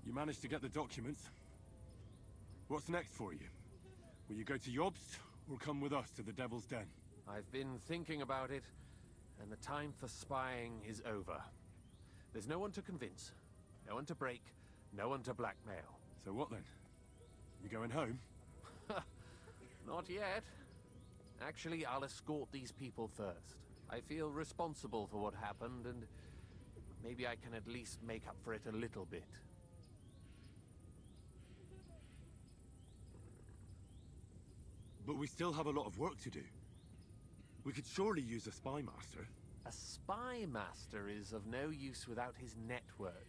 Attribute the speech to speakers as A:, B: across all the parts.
A: You managed to get the documents. What's next for you? Will you go to Jobst, or come with us to the Devil's Den?
B: I've been thinking about it, and the time for spying is over. There's no one to convince, no one to break, no one to blackmail.
A: So what then? You going home?
B: Not yet. Actually, I'll escort these people first. I feel responsible for what happened, and maybe I can at least make up for it a little bit.
A: But we still have a lot of work to do. We could surely use a spy master.
B: A spy master is of no use without his network.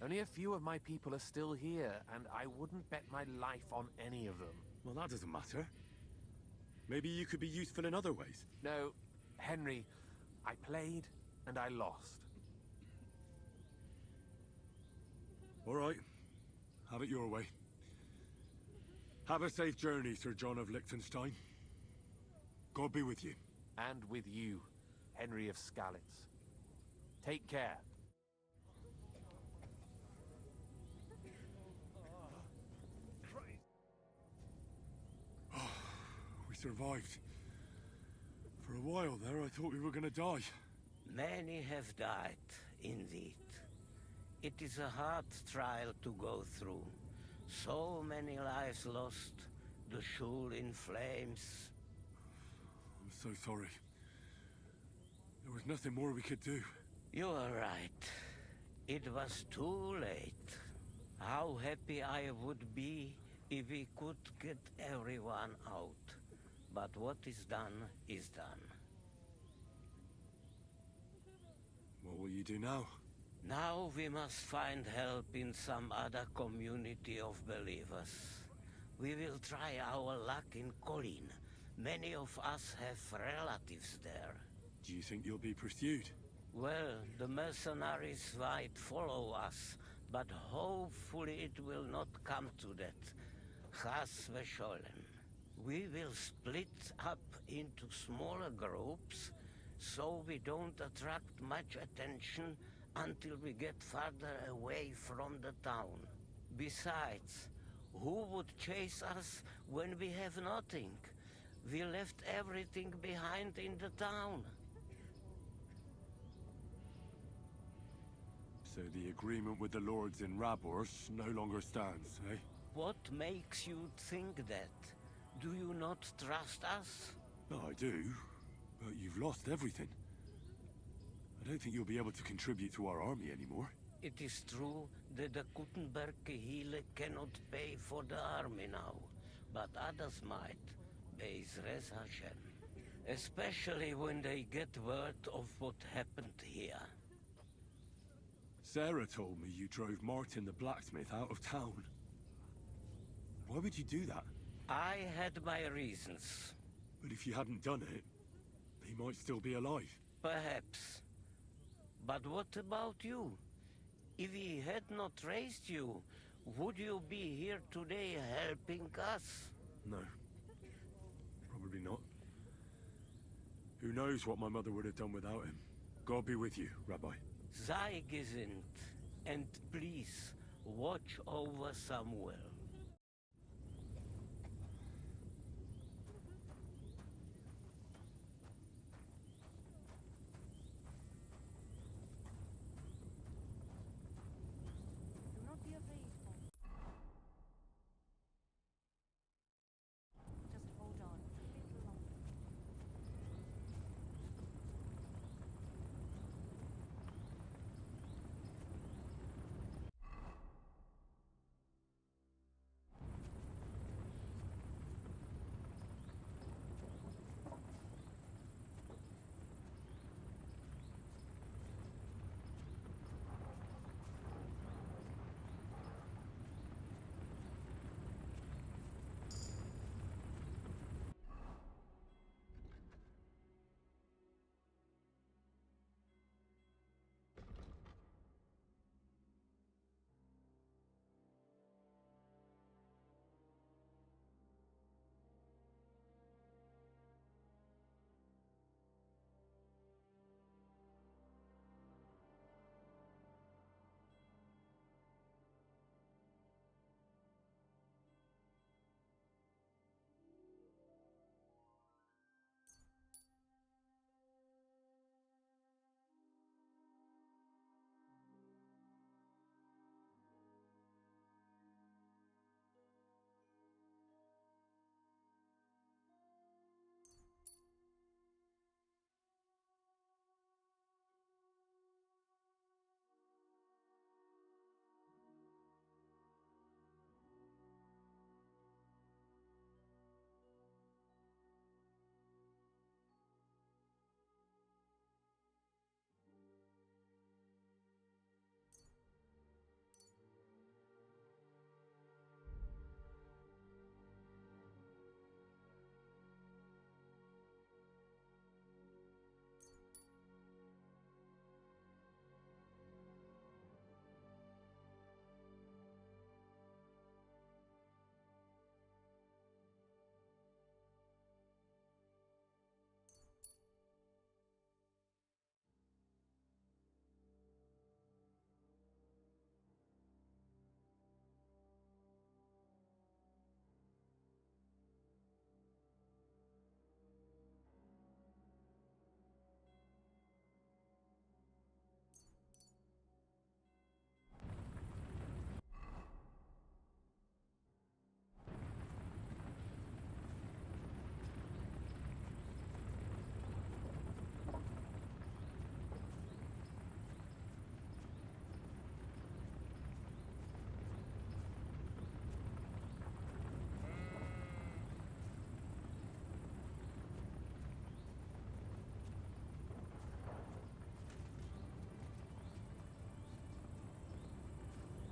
B: Only a few of my people are still here, and I wouldn't bet my life on any of them.
A: Well, that doesn't matter. Maybe you could be useful in other ways.
B: No, Henry, I played and I lost.
A: All right. Have it your way. Have a safe journey, Sir John of Liechtenstein. God be with you.
B: And with you, Henry of Skalitz. Take care.
A: We survived. For a while there, I thought we were gonna die.
C: Many have died, indeed. It is a hard trial to go through. So many lives lost, the shul in flames.
A: I'm so sorry. There was nothing more we could do.
C: You are right. It was too late. How happy I would be if we could get everyone out. But what is done is done.
A: What will you do now?
C: Now we must find help in some other community of believers. We will try our luck in Colin. Many of us have relatives there.
A: Do you think you'll be pursued?
C: Well, the mercenaries might follow us, but hopefully it will not come to that. Chas v'sholem. We will split up into smaller groups, so we don't attract much attention until we get farther away from the town. Besides, who would chase us when we have nothing? We left everything behind in the town.
A: So the agreement with the lords in Rabors no longer stands, eh?
C: What makes you think that? Do you not trust us?
A: No, I do. But you've lost everything. I don't think you'll be able to contribute to our army anymore.
C: It is true that the Gutenberg Kehile cannot pay for the army now, but others might, Be'ezras Hashem. Especially when they get word of what happened here.
A: Sarah told me you drove Martin the blacksmith out of town. Why would you do that?
C: I had my reasons.
A: But if you hadn't done it, he might still be alive.
C: Perhaps. But what about you? If he had not raised you, would you be here today helping us?
A: No. Probably not. Who knows what my mother would have done without him. God be with you, Rabbi.
C: Sei gesinnt, and please, watch over Samuel.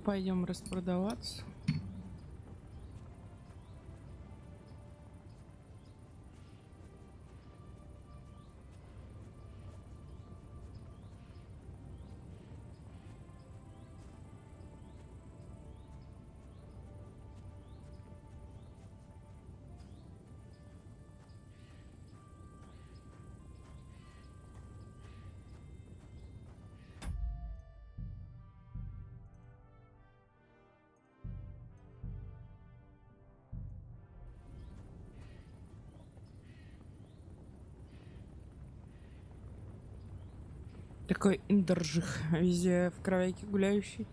D: Пойдем распродаваться. Такой индержих, везде в кровяке гуляющий.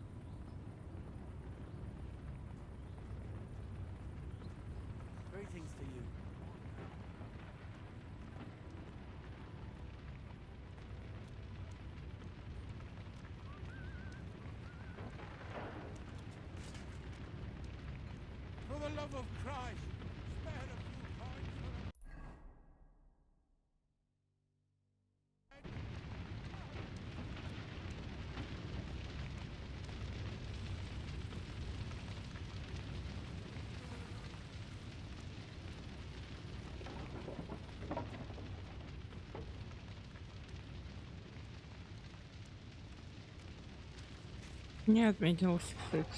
D: Не отметился, кстати.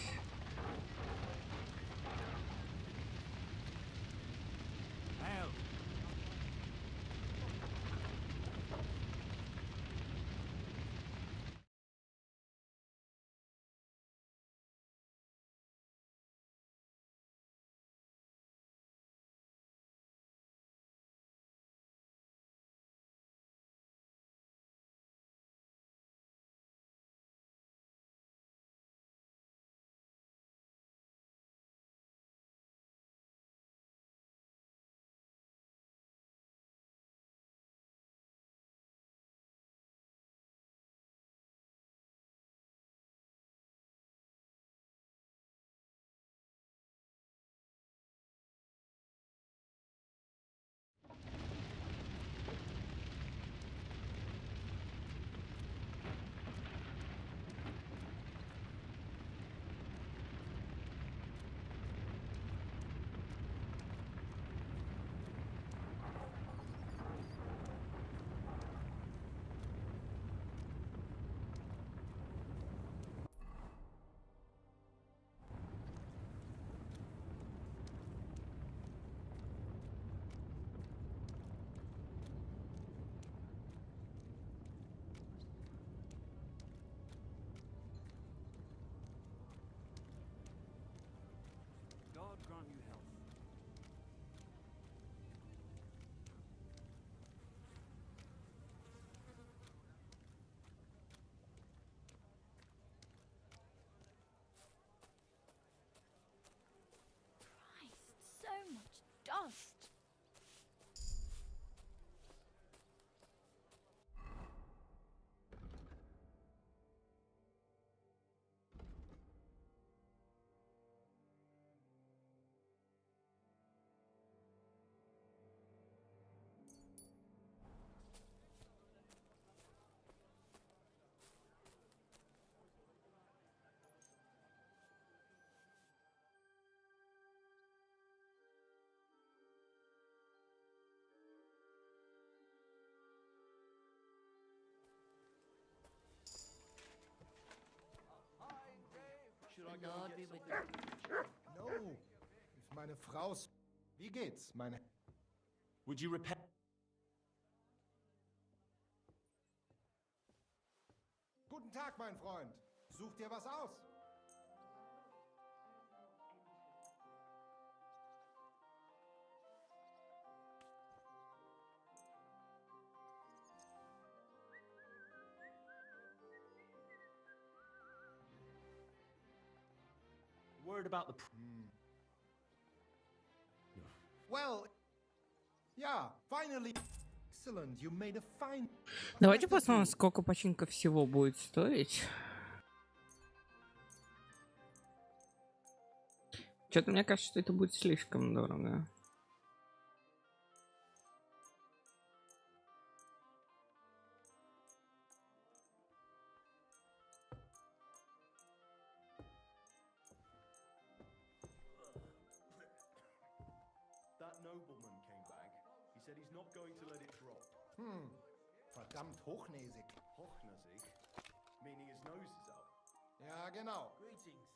E: So much dust. The Lord be with you.
F: No, if meine Frau's... Wie geht's, meine...
G: Would you repent?
F: Guten Tag, mein Freund. Such dir was aus.
G: Word about the...
F: Well, yeah, finally. Excellent, you made a fine...
D: Давайте посмотрим, сколько починка всего будет стоить. Что-то мне кажется, что это будет слишком дорого.
H: nobleman came back. He said he's not going to let it drop.
F: Verdammt hochnäsig.
H: Hochnäsig? Meaning his nose is up.
F: Ja, genau.
E: Greetings.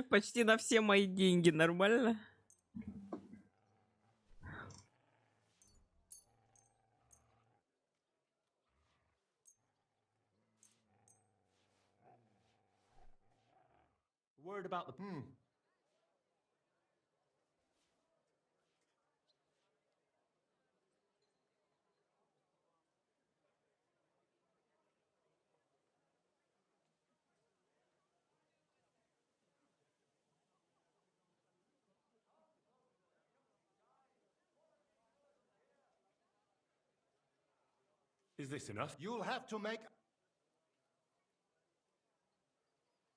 D: Почти на все мои деньги, нормально?
G: Word about the...
A: Is this enough?
F: You'll have to make...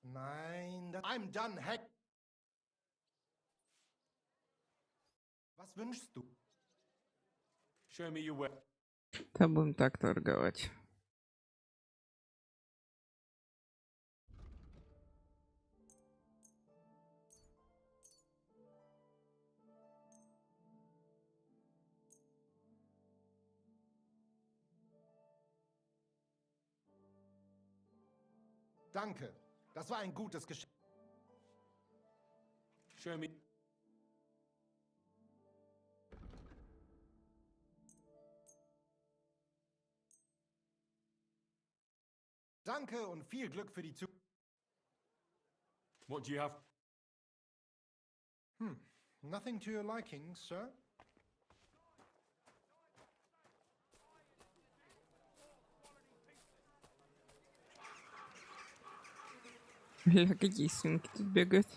F: Nein, I'm done, Heck. Was wünschst du?
A: Show me your way.
D: Да будем так торговать.
F: Danke. Das war ein gutes Geschenk.
A: Show me.
F: Danke und viel Glück für die Zukunft.
A: What do you have?
F: Nothing to your liking, sir?
D: Бля, какие свинки тут бегают.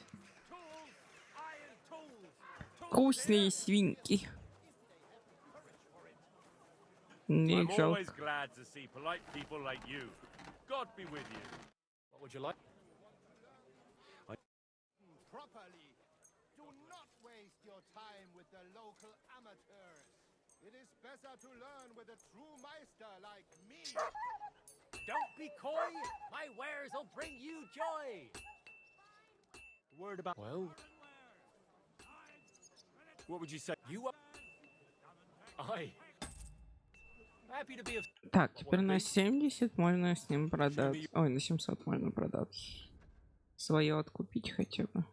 D: Вкусные свинки. Не
I: I'm
D: жалко.
I: always glad to see polite people like you. God be with you.
A: What would you like?
F: Properly. Do not waste your time with the local amateurs. It is better to learn with a true meister like me.
B: Don't be coy. My wares will bring you joy.
G: Word about...
A: Well, what would you say?
B: You are... I... Happy to be of...
D: Так, теперь на 70 можно с ним продать. Ой, на 700 можно продать. Свое откупить хотя бы.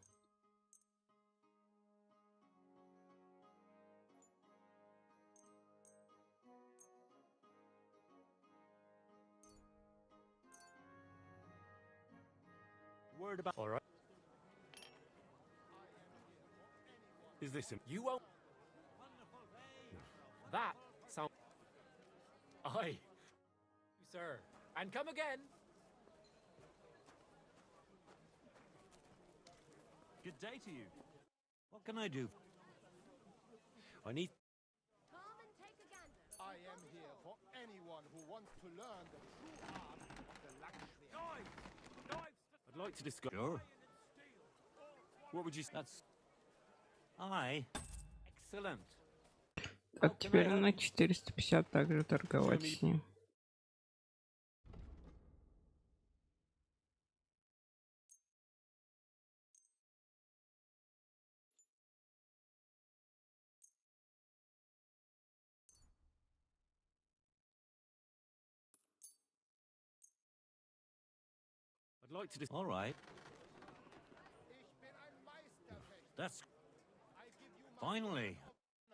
G: Word about...
A: All right. Is this him?
B: You won't... That sounds... I... Sir. And come again.
G: Good day to you. What can I do? I need...
F: I am here for anyone who wants wants to learn the true art of the Lackschwert.
I: I'd like to discuss.
G: Sure.
I: What would you say?
G: That's... I...
I: Excellent.
D: Так, теперь на 450 также торговать с ним.
I: I'd like to
G: All right.
F: Ich bin ein Meisterfechter.
G: That's...
F: I give you my
G: Finally.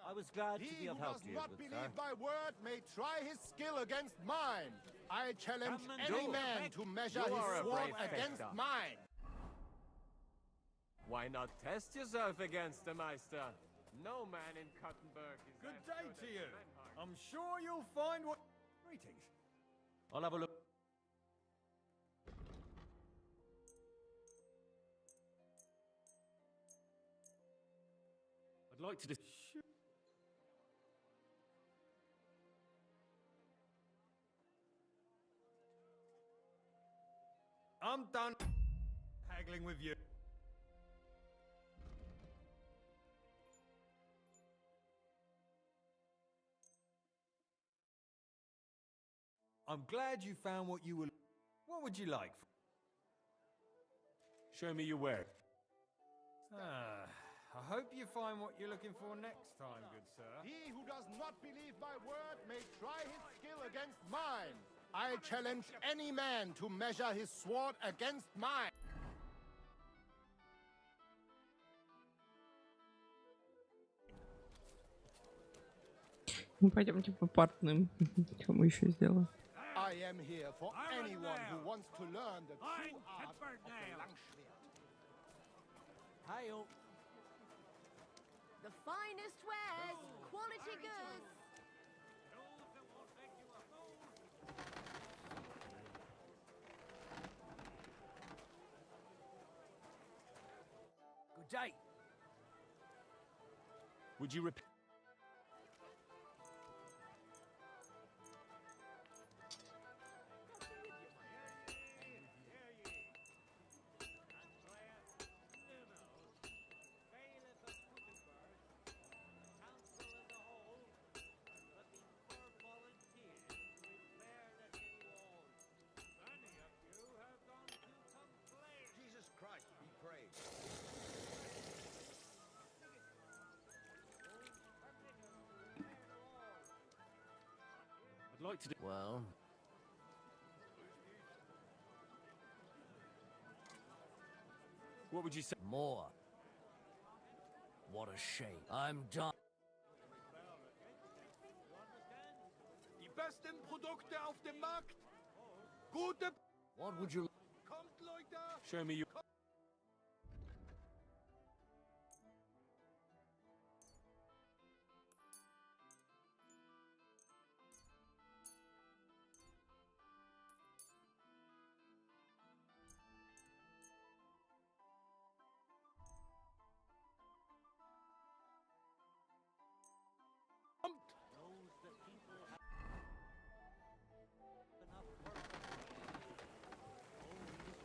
G: I was glad to
F: He
G: be
F: who
G: of help
F: does
G: to you,
F: not
G: good
F: believe
G: sir.
F: my word may try his skill against mine. I challenge
G: Come and
F: any
G: do it.
F: man to measure
B: You
F: his
B: are a
F: sword
B: brave
F: against
B: fechter.
F: mine.
B: Why not test yourself against the Meister? No man in Cottenburg is
H: Good
B: as
H: day
B: good
H: to
B: as
H: you.
B: Menhart.
H: I'm sure you'll find what... Greetings.
G: I'll have a look.
I: I'd like to
H: I'm done haggling with you. I'm glad you found what you were... What would you like?
I: show me your way.
H: I hope you find what you're looking for next time, good sir.
F: He who does not believe my word may try his skill against mine. I challenge any man to measure his sword against mine.
D: Ну, пойдемте по партным. Что мы еще сделаем?
F: I am here for anyone who wants to learn the true art of the Langschwert.
G: Hi-yo.
E: The finest wares, quality goods.
G: Good day.
I: Would you repeat?
H: Jesus Christ, be praised.
I: I'd like to.
B: Well,
I: What would you say?
B: more. What a shame. I'm done.
F: Die besten Produkte auf dem Markt. Gute...
B: What would you...
F: Kommt, Leute!
I: Show me your.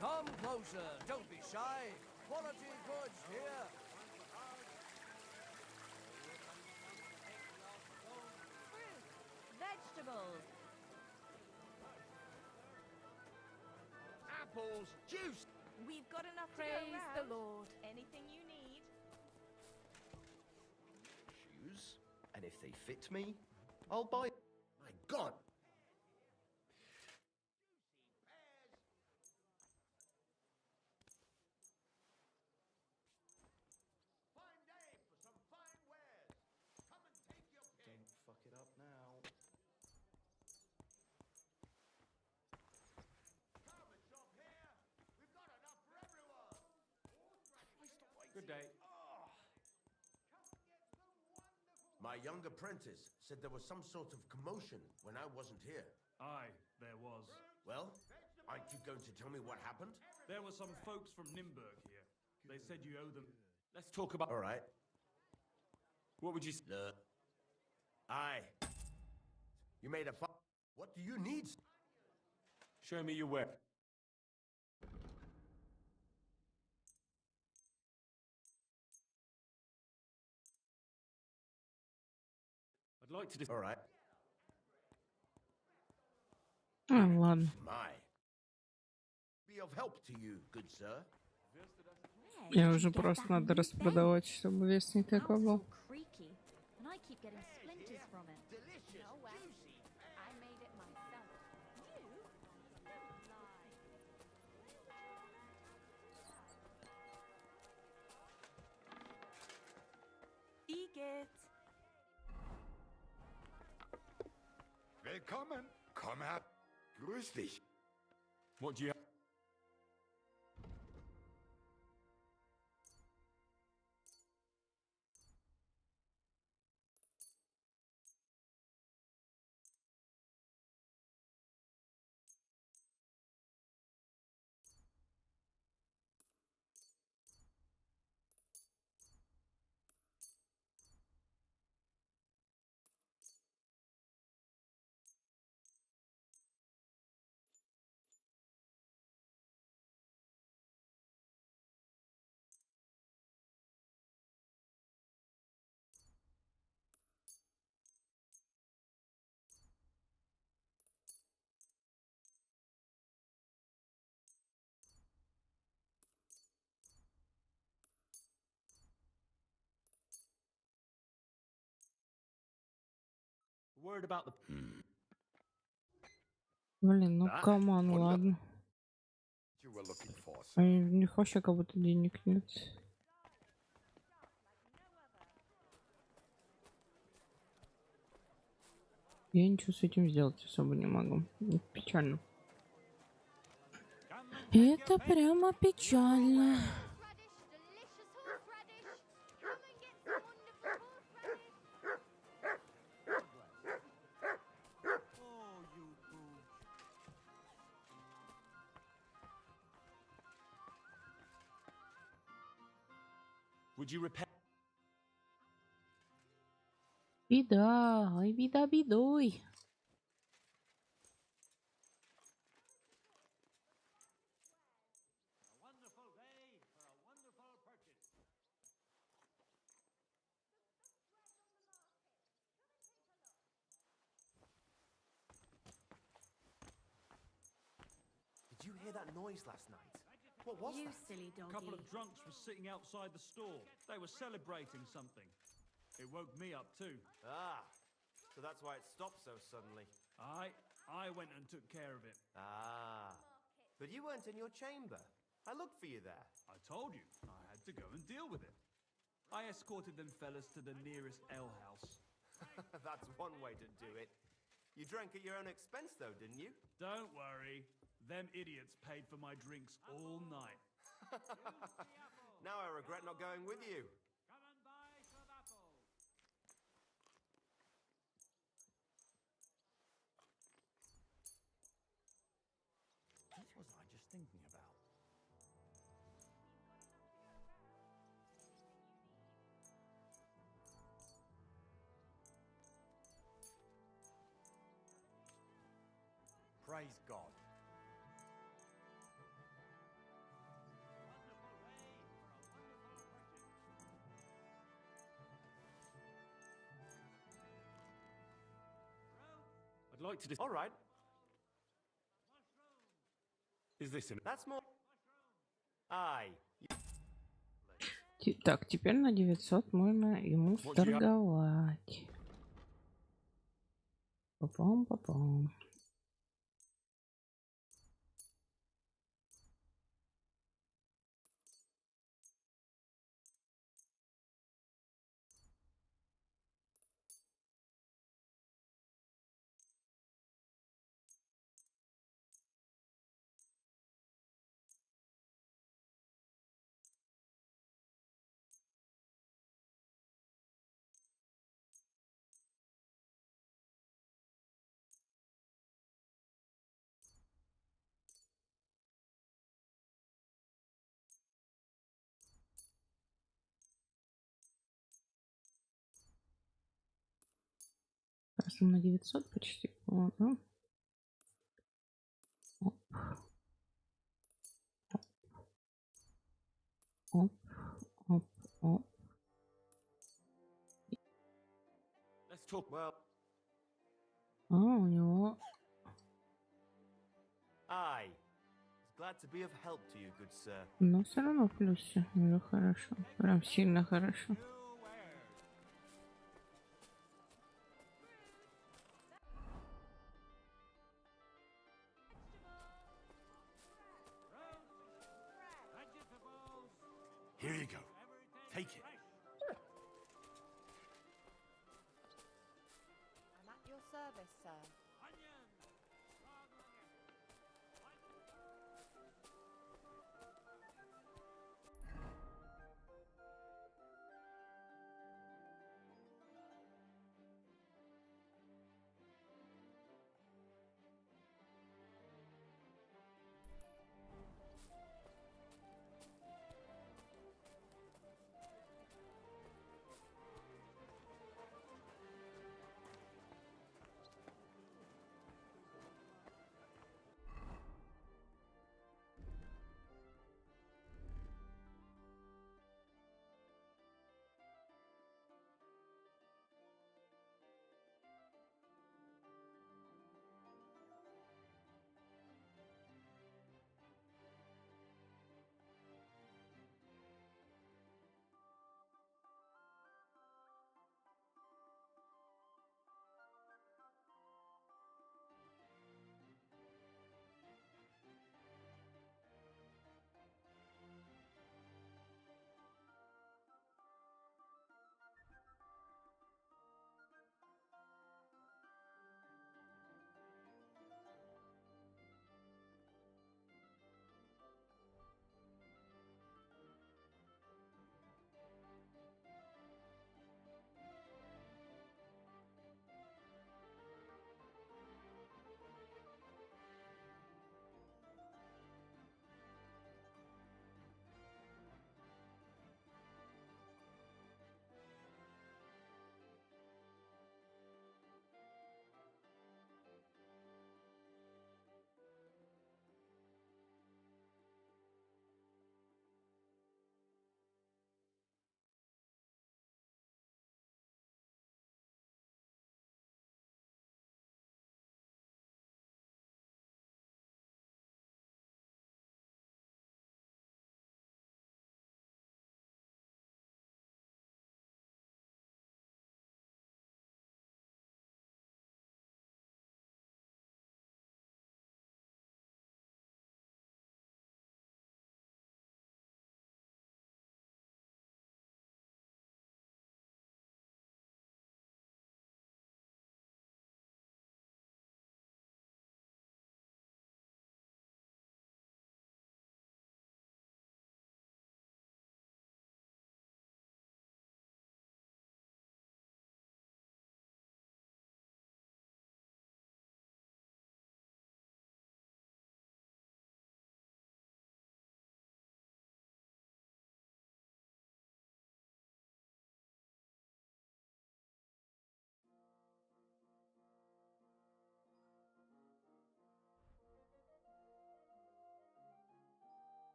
B: Come closer, don't be shy. Quality goods here.
E: Fruit, vegetables.
F: Apples, juice.
E: We've got enough
J: Praise
E: to go
J: the
E: round.
J: Lord.
E: Anything you need.
H: Shoes? And if they fit me, I'll buy... My God!
F: Fine day for some fine wares. Come and take your pick.
H: Don't fuck it up now.
F: Come and shop here. We've got enough for everyone.
H: Good day.
K: My young apprentice said there was some sort of commotion when I wasn't here.
L: Aye, there was.
K: Well, aren't you going to tell me what happened?
L: There were some folks from Nymburk here. They said you owe them.
I: Let's talk about.
K: All right.
I: What would you say?
K: Aye. You made a What do you need?
I: Show me your weapon. I'd like to.
K: All right.
D: Ладно.
K: My. Be of help to you, good sir.
D: Мне уже просто надо распродавать, чтобы вес не такой был.
A: Willkommen. Komm her. Grüß dich.
I: What do you?
G: Worried about the.
D: Блин, ну камон, ладно.
A: You were looking for.
D: У них вообще как будто денег нет. Я ничего с этим сделать особо не могу. Это печально. Это прямо печально.
I: Would you repair?
D: Беда, ой, беда бедой.
H: Did you hear that noise last night? What was
E: You
H: that?
E: silly
L: A couple of
E: doggy.
L: drunks were sitting outside the store. They were celebrating something. It woke me up too.
H: Ah, so that's why it stopped so suddenly.
L: I went and took care of it.
H: Ah, but you weren't in your chamber. I looked for you there.
L: I told you, I had to go and deal with it. I escorted them fellas to the nearest alehouse.
H: That's one way to do it. You drank at your own expense though, didn't you?
L: Don't worry. Them idiots paid for my drinks all night.
H: Now I regret not going with you.
A: What was I just thinking about? Praise God.
I: I'd like to.
H: All right,
I: Is this an?
H: that's more. Aye.
D: Так, теперь на 900 можно ему торговать. Попам. Раз на 900 почти. Ладно.
H: talk. Well,
D: А, у него...
G: Aye. Glad to be of help to you, good sir.
D: Но все равно в плюсе. Или хорошо. Прям сильно хорошо.
A: Here you go. Take it.
E: I'm at your service, sir.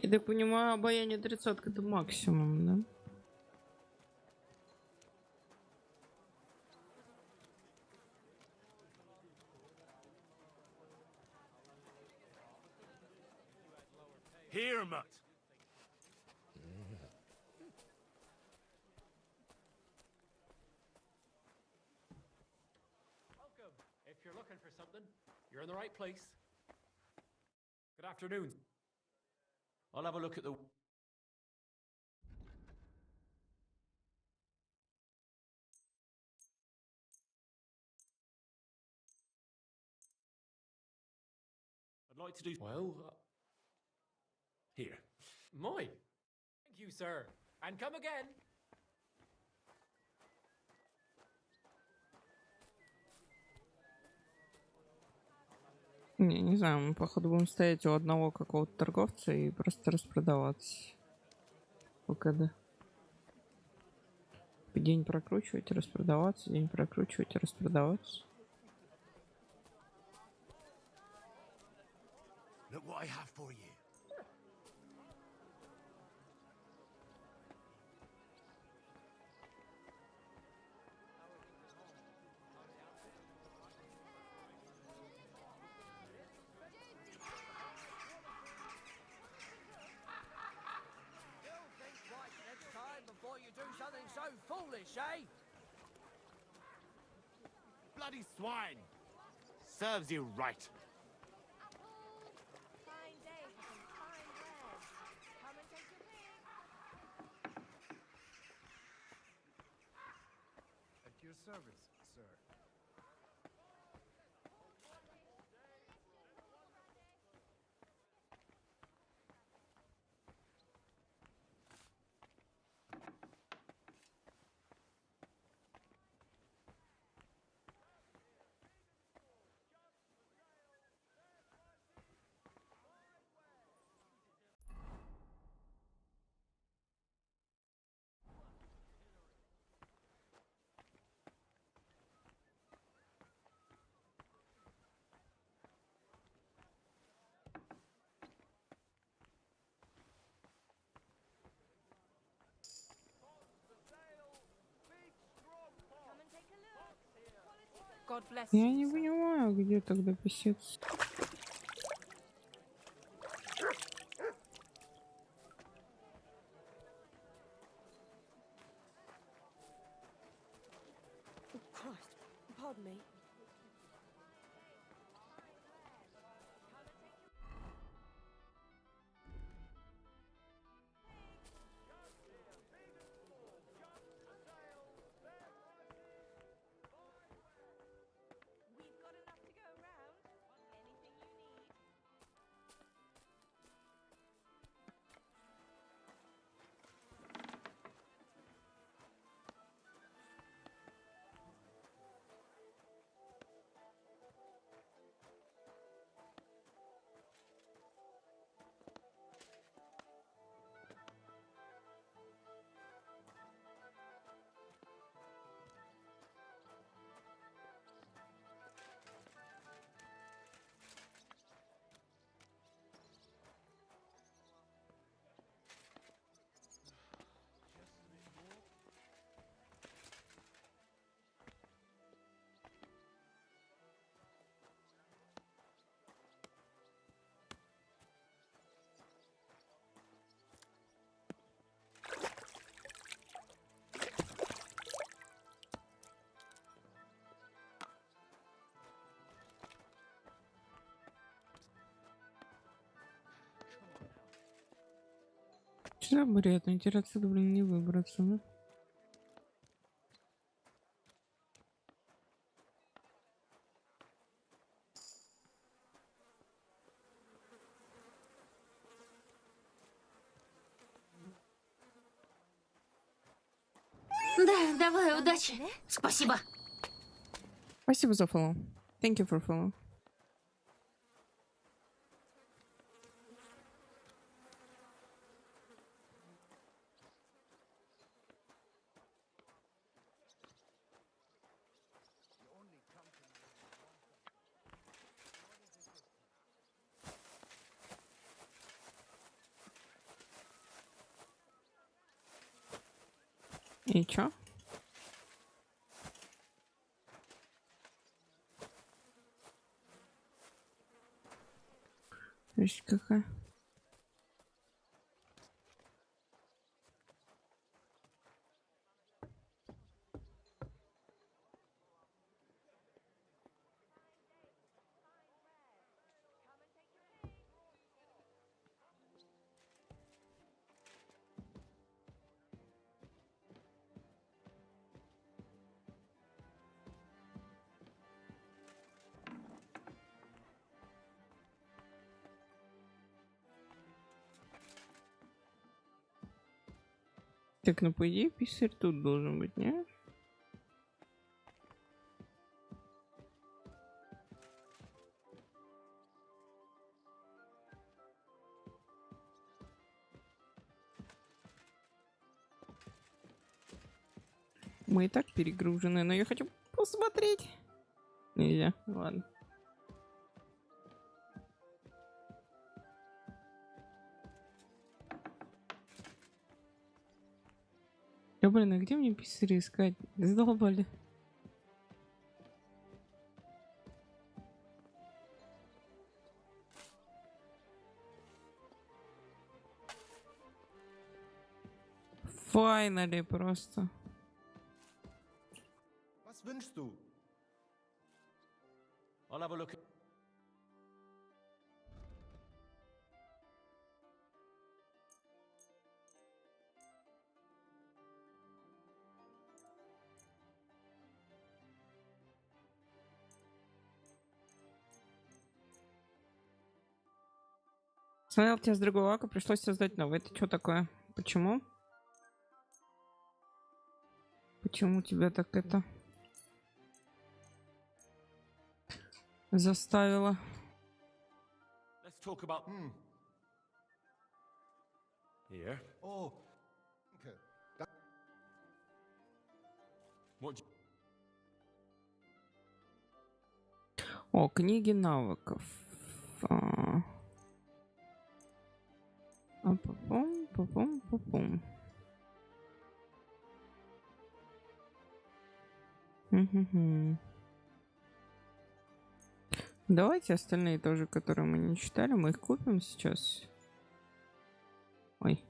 D: Я так понимаю, обаяние 30-ка это максимум, да?
A: Here, Mutt.
J: Welcome. If you're looking for something, you're in the right place. Good afternoon. I'll have a look at the... I'd like to do... Well...
A: Here.
J: Moi. Thank you, sir. And come again.
D: Не знаю, мы походу будем стоять у одного какого-то торговца и просто распродаваться. Пока да. День прокручивать, распродаваться, день прокручивать, распродаваться.
A: Look what I have for you.
J: Foolish, eh?
F: Bloody swine! Serves you right.
E: Fine day for some fine wares. Come and take your pick.
F: At your service, sir.
E: God bless
D: Я
E: you,
D: не
E: sir.
D: понимаю, где тогда писец.
E: Oh, Christ. Pardon me. We've got enough to go around. Anything you need.
D: Что за бред? Интересно, блин, не выбраться, ну?
M: Да, давай, удачи. Спасибо.
D: Спасибо за follow. Thank you for follow. И чё? Жесть какая. Так, ну по идее писарь тут должен быть, не? Мы и так перегружены, но я хочу посмотреть. Нельзя, ладно. Да блин, а где мне писаря искать? Задолбали. Finally просто.
F: Was wünschst du?
G: I'll have a look.
D: Смотрел тебя с другого ака, пришлось создать новый. Это что такое? Почему? Почему тебя так это заставило?
I: Let's talk about here.
F: Oh, okay.
I: What?
D: О, книги навыков. Пупум. Давайте остальные тоже, которые мы не читали, мы их купим сейчас. Ой.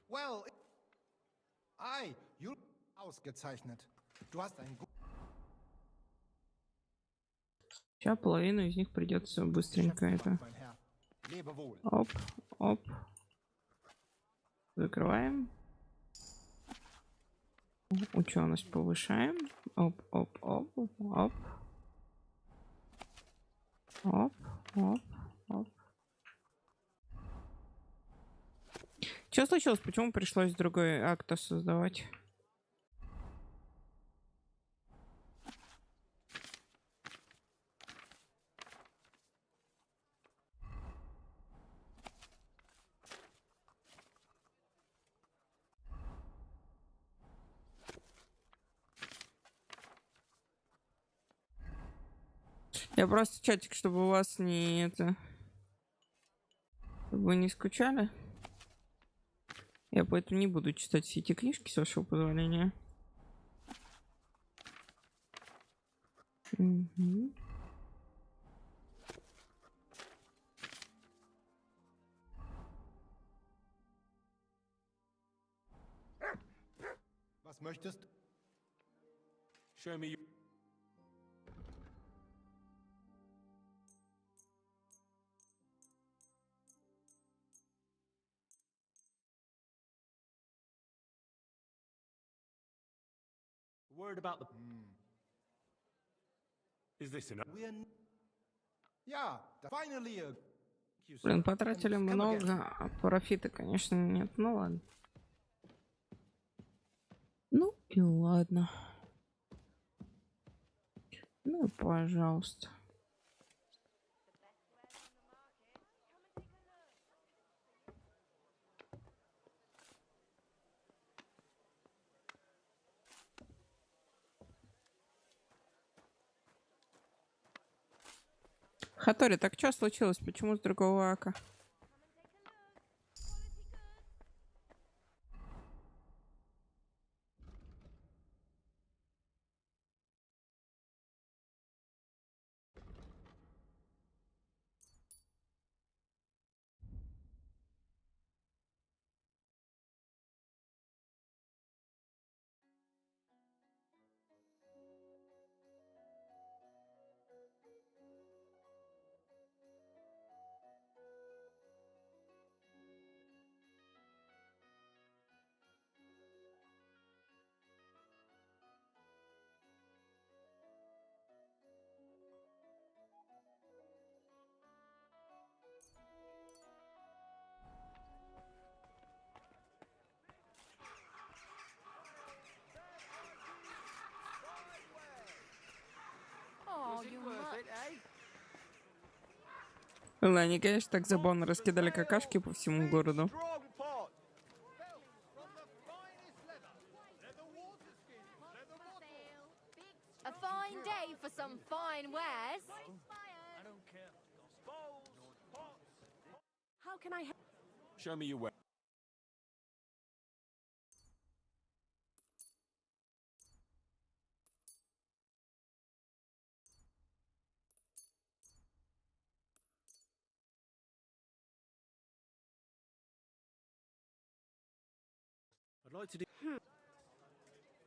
F: Well, you ausgezeichnet. Du hast ein
D: Сейчас половину из них придется быстренько это. Оп, оп. Закрываем. Ученость повышаем. Оп, оп, оп, оп. Оп, оп, оп. Что случилось? Почему пришлось другой акт создавать? Я просто чатик, чтобы у вас не это... Чтобы вы не скучали. Я поэтому не буду читать все эти книжки, с вашего позволения. Угу.
F: Was möchtest?
I: Show me your...
G: Worried about the...
I: Is this enough?
F: Yeah, finally.
D: Блин, потратили много, а профита, конечно, нет. Ну ладно. Ну и ладно. Ну и пожалуйста. Хатори, так что случилось? Почему с другого ака? Они, конечно, так забавно раскидали какашки по всему городу.
E: A fine day for some fine wares. How can I help?
A: Show me your way.
J: I'd like to do.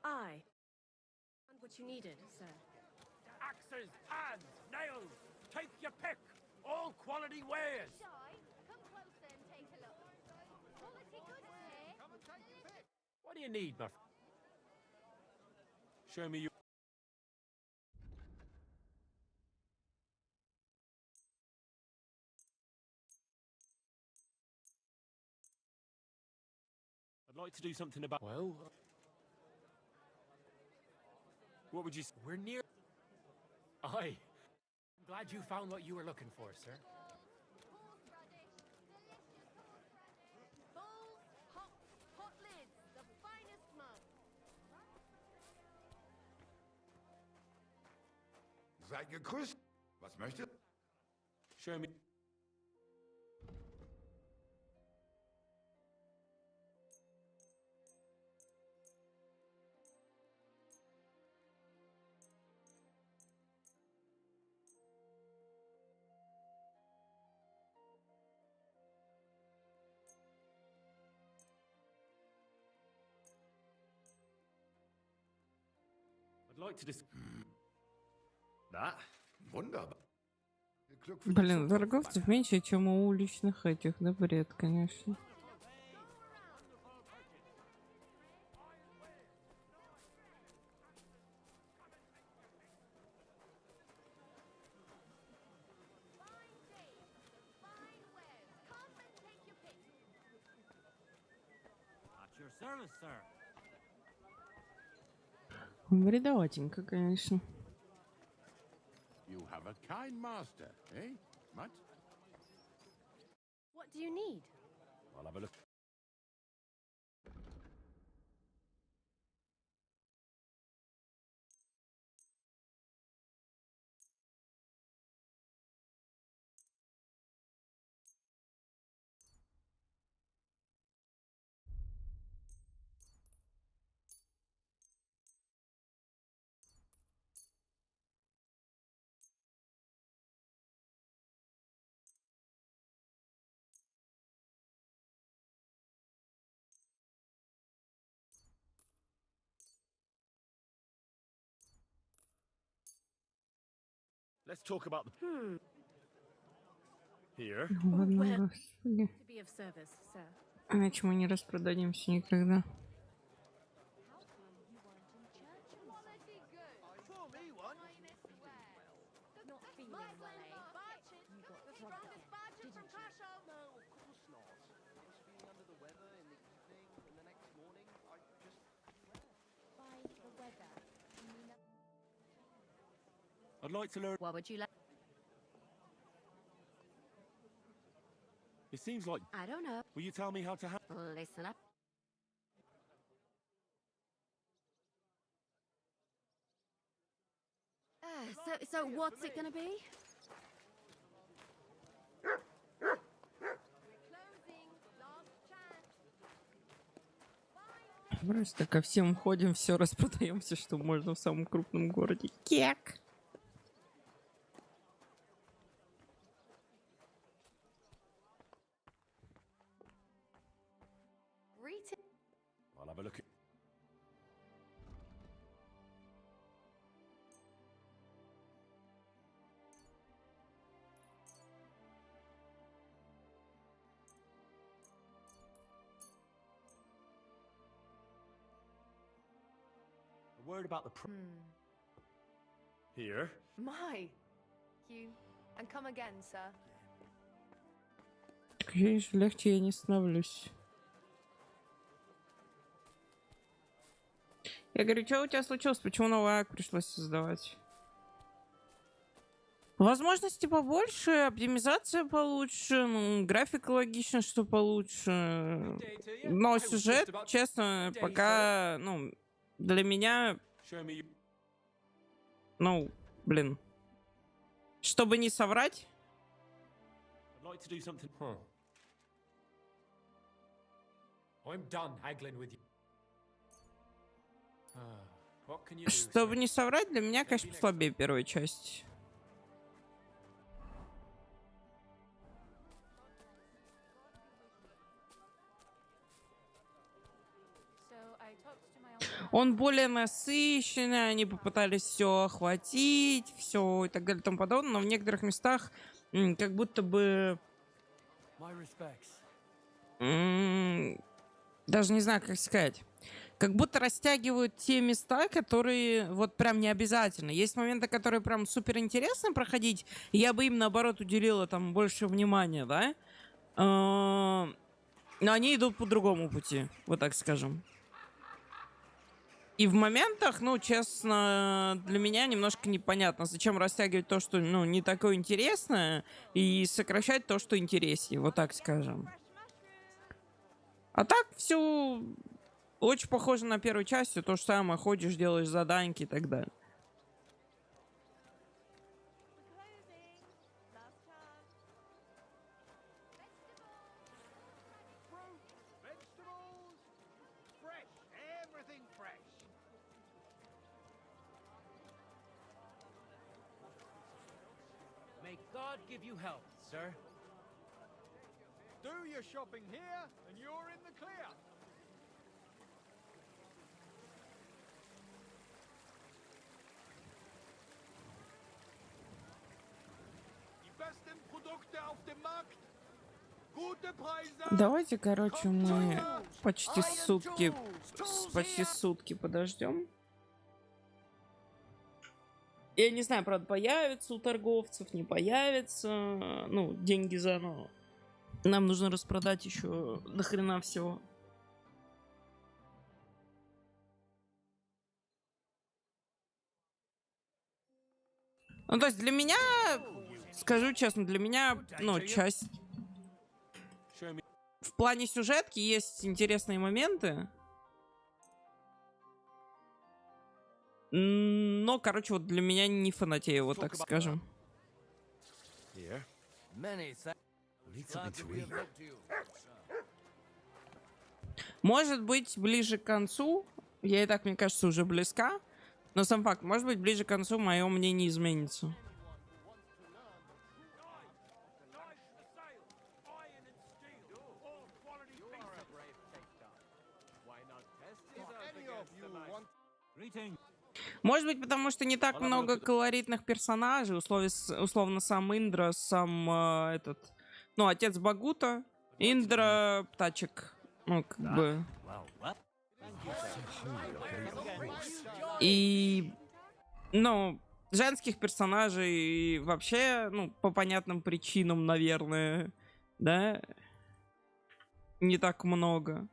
E: I. And what you needed, sir.
I: Axes, hands, nails. Take your pick. All quality wares.
E: Come closer and take a look. Quality goods here. Come and take your pick.
J: What do you need, my
A: Show me your...
J: I'd like to do something about. Well,
A: What would you...
J: we're near. Aye. I'm glad you found what you were looking for, sir.
E: Bowls, hops, hot lids, the finest mug.
N: Seid gegrüßt. Was möchtet?
A: Show me...
J: I'd like to dis.
N: Да, wunderbar.
D: Блин, торговцев меньше, чем у уличных этих. Да бред, конечно.
J: At your service, sir.
D: Бредоватенько, конечно.
N: You have a kind master, eh? What?
E: What do you need?
J: I'll have a look. Let's talk about the. Here.
D: Ладно, господи.
E: To be of service, sir.
D: Иначе мы не распродадимся никогда.
J: I'd like to learn.
E: What would you like?
J: It seems like.
E: I don't know.
J: Will you tell me how to have?
E: Listen up. So what's it gonna be?
D: Просто ко всем ходим, все распродаем, все, что можно в самом крупном городе. Кек!
A: I'll have a look at...
G: A word about the
A: Here?
E: My. You. And come again, sir.
D: Видишь, легче я не становлюсь. Я говорю, что у тебя случилось? Почему новый ак пришлось создавать? Возможности побольше, оптимизация получше, ну, графика логично, что получше. Но сюжет, честно, пока, ну, для меня... Ну, блин. Чтобы не соврать... Чтобы не соврать, для меня, конечно, слабее первая часть. Он более насыщенный, они попытались все охватить, все и так далее и тому подобное, но в некоторых местах как будто бы... Даже не знаю, как сказать. Как будто растягивают те места, которые вот прям не обязательно. Есть моменты, которые прям супер интересно проходить, и я бы им, наоборот, уделила там больше внимания, да? Но они идут по другому пути, вот так скажем. И в моментах, ну, честно, для меня немножко непонятно, зачем растягивать то, что, ну, не такое интересное, и сокращать то, что интереснее, вот так скажем. А так все очень похоже на первую часть, то же самое, ходишь, делаешь заданьки и так далее.
J: May God give you help, sir.
F: Do your shopping here, and you're in the clear. Die besten Produkte auf dem Markt. Gute Preise.
D: Давайте, короче, мы почти сутки подождем. Я не знаю, правда, появится у торговцев, не появится. Ну, деньги заново. Нам нужно распродать еще до хрена всего. Ну, то есть для меня, скажу честно, для меня, ну, часть... В плане сюжетки есть интересные моменты. Но, короче, вот для меня не фанатея, вот так скажем. Может быть, ближе к концу, я и так, мне кажется, уже близка, но сам факт, может быть, ближе к концу мое мнение изменится. Может быть, потому что не так много колоритных персонажей, условно сам Индра, сам этот, ну, отец Багута, Индра, Птачек, ну, как бы. И, ну, женских персонажей вообще, ну, по понятным причинам, наверное, да, не так много.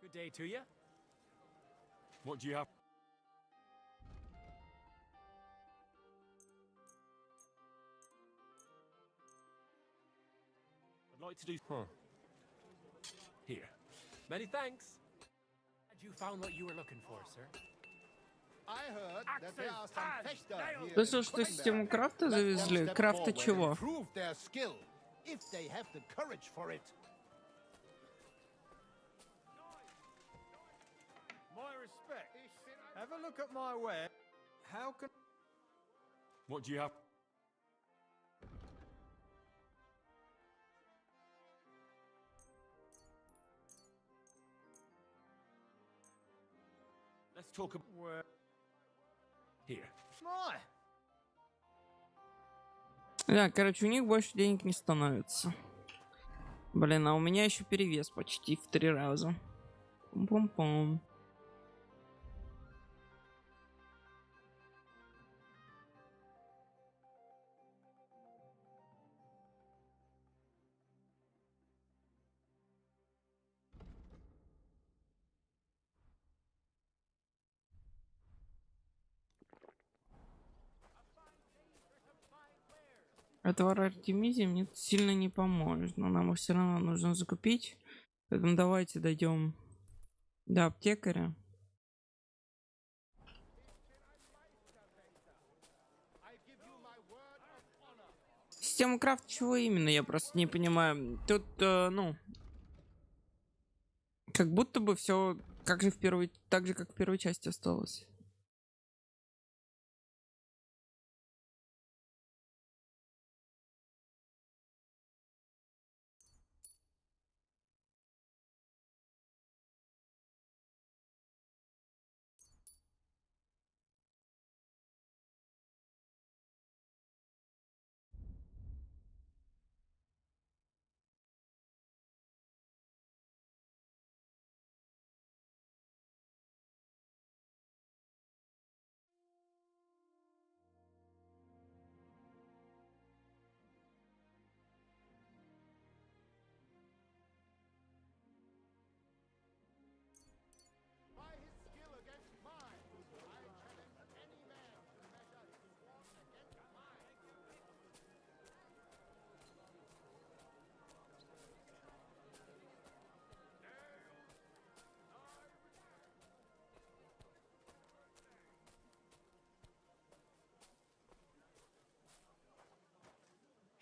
J: Good day to you.
A: What do you have?
J: I'd like to do... Here. Many thanks.
I: You found what you were looking for, sir.
F: I heard that there are some fechter here.
D: Слышал, что систему крафта завезли. Крафта чего?
F: Prove their skill, if they have the courage for it.
L: My respect. Have a look at my ware. How can...
A: What do you have?
L: Let's talk about... Where...
A: Here.
L: My.
D: Да, короче, у них больше денег не становится. Блин, а у меня еще перевес почти в 3 раза. Пум-пум-пум. Отвар Артемизии мне сильно не поможет, но нам их все равно нужно закупить. Поэтому давайте дойдем до аптекаря. Систему крафта чего именно, я просто не понимаю. Тут, ну, как будто бы все как же в первой, так же, как в первой части осталось.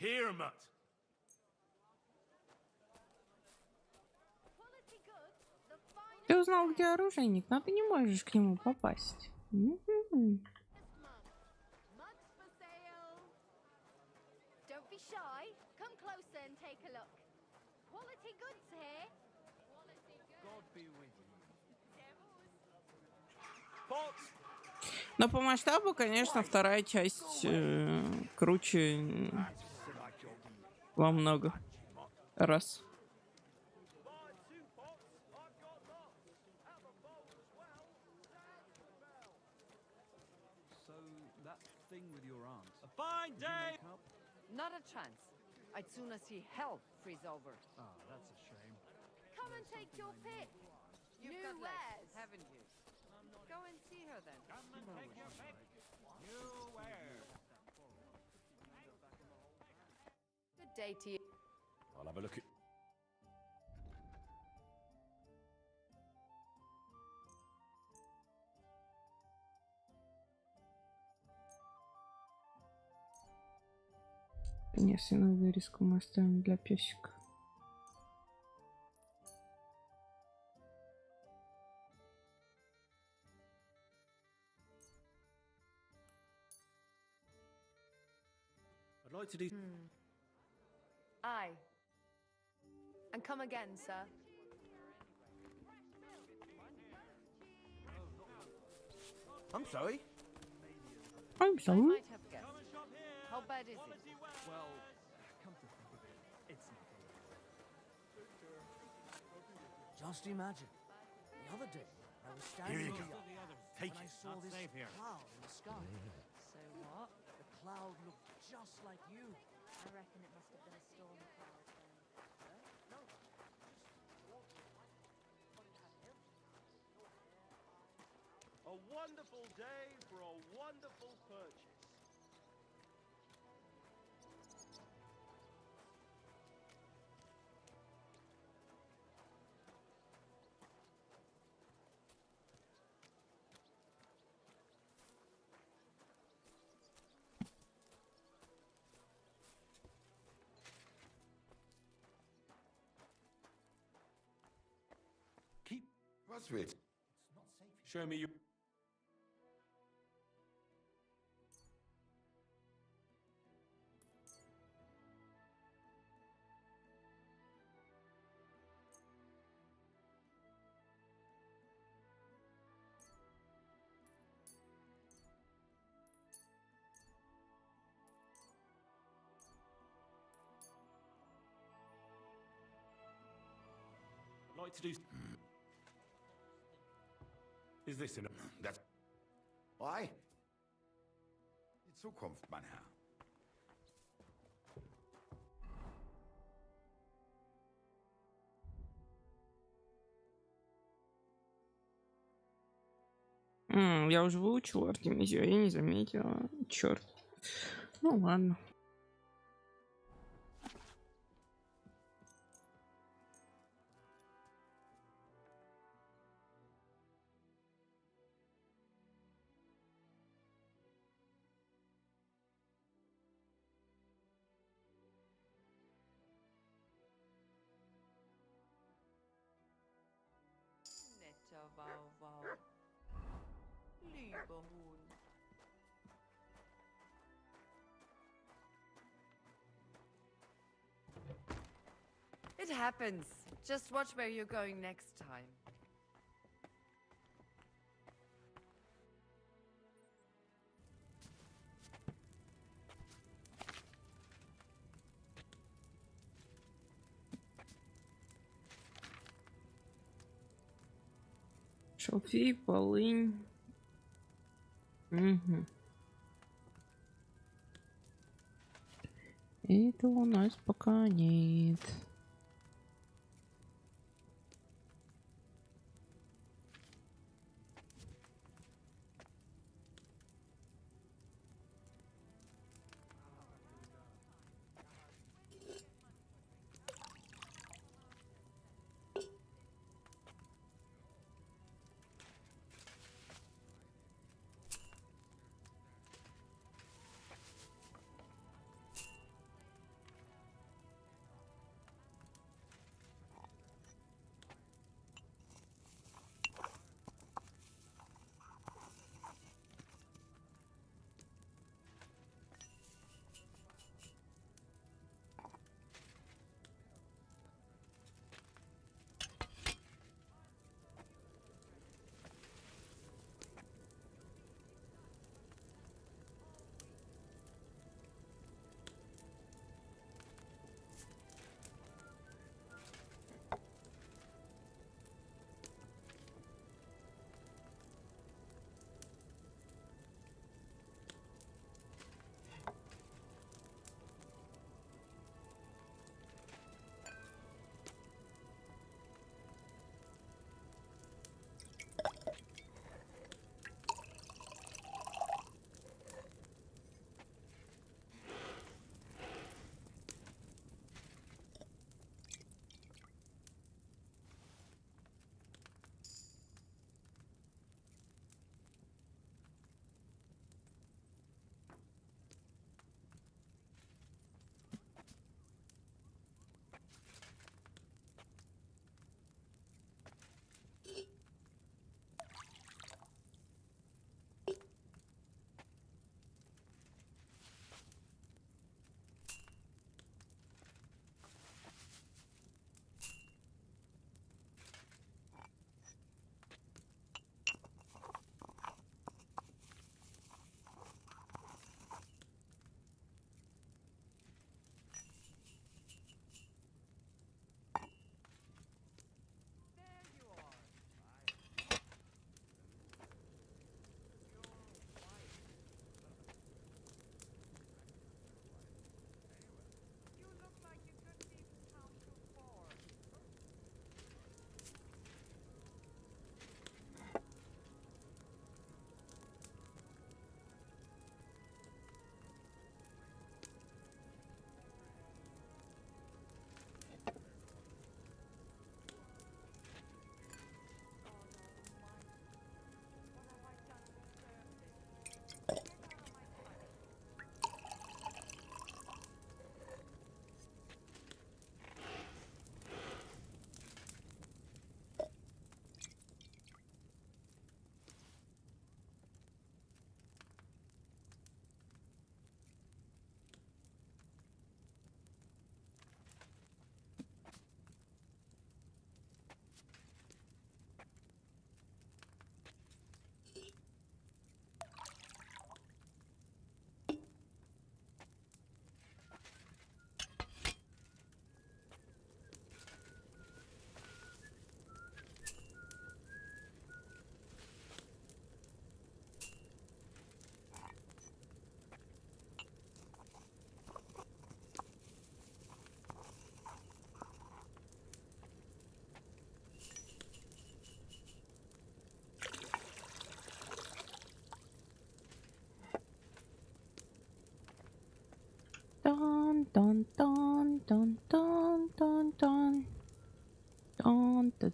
A: Here, Mutt.
D: Ты узнал, где оружейник, но ты не можешь к нему попасть. Но по масштабу, конечно, вторая часть круче во много раз.
L: Fine day!
O: Not a chance. I'd sooner see hell freeze over.
J: Oh, that's a shame.
E: Come and take your pick.
O: You've
E: New
O: got
E: wares.
O: legs, haven't you? Go and see her then.
L: Come and take your pick. New wares.
O: Good day to you.
A: I'll have a look at...
D: Конечно, вырезку мы оставим для песика.
L: I'd like to do...
O: Aye. And come again, sir.
K: I'm sorry?
D: I'm
O: I
D: sorry.
O: might have guessed. How bad is it?
J: Well, come to think of it, it's not
K: Just imagine. The other day, I was standing
A: Here you go. Take
K: and I
A: it.
K: saw
A: Not
K: this
A: safe here.
K: cloud in the sky.
O: So what?
K: The cloud looked just like you.
E: I reckon it must have been a storm cloud then.
K: A wonderful day for a wonderful purchase.
N: Was willst du?
I: Show me your... I'd like to do... Is this enough?
N: Das. Oi. Die Zukunft, mein Herr.
D: Я уже выучил Артемизию, а я не заметила. Черт. Ну ладно.
O: Netter Wauwau. Lieber Hund. It happens. Just watch where you're going next time.
D: Шалфей, полынь. Угу. Это у нас пока нет.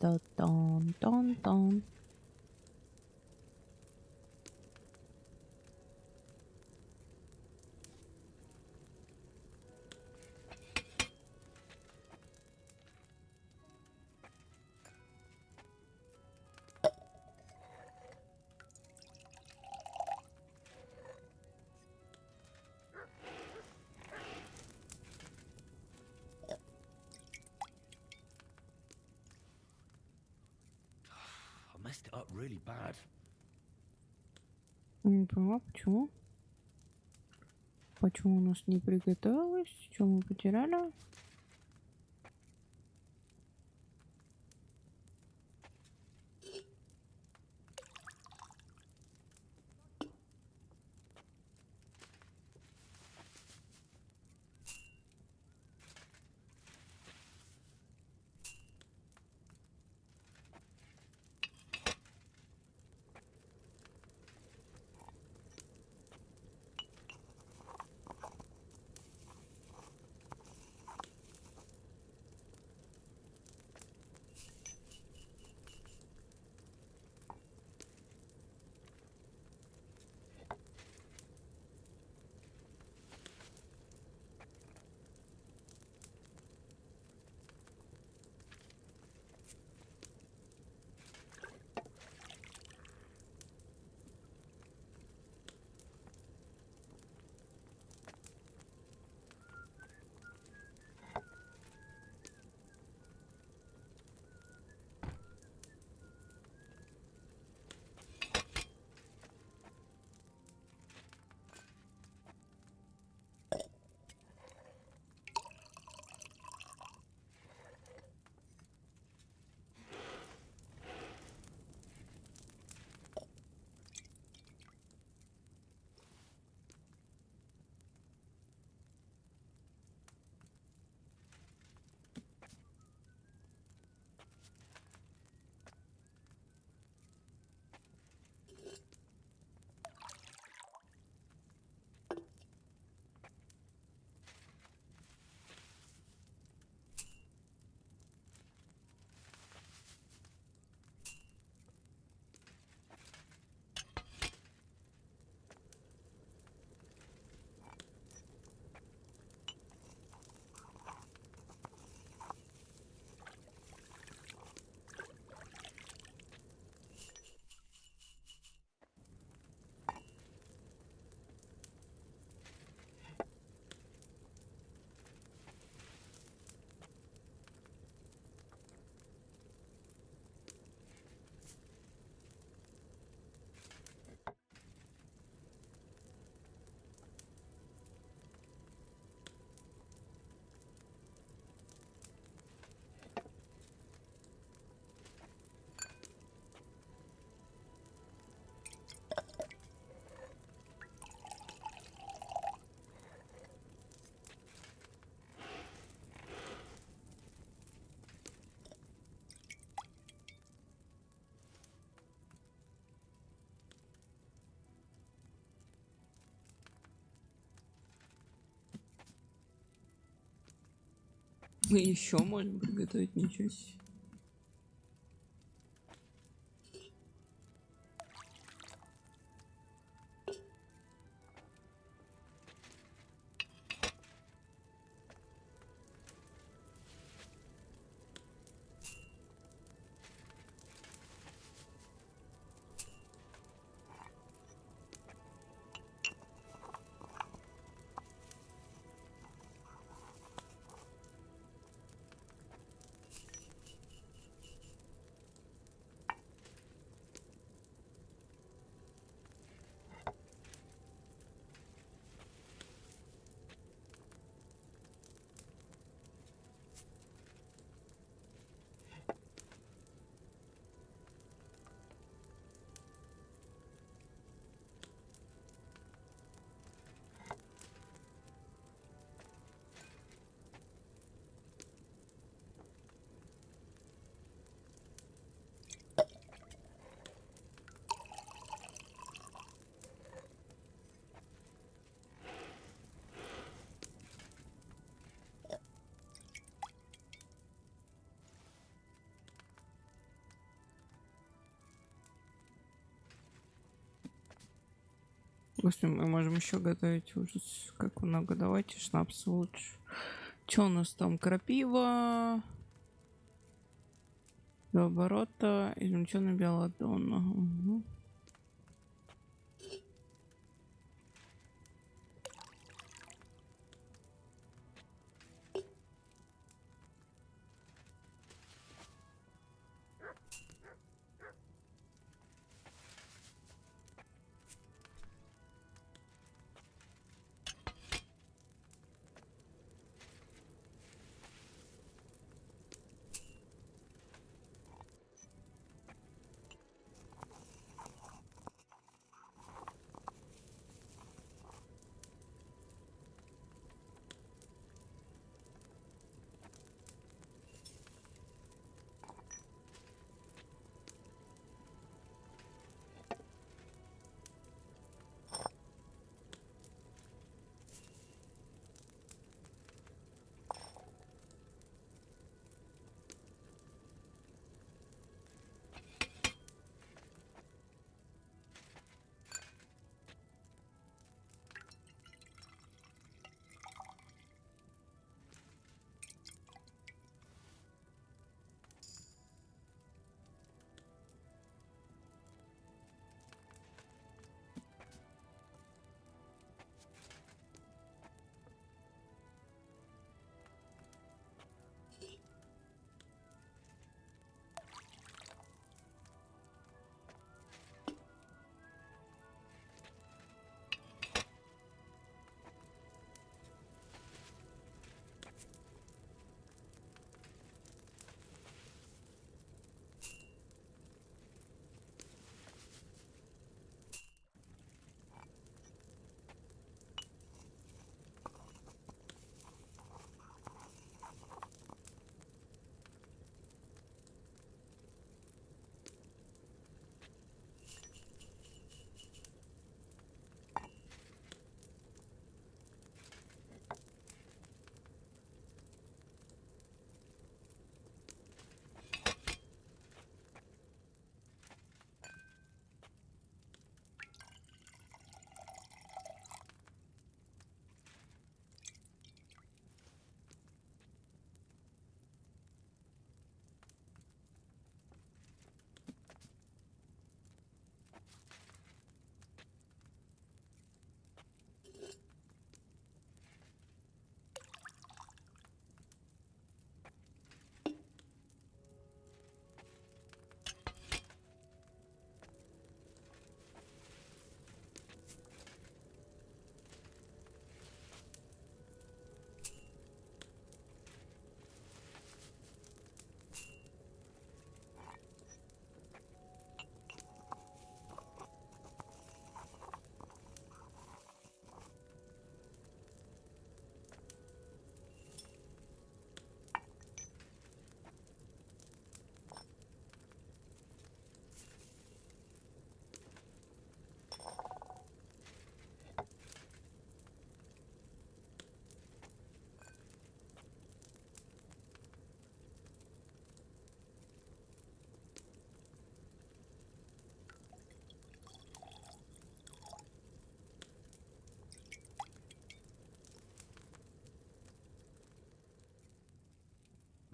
D: Тан-тан-тан-тан.
C: I messed it up really bad.
D: Не поняла, почему? Почему у нас не приготовилось? Что мы потеряли? Мы еще можем приготовить, ничего себе. Господи, мы можем еще готовить ужас. Как много. Давайте шнапс лучше. Что у нас там? Крапива. До оборота. Измельченный белладонна. Угу.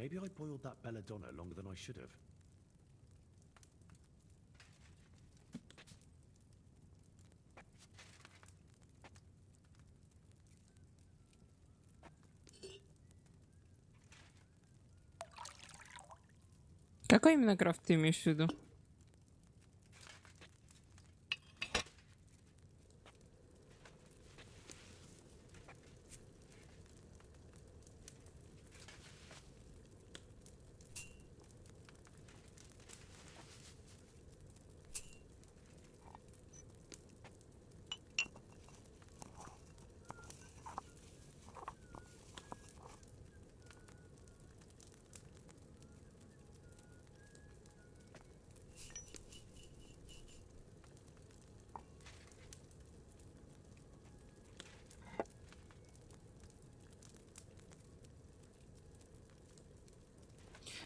P: Maybe I boiled that belladonna longer than I should have.
D: Какой именно крафт ты имеешь в виду?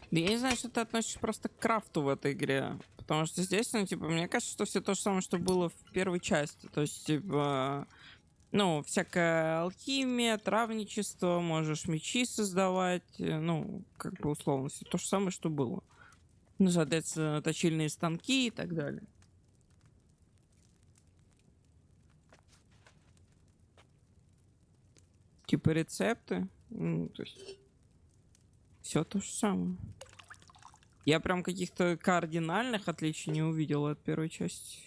D: Да я не знаю, что ты относишься просто к крафту в этой игре. Потому что здесь, ну, типа, мне кажется, что все то же самое, что было в первой части. То есть, типа, ну, всякая алхимия, травничество, можешь мечи создавать, ну, как бы условно, все то же самое, что было. Ну, соответственно, точильные станки и так далее. Типа рецепты, ну, то есть все то же самое. Я прям каких-то кардинальных отличий не увидел от первой части.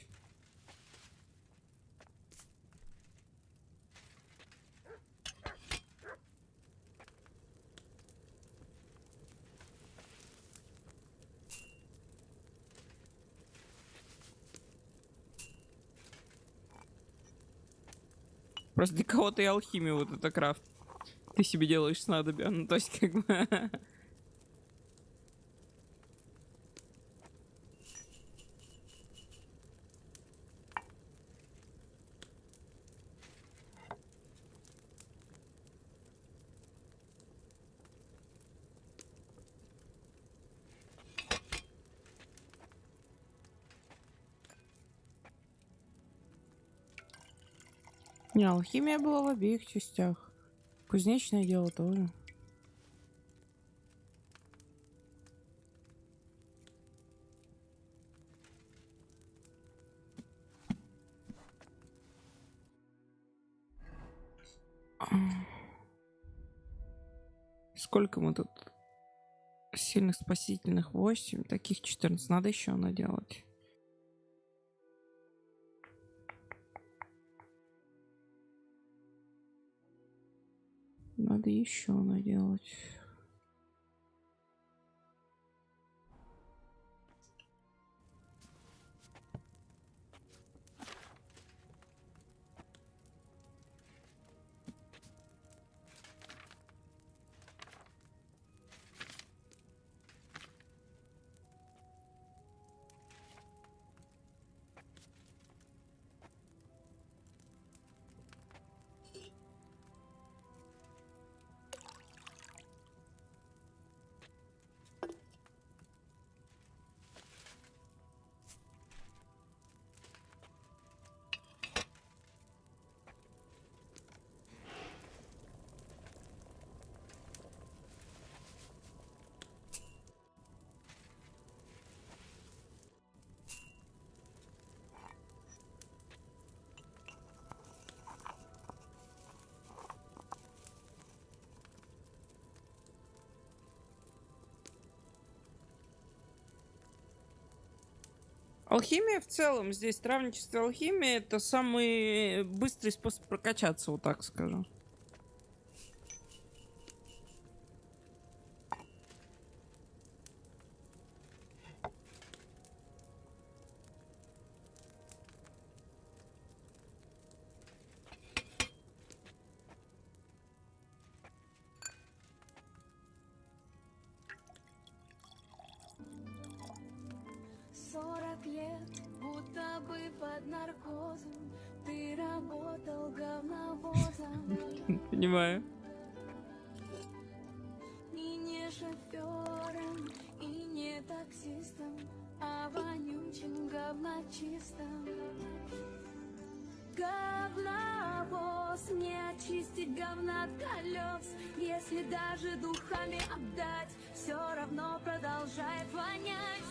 D: Просто для кого-то и алхимия вот это крафт. Ты себе делаешь снадобья. Ну, то есть, как бы... Не, алхимия была в обеих частях. Кузнечное дело тоже. Сколько мы тут? Сильных спасительных 8, таких 14. Надо еще наделать. Надо еще наделать. Алхимия в целом, здесь травничество, алхимия — это самый быстрый способ прокачаться, вот так скажу.
Q: Будто бы под наркозом ты работал говновозом.
D: Понимаю.
Q: И не шофером, и не таксистом, а вонючим говночистом. Говновоз, не очистить говна от колес. Если даже духами обдать, все равно продолжает вонять.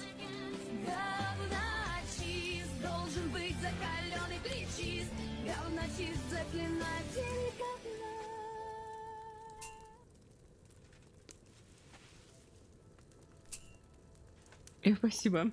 Q: Говночист должен быть закаленный плечист. Говночист заклинатель говна.
D: Спасибо.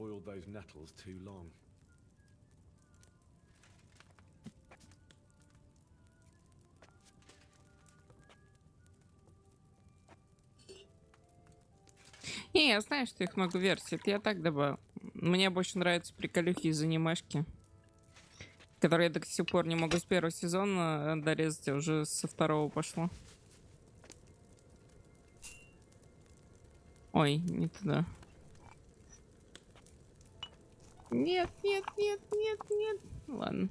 P: boiled those nettles too long.
D: Не, я знаю, что их много версий. Это я так добавил. Мне больше нравятся приколюхи из анимешки, которые я до сих пор не могу с первого сезона дорезать, а уже со второго пошло. Ой, не туда. Нет, нет, нет, нет, нет. Ладно.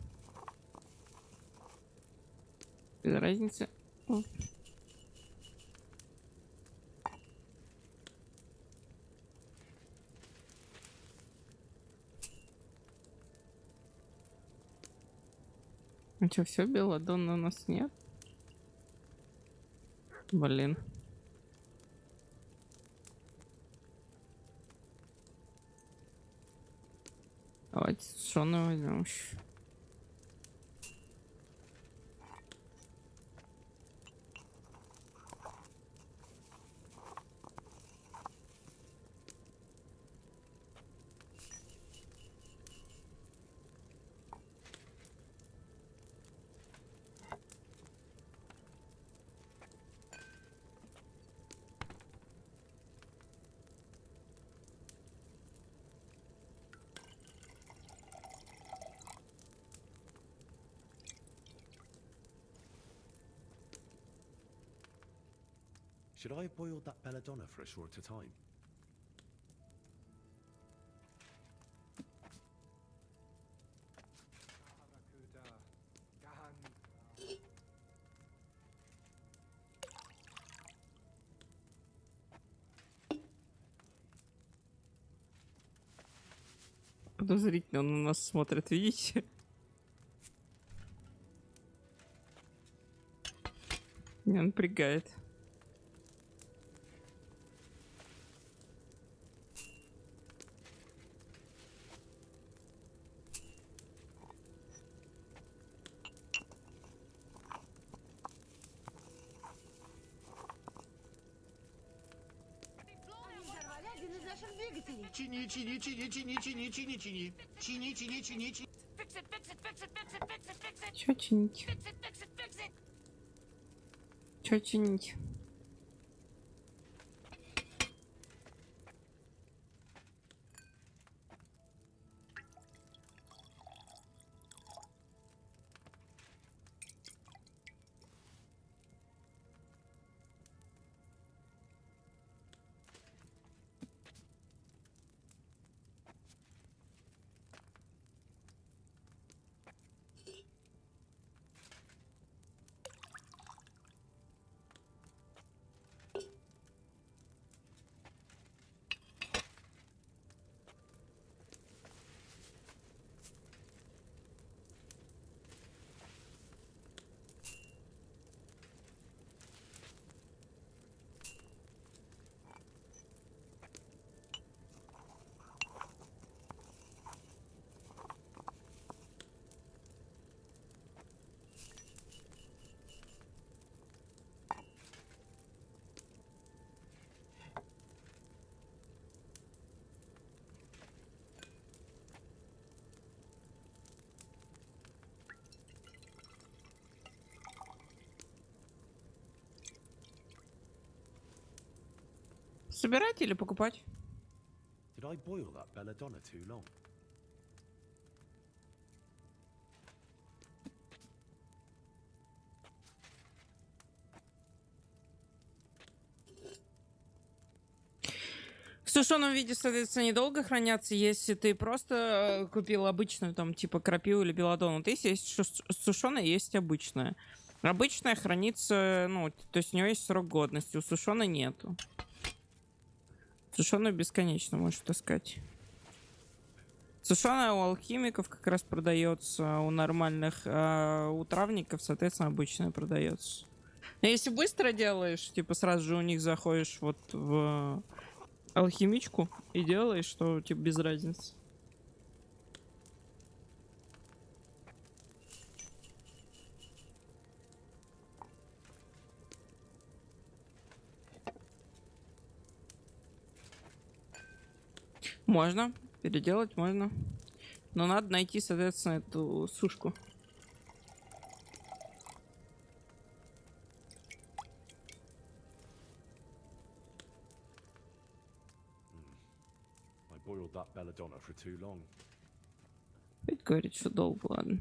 D: Без разницы. О. А что, все, белладонна у нас нет? Блин. Давайте сушеную возьмем еще.
P: Should I have boiled that belladonna for a shorter time?
D: Подозрительно он на нас смотрит, видите? Меня напрягает.
F: Чини, чини, чини, чини, чини, чини, чини. Чини, чини, чини, чини.
D: Чё чинить? Чё чинить? Собирать или покупать?
P: Did I boil that belladonna too long?
D: В сушеном виде, соответственно, недолго хранятся, если ты просто купил обычную, там, типа крапиву или белладонну. Вот если есть сушеная, есть обычная. Обычная хранится, ну, то есть у нее есть срок годности, у сушеной нету. Сушеную бесконечно можешь таскать. Сушеная у алхимиков как раз продается, у нормальных, а у травников, соответственно, обычная продается. Но если быстро делаешь, типа сразу же у них заходишь вот в алхимичку и делаешь, что типа без разницы. Можно. переделать можно. Но надо найти, соответственно, эту сушку.
P: I boiled that belladonna for too long.
D: Опять говорит, что долго, ладно.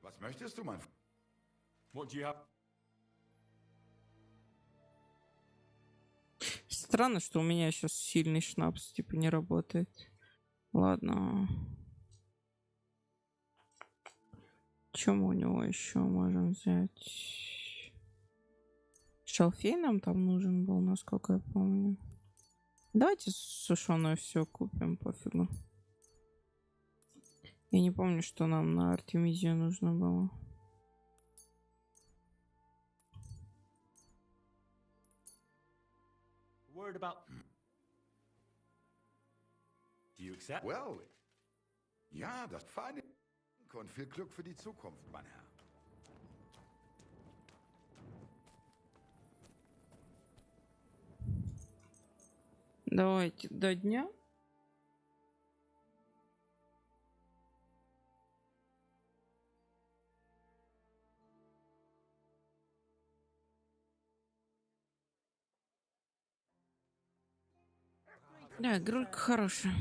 N: Was möchtest du, mein Freund?
A: What do you have?
D: Странно, что у меня сейчас сильный шнапс, типа, не работает. Ладно. Чем у него еще можем взять? Шалфей нам там нужен был, насколько я помню. Давайте сушеное все купим, пофигу. Я не помню, что нам на Артемизию нужно было.
L: Word about. Do you accept?
N: Well, ja, das feine und viel Glück für die Zukunft, mein Herr.
D: Давайте до дня. Да, игрулька хорошая.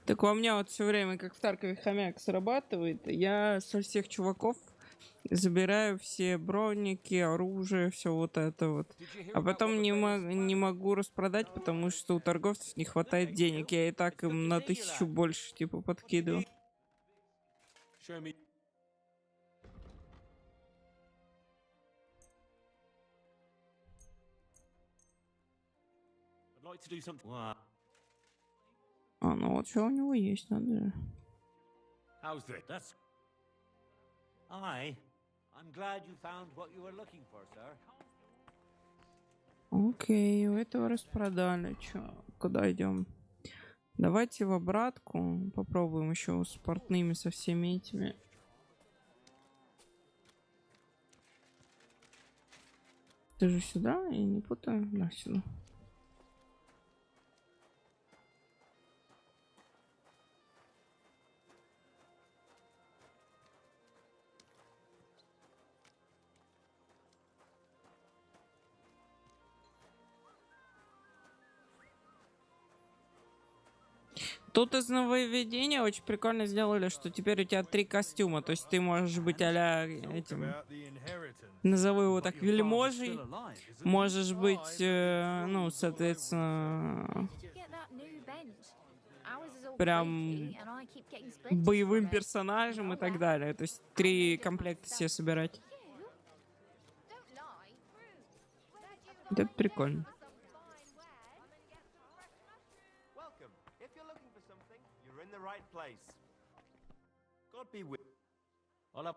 D: Так у меня вот все время, как в Таркове хомяк срабатывает, я со всех чуваков забираю все броники, оружие, все вот это вот. А потом не могу распродать, потому что у торговцев не хватает денег. Я и так им на 1000 больше, типа, подкидываю. А, ну вот что у него есть, надо же.
L: How's this?
R: I'm glad you found what you were looking for, sir.
D: Окей, у этого распродали. Чё, куда идем? Давайте в обратку. Попробуем еще с портными, со всеми этими. Ты же сюда? Я не путаю? Да, сюда. Тут из нововведения очень прикольно сделали, что теперь у тебя 3 костюма. То есть ты можешь быть а-ля этим, назову его так, вельможей. Можешь быть, ну, соответственно, прям боевым персонажем и так далее. То есть 3 комплекта себе собирать. Это прикольно.
G: Right place. God be with. Hola.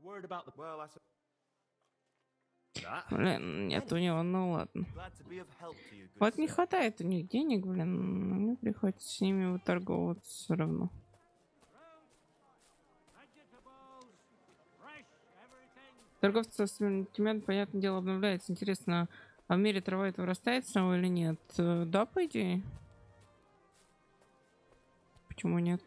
L: Word about the. Well, I.
D: Блин, нет у него, ну ладно. Вот не хватает у них денег, блин. Мне приходится с ними выторговываться все равно. Торговцы с ассортиментом, понятное дело, обновляется. Интересно, а в мире трава это вырастает снова или нет? Да, по идее. Почему нет?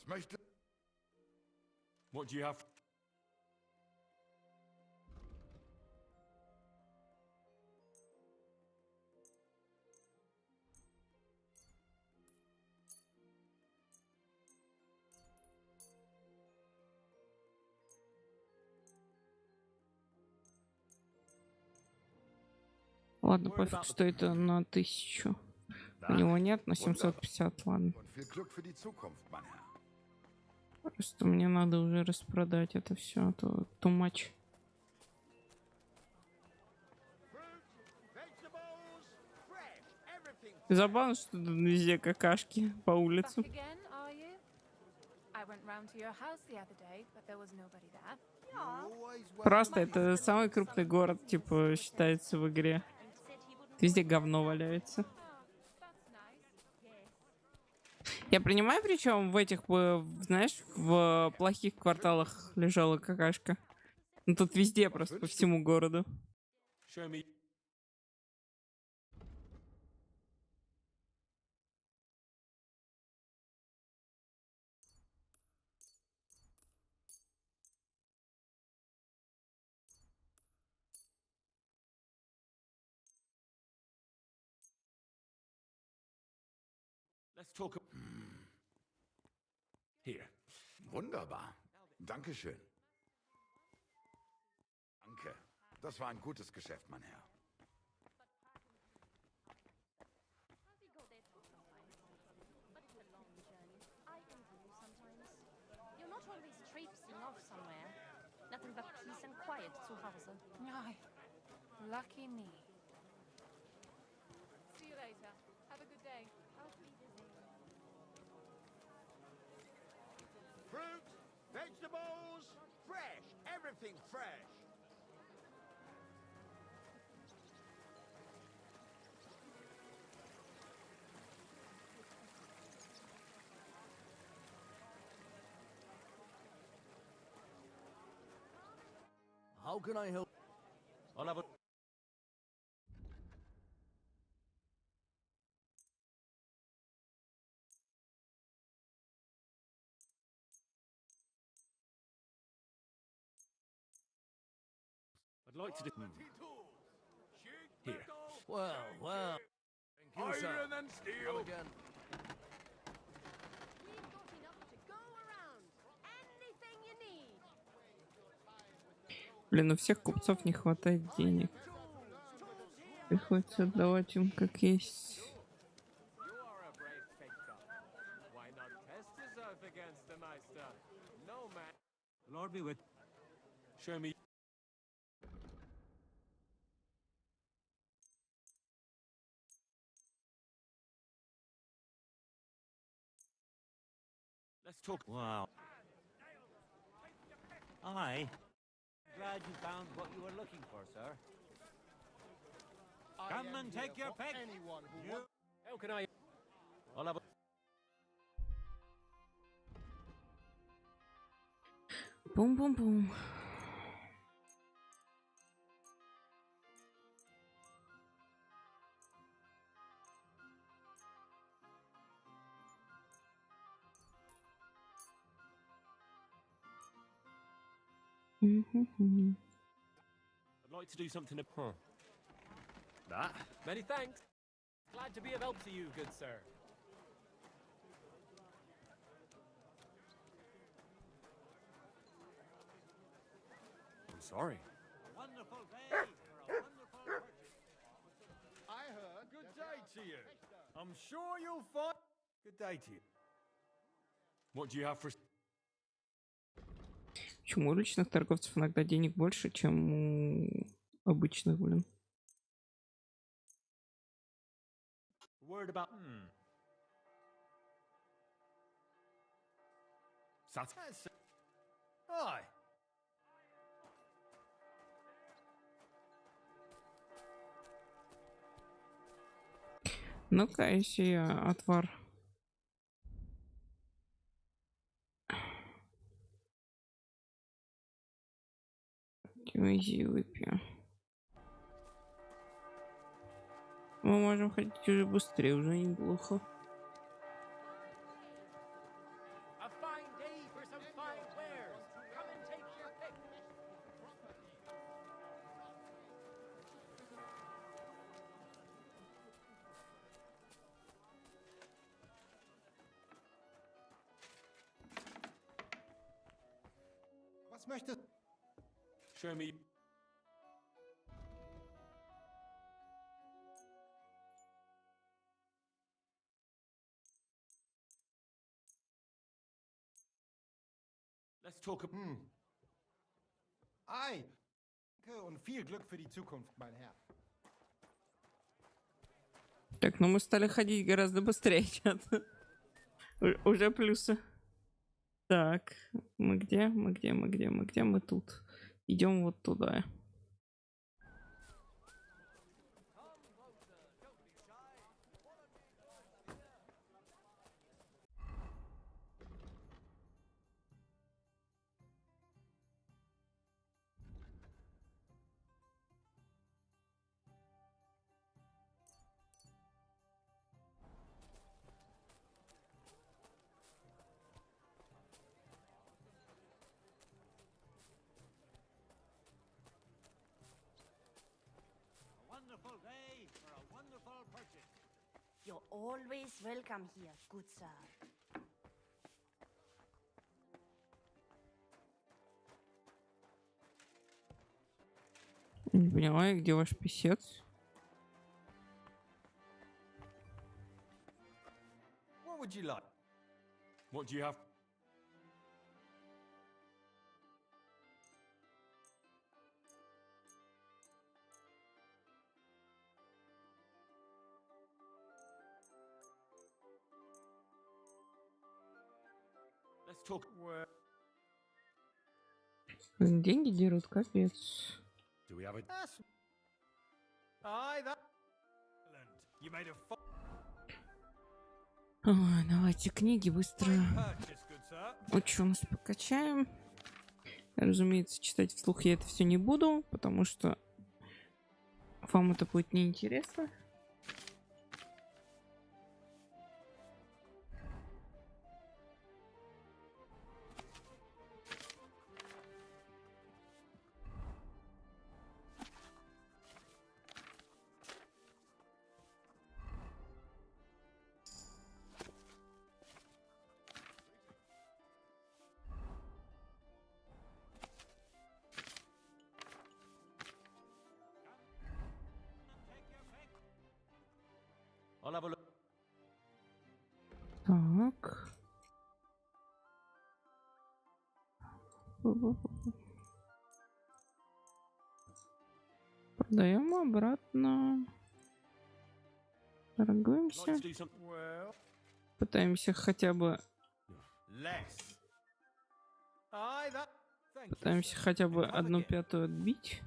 N: Was möchte...
A: What do you have?
D: Ладно, пофиг, что это на 1000. У него нет, на 750, ладно.
N: Viel Glück für die Zukunft, mein Herr.
D: Просто мне надо уже распродать это все, а то too much. Забавно, что тут везде какашки по улицам.
E: Back again, are you? I went round to your house the other day, but there was nobody there.
D: Просто это самый крупный город, типа, считается в игре. Везде говно валяется. Я принимаю, причем в этих, знаешь, в плохих кварталах лежала какашка. Ну тут везде, просто по всему городу.
A: Let's talk. Here.
N: Wunderbar. Dankeschön. Danke. Das war ein gutes Geschäft, mein Herr.
E: You're not always traipsing off somewhere. Nothing but peace and quiet zu Hause. Aye. Lucky me. See you later. Have a good day.
F: Fruit, vegetables, fresh, everything fresh.
G: How can I help?
B: I'll have a...
A: I'd like to do. Here.
G: Well. Thank you, sir.
F: Iron and steel.
G: Come again.
E: We've got enough to go around. Anything you need.
D: Блин, у всех купцов не хватает денег. Приходится отдавать им как есть.
J: Lord be with.
A: Show me. Let's talk.
R: Wow. Aye. Glad you found what you were looking for, sir. Come and take your pick.
F: Anyone who
J: You. How can I?
B: I'll have a...
D: Бум-бум-бум.
A: I'd like to do something. That.
J: Many thanks. Glad to be of help to you, good sir.
A: I'm sorry.
R: Wonderful day for a wonderful purchase.
F: I heard.
L: Good day to you. I'm sure you'll find. Good day to you.
A: What do you have for?
D: Почему у уличных торговцев иногда денег больше, чем у обычных, блин?
A: Word about. Sat.
L: Aye.
D: Ну-ка, если я отвар. Изи выпью. Мы можем ходить уже быстрее, уже неплохо.
J: A fine
F: Was möchtest du?
A: Show me.
F: Let's talk. Ei. Und viel Glück für die Zukunft, mein Herr.
D: Так, ну мы стали ходить гораздо быстрее, чат. Уже плюсы. Так, мы где? Мы тут. Идем вот туда.
R: Wonderful day for a wonderful purchase.
E: You're always welcome here, good sir.
D: Не поняла, где ваш писец?
F: What would you like?
A: What do you have?
F: Let's talk.
D: Деньги дерут, капец.
A: Do we have a...
F: Aye, that. You made a
D: Ой, давайте книги быстро.
F: purchase, good sir.
D: Ученость покачаем. Разумеется, читать вслух я это все не буду, потому что вам это будет неинтересно.
F: I'll have a look.
D: Так. Продаем обратно. Торгуемся.
A: Like to do something?
F: Well,
D: Пытаемся хотя бы...
F: less. Aye, that. Thank you,
D: Пытаемся
F: sir.
D: хотя бы
F: Have
D: 1/5 отбить.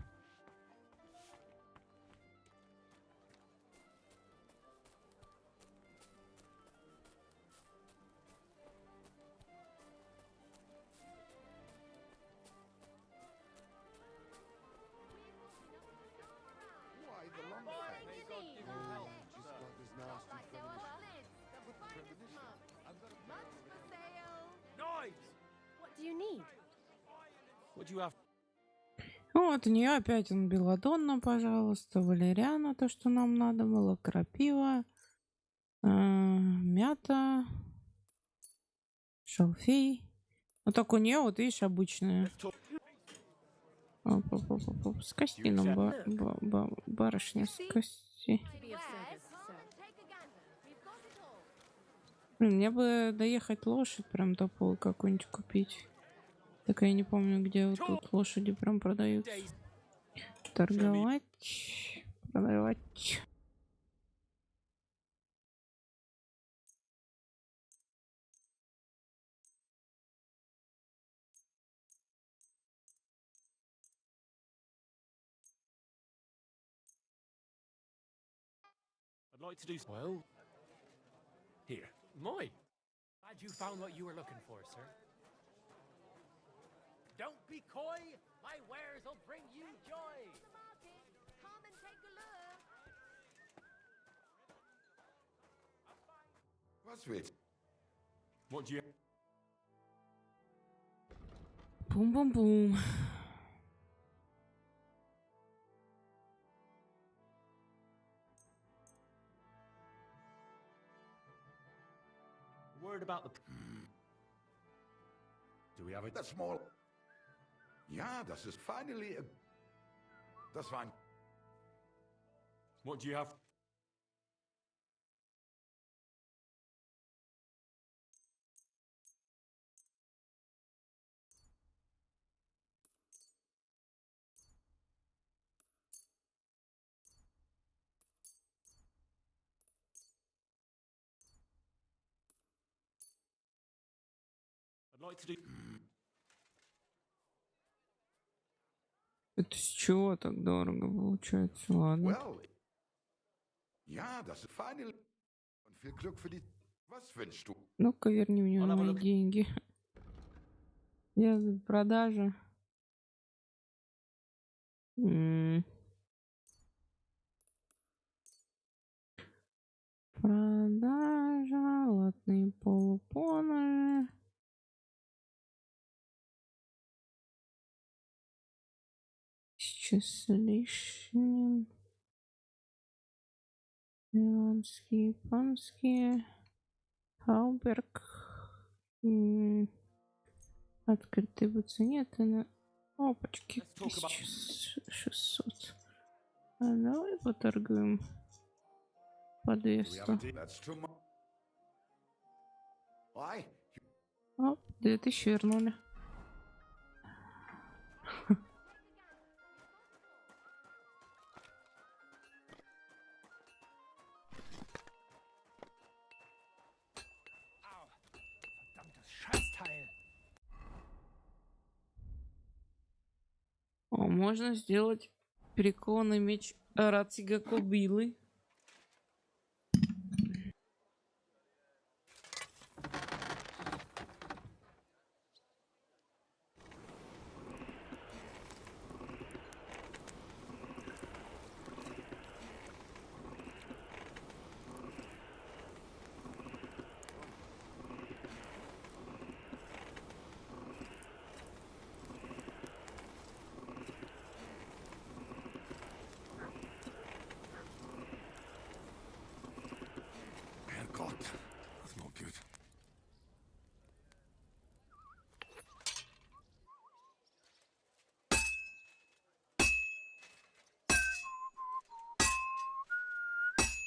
N: Why the long face? Just like this nasty
I: Noise!
E: What do you need?
A: What do you have?
D: Вот, у нее опять он белладонна, пожалуйста, валериана, то, что нам надо было, крапива, мята, шалфей. Вот так у нее, вот видишь, обычная. Оп-оп-оп-оп. С кости нам барышня с кости. Блин, мне бы доехать лошадь прям топовую какую-нибудь купить. Так я не помню, где вот тут лошади прям продаются. Торговать. Продавать.
A: I'd like to do... Well... Here.
J: Moi! Glad you found what you were looking for, sir.
I: Don't be coy! My wares will bring you joy!
E: Come and take a look.
N: Was willst
A: What do you...
D: Бум-бум-бум.
F: Word about the.
A: Do we have a...
N: das Maul? Ja, das ist finally a... Das war ein...
A: What do you have?
L: I'd like to do...
D: Это с чего так дорого получается? Ладно.
N: Well, ja, das ist finally... Und viel Glück für die... Was wünschst du?
D: Ну-ка, верни мне мои деньги. Я продажа. Продажа, латные полупоны. Сейчас с лишним. Миланские, японские. Хауберг. Открытые по цене. Это на... Опачки. 1600. А давай поторгуем. По 200. Оп, 2000 вернули. О, можно сделать перекованный меч Рацига Кобилы.
A: That's not good.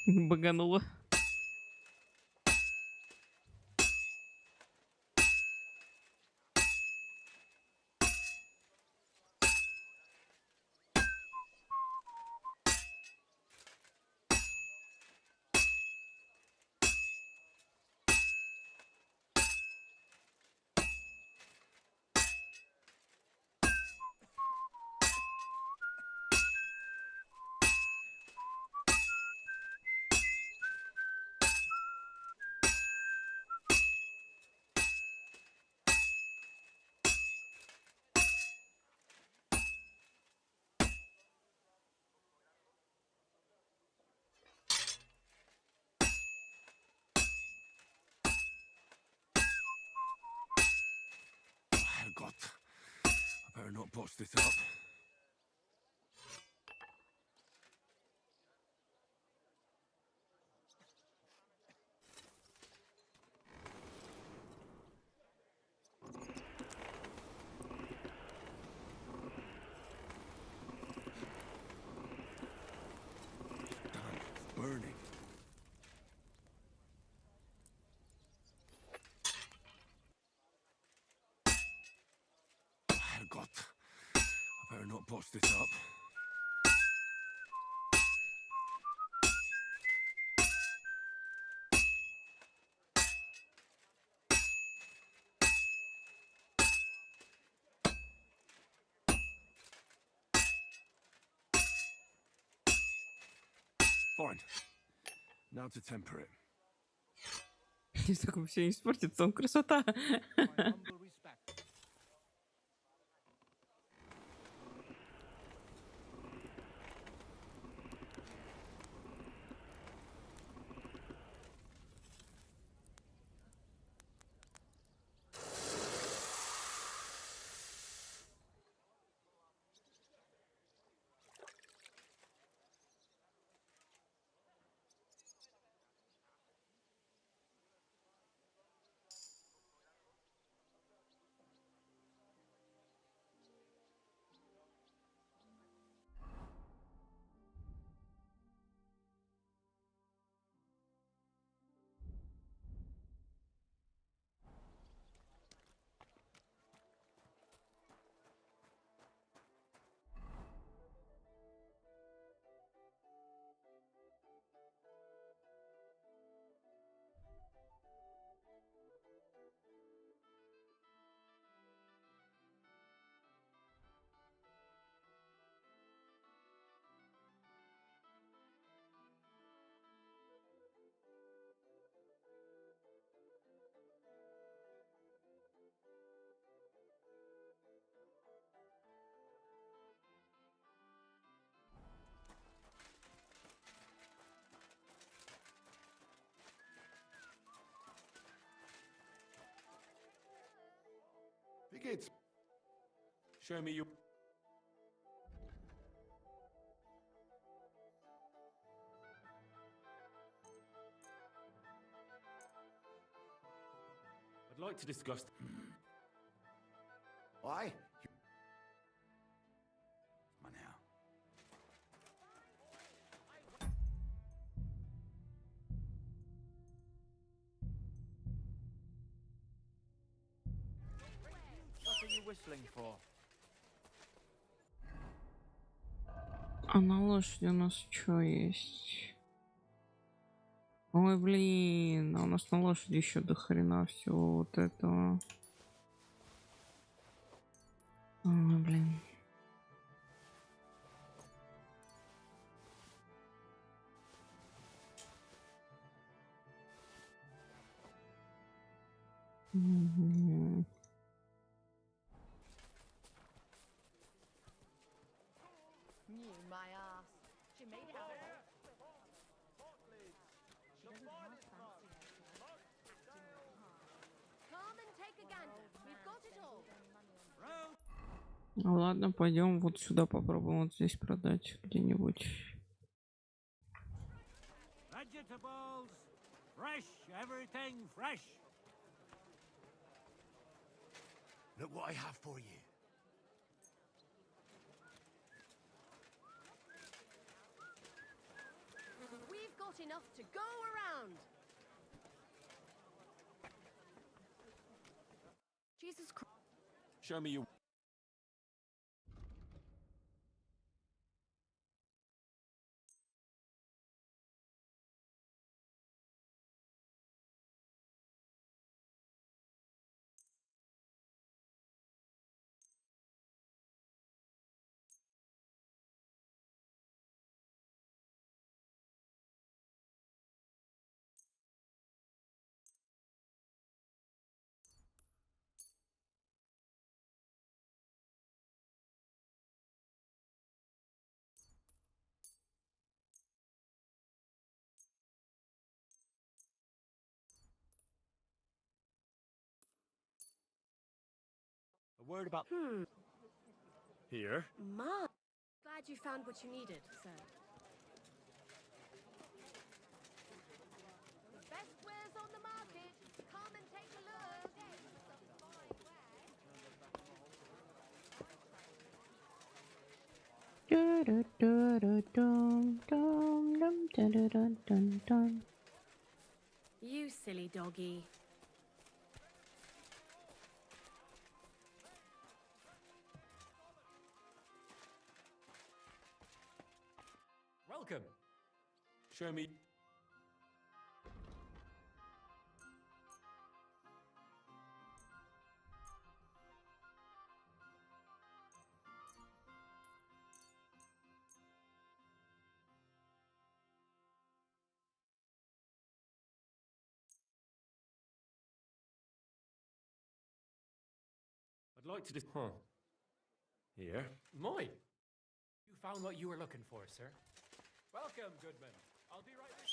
D: Багануло.
A: God, I better not botch this up. Damn, it's burning. God, I better not botch this up. Fine. Now to temper it.
D: Если только все не испортится, он красота.
N: Wie geht's?
J: Show me you. I'd like to discuss.
N: Why? Mann, Herr.
B: What are you whistling for?
D: А на лошади у нас что есть? Ой, блин, а у нас на лошади еще до хрена всего вот этого. Ой, блин. Мгм.
O: Knew my ass. She made it out. Come and take a gander. We've got it all.
D: Ну ладно, пойдем вот сюда попробуем вот здесь продать где-нибудь.
I: Vegetables, fresh, everything fresh.
K: Look what I have for you.
O: We've got enough to go around. Jesus Christ.
J: Show me you. A word about here.
O: Ma, glad you found what you needed, sir. The best wares on the market. Come and take a look. You silly doggy.
J: Welcome. Show me. I'd like to Here.
L: Moi! You found what you were looking for, sir. Welcome, Goodman. I'll be right back.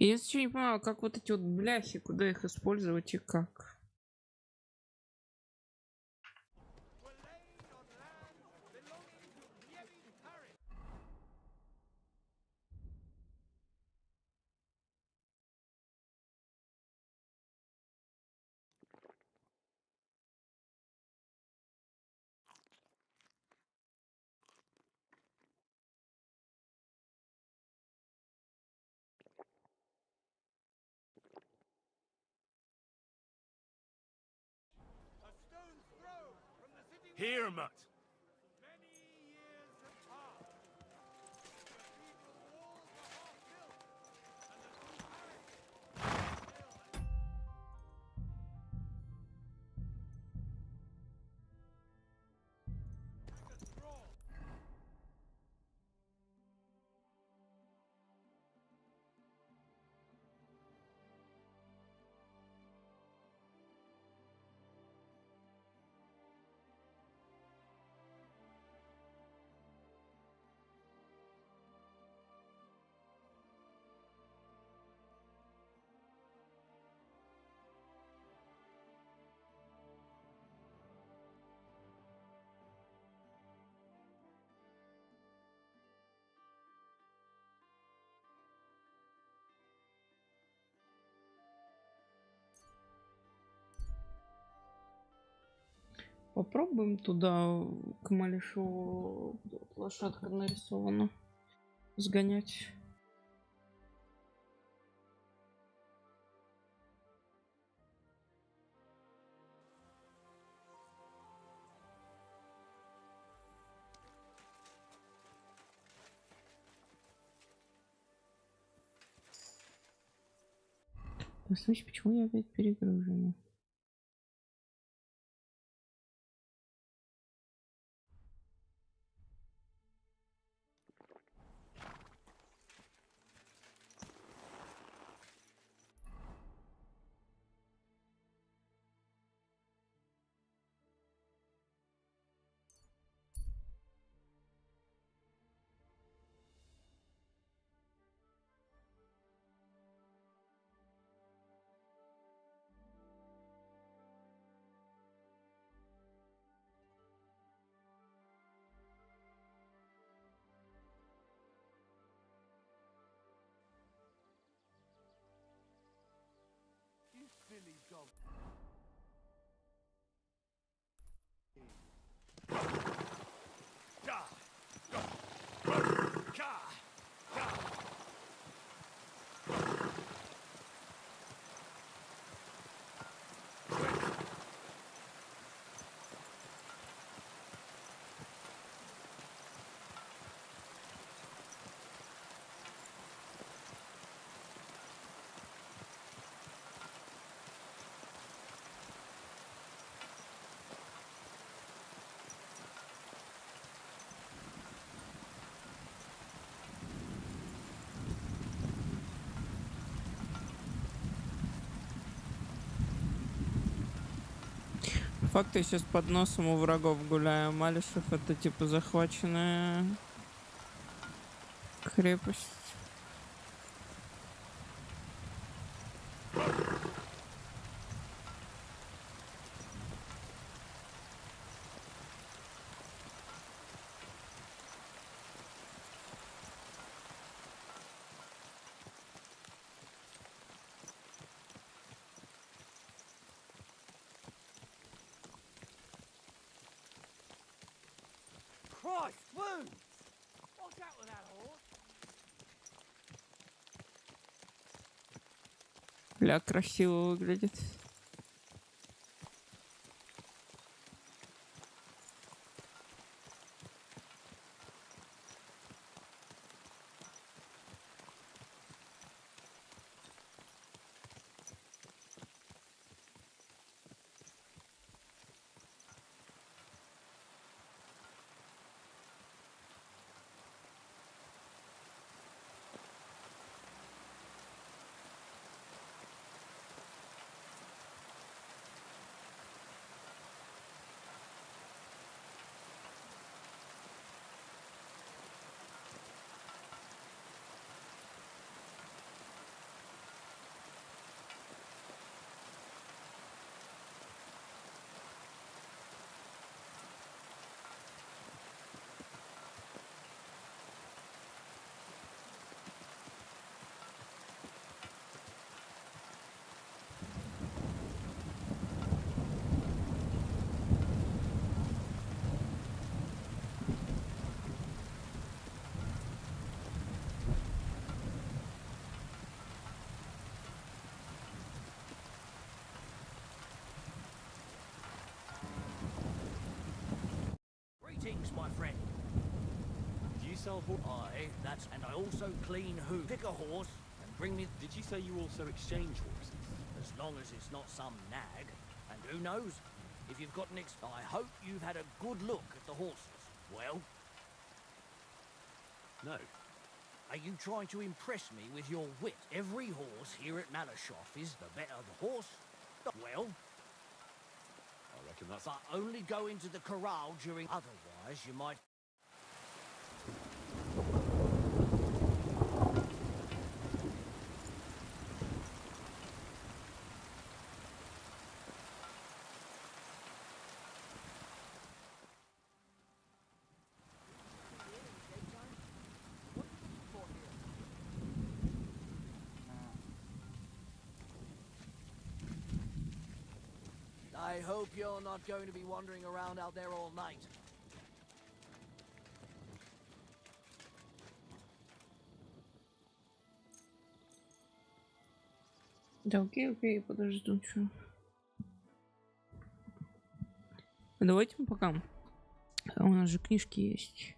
D: Я еще не понимаю, как вот эти вот бляхи, куда их использовать и как.
A: Here, mutt.
D: Попробуем туда к Малишу лошадка нарисована сгонять. Послушай, почему я опять перегружена?
F: Silly dog.
D: Факт, я сейчас под носом у врагов гуляю. Малишев — это типа захваченная крепость.
I: Christ, wounds! What's out with that horse?
D: Бля, красиво выглядит.
I: Yes, my friend.
L: Do you sell horses?
I: That's... And I also clean hooves. Pick a horse and bring me...
L: Did you say you also exchange horses?
I: As long as it's not some nag. And who knows? If you've got an I hope you've had a good look at the horses. Well?
L: No.
I: Are you trying to impress me with your wit? Every horse here at Malashov is the better the horse. Well?
L: I reckon that's...
I: But only go into the corral during... Otherwise, you might... I hope you're not going to be wandering around out there all night.
D: Да, окей, подожду, чё. Давайте мы пока. У нас же книжки есть.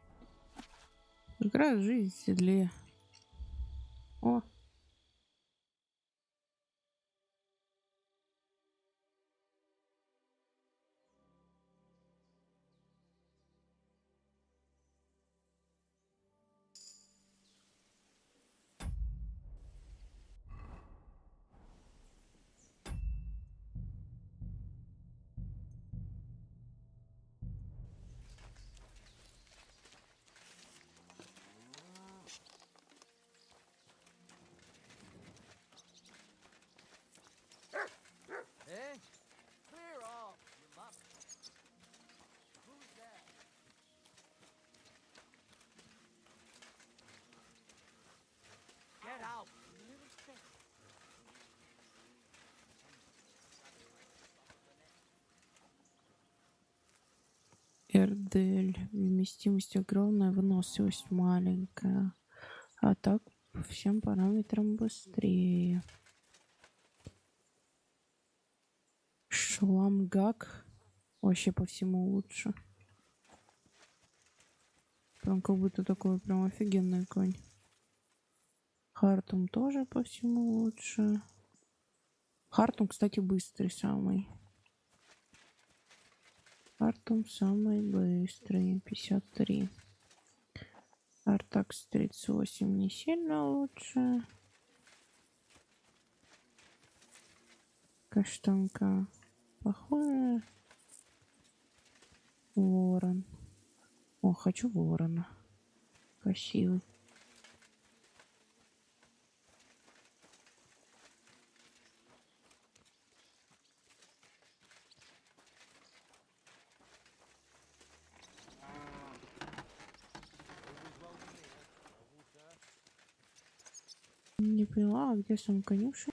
D: Игра «Жизнь в седле». О!
I: Eh? Clear off, you mutt. Who's there? Get out!
D: РДЛ. Вместимость огромная, выносливость маленькая. А так по всем параметрам быстрее. Шламгак вообще по всему лучше. Прям как будто такой прям офигенный конь. Хартум тоже по всему лучше. Хартум, кстати, быстрый самый. Хартум самый быстрый. 53. Артакс 38 не сильно лучше. Каштанка похоже. Ворон. О, хочу ворона. Красивый. Не поняла, а где сам конюшен?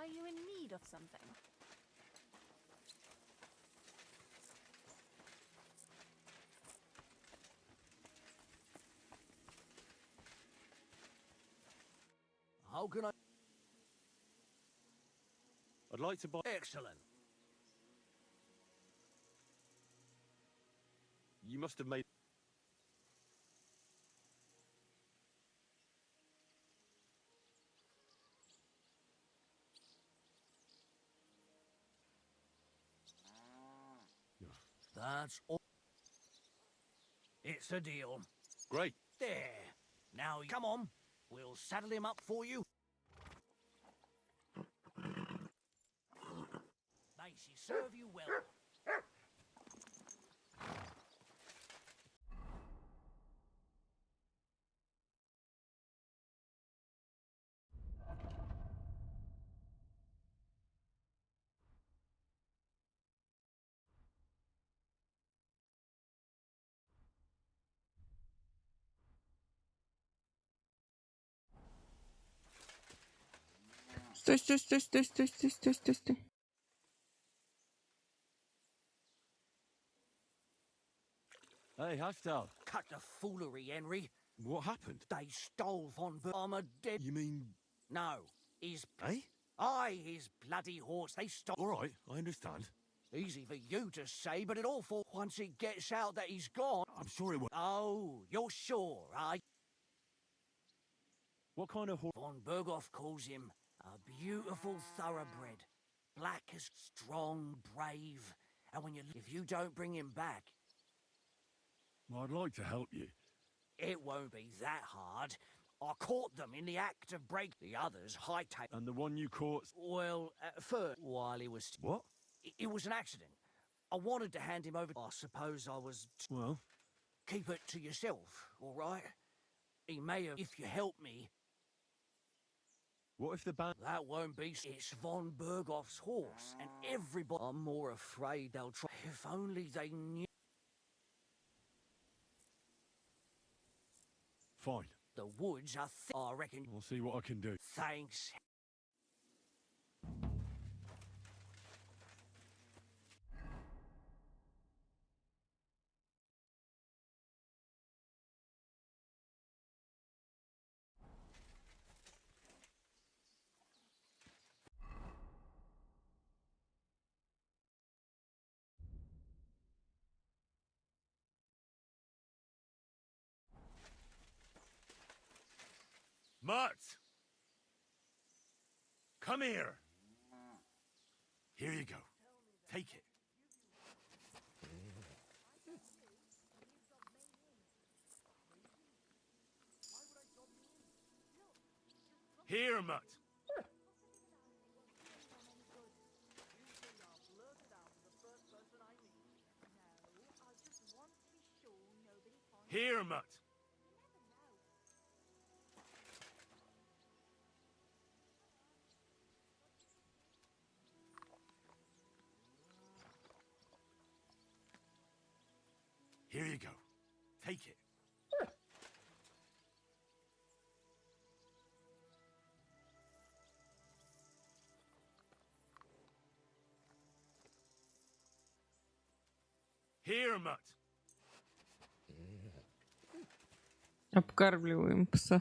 E: Are you in need of something?
I: How can I...
L: I'd like to buy...
I: Excellent.
L: You must have made...
I: That's all. It's a deal.
L: Great.
I: There. Now, come on. We'll saddle him up for you. May she serve you well.
D: Стой, стой, стой, стой, стой, стой, стой, стой, стой.
I: Hey, Hostel. Cut the foolery, Henry.
A: What happened?
I: They stole Von Verma dead.
A: You mean...
I: No, his...
A: Eh?
I: Aye, his bloody horse. They stole...
A: All right, I understand.
I: Easy for you to say, but it awful once it gets out that he's gone.
A: I'm sure it will.
I: Oh, you're sure, eh?
A: What kind of horse?
I: Von Berghoff calls him a beautiful thoroughbred. Black as strong, brave. And when if you don't bring him back...
A: Well, I'd like to help you.
I: It won't be that hard. I caught them in the act of break. The others hightail.
A: And the one you caught...
I: Well, at first, while he was...
A: What?
I: It was an accident. I wanted to hand him over. I suppose I was...
A: Well?
I: Keep it to yourself, all right? He may have... If you help me...
A: What if the band...
I: That won't be... It's Von Berghoff's horse, and everybody... I'm more afraid they'll try... If only they knew...
A: Fine.
I: The woods are I reckon...
A: I'll see what I can do.
I: Thanks.
A: Mutt! Come here! Here you go. Take it. Here, Mutt! Here, Mutt! Here you go. Take it. Here, Mutt.
D: Обкармливаем пса.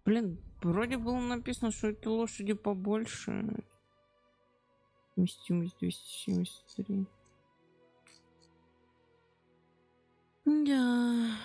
D: Блин, вроде было написано, что эти лошади побольше. Вместимость 273. Да.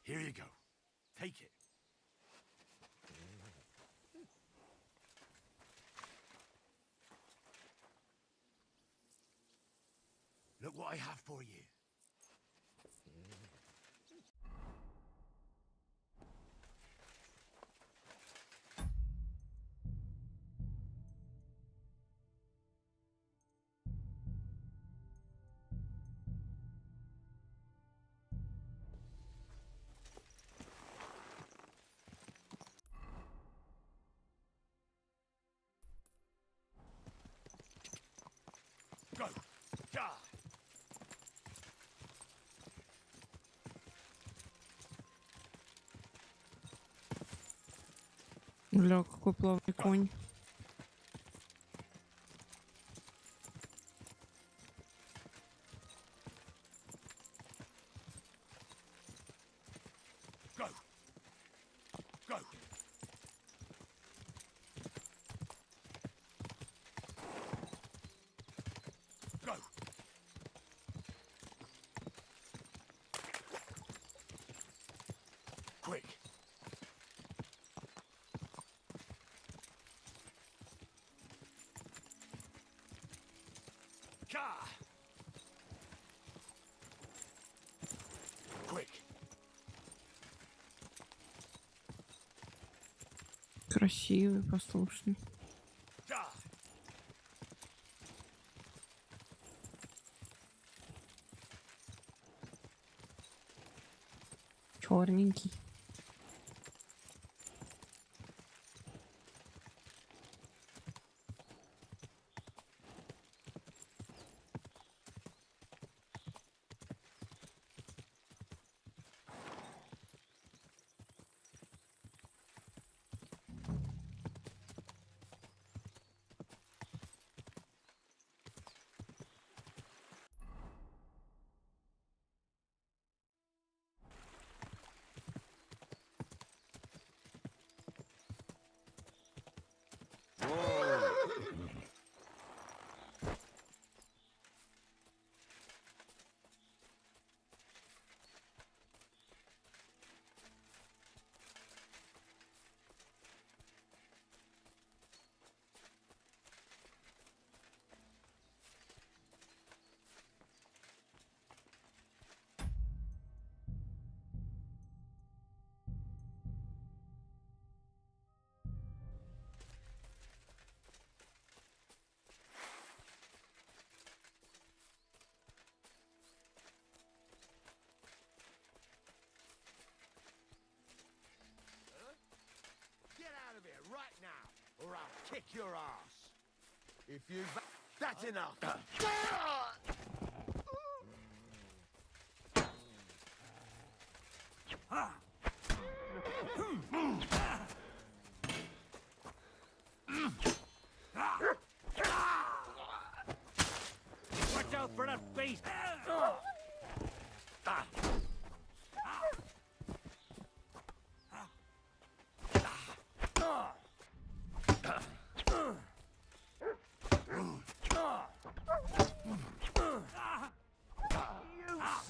A: Here you go. Take it. Look what I have for you.
D: Бля, какой плавный конь.
A: Quick. Quick.
D: Красивый, послушный. Черненький.
K: Right now, or I'll kick your ass. If you... That's enough.
R: Watch out for that beast!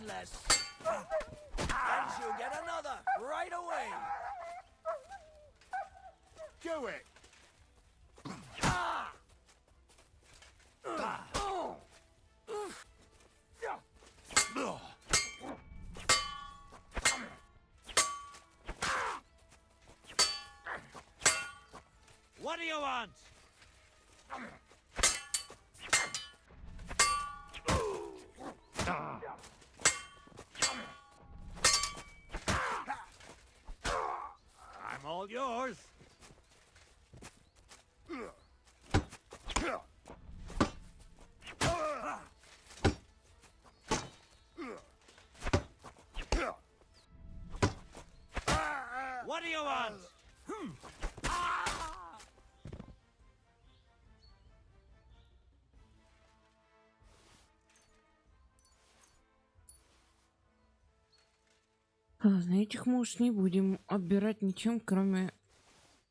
I: Useless. And you'll get another right away.
K: Do it.
R: What do you want? I'm all yours. What do you want?
D: Ладно, этих мы уж не будем отбирать ничем, кроме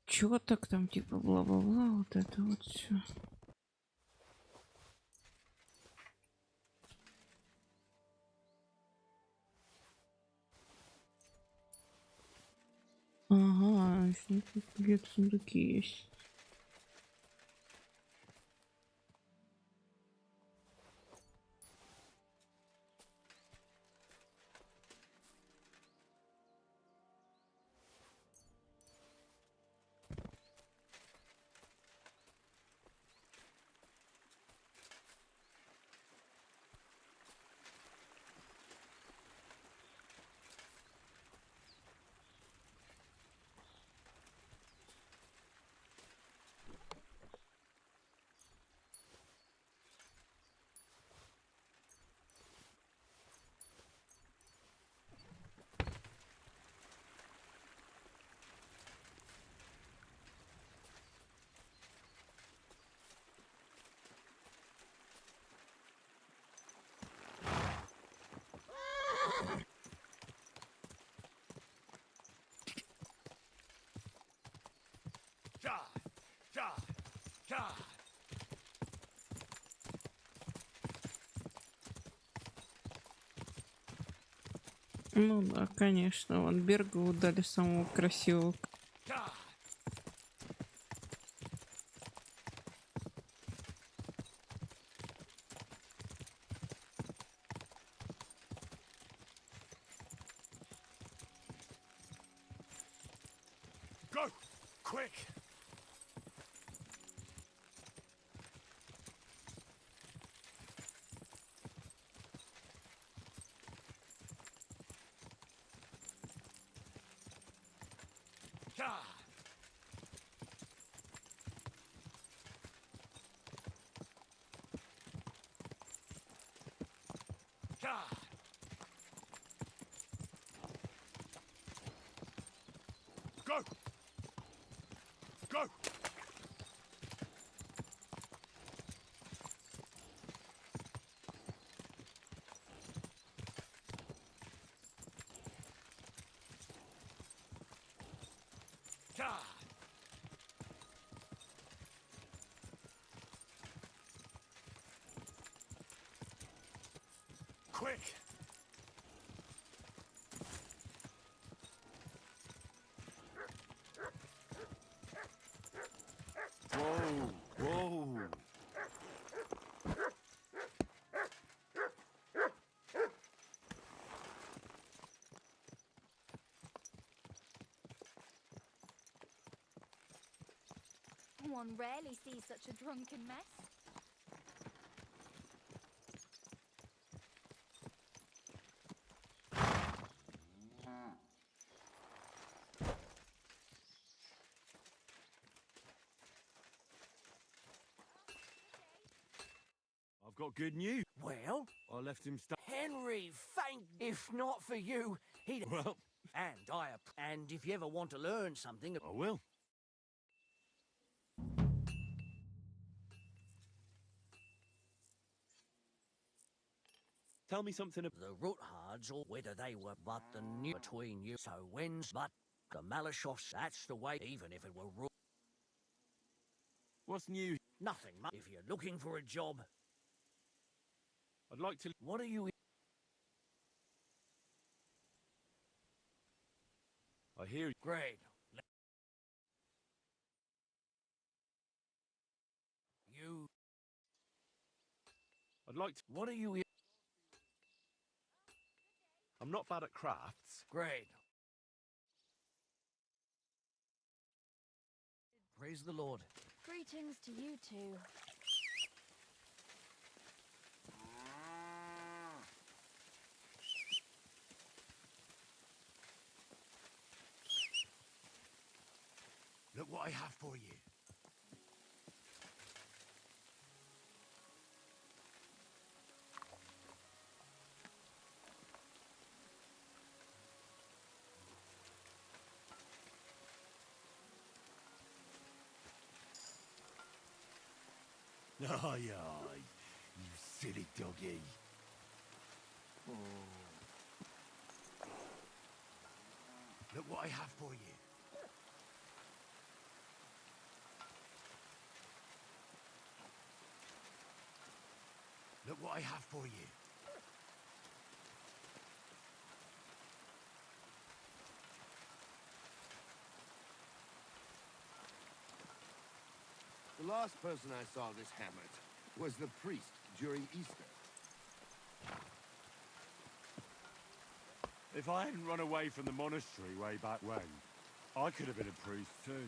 D: чё-то там типа бла-бла-бла, вот это вот все. Ага, еще где-то сундуки есть. Ну да, конечно. Вон Бергу дали самого красивого.
A: Go! Quick! Go! Go! Quick! Whoa! Whoa!
Q: One rarely sees such a drunken mess.
A: I've got good news.
I: Well,
A: I left him
I: Henry, thank. If not for you, he'd.
A: Well.
I: And if you ever want to learn something,
A: I will.
L: Tell me something about
I: the Roothards, or whether they were but the new between you. So when's but the Malashofs, that's the way, even if it were Root.
A: What's new?
I: Nothing much. If you're looking for a job,
A: I'd like to.
I: what are you?
A: I hear you.
I: Great. You.
A: I'd like to.
I: What are you?
A: I'm not bad at crafts.
I: Great. Praise the Lord.
Q: Greetings to you two.
K: Look what I have for you.
A: Aye, aye, you silly doggy.
K: Look what I have for you. Look what I have for you.
F: The last person I saw this hammered was the priest during Easter.
A: If I hadn't run away from the monastery way back when, I could have been a priest too.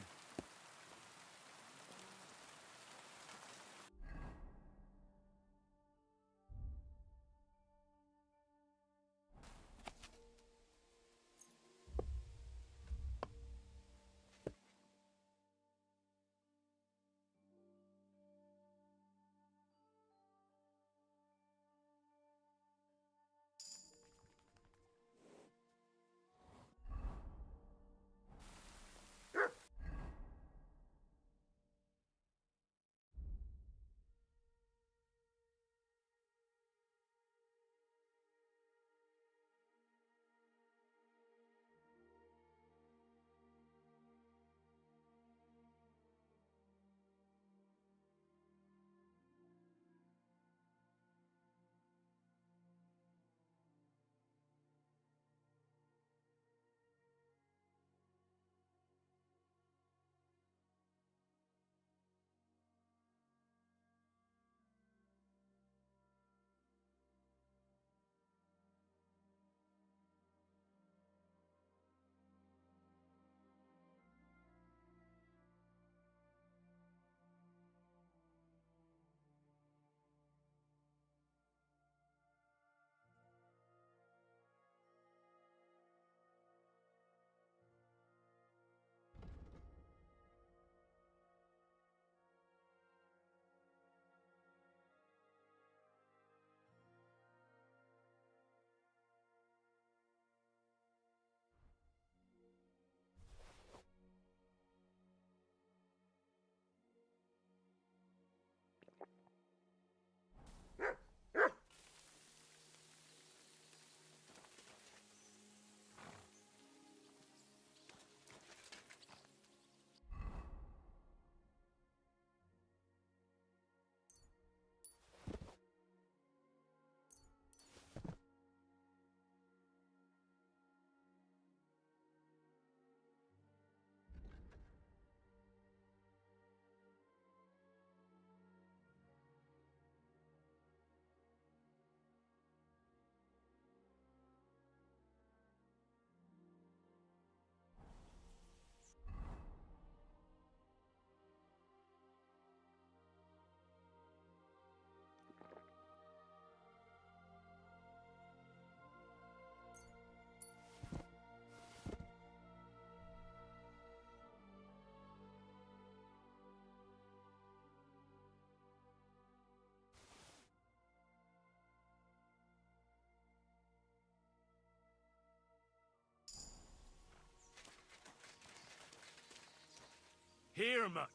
A: Here, mutt.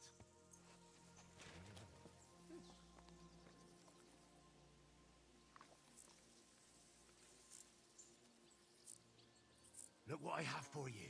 A: Look what I have for you.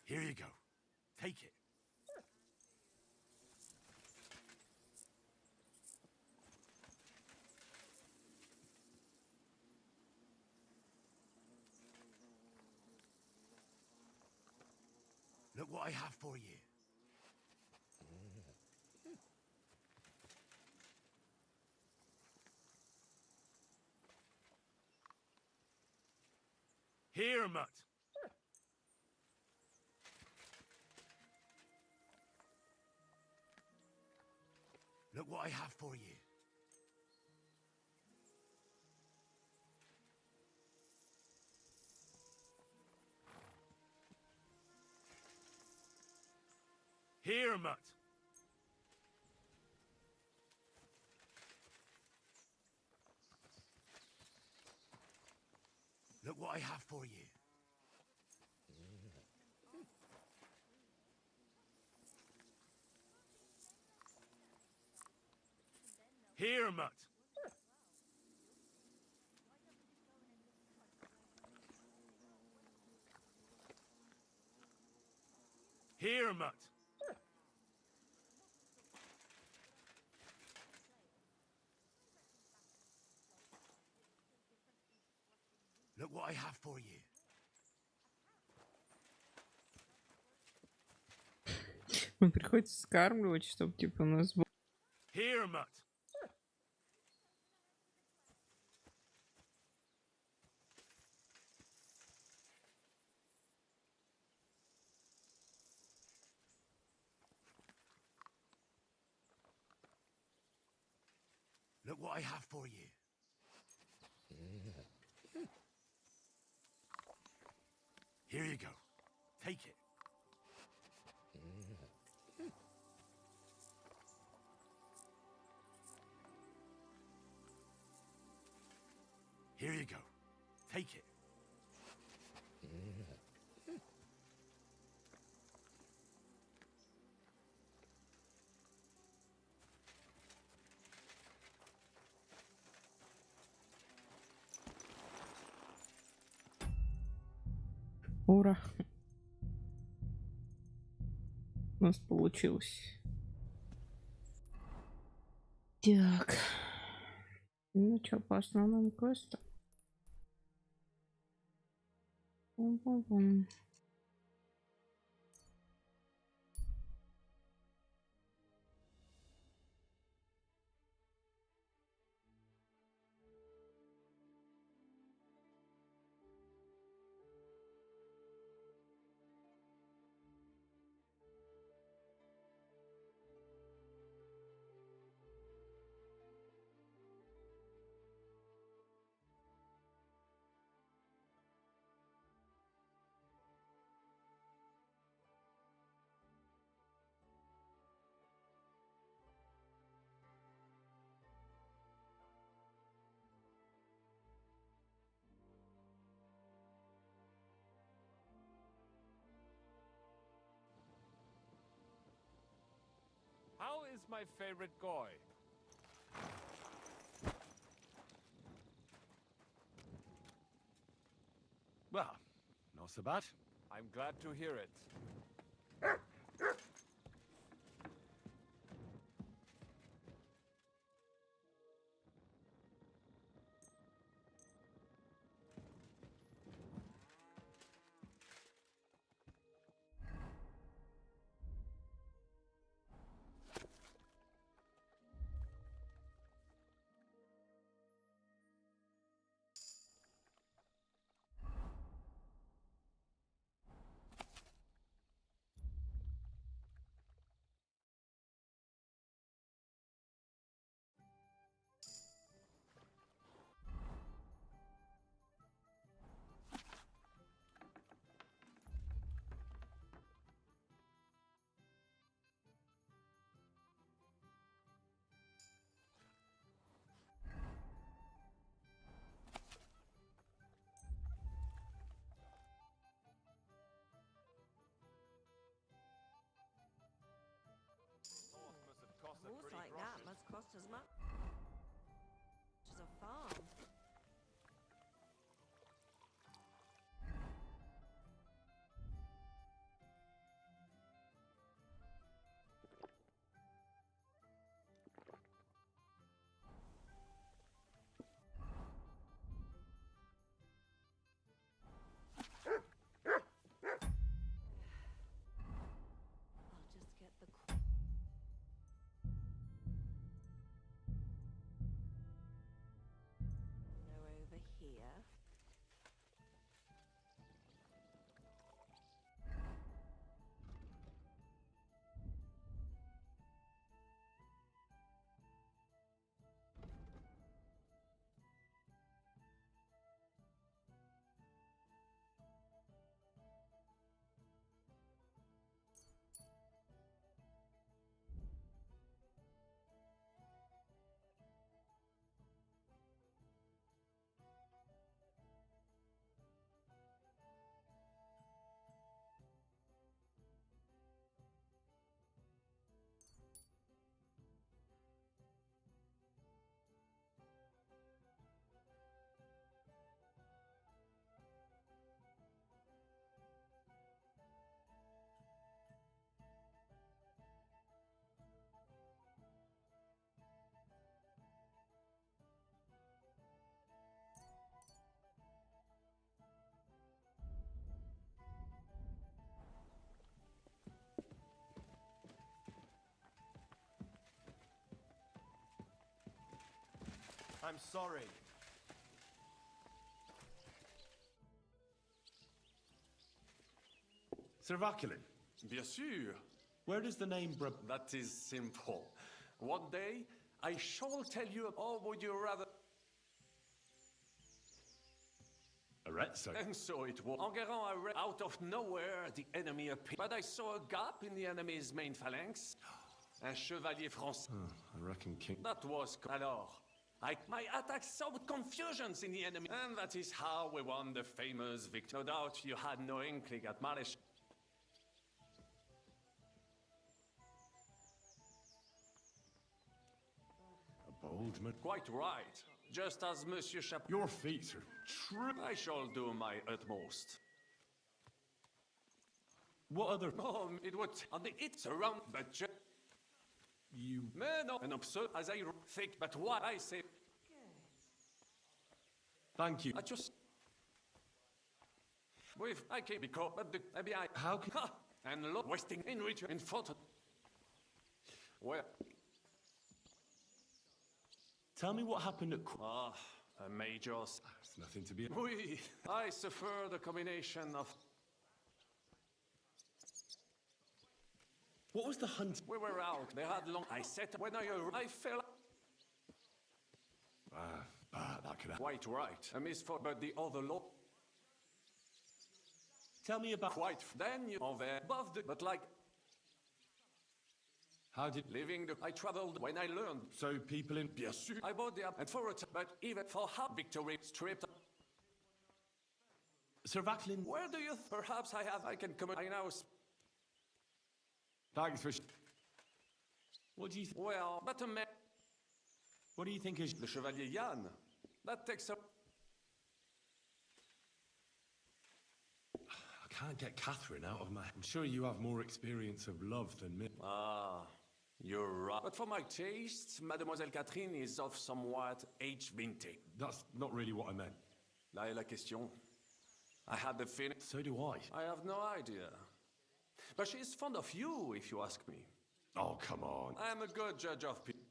A: Here you go. Take it. Look what I have for you. Here, mutt. Look what I have for you. Here, mutt. Look what I have for you. Here, mutt. Here, mutt. Look what I have for you.
D: Ну, приходится скармливать, чтобы типа у нас был.
A: Here, mutt. Look what I have for you. Here you go. Take it. Here you go. Take it.
D: Ура! У нас получилось. Так. Ну что, по основному квесту? Пум-пум-пум.
B: How is my favorite guy?
A: Well, not so bad.
B: I'm glad to hear it.
S: A horse like that must cost as much as a farm. I'll just get the
K: I'm sorry.
P: Sir Vaculin,
T: Bien sûr.
P: where does the name
T: That is simple. One day, I shall tell you, or would you rather...
P: Arezzo?
T: And so it was. Enguerrand, I read out of nowhere, the enemy appeared. But I saw a gap in the enemy's main phalanx. Un chevalier français.
P: I reckon King...
T: That was... Alors, my attack sowed confusions in the enemy. And that is how we won the famous victory. No doubt you had no inkling at Marish.
P: A bold man.
T: Quite right. Just as Monsieur Chap...
P: Your feats are true.
T: I shall do my utmost.
P: What other...
T: Oh, it would... On the it's around, but just...
P: You...
T: Man, no, and absurd as I think, but what I say...
P: Thank you.
T: I just... With... I can't be caught, but the... Maybe I...
P: How can...
T: Ha! And look, wasting in return in front of... Well...
P: Tell me what happened at...
T: Ah, a major...
P: It's nothing to be...
T: Oui, I suffer the combination of...
P: What was the hunt?
T: We were out, they had long... I said, when I fell...
P: That could happen.
T: Quite right. A misfortune, but the other law...
P: Tell me about...
T: Quite. Then you... Over above the... But like...
P: How did...
T: Living the... I traveled when I learned.
P: So people in...
T: Bien sûr. I bought the... And for a time, but even for how victory stripped...
P: Sir Vaculin...
T: Where do you... Perhaps I can come... I now...
P: Thanks for... What do you think?
T: Well, but a man...
P: What do you think is...
T: The Chevalier Jan. That takes a...
P: I can't get Catherine out of my... I'm sure you have more experience of love than me.
T: Ah, you're right. But for my tastes, Mademoiselle Catherine is of somewhat age vintage.
P: That's not really what I meant.
T: Là est la question. I had the feeling...
P: So do I.
T: I have no idea. But she's fond of you, if you ask me.
P: Oh, come on.
T: I am a good judge of people.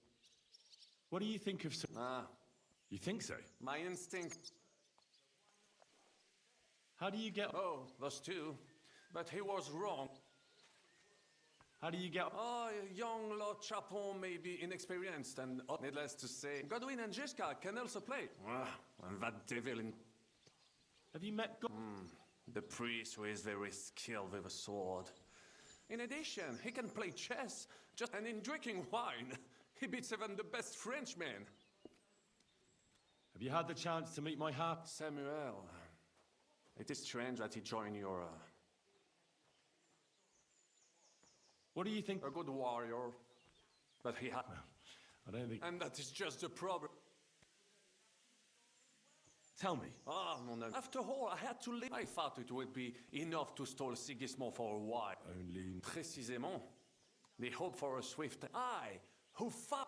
P: What do you think of... You think so?
T: My instinct...
P: How do you get...
T: Oh, those two. But he was wrong.
P: How do you get...
T: Oh, young Lord Chapon may be inexperienced and, needless to say, Godwin and Jessica can also play. And that devil in...
P: Have you met...
T: The priest who is very skilled with a sword. In addition, he can play chess, and in drinking wine, he beats even the best Frenchmen.
P: Have you had the chance to meet my harp?
T: Samuel, it is strange that he joined your...
P: What do you think?
T: A good warrior, but he had...
P: I don't think...
T: And that is just the problem.
P: Tell me.
T: Ah, mon ami. After all, I had to leave. I thought it would be enough to stall Sigismund for a while.
P: Only...
T: Précisément. They hope for a swift... I, who fought...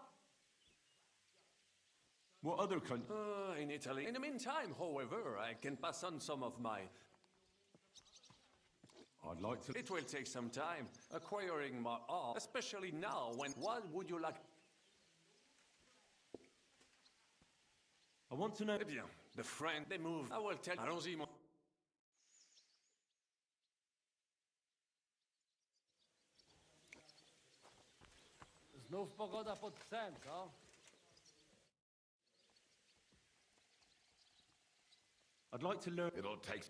P: What other country?
T: In Italy. In the meantime, however, I can pass on some of my...
P: I'd like to...
T: It will take some time, acquiring my art, especially now, when... What would you like...
P: I want to know...
T: Eh bien, the friend, they move. I will tell... Allons-y, mon...
J: Znów pogoda pod psem, co?
P: I'd like to learn...
N: It'll take...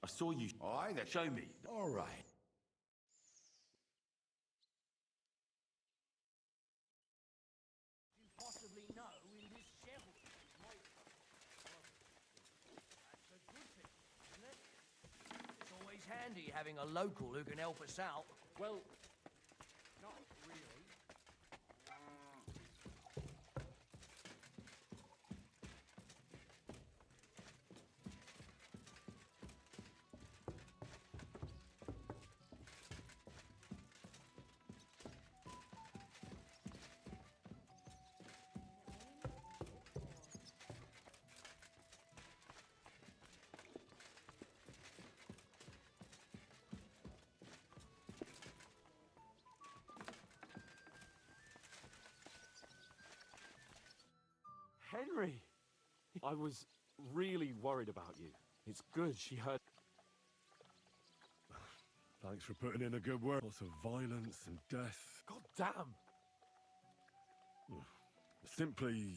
P: I saw you...
N: Aye, that...
P: Show me.
N: All right.
I: You possibly know in this shovel. That's a good thing, isn't it? It's always handy having a local who can help us out.
J: Well, not really. Henry! I was really worried about you. It's good she heard.
A: Thanks for putting in a good word. Lots of violence and death.
J: God damn!
A: Simply...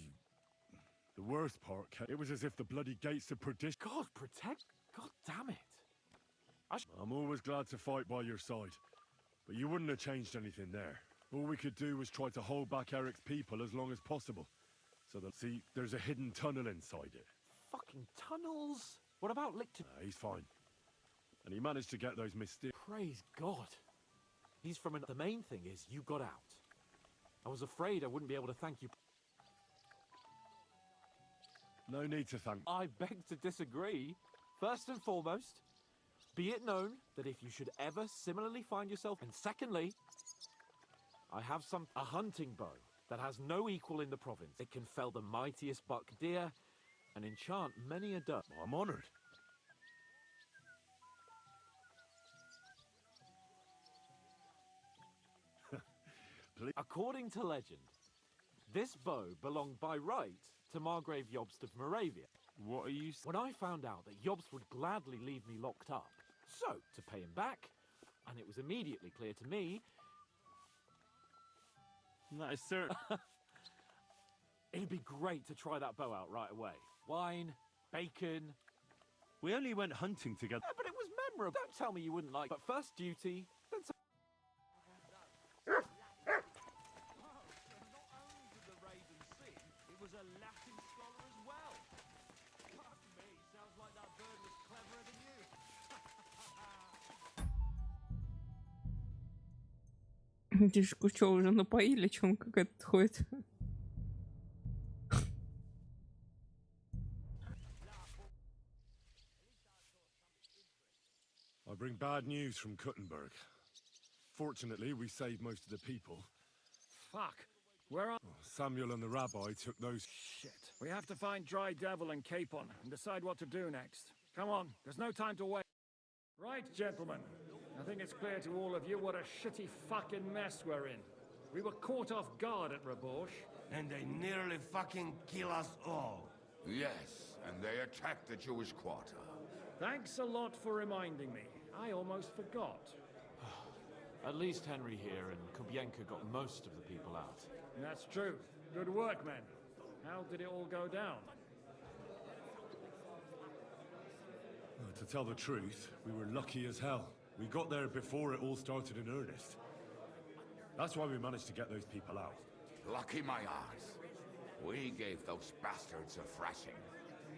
A: the worst part, it was as if the bloody gates of perdition...
J: God protect... God damn it!
A: I'm always glad to fight by your side. But you wouldn't have changed anything there. All we could do was try to hold back Eric's people as long as possible. So that... see, there's a hidden tunnel inside it.
J: Fucking tunnels? What about Licton?
A: He's fine. And he managed to get those mysterious...
J: Praise God. He's from an... The main thing is you got out. I was afraid I wouldn't be able to thank you.
A: No need to thank...
J: I beg to disagree. First and foremost, be it known that if you should ever similarly find yourself... And secondly, I have a hunting bow that has no equal in the province. It can fell the mightiest buck deer and enchant many a duck.
A: I'm honored.
J: According to legend, this bow belonged by right to Margrave Jobst of Moravia.
A: What are you...
J: When I found out that Jobst would gladly leave me locked up, so to pay him back, and it was immediately clear to me...
A: That is certain.
J: It'd be great to try that bow out right away. Wine, bacon...
A: We only went hunting together.
J: Yeah, but it was memorable. Don't tell me you wouldn't like... But first duty, then...
L: It was a Latin scholar as well. Fuck me, sounds like that bird was cleverer than you.
D: Дишку что, уже напоили, чем он как этот ходит?
A: I bring bad news from Kuttenberg. Fortunately, we saved most of the people.
U: Fuck. Where are...
A: Samuel and the rabbi took those...
U: Shit. We have to find Dry Devil and Capon and decide what to do next. Come on, there's no time to wait. Right, gentlemen. I think it's clear to all of you what a shitty fucking mess we're in. We were caught off guard at Rabosh.
K: And they nearly fucking kill us all.
N: Yes, and they attacked the Jewish quarter.
U: Thanks a lot for reminding me. I almost forgot.
J: At least Henry here and Kubienka got most of the people out.
U: That's true. Good work, men. How did it all go down?
A: To tell the truth, we were lucky as hell. We got there before it all started in earnest. That's why we managed to get those people out.
N: Lucky my arse. We gave those bastards a thrashing.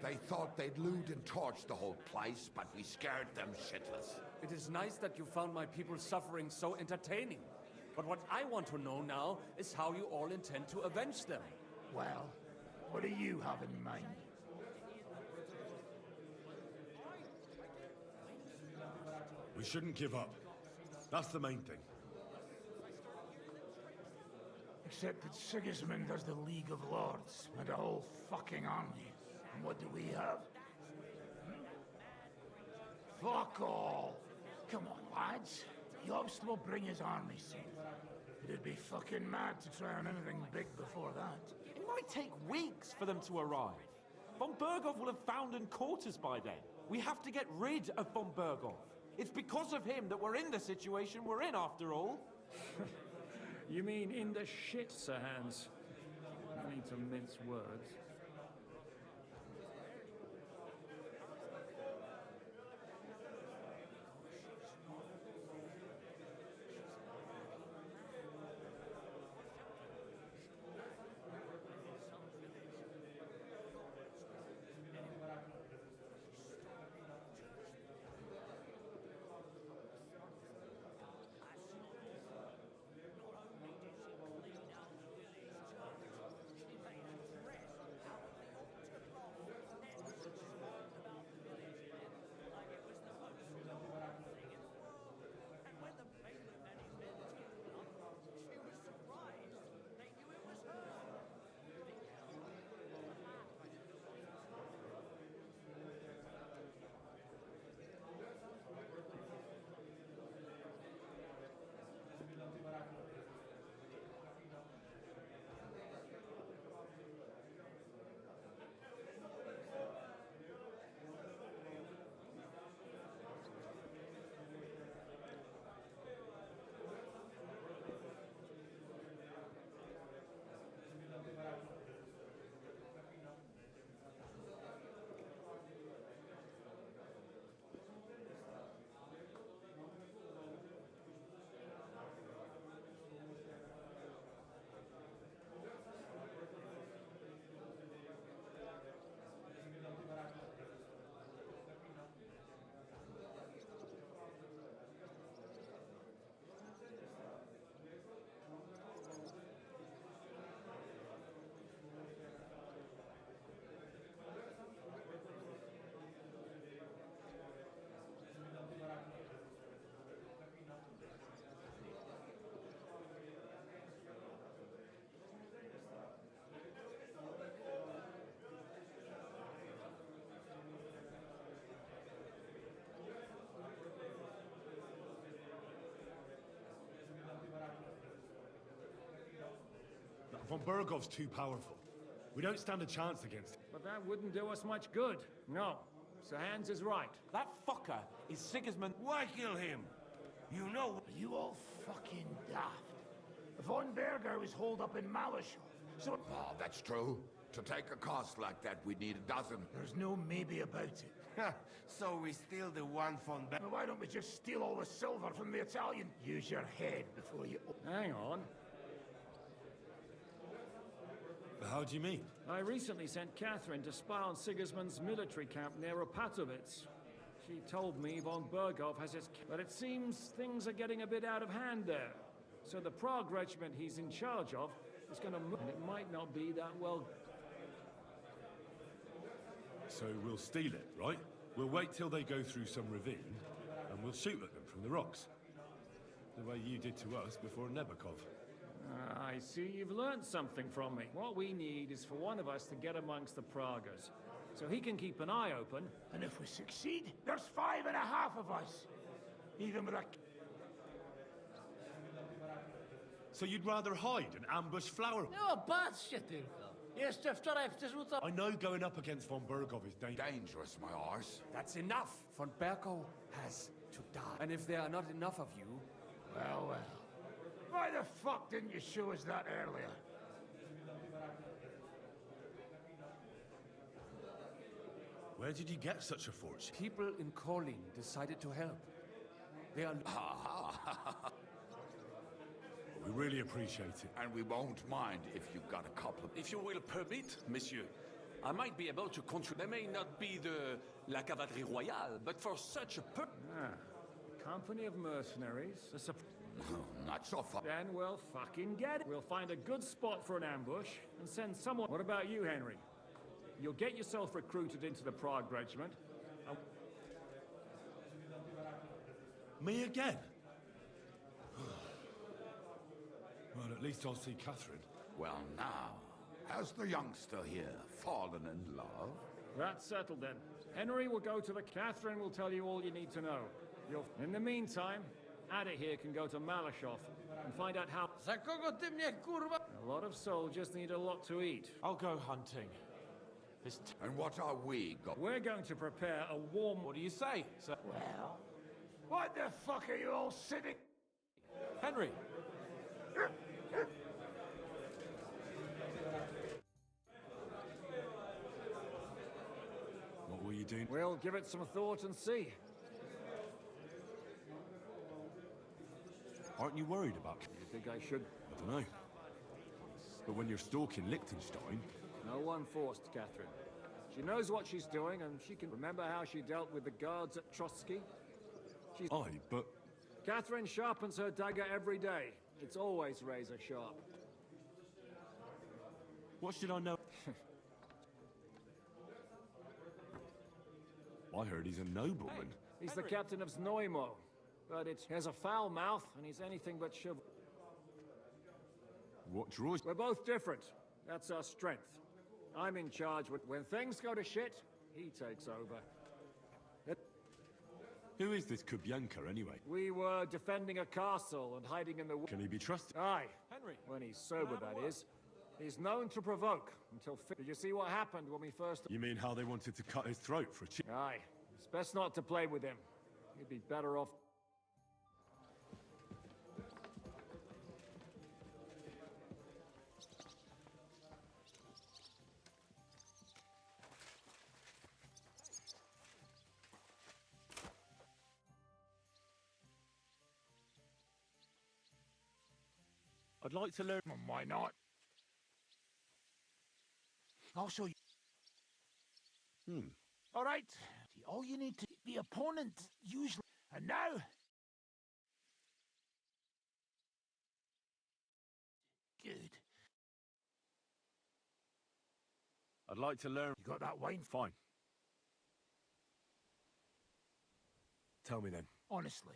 N: They thought they'd loot and torch the whole place, but we scared them shitless.
V: It is nice that you found my people's suffering so entertaining. But what I want to know now is how you all intend to avenge them.
W: Well, what do you have in mind?
A: We shouldn't give up. That's the main thing.
W: Except that Sigismund has the League of Lords and a whole fucking army. And what do we have? Fuck all! Come on, lads. Jobst will bring his army soon. It'd be fucking mad to try on anything big before that.
J: It might take weeks for them to arrive. Von Berghoff will have found and caught us by then. We have to get rid of Von Berghoff. It's because of him that we're in the situation we're in, after all.
U: You mean in the shit, Sir Hans? No need to mince words.
P: Von Bergov's too powerful. We don't stand a chance against him.
U: But that wouldn't do us much good. No. Sir Hans is right.
J: That fucker is Sigismund.
W: Why kill him? You know, you all fucking daft. Von Berger was holed up in Malishov, so...
N: Oh, that's true. To take a cost like that, we'd need a dozen.
W: There's no maybe about it.
F: So we steal the one from back.
W: Why don't we just steal all the silver from the Italian? Use your head before you...
U: Hang on.
P: How do you mean?
U: I recently sent Catherine to spy on Sigismund's military camp near Opatovitz. She told me von Bergov has his... But it seems things are getting a bit out of hand there. So the Prague regiment he's in charge of is going to move, and it might not be that well...
P: So we'll steal it, right? We'll wait till they go through some ravine, and we'll shoot at them from the rocks. The way you did to us before Nebakov.
U: I see you've learned something from me. What we need is for one of us to get amongst the Pragas, so he can keep an eye open.
W: And if we succeed, there's 5.5 of us. Even with a...
P: So you'd rather hide and ambush Flower?
R: No, patrzcie tylko. Jeszcze wczoraj przerzucał...
P: I know going up against von Bergov is
N: dangerous, my arse.
V: That's enough. Von Bergov has to die. And if there are not enough of you...
W: Well, well. Why the fuck didn't you show us that earlier?
P: Where did you get such a fortune?
V: People in Kolin decided to help. They are...
P: We really appreciate it.
N: And we won't mind if you've got a couple of...
T: If you will permit, monsieur, I might be able to contribute. They may not be la cavalerie royale, but for such a
U: A company of mercenaries.
N: Not so far.
U: Then we'll fucking get it. We'll find a good spot for an ambush and send someone... What about you, Henry? You'll get yourself recruited into the Prague regiment.
P: Me again? Well, at least I'll see Catherine.
N: Well, now, has the youngster here fallen in love?
U: That's settled then. Henry will go to the... Catherine will tell you all you need to know. In the meantime, Ada here can go to Malishov and find out how...
R: Za kogo ty mnie, kurwa?
U: A lot of soldiers need a lot to eat.
J: I'll go hunting.
N: And what are we going...
U: We're going to prepare a warm...
J: What do you say, sir?
W: Well, what the fuck are you all sitting...
J: Henry!
P: What were you doing?
U: We'll give it some thought and see.
P: Aren't you worried about...
U: You think I should?
P: I don't know. But when you're stalking Liechtenstein...
U: No one forced Catherine. She knows what she's doing, and she can remember how she dealt with the guards at Trotsky.
P: Aye, but...
U: Catherine sharpens her dagger every day. It's always razor sharp.
P: What should I know? I heard he's a nobleman.
U: Hey, he's the captain of Znojmo. But he has a foul mouth, and he's anything but chivalrous.
P: What draws...
U: We're both different. That's our strength. I'm in charge. When things go to shit, he takes over.
P: Who is this Kubyanka, anyway?
U: We were defending a castle and hiding in the...
P: Can he be trusted?
U: Aye.
J: Henry.
U: When he's sober, that is. He's known to provoke until... Did you see what happened when we first...
P: You mean how they wanted to cut his throat for a cheat?
U: Aye. It's best not to play with him. He'd be better off...
P: I'd like to learn...
W: Why not? I'll show you. All right. All you need to... The opponent usually... And now... Good.
P: I'd like to learn...
W: You got that wine?
P: Fine. Tell me then.
W: Honestly.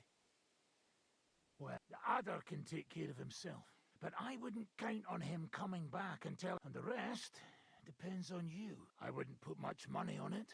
W: Well, the Adder can take care of himself. But I wouldn't count on him coming back until... And the rest depends on you. I wouldn't put much money on it.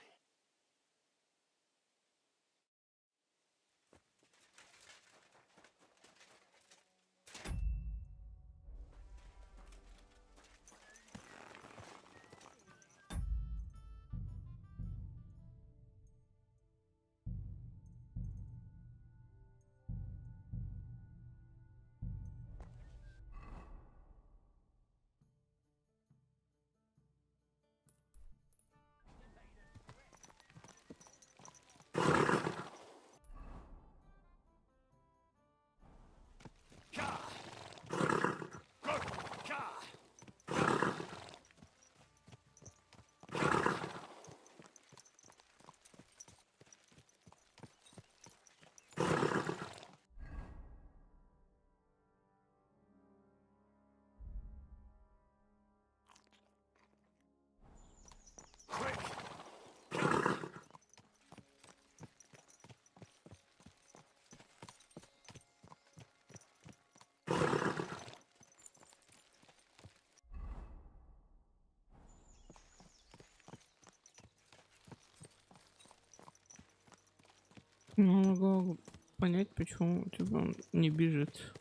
D: Не могу понять, почему типа он не бежит.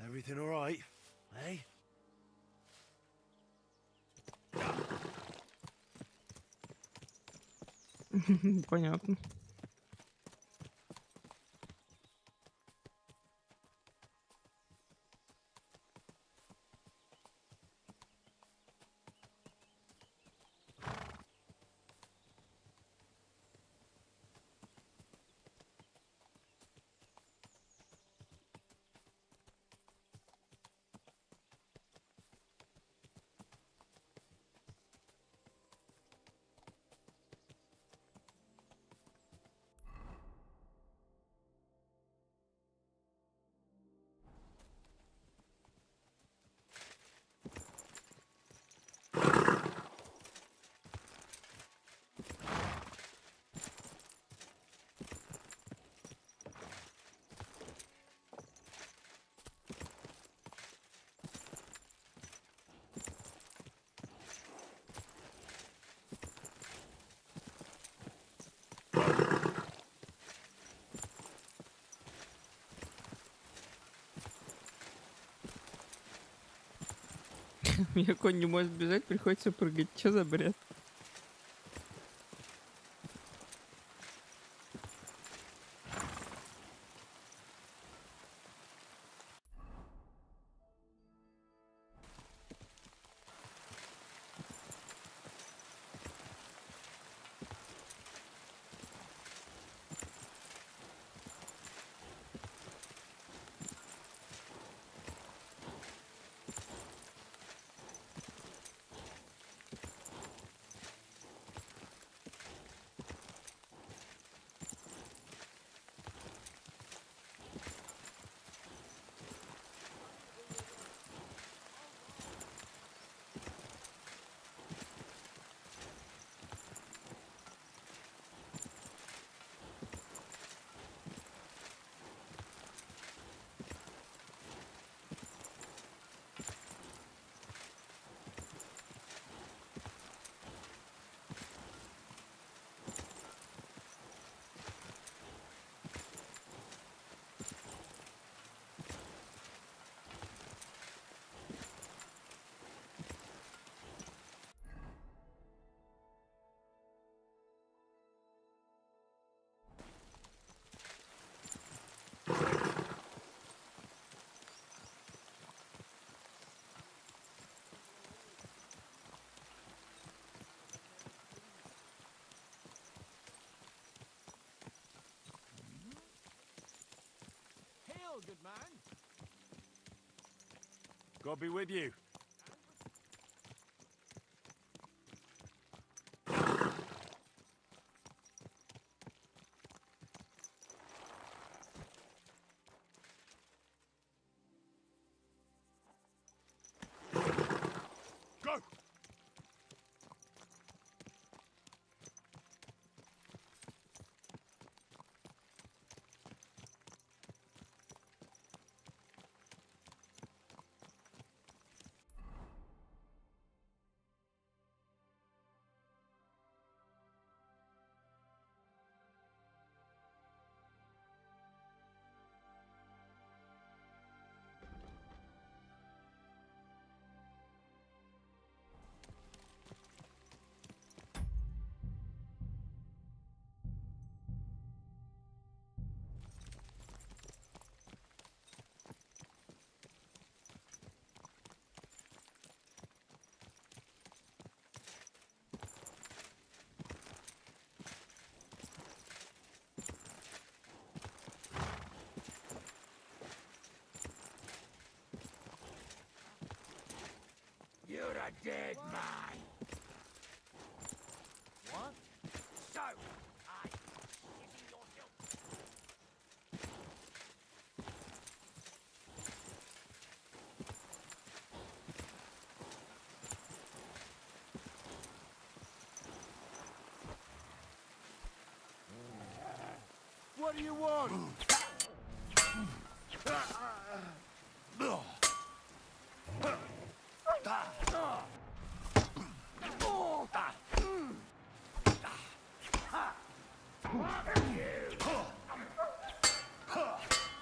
F: Everything all right, eh?
D: Понятно. Меня конь не может бежать, приходится прыгать. Что за бред?
U: Good man.
F: God be with you. Go!
W: You're a dead man. What? So, I shitting yourself.
F: What do you want?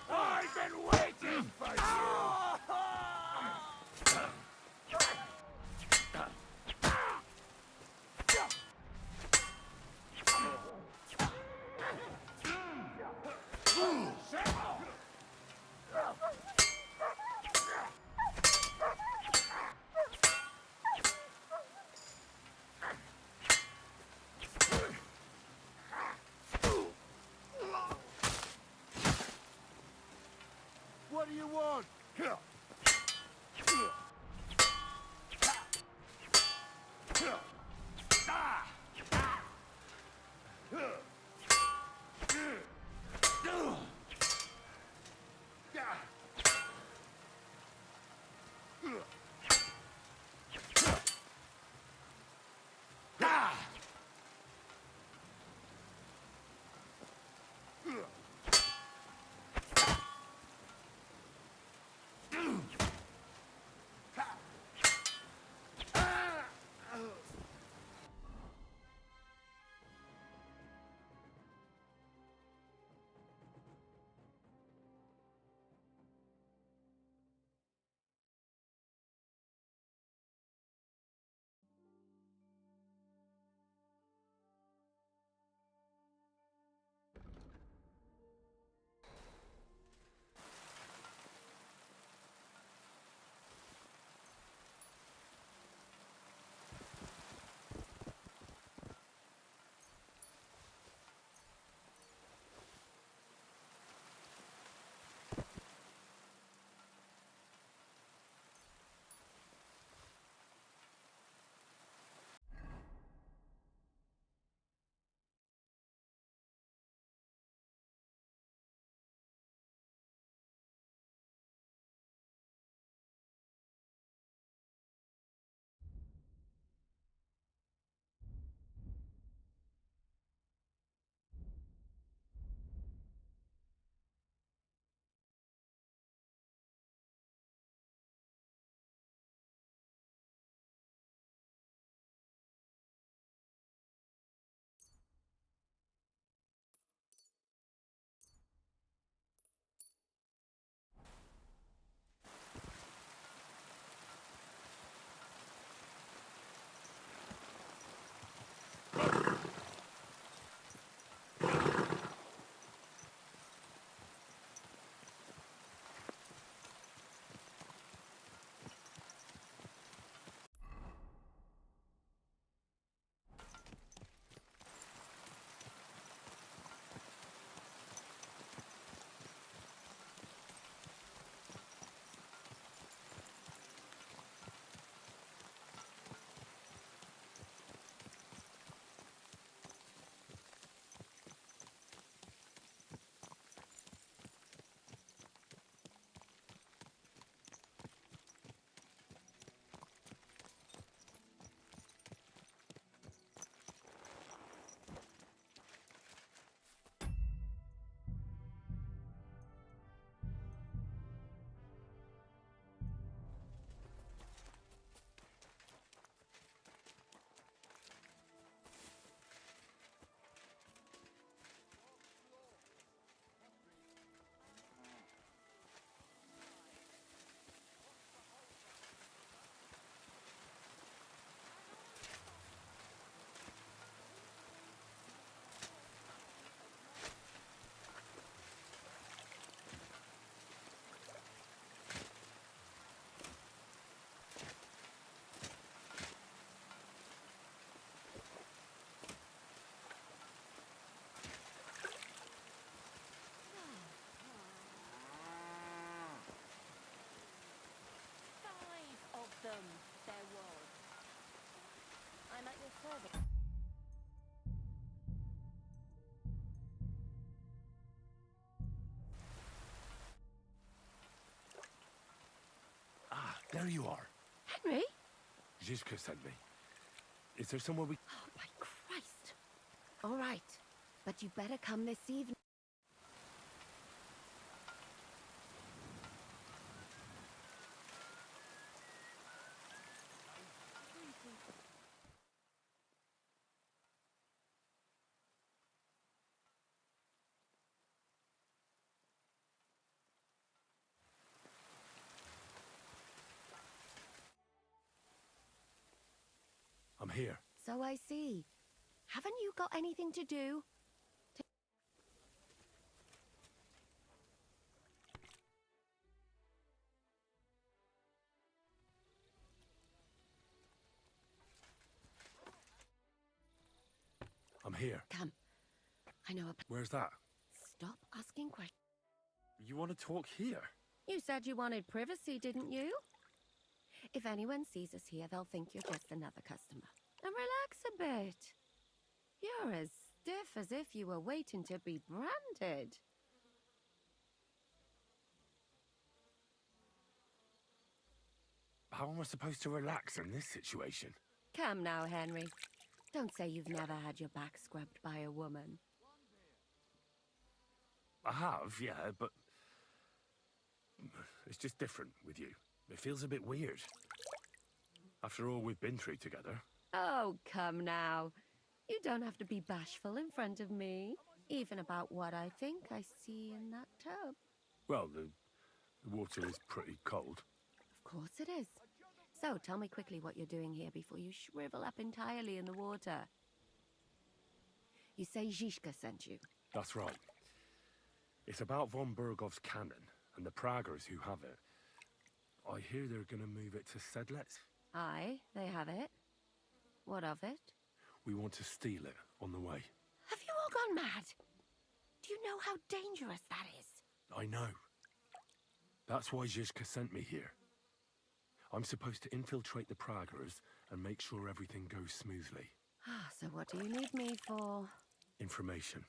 W: I've been waiting for you!
F: What do you want?
E: There was. I'm at your service.
P: Ah, there you are.
E: Henry?
P: Jiska sent me. Is there somewhere we...
E: Oh, my Christ. All right. But you better come this evening.
P: here.
C: So I see. Haven't you got anything to do?
P: I'm here.
C: Come. I know a...
P: Where's that?
C: Stop asking questions.
P: You want to talk here?
C: You said you wanted privacy, didn't you? If anyone sees us here, they'll think you're just another customer. And relax a bit. You're as stiff as if you were waiting to be branded.
P: How am I supposed to relax in this situation?
C: Come now, Henry. Don't say you've never had your back scrubbed by a woman.
P: I have, yeah, but... it's just different with you. It feels a bit weird. After all we've been through together.
C: Oh, come now. You don't have to be bashful in front of me. Even about what I think I see in that tub.
P: Well, the water is pretty cold.
C: Of course it is. So, tell me quickly what you're doing here before you shrivel up entirely in the water. You say Zizka sent you?
P: That's right. It's about von Bergov's cannon and the Praggers who have it. I hear they're going to move it to Sedlets.
C: Aye, they have it. What of it?
P: We want to steal it on the way.
C: Have you all gone mad? Do you know how dangerous that is?
P: I know. That's why Zizka sent me here. I'm supposed to infiltrate the Praggers and make sure everything goes smoothly.
C: So what do you need me for?
P: Information.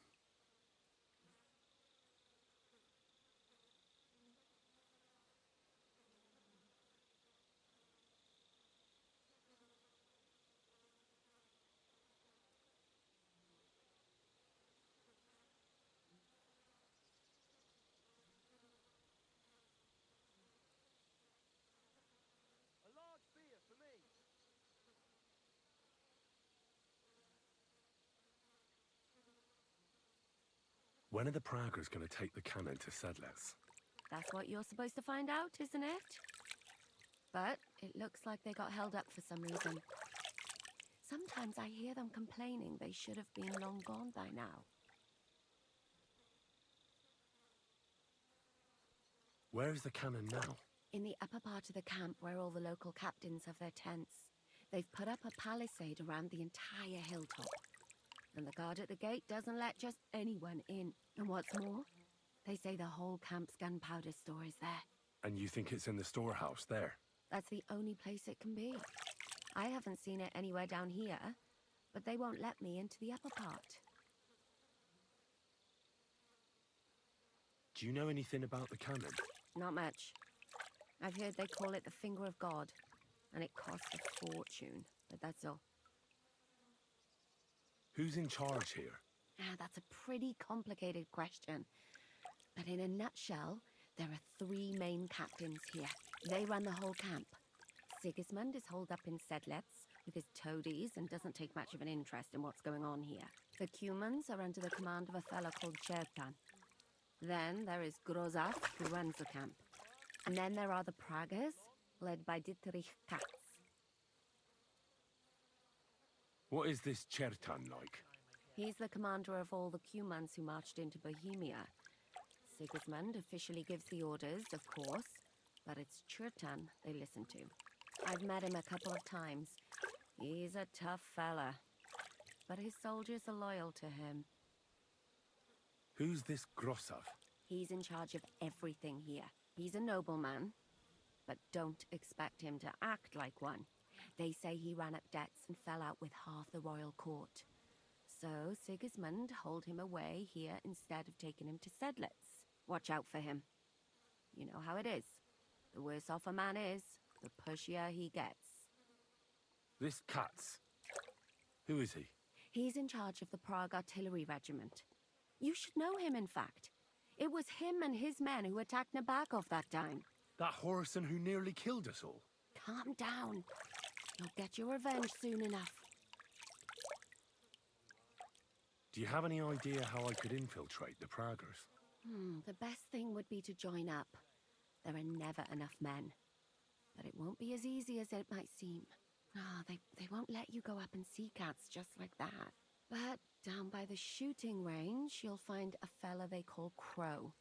P: When are the Praggers going to take the cannon to Sedlets?
C: That's what you're supposed to find out, isn't it? But it looks like they got held up for some reason. Sometimes I hear them complaining they should have been long gone by now.
P: Where is the cannon now?
C: In the upper part of the camp where all the local captains have their tents. They've put up a palisade around the entire hilltop. And the guard at the gate doesn't let just anyone in. And what's more, they say the whole camp's gunpowder store is there.
P: And you think it's in the storehouse there?
C: That's the only place it can be. I haven't seen it anywhere down here, but they won't let me into the upper part.
P: Do you know anything about the cannon?
C: Not much. I've heard they call it the Finger of God, and it costs a fortune, but that's all.
P: Who's in charge here?
C: That's a pretty complicated question. But in a nutshell, there are 3 main captains here. They run the whole camp. Sigismund is holed up in Sedlets with his toadies and doesn't take much of an interest in what's going on here. The Cumans are under the command of a fellow called Chertan. Then there is Grozaf, who runs the camp. And then there are the Praggers, led by Dietrich Katz.
P: What is this Chertan like?
C: He's the commander of all the Cumans who marched into Bohemia. Sigismund officially gives the orders, of course, but it's Chertan they listen to. I've met him a couple of times. He's a tough fella, but his soldiers are loyal to him.
P: Who's this Grosov?
C: He's in charge of everything here. He's a nobleman, but don't expect him to act like one. They say he ran up debts and fell out with half the royal court. So Sigismund holed him away here instead of taking him to Sedlets. Watch out for him. You know how it is. The worse off a man is, the pushier he gets.
P: This Katz. Who is he?
C: He's in charge of the Prague Artillery Regiment. You should know him, in fact. It was him and his men who attacked Nabokov that time.
P: That Horison who nearly killed us all.
C: Calm down. You'll get your revenge soon enough.
P: Do you have any idea how I could infiltrate the Praggers?
C: The best thing would be to join up. There are never enough men. But it won't be as easy as it might seem. Ah, they won't let you go up and see cats just like that. But down by the shooting range, you'll find a fella they call Crow.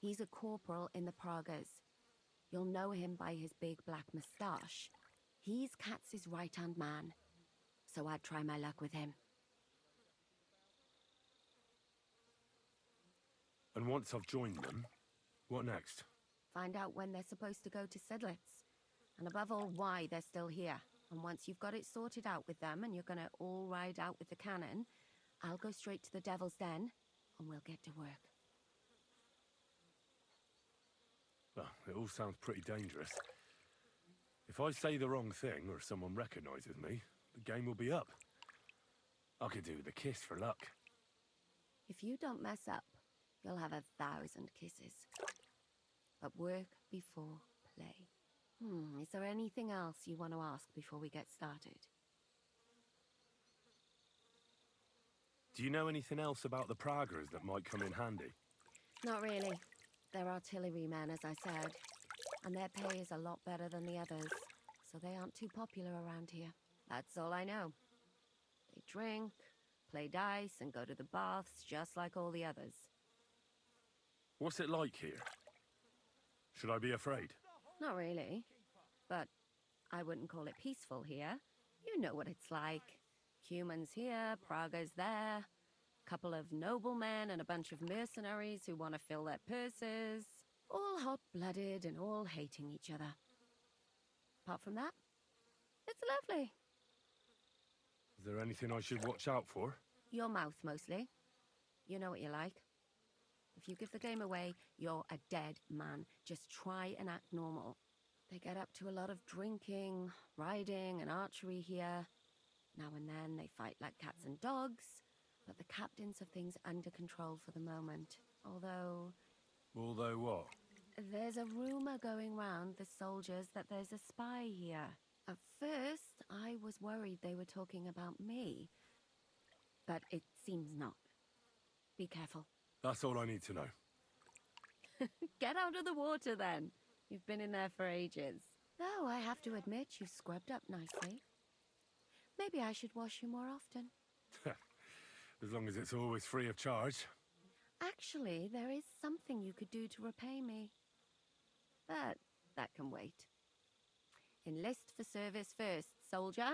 C: He's a corporal in the Pragas. You'll know him by his big black moustache. He's Katz's right-hand man, so I'd try my luck with him.
P: And once I've joined them, what next?
C: Find out when they're supposed to go to Sedlitz. And above all, why they're still here. And once you've got it sorted out with them and you're gonna all ride out with the cannon, I'll go straight to the Devil's Den and we'll get to work.
P: Well, it all sounds pretty dangerous. If I say the wrong thing or someone recognizes me, the game will be up. I could do with a kiss for luck.
C: If you don't mess up, you'll have 1,000 kisses. But work before play. Is there anything else you want to ask before we get started?
P: Do you know anything else about the Pragas that might come in handy?
C: Not really. They're artillery men, as I said. And their pay is a lot better than the others, so they aren't too popular around here. That's all I know. They drink, play dice, and go to the baths just like all the others.
P: What's it like here? Should I be afraid?
C: Not really. But I wouldn't call it peaceful here. You know what it's like. Humans here, Pragas there. Couple of noblemen and a bunch of mercenaries who want to fill their purses. All hot-blooded and all hating each other. Apart from that, it's lovely.
P: Is there anything I should watch out for?
C: Your mouth, mostly. You know what you like. If you give the game away, you're a dead man. Just try and act normal. They get up to a lot of drinking, riding, and archery here. Now and then they fight like cats and dogs, but the captains have things under control for the moment. Although
P: what?
C: There's a rumor going round the soldiers that there's a spy here. At first, I was worried they were talking about me. But it seems not. Be careful.
P: That's all I need to know.
C: Get out of the water, then. You've been in there for ages. Though I have to admit, you've scrubbed up nicely. Maybe I should wash you more often.
P: As long as it's always free of charge.
C: Actually, there is something you could do to repay me. But that can wait. Enlist for service first, soldier.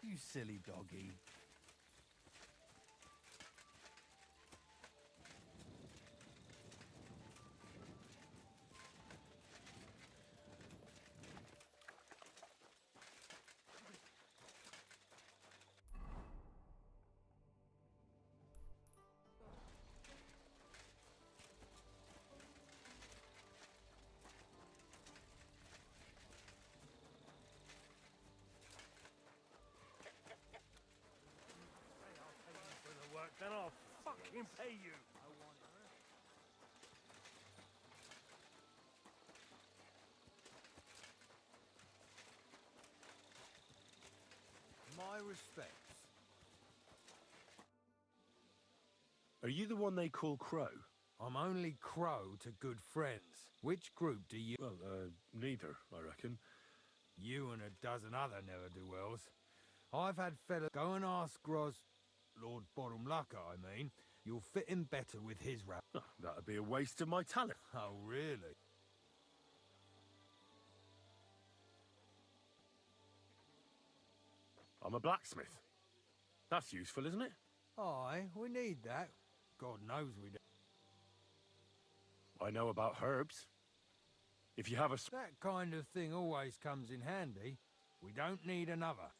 G: You silly doggy.
W: Then I'll fucking pay you.
G: My respects.
P: Are you the one they call Crow?
G: I'm only Crow to good friends. Which group do you...
P: Well, neither, I reckon.
G: You and a dozen other ne'er-do-wells. I've had fellas go and ask Gros... Lord Bottomlucker, I mean. You'll fit in better with his rap.
P: Oh, that'd be a waste of my talent.
G: Oh, really?
P: I'm a blacksmith. That's useful, isn't it?
G: Aye, we need that. God knows we do.
P: I know about herbs. If you have a...
G: That kind of thing always comes in handy. We don't need another.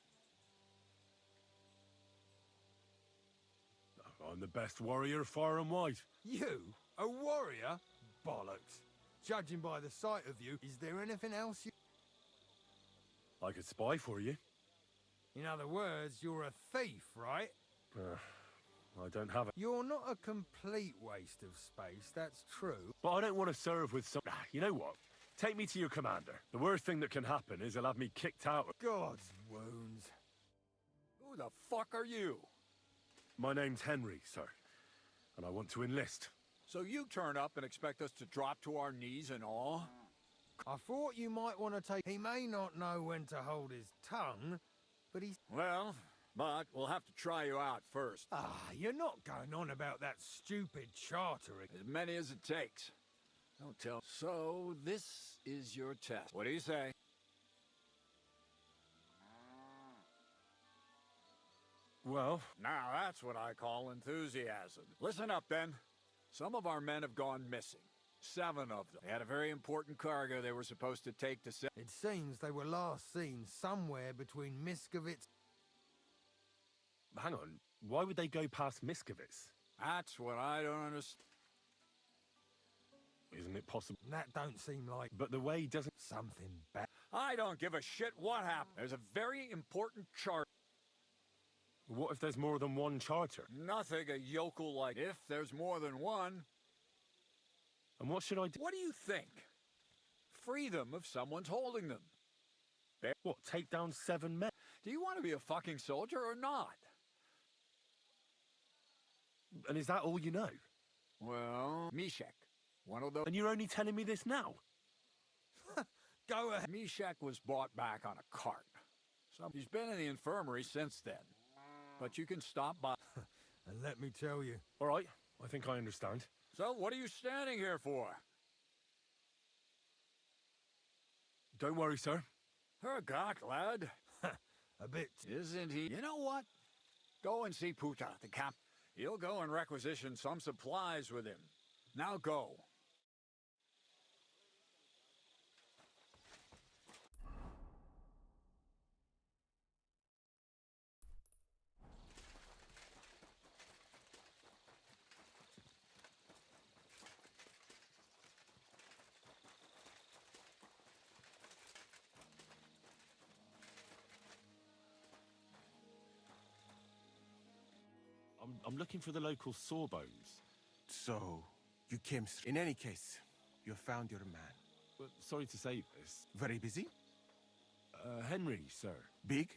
P: I'm the best warrior far and wide.
G: You? A warrior? Bollocks. judging by the sight of you, is there anything else you...
P: I could spy for you.
G: In other words, you're a thief, right?
P: I don't have a...
G: You're not a complete waste of space, that's true.
P: But I don't want to serve with some... You know what? Take me to your commander. The worst thing that can happen is he'll have me kicked out.
G: God's wounds.
H: Who the fuck are you?
P: My name's Henry, sir. And I want to enlist.
H: So you turn up and expect us to drop to our knees in awe?
G: I thought you might want to take... He may not know when to hold his tongue, but he's...
H: Well, but we'll have to try you out first.
G: You're not going on about that stupid chartering.
H: As many as it takes. Don't tell. So, this is your test. What do you say?
P: Well...
H: Now that's what I call enthusiasm. Listen up, then. Some of our men have gone missing. 7 of them. They had a very important cargo they were supposed to take to...
G: It seems they were last seen somewhere between Miskovitz...
P: Hang on. Why would they go past Miskovitz?
H: That's what I don't understand.
P: Isn't it possible?
G: That don't seem like...
P: But the way doesn't...
G: Something bad.
H: I don't give a shit what happened. There's a very important chart.
P: What if there's more than one charter?
H: Nothing a yokel like. If there's more than one...
P: And what should I do?
H: What do you think? Free them if someone's holding them.
P: What, take down 7 men?
H: Do you want to be a fucking soldier or not?
P: And is that all you know?
H: Well, Mishek. One of those...
P: And you're only telling me this now?
H: Go ahead. Mishek was bought back on a cart. So he's been in the infirmary since then. But you can stop by.
G: And let me tell you.
P: All right, I think I understand.
H: So what are you standing here for?
P: Don't worry, sir.
H: Hergott, lad.
G: A bit.
H: Isn't he? You know what? Go and see Puta, the cap. He'll go and requisition some supplies with him. Now go.
P: I'm looking for the local sawbones.
K: So, you came through. In any case, you found your man.
P: But sorry to say this.
K: Very busy?
P: Henry, sir.
K: Big?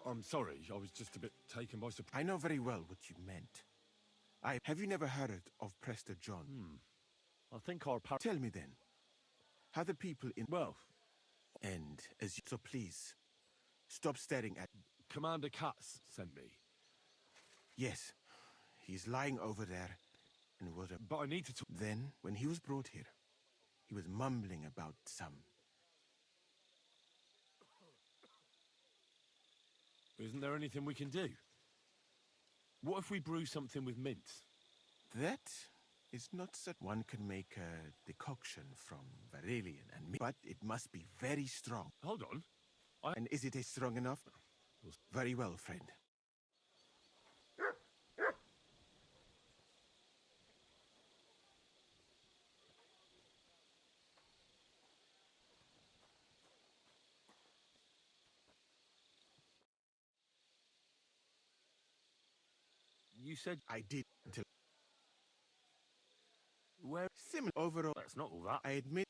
P: I'm sorry, I was just a bit taken by surprise.
K: I know very well what you meant. Have you never heard of Prester John?
P: I think our
K: Tell me then, how the people in...
P: Well...
K: And as you... So please, stop staring at...
P: Commander Katz sent me.
K: Yes, he's lying over there, and was a...
P: But I need to...
K: Then, when he was brought here, he was mumbling about some...
P: Isn't there anything we can do? What if we brew something with mint?
K: That is not such... One can make a decoction from Varelian and mint, but it must be very strong.
P: Hold on.
K: And is it strong enough? Very well, friend.
P: You said...
K: I did until...
P: Where...
K: Similar overall...
P: That's not all that.
K: I admit...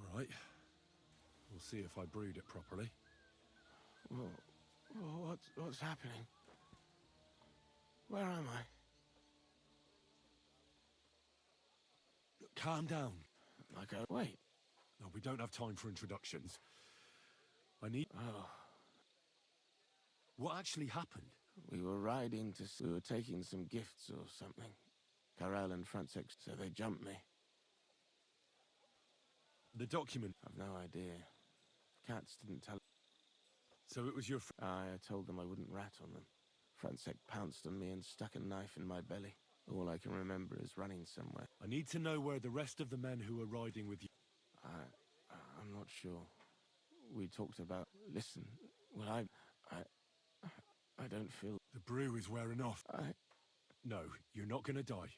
P: All right. We'll see if I brewed it properly.
K: What's happening? Where am I?
P: Calm down.
K: Wait.
P: No, we don't have time for introductions. I need...
K: Oh.
P: What actually happened?
K: We were riding to... We were taking some gifts or something. Karel and Franzek, so they jumped me.
P: The document...
K: I've no idea. Katz didn't tell...
A: So it was your
K: I told them I wouldn't rat on them. Francek pounced on me and stuck a knife in my belly. All I can remember is running somewhere.
A: I need to know where the rest of the men who were riding with you...
K: I'm not sure. We talked about... Listen, well, I don't feel...
A: The brew is wearing off.
K: No,
A: you're not gonna die.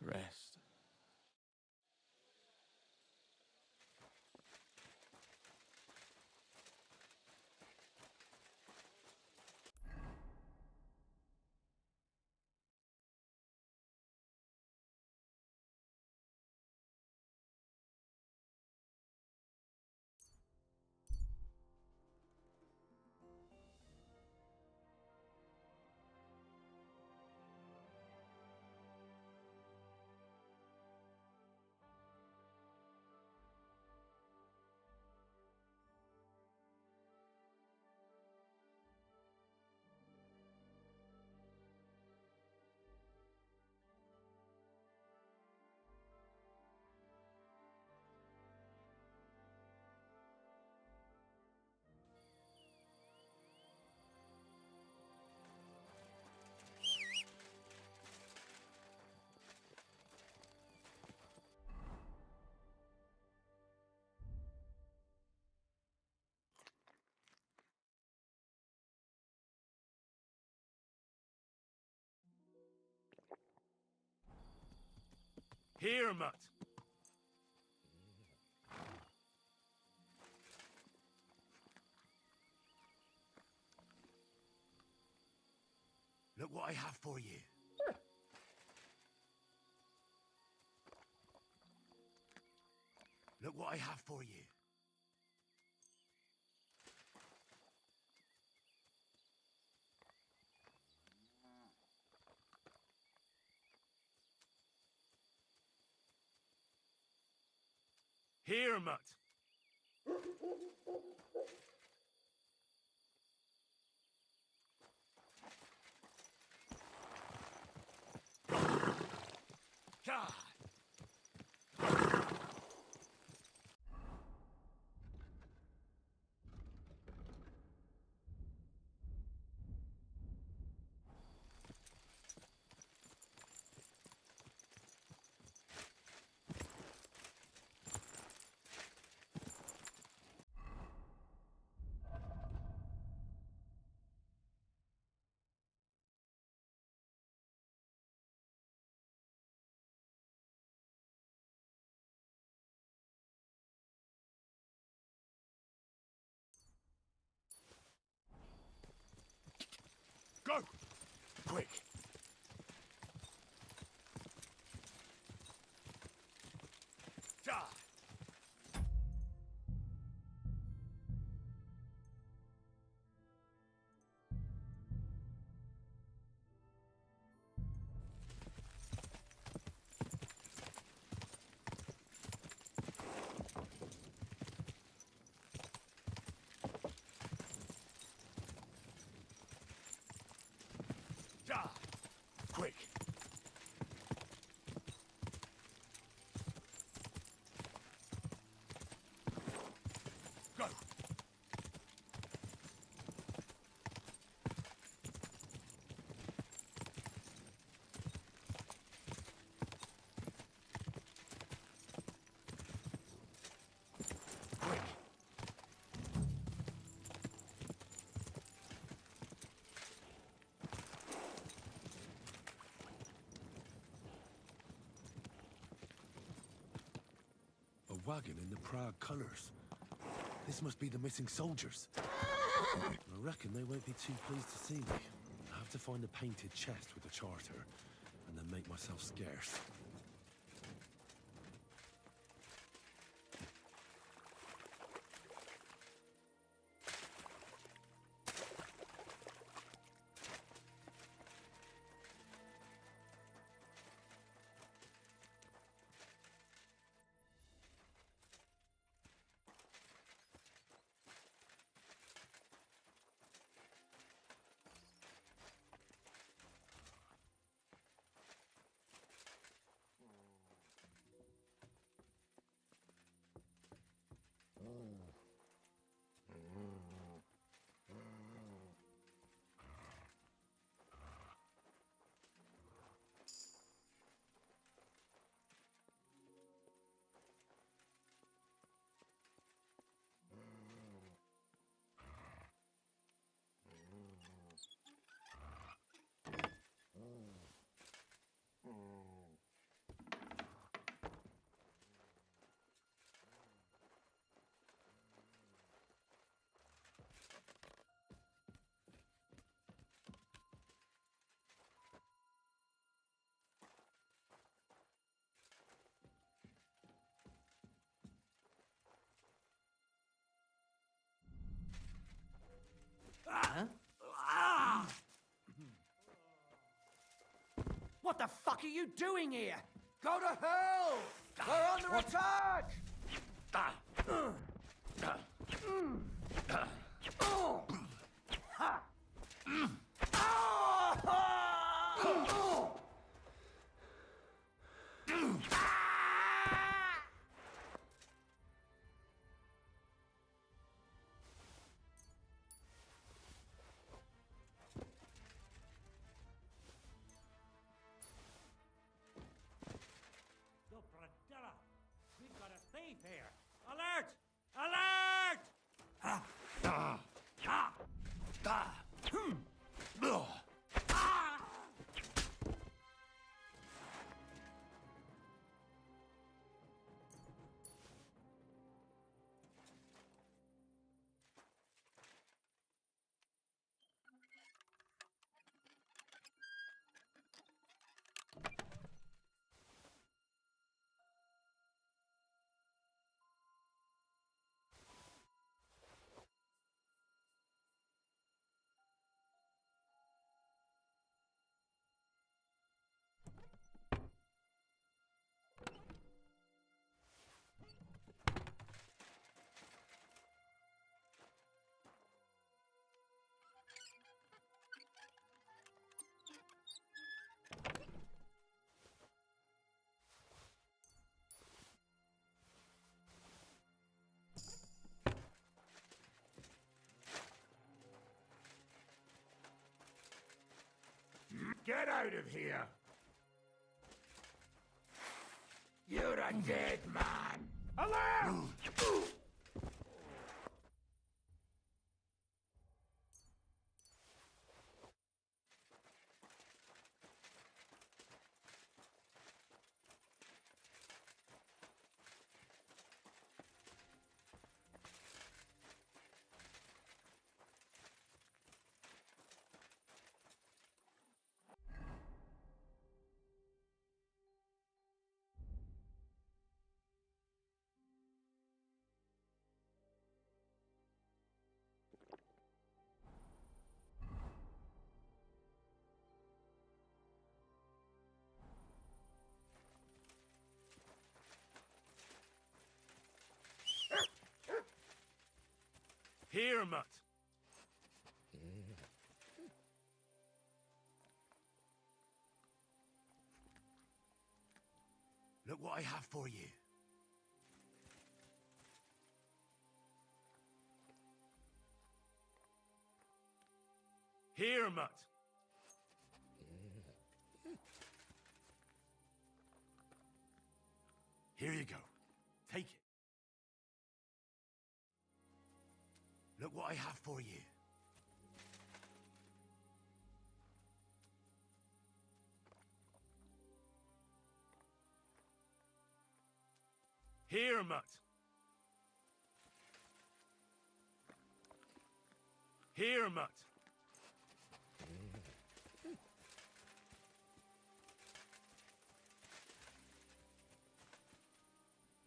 K: Rest.
A: Here, Mutt!
F: Look what I have for you. Look what I have for you.
A: Here, Mutt! God!
F: Go! Quick! Die! Quick! Go! Quick!
A: Wagon in the Prague colours. This must be the missing soldiers. I reckon they won't be too pleased to see me. I have to find a painted chest with a charter, and then make myself scarce.
I: What the fuck are you doing here? Go to hell! We're under attack!
R: We've got a thief here. Alert! Alert!
W: Get out of here! You're a dead man! Alert!
A: Here, mutt.
I: Look what I have for you.
A: Here, mutt.
I: Here you go. Take it. Look what I have for you.
A: Here, mutt. Here, mutt.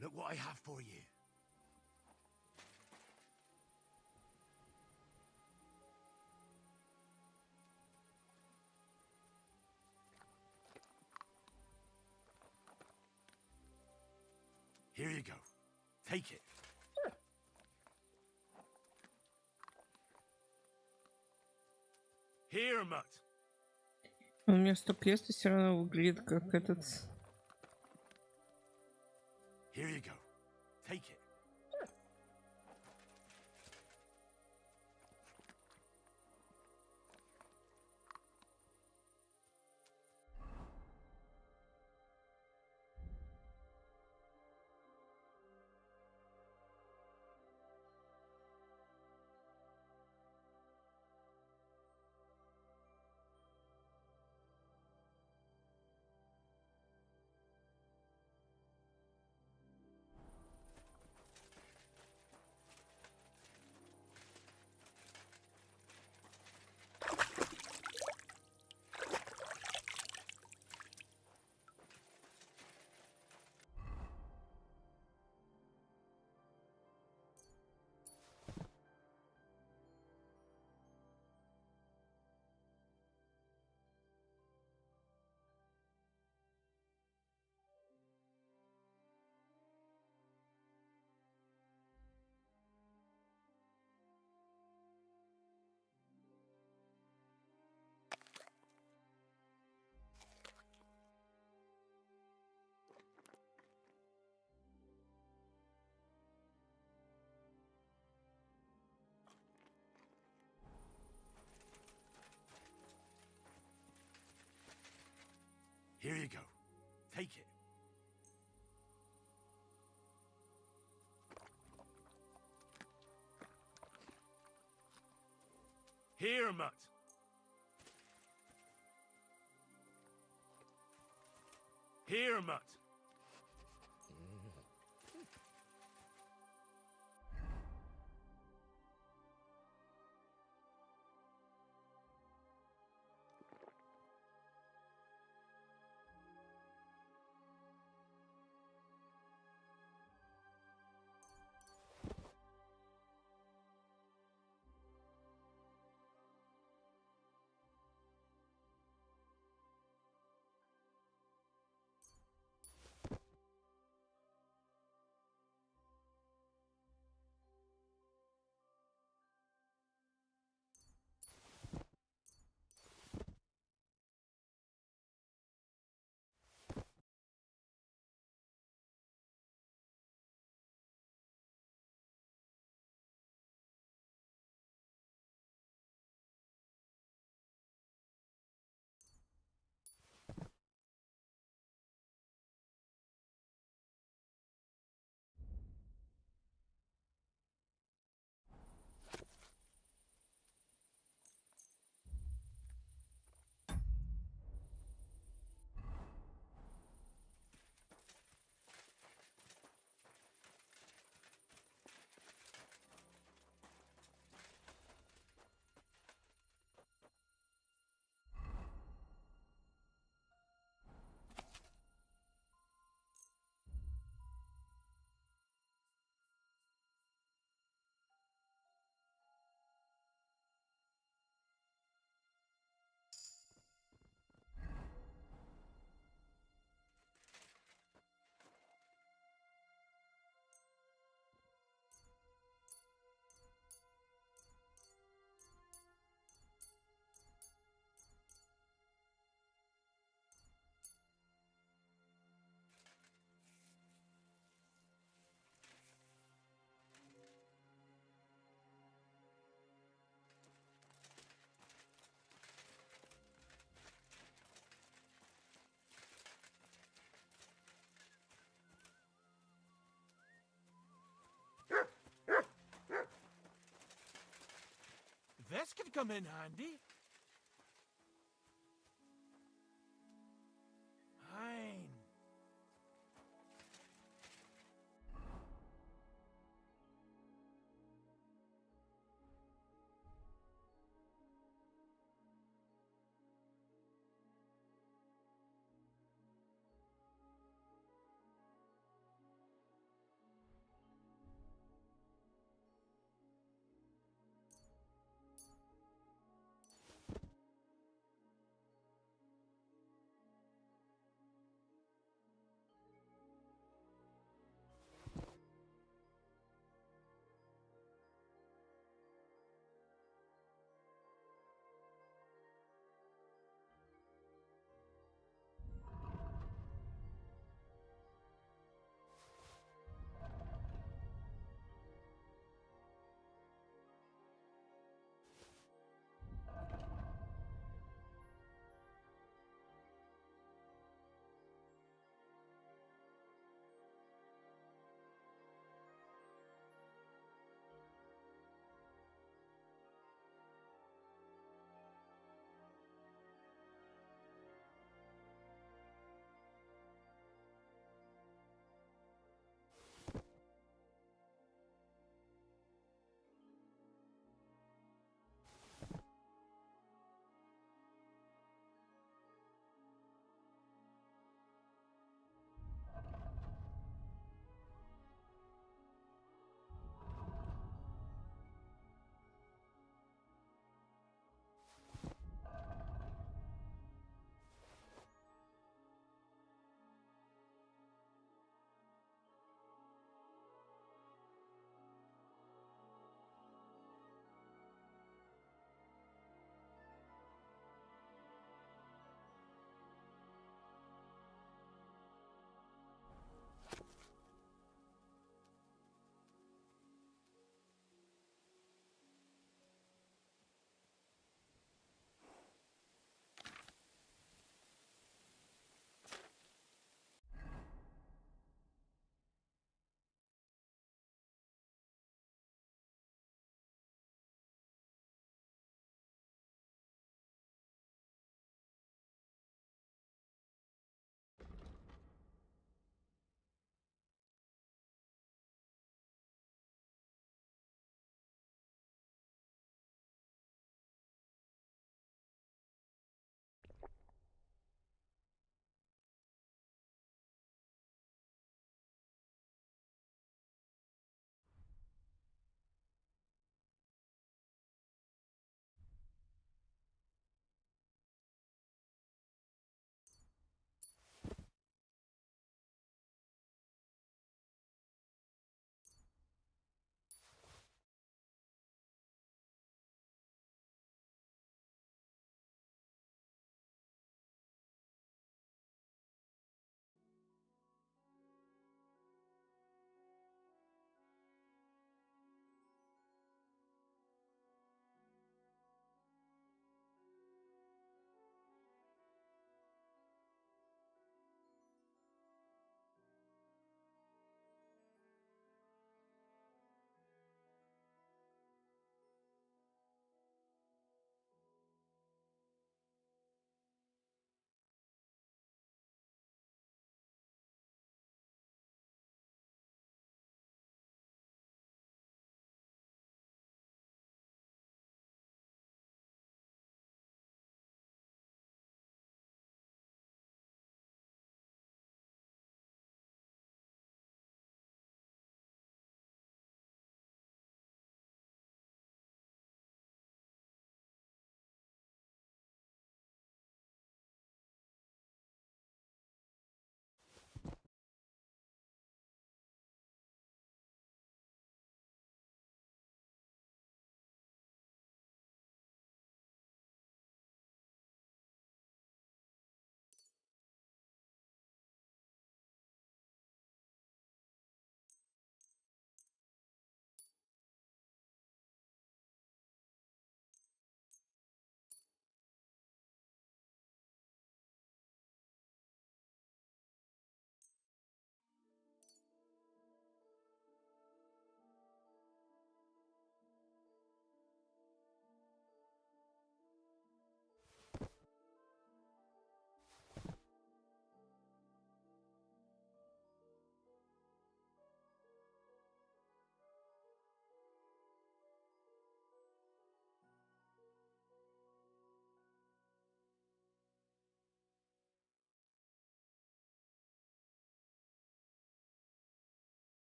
I: Look what I have for you. Here you go. Take it.
A: Here, mutt.
D: У меня стоп-квесты все равно выглядит как этот...
I: Here you go. Take it.
A: Here, mutt. Here, mutt.
W: This could come in handy. Fine.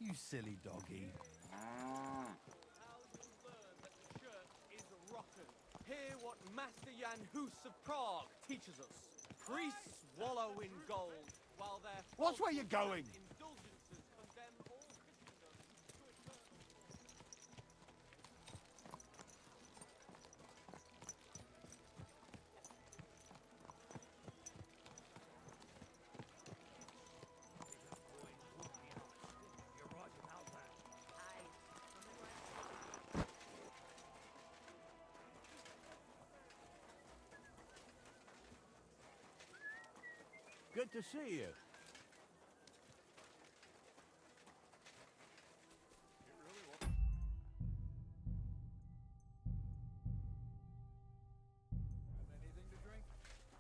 G: You silly doggy.
M: Hear what Master Jan Hus of Prague teaches us. Priests wallow in gold, while their
F: Watch where you're going!
M: indulgences condemn all Christendom to eternal...
W: Good to see you.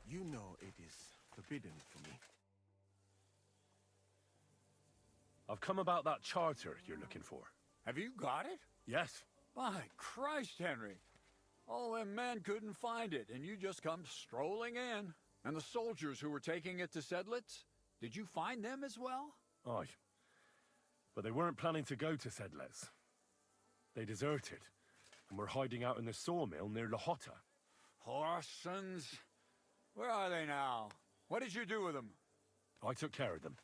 K: You know it is forbidden for me.
P: I've come about that charter you're looking for.
H: Have you got it?
P: Yes.
H: By Christ, Henry. All them men couldn't find it, and you just come strolling in. And the soldiers who were taking it to Sedlitz, did you find them as well?
P: Aye. But they weren't planning to go to Sedlitz. They deserted, and were hiding out in the sawmill near Lahota.
H: Horsons. Where are they now? What did you do with them?
P: I took care of them.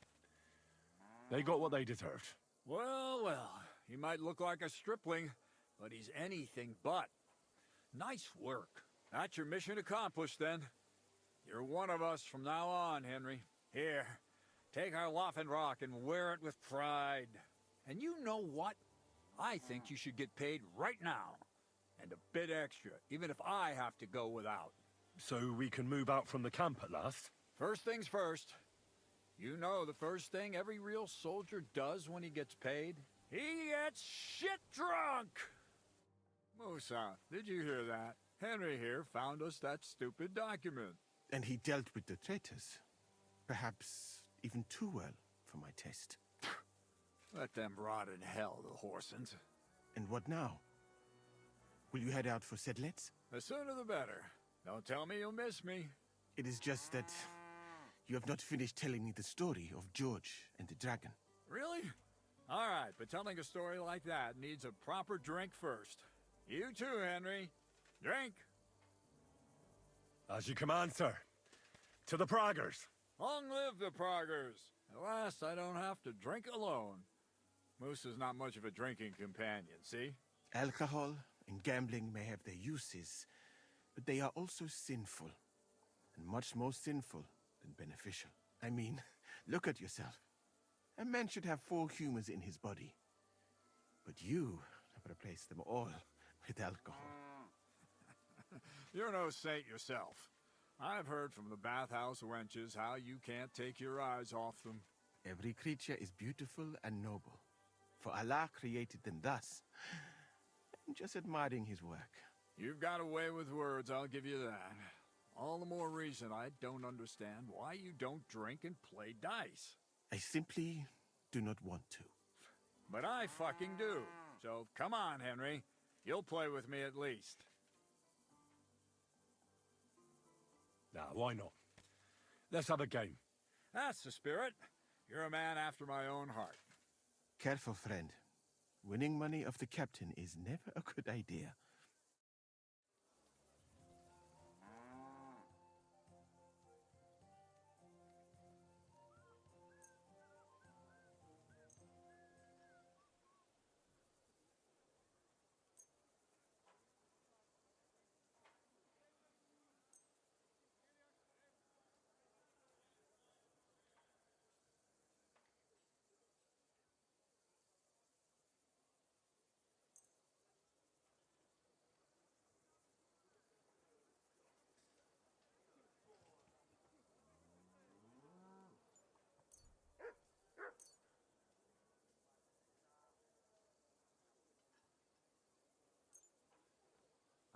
P: They got what they deserved.
H: Well, well, he might look like a stripling, but he's anything but. Nice work. That's your mission accomplished, then. You're one of us from now on, Henry. Here, take our Waffenrock and wear it with pride. And you know what? I think you should get paid right now. And a bit extra, even if I have to go without.
P: So we can move out from the camp at last?
H: First things first. You know the first thing every real soldier does when he gets paid? He gets shit drunk! Musa, did you hear that? Henry here found us that stupid document.
K: And he dealt with the traitors. Perhaps even too well for my taste.
H: Let them rot in hell, the Horsens.
K: And what now? Will you head out for Sedlitz?
H: The sooner the better. Don't tell me you'll miss me.
K: It is just that you have not finished telling me the story of George and the dragon.
H: Really? All right, but telling a story like that needs a proper drink first. You too, Henry. Drink.
P: As you command, sir. To the Praggers.
H: Long live the Praggers. At last, I don't have to drink alone. Moose is not much of a drinking companion, see?
K: Alcohol and gambling may have their uses, but they are also sinful. And much more sinful than beneficial. I mean, look at yourself. A man should have 4 humors in his body. But you have replaced them all with alcohol.
H: You're no saint yourself. I've heard from the bathhouse wenches how you can't take your eyes off them.
K: Every creature is beautiful and noble. For Allah created them thus. I'm just admiring his work.
H: You've got a way with words, I'll give you that. All the more reason I don't understand why you don't drink and play dice.
K: I simply do not want to.
H: But I fucking do. So come on, Henry. You'll play with me at least.
P: Nah, why not? Let's have a game.
H: That's the spirit. You're a man after my own heart.
K: Careful, friend. Winning money of the captain is never a good idea.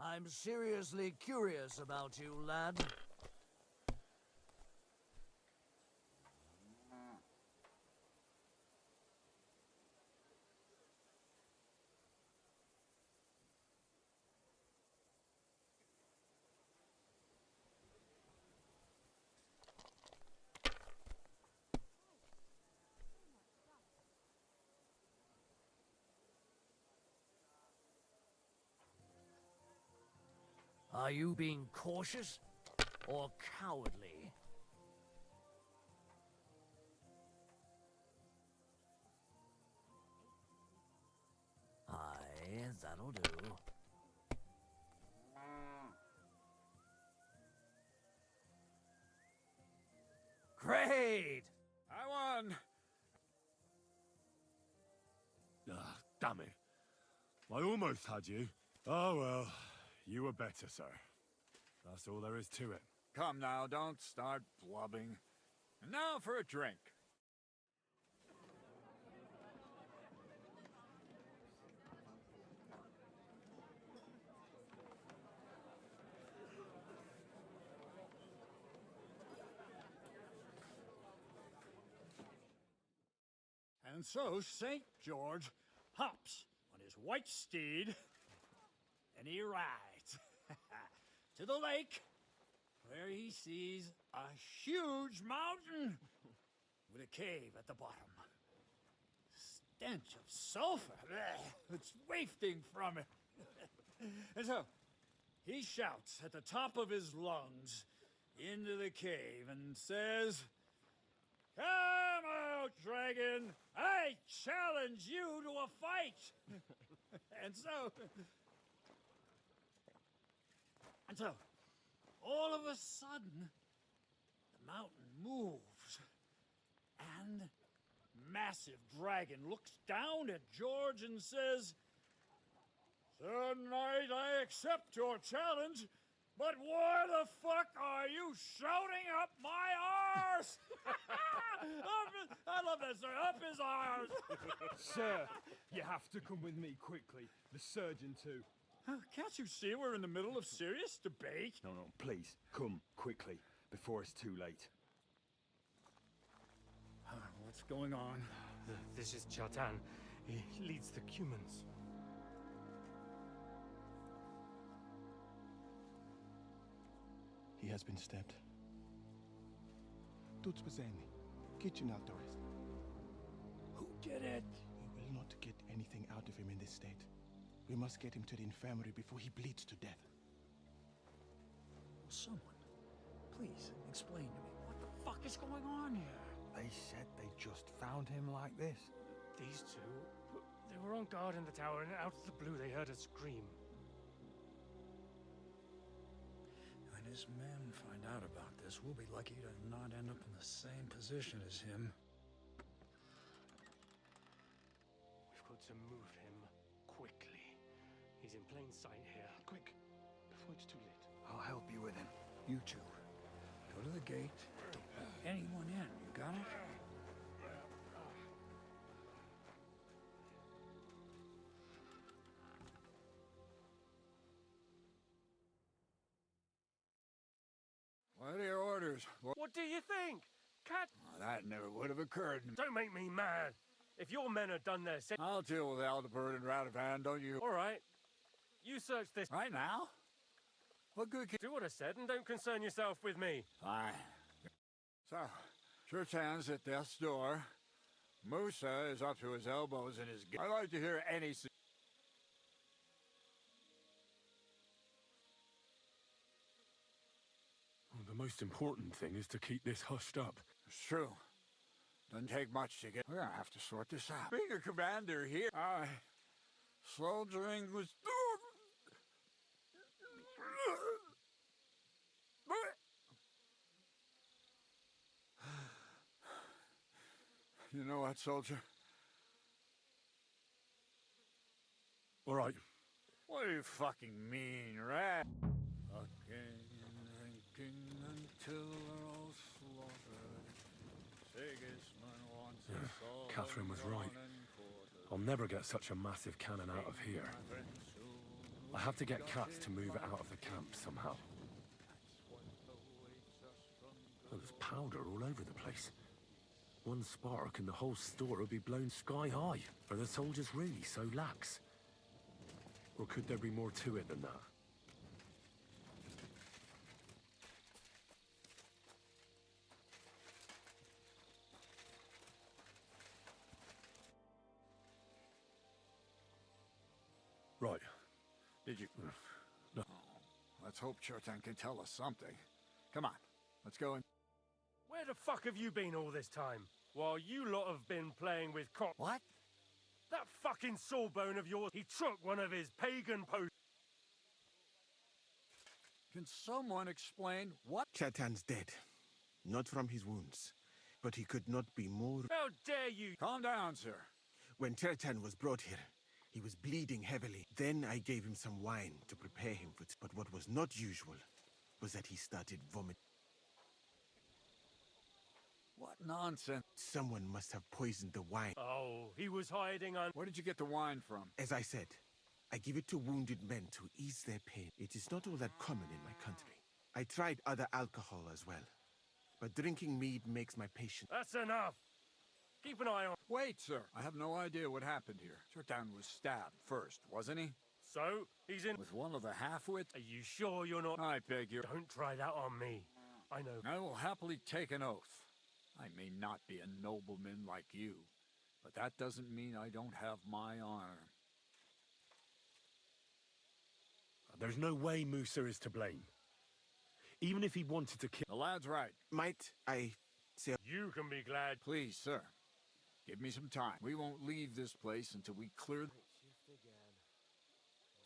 I: I'm seriously curious about you, lad. Are you being cautious or cowardly? Aye, that'll do. Great!
H: I won!
A: Ah, damn it. I almost had you. Oh well, you were better, sir. That's all there is to it.
H: Come now, don't start blubbing. And now for a drink.
B: And so St. George hops on his white steed, and he rides to the lake, where he sees a huge mountain with a cave at the bottom. Stench of sulfur, it's wafting from it. And so he shouts at the top of his lungs into the cave and says, "Come out, dragon! I challenge you to a fight!" And so, all of a sudden, the mountain moves, and massive dragon looks down at George and says, "Sir Knight, I accept your challenge, but why the fuck are you shouting up my arse?" I love that, sir. Up his arse.
O: Sir, you have to come with me quickly. The surgeon too.
B: Can't you see we're in the middle of serious debate?
O: No, please, come quickly, before it's too late.
B: What's going on?
Q: This is Chatan. He leads the humans.
K: He has been stabbed. Тут спасение. Kitchen outdoors.
B: Who did it?
K: We will not get anything out of him in this state. We must get him to the infirmary before he bleeds to death.
B: Someone, please explain to me what the fuck is going on here.
O: They said they just found him like this.
Q: These two, they were on guard in the tower, and out of the blue they heard a scream.
B: When his men find out about this, we'll be lucky to not end up in the same position as him.
Q: We've got to move him quickly. He's in plain sight here.
K: Quick, before it's too late.
O: I'll help you with him.
B: You two, go to the gate. Don't let anyone in. You got it?
H: What are your orders?
Q: What do you think? Cat?
H: Oh, that never would have occurred.
Q: Don't make me mad. If your men are done their
H: I'll deal with Aldebert and Radovan, don't you?
Q: All right. You search this.
H: Right now? What good can...
Q: Do what I said and don't concern yourself with me.
H: Fine. So, Churchan's at death's door. Musa is up to his elbows in his... I'd like to hear any...
A: Well, the most important thing is to keep this hushed up.
H: It's true. Doesn't take much to get... We're gonna have to sort this out. Being a commander here, soldiering was... You know what, soldier?
A: All right.
H: What do you fucking mean, rat? Fucking drinking until we're all slaughtered. Sigismund wants us all.
A: Catherine was right. I'll never get such a massive cannon out of here. I have to get cats to move it out of the camp somehow. Oh, there's powder all over the place. One spark and the whole store will be blown sky high. Are the soldiers really so lax? Or could there be more to it than that? Right. Did you... No.
H: Let's hope Chertan can tell us something. Come on, let's go in.
Q: Where the fuck have you been all this time? While you lot have been playing with cock.
I: What?
Q: That fucking sawbone of yours, he took one of his pagan posts.
H: Can someone explain what?
K: Chetan's dead. Not from his wounds. But he could not be more...
Q: How dare you?
H: Calm down, sir.
K: When Chetan was brought here, he was bleeding heavily. Then I gave him some wine to prepare him for... But what was not usual was that he started vomiting.
H: What nonsense.
K: Someone must have poisoned the wine.
Q: Oh, he was hiding on...
H: Where did you get the wine from?
K: As I said, I give it to wounded men to ease their pain. It is not all that common in my country. I tried other alcohol as well. But drinking mead makes my patient...
Q: That's enough! Keep an eye on...
H: Wait, sir. I have no idea what happened here. Chertan was stabbed first, wasn't he?
Q: So, he's in...
H: With one of the half-wits?
Q: Are you sure you're not...
H: I beg your...
Q: Don't try that on me. I know...
H: I will happily take an oath. I may not be a nobleman like you, but that doesn't mean I don't have my honor.
P: There's no way Musa is to blame. Even if he wanted to kill...
H: The lad's right.
K: Might I say...
Q: You can be glad...
H: Please, sir. Give me some time. We won't leave this place until we clear...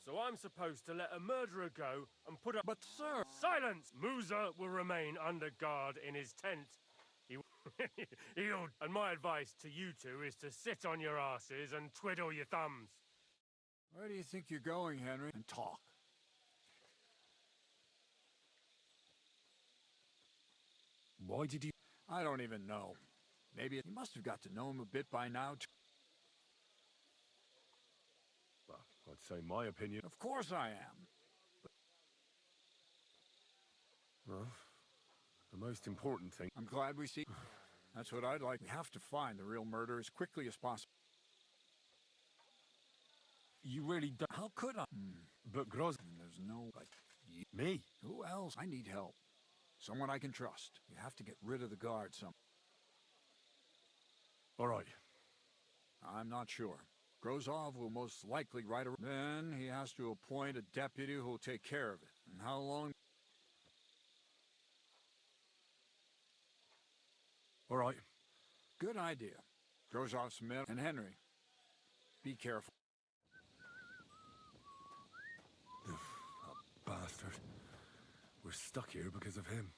Q: So I'm supposed to let a murderer go and put up...
H: But, sir...
Q: Silence! Musa will remain under guard in his tent. He'll... And my advice to you two is to sit on your asses and twiddle your thumbs.
H: Where do you think you're going, Henry? And talk.
P: Why did you...
H: I don't even know. Maybe you must have got to know him a bit by now.
P: Well, I'd say my opinion...
H: Of course I am.
P: Well, the most important thing...
H: I'm glad we see... That's what I'd like. We have to find the real murderer as quickly as possible.
P: You really don't...
H: How could I?
P: But Groz...
H: There's no... Like,
P: Me?
H: Who else? I need help. Someone I can trust. You have to get rid of the guard some...
P: All right.
H: I'm not sure. Grozov will most likely write a... Then he has to appoint a deputy who will take care of it. And how long...
P: All right.
H: Good idea. Grozov's men and Henry. Be careful.
P: That bastard. We're stuck here because of him.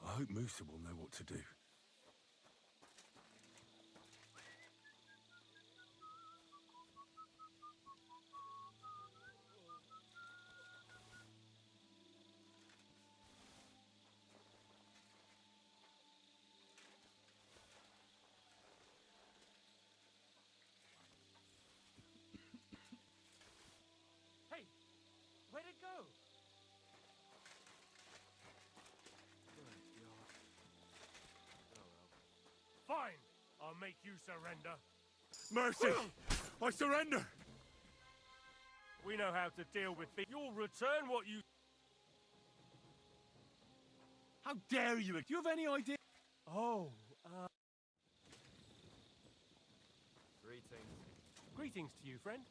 P: I hope Musa will know what to do.
Q: Where'd it go? Fine, I'll make you surrender.
P: Mercy! I surrender!
Q: We know how to deal with things. You'll return what you...
P: How dare you? Do you have any idea?
Q: Oh,
J: Greetings.
Q: Greetings to you, friend.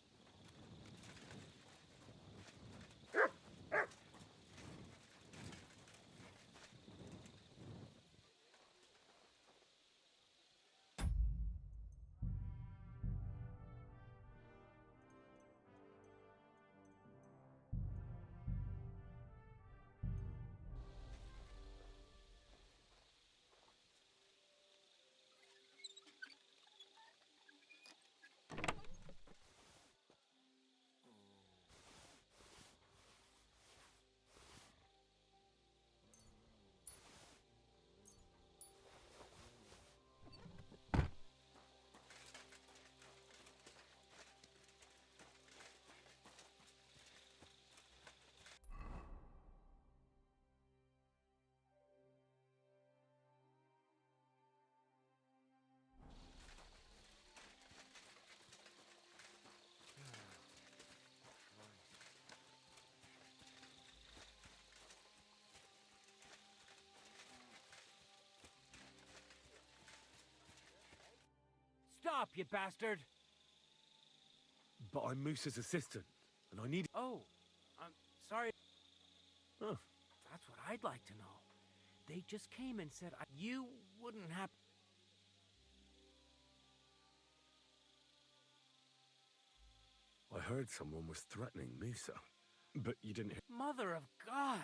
I: Stop, you bastard!
P: But I'm Musa's assistant, and I need...
I: Oh, I'm sorry.
P: Oh.
I: That's what I'd like to know. They just came and said you wouldn't have...
P: I heard someone was threatening Musa, but you didn't hear...
I: Mother of God!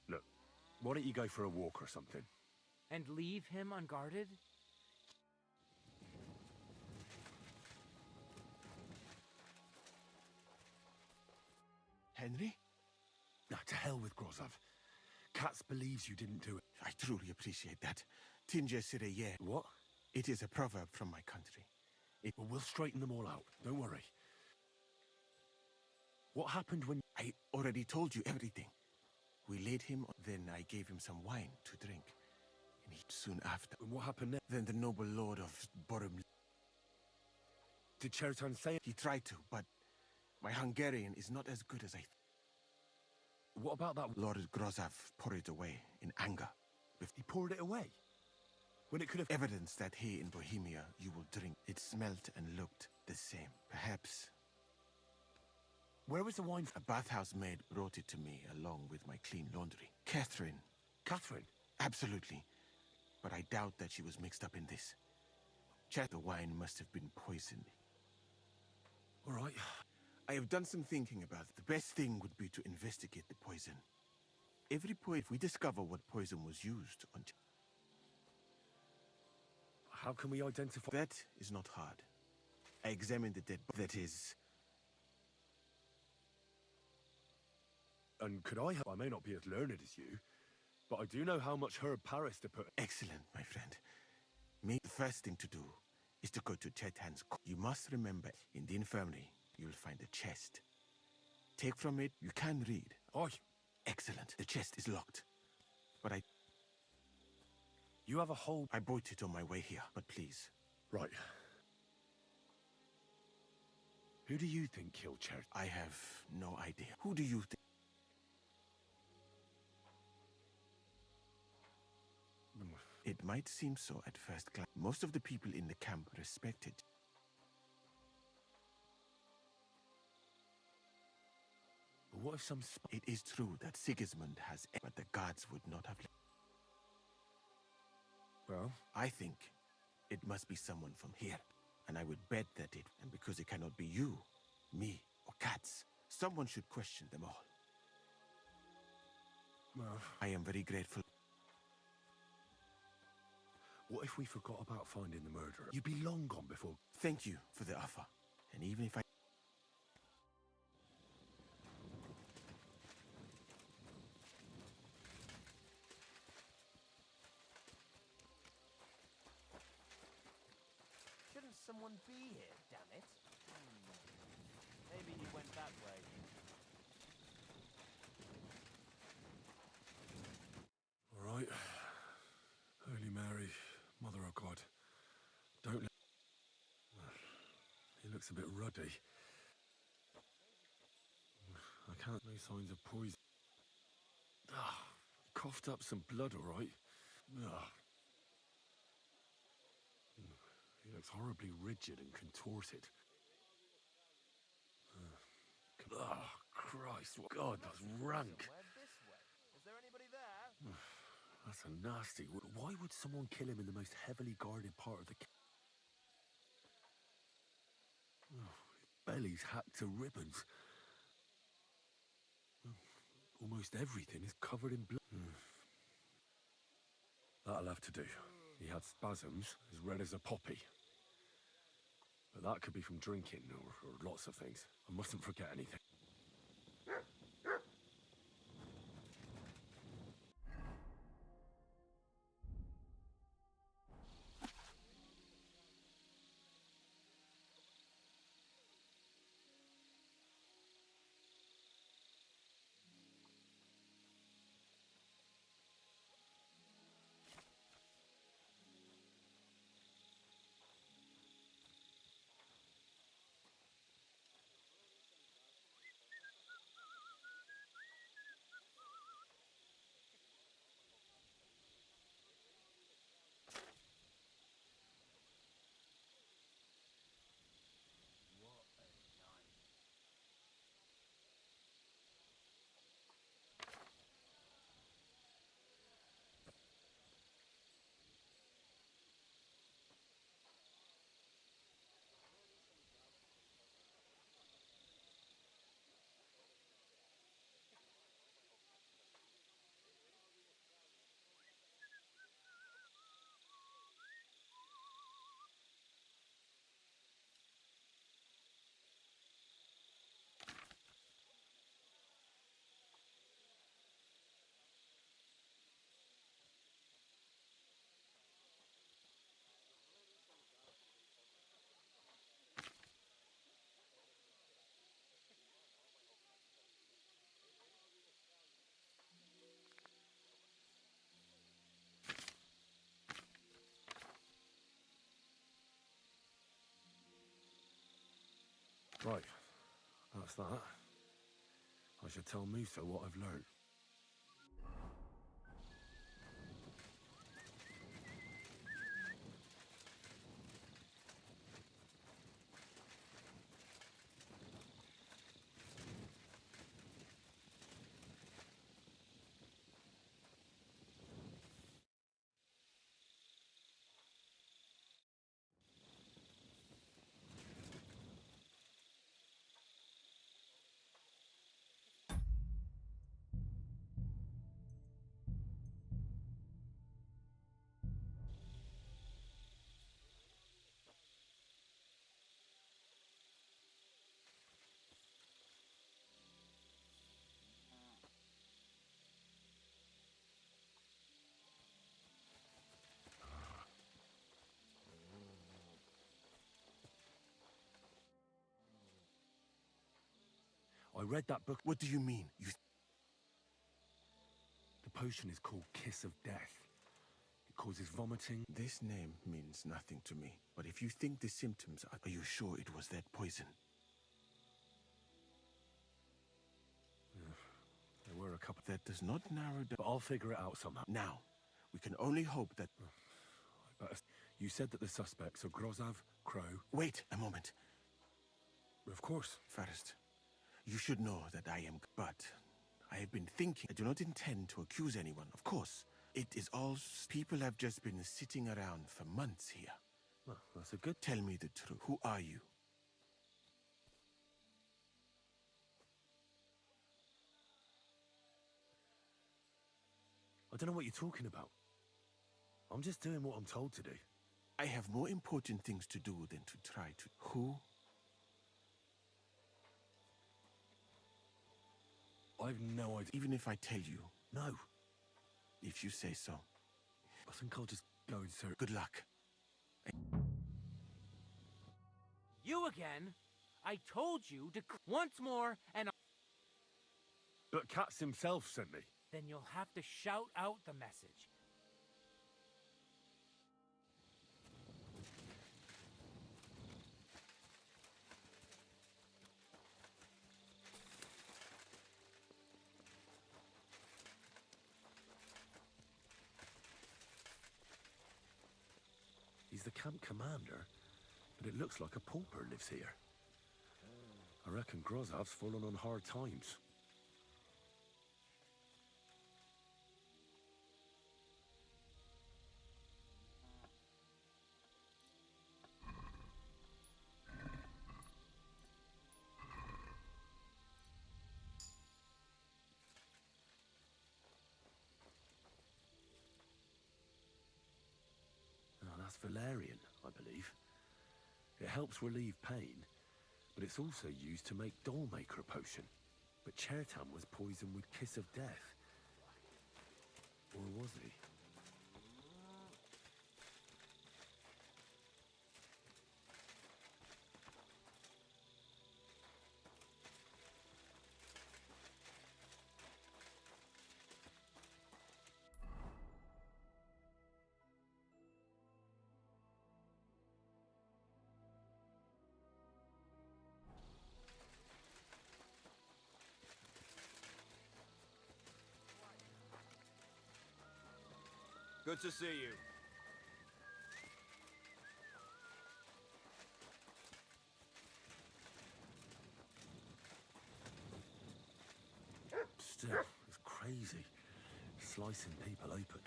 P: Look, why don't you go for a walk or something?
I: And leave him unguarded?
K: Henry?
P: Now, to hell with Grozov. Katz believes you didn't do it.
K: I truly appreciate that. Tinge sire ye.
P: What?
K: It is a proverb from my country.
P: Well, we'll straighten them all out. Don't worry. What happened when...
K: I already told you everything. We laid him, then I gave him some wine to drink. And he soon after...
P: And what happened then?
K: Then the noble lord of Borum...
P: Did Chertan say it?
K: He tried to, but my Hungarian is not as good as I...
P: What about that?
K: Lord Grozov poured it away in anger.
P: He poured it away? When it could have...
K: Evidence that here in Bohemia you will drink. It smelt and looked the same. Perhaps...
P: Where was the wine?
K: A bathhouse maid brought it to me along with my clean laundry. Catherine.
P: Catherine?
K: Absolutely. But I doubt that she was mixed up in this. The wine must have been poisoned.
P: All right.
K: I have done some thinking about it. The best thing would be to investigate the poison. If we discover what poison was used on...
P: How can we identify...
K: That is not hard. I examined the dead body. That is...
P: And could I help? I may not be as learned as you, but I do know how much herb Paris to put...
K: Excellent, my friend. The first thing to do is to go to Chetan's... You must remember, in the infirmary, you will find a chest. Take from it, you can read.
P: Aye.
K: Excellent. The chest is locked. But I...
P: You have a whole...
K: I bought it on my way here, but please.
P: Right. Who do you think killed Cher?
K: I have no idea. Who do you think? It might seem so at first glance. Most of the people in the camp respected.
P: But what if some...
K: It is true that Sigismund has... But the guards would not have...
P: Well?
K: I think it must be someone from here. And I would bet that it... And because it cannot be you, me, or Katz, someone should question them all.
P: Well...
K: I am very grateful.
P: What if we forgot about finding the murderer? You'd be long gone before...
K: Thank you for the offer. And even if I...
R: Shouldn't someone be here, damn it? Maybe he went that way.
P: All right. Holy Mary, Mother of God, don't let... He looks a bit ruddy. I can't... No signs of poison. Coughed up some blood, all right. He looks horribly rigid and contorted. Christ, what... God, that's rank.
R: Is there anybody there?
P: That's a nasty... Why would someone kill him in the most heavily guarded part of the... His belly's hacked to ribbons. Almost everything is covered in blood. That'll have to do. He had spasms as red as a poppy. But that could be from drinking or lots of things. I mustn't forget anything. Right. That's that. I should tell Musa what I've learned. I read that book.
K: What do you mean?
P: The potion is called Kiss of Death. It causes vomiting.
K: This name means nothing to me. But if you think the symptoms are you sure it was that poison?
P: There were a couple.
K: That does not narrow down.
P: But I'll figure it out somehow.
K: Now, we can only hope that...
P: You said that the suspects are Grozov, Crow...
K: Wait a moment.
P: Of course.
K: First, you should know that I am... But I have been thinking. I do not intend to accuse anyone, of course. It is all... People have just been sitting around for months here.
P: Well, that's a good...
K: Tell me the truth. Who are you?
P: I don't know what you're talking about. I'm just doing what I'm told to do.
K: I have more important things to do than to try to... Who?
P: I've no idea.
K: Even if I tell you...
P: No.
K: If you say so.
P: I think I'll just go and search.
K: Good luck.
I: You again? I told you to... Once more, and...
P: But Katz himself sent me.
I: Then you'll have to shout out the message.
P: He's the camp commander, but it looks like a pauper lives here. I reckon Grozov's fallen on hard times. Valerian, I believe. It helps relieve pain, but it's also used to make Dollmaker potion. But Chertam was poisoned with Kiss of Death. Or was he?
L: Good to see you.
P: Still, it's crazy. Slicing people open.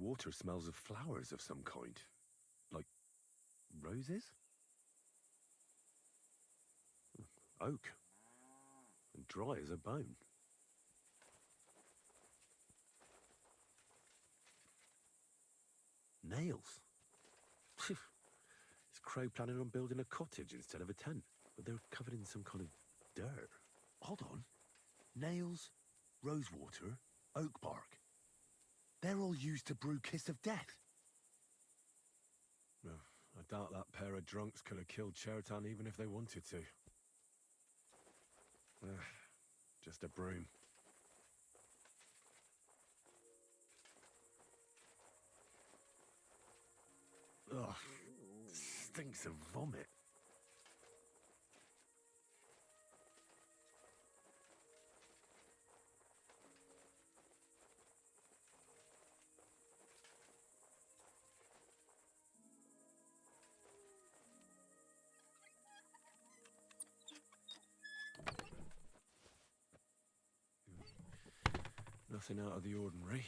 P: water smells of flowers of some kind. Like roses? Oak. And dry as a bone. Nails. Is Crow planning on building a cottage instead of a tent? But they're covered in some kind of dirt.
L: Hold on. Nails, rosewater, oak bark. They're all used to brew Kiss of Death.
P: No, I doubt that pair of drunks could have killed Chertan even if they wanted to. Just a broom. Ugh, stinks of vomit. Nothing out of the ordinary.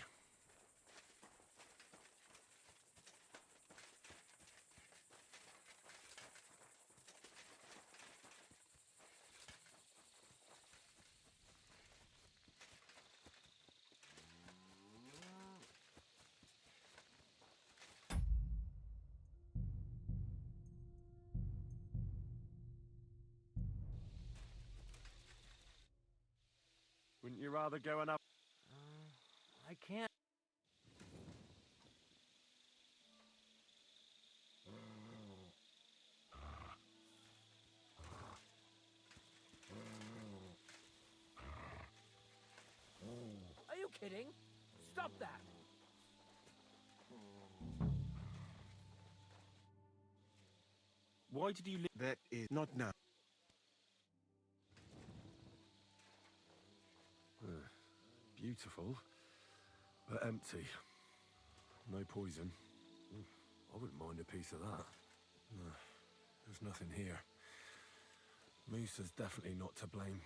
Q: Wouldn't you rather go and have...
I: I can't. Are you kidding? Stop that!
P: Why did you leave?
K: That is not now.
P: Beautiful, but empty. No poison. I wouldn't mind a piece of that. There's nothing here. Moose is definitely not to blame.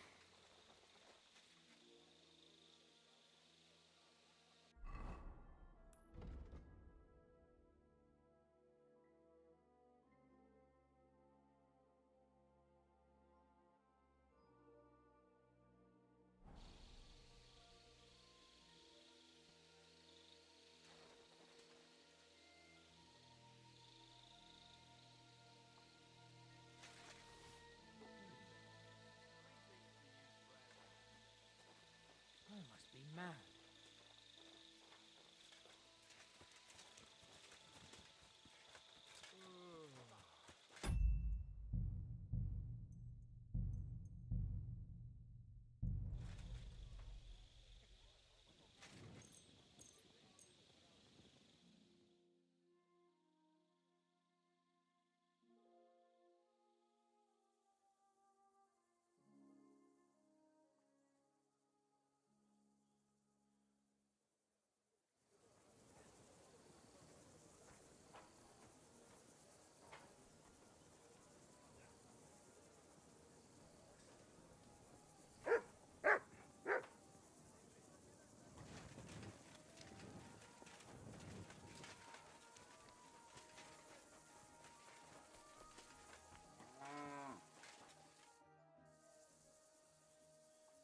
I: I must be mad.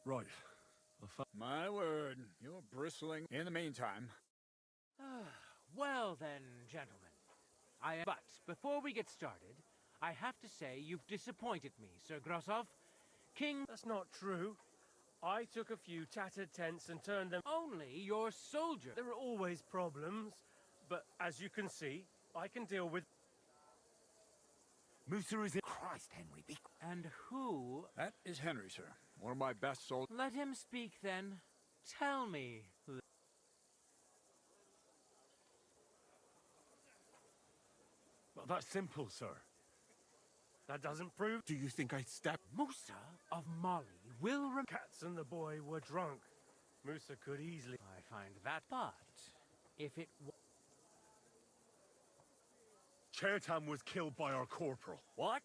P: Right.
H: My word, you're bristling. In the meantime...
S: Well then, gentlemen. But before we get started, I have to say you've disappointed me, Sir Grosov. King...
Q: That's not true. I took a few tattered tents and turned them...
S: Only your soldier.
Q: There are always problems, but as you can see, I can deal with...
L: Moosa is in... Christ, Henry, be...
S: And who...
H: That is Henry, sir. One of my best soldiers.
S: Let him speak, then. Tell me.
P: Well, that's simple, sir.
Q: That doesn't prove...
K: Do you think I stabbed...
S: Musa of Mali will...
Q: Cats and the boy were drunk. Musa could easily...
S: I find that, but... If it...
A: Chertan was killed by our corporal.
H: What?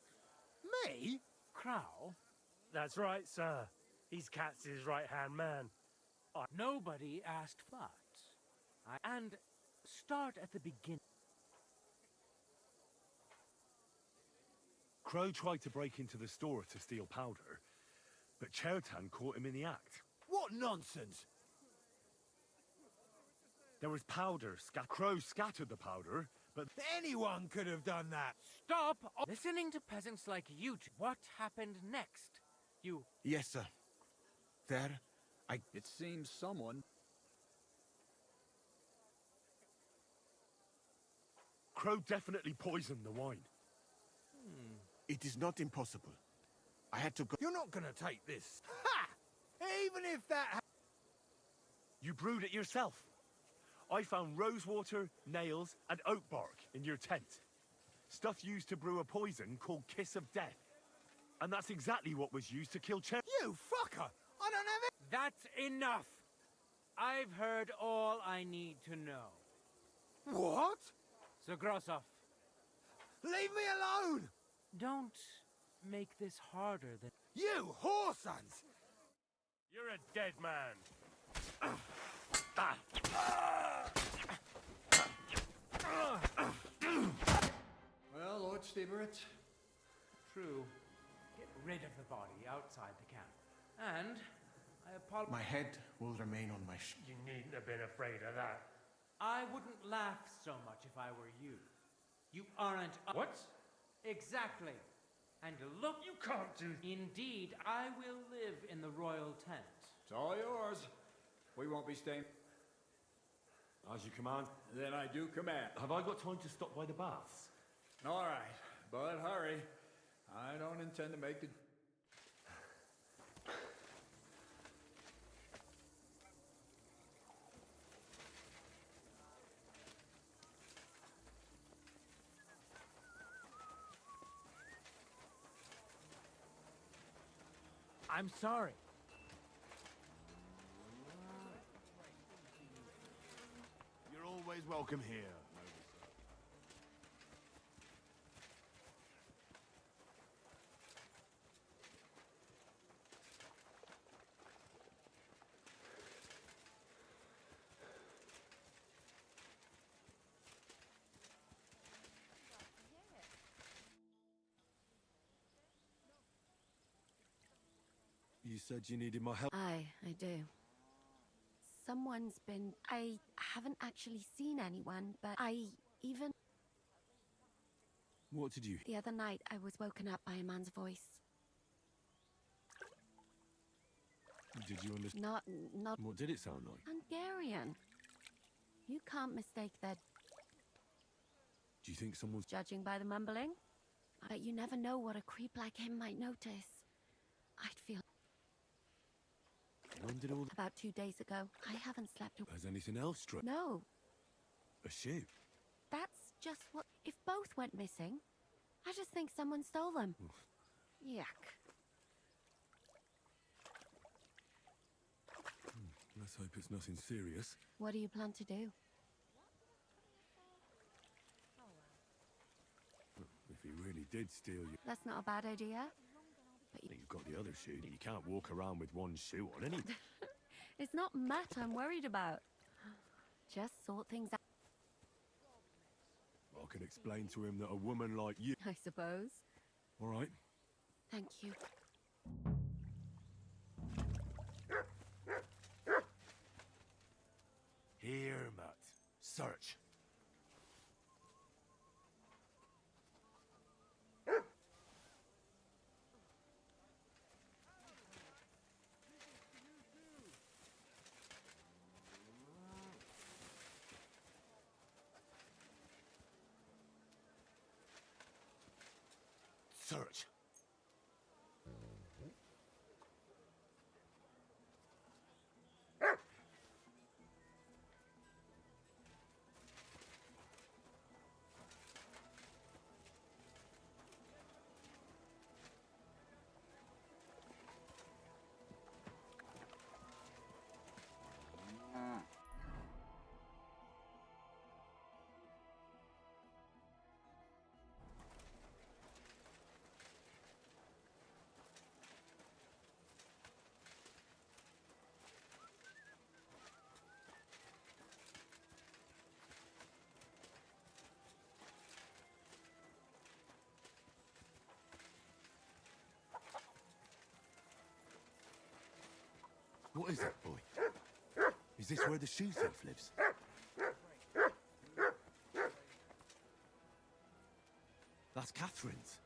H: Me?
S: Crow?
Q: That's right, sir. He's Katz's right-hand man.
S: Nobody asked but. And start at the beginning.
P: Crow tried to break into the store to steal powder, but Chertan caught him in the act.
G: What nonsense!
P: There was powder. Crow scattered the powder, but
G: anyone could have done that.
S: Stop listening to peasants like you two. What happened next? You...
K: Yes, sir. There,
H: It seems someone...
P: Crow definitely poisoned the wine.
K: It is not impossible. I had to go.
G: You're not gonna take this. Ha! Even if that...
P: You brewed it yourself. I found rosewater, nails, and oak bark in your tent. Stuff used to brew a poison called Kiss of Death. And that's exactly what was used to kill
G: You fucker! I don't have it!
S: That's enough! I've heard all I need to know.
G: What?
S: So, Grossoff...
G: Leave me alone!
S: Don't make this harder than...
G: You whoresons!
Q: You're a dead man.
H: Well, Lord Steverit,
S: True. Get rid of the body outside the camp. And I apologize.
K: My head will remain on my
Q: You needn't have been afraid of that.
S: I wouldn't laugh so much if I were you. You aren't...
Q: What?
S: Exactly. And look...
Q: You can't do...
S: Indeed, I will live in the royal tent.
H: it's all yours. We won't be staying.
P: As you command.
H: Then I do command.
P: Have I got time to stop by the baths?
H: All right, but hurry. I don't intend to make the...
S: I'm sorry.
K: You're always welcome here.
P: You said you needed my help.
C: I do. Someone's been... I haven't actually seen anyone, but I even...
P: What did you...
C: The other night, I was woken up by a man's voice.
P: Did you understand?
C: Not...
P: What did it sound like?
C: Hungarian. You can't mistake that.
P: Do you think someone's...
C: Judging by the mumbling? But you never know what a creep like him might notice. I'd feel...
P: When did all...
C: About 2 days ago. I haven't slept...
P: Has anything else struck?
C: No.
P: A shoe?
C: That's just what... If both went missing, I just think someone stole them. Yuck.
P: Let's hope it's nothing serious.
C: What do you plan to do?
P: If he really did steal you...
C: That's not a bad idea. But
P: You've got the other shoe. You can't walk around with one shoe on, any.
C: It's not Matt I'm worried about. Just sort things out.
P: I can explain to him that a woman like you...
C: I suppose.
P: All right.
C: Thank you.
P: Here, Matt. Search. Search.
L: What is it, boy? Is this where the shoe thief lives? That's Catherine's.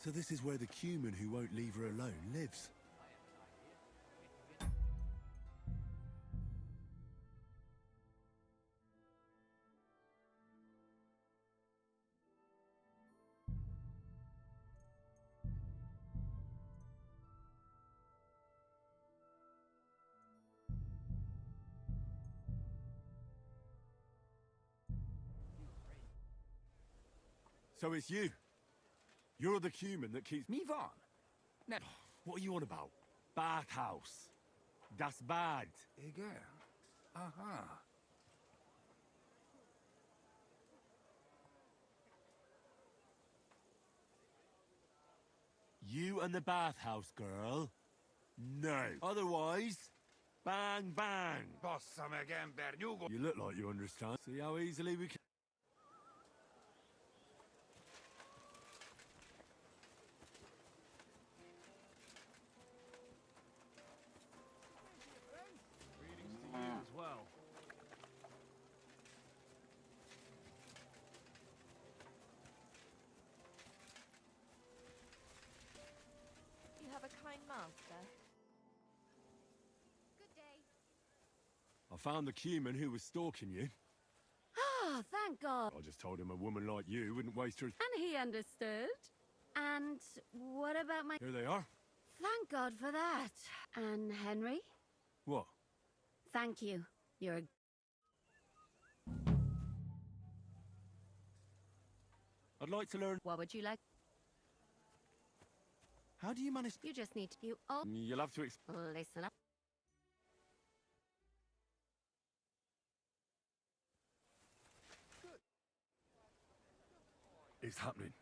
L: So this is where the cumin who won't leave her alone lives.
A: So it's you. You're the cumin that keeps
L: me Van. Now, what are you on about? Bathhouse. Das Bad.
G: Again. Aha.
L: You and the bathhouse girl? No. Otherwise, bang bang.
G: Possam again, Bernugo.
A: You look like you understand. See how easily we can...
J: Greetings to you as well.
E: You have a kind master.
C: Good day.
A: I found the cumin who was stalking you.
C: Ah, thank God.
A: I just told him a woman like you wouldn't waste her...
C: And he understood. And what about my...
A: Here they are.
C: Thank God for that. And Henry?
A: What?
C: Thank you. You're a...
A: I'd like to learn...
C: What would you like?
L: How do you manage...
C: You just need to... You all...
A: You'll have to...
C: Listen up.
A: It's happening.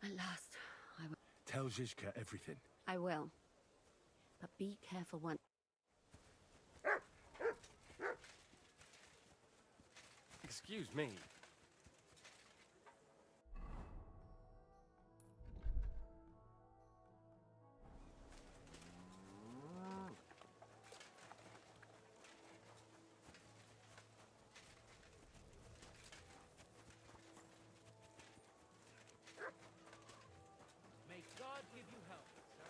C: At last, I will.
A: Tell Zizka everything.
C: I will. But be careful one.
Q: Excuse me.
S: May God give you help, sir.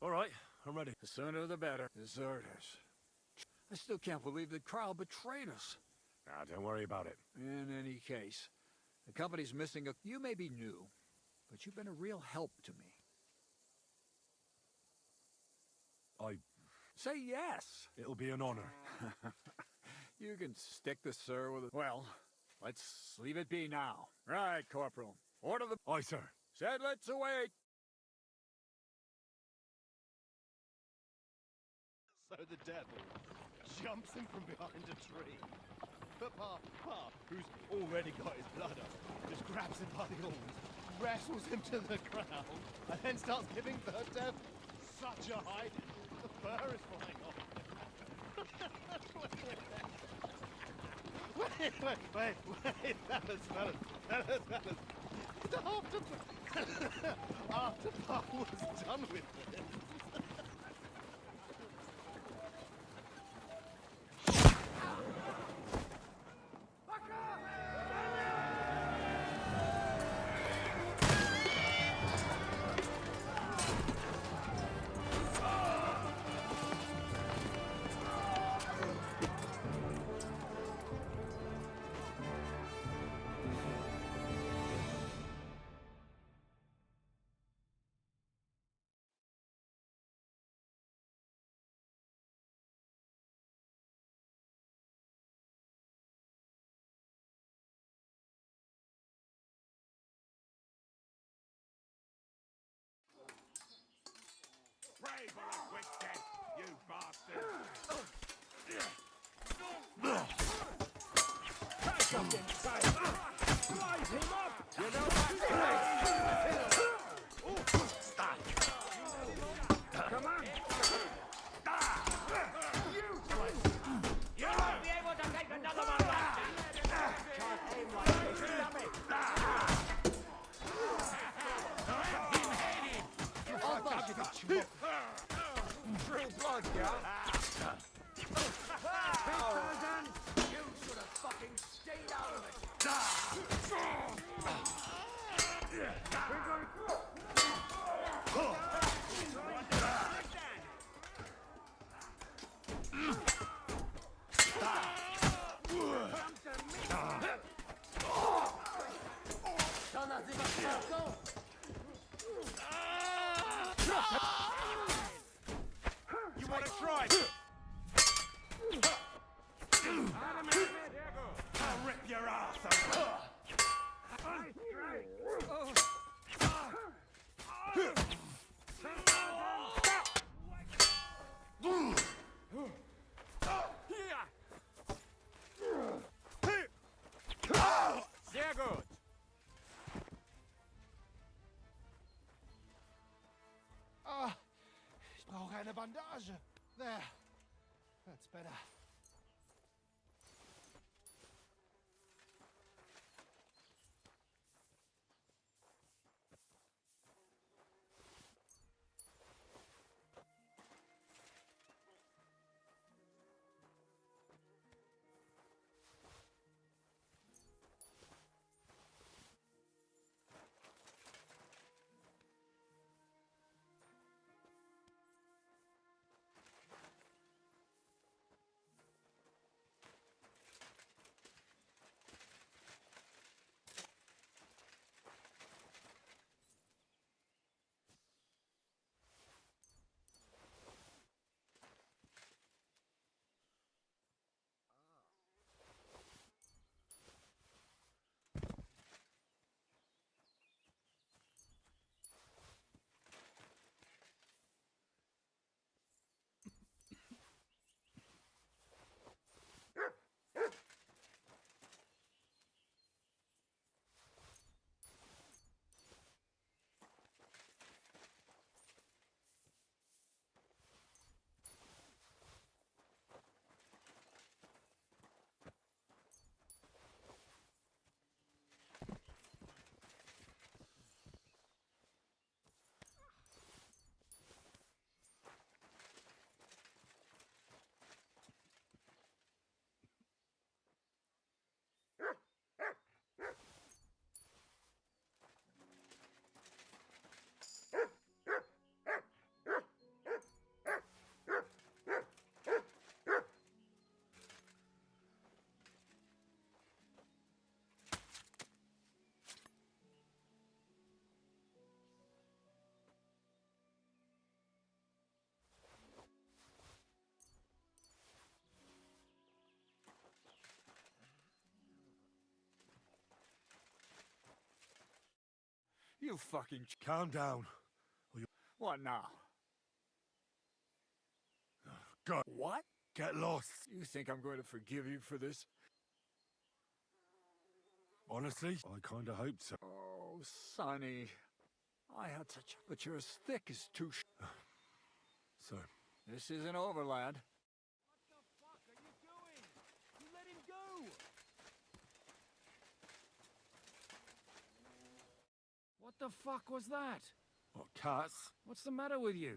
A: All right, I'm ready.
H: The sooner the better. Deserters. I still can't believe the crowd betrayed us.
A: Nah, don't worry about it.
H: In any case, the company's missing a... You may be new, but you've been a real help to me. Say yes.
A: It'll be an honor.
H: You can stick the sir with a... Well, let's leave it be now. Right, Corporal. Order the...
A: Aye, sir.
H: Said let's await.
F: So the devil jumps him from behind a tree. But Pa, who's already got his blood up, just grabs him by the horns, wrestles him to the ground, and then starts giving the devil such a hiding. The fur is flying off. Wait, fellas. After Pa was done with this,
G: Pray for a quick death, you bastard!
U: fucking say. Rise him up! You know that's come on!
I: You won't be able to take another one like that! Can't aim like this, dummy!
G: True blood, yeah?
I: You should have fucking stayed out of it!
G: You want to try? I'll rip your ass open.
H: Sehr gut.
F: Ah, ich brauche eine Bandage. There. That's better.
H: You fucking...
P: Calm down.
H: What now?
P: Go.
H: What?
P: Get lost.
H: You think I'm going to forgive you for this?
P: Honestly, I kind of hope so.
H: Oh, Sonny. I had such... But you're as thick as two...
P: So?
H: This isn't over, lad.
U: What the fuck are you doing? You let him go! What the fuck was that?
P: What, cats?
U: What's the matter with you?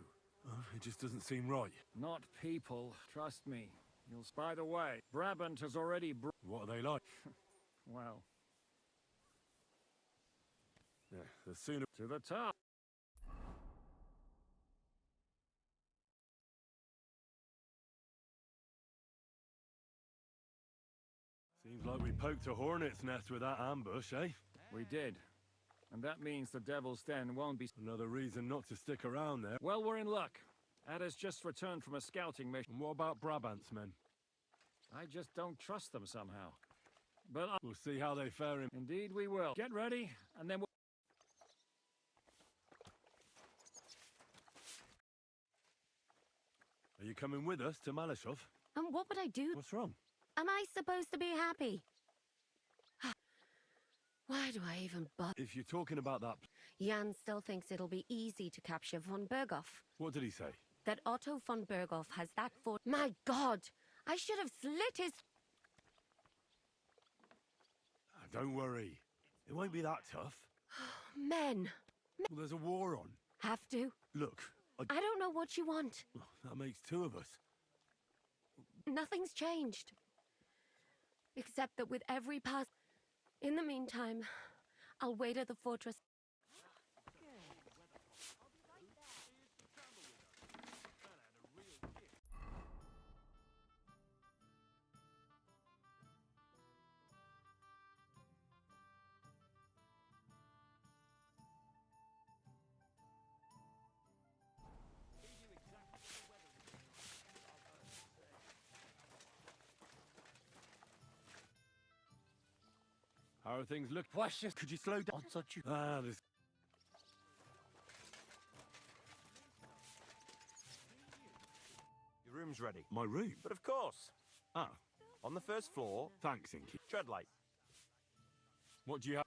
P: It just doesn't seem right.
U: Not people, trust me. You'll... By the way, Brabant has already
P: What are they like?
U: well...
P: Yeah, the sooner...
U: To the top!
A: Seems like we poked a hornet's nest with that ambush, eh?
U: We did. And that means the Devil's Den won't be...
A: Another reason not to stick around there.
U: Well, we're in luck. Ada's just returned from a scouting mission.
A: And what about Brabant's men?
U: I just don't trust them somehow. But
A: we'll see how they fare in...
U: Indeed we will. Get ready, and then we'll...
A: Are you coming with us to Malashov?
C: And what would I do?
A: What's wrong?
C: Am I supposed to be happy? Why do I even bother?
A: If you're talking about that...
C: Jan still thinks it'll be easy to capture von Berghoff.
A: What did he say?
C: That Otto von Berghoff has that fort. My God! I should have slit his...
A: Don't worry. It won't be that tough.
C: Men!
A: Well, there's a war on.
C: Have to?
A: Look,
C: I don't know what you want.
A: that makes two of us.
C: Nothing's changed. Except that with every pass... In the meantime, I'll wait at the fortress.
A: How are things look?
K: Could you slow down? Such
A: this...
N: Your room's ready.
A: My room?
N: But of course.
A: Ah.
N: On the first floor.
A: Thanks, Inky.
N: Tread light.
A: What do you have?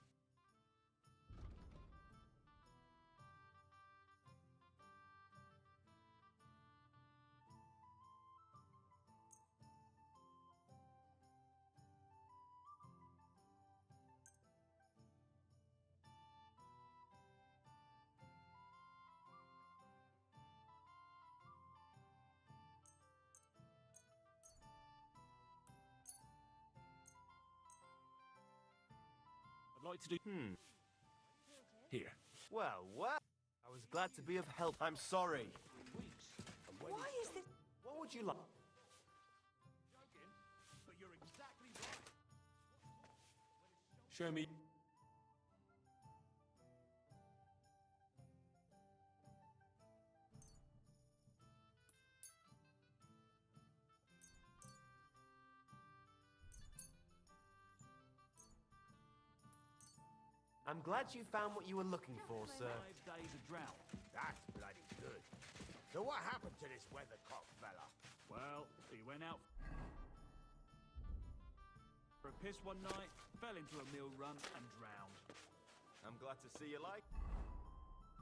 J: I'd like to do...
A: Here.
N: Well, I was glad to be of help. I'm sorry.
I: Why is this?
N: What would you like?
F: But you're exactly right.
A: Show me.
N: I'm glad you found what you were looking for, sir.
B: 5 days of drought.
F: That's bloody good. So what happened to this weathercock fella?
B: Well, he went out for a piss one night, fell into a mill run and drowned.
N: I'm glad to see you like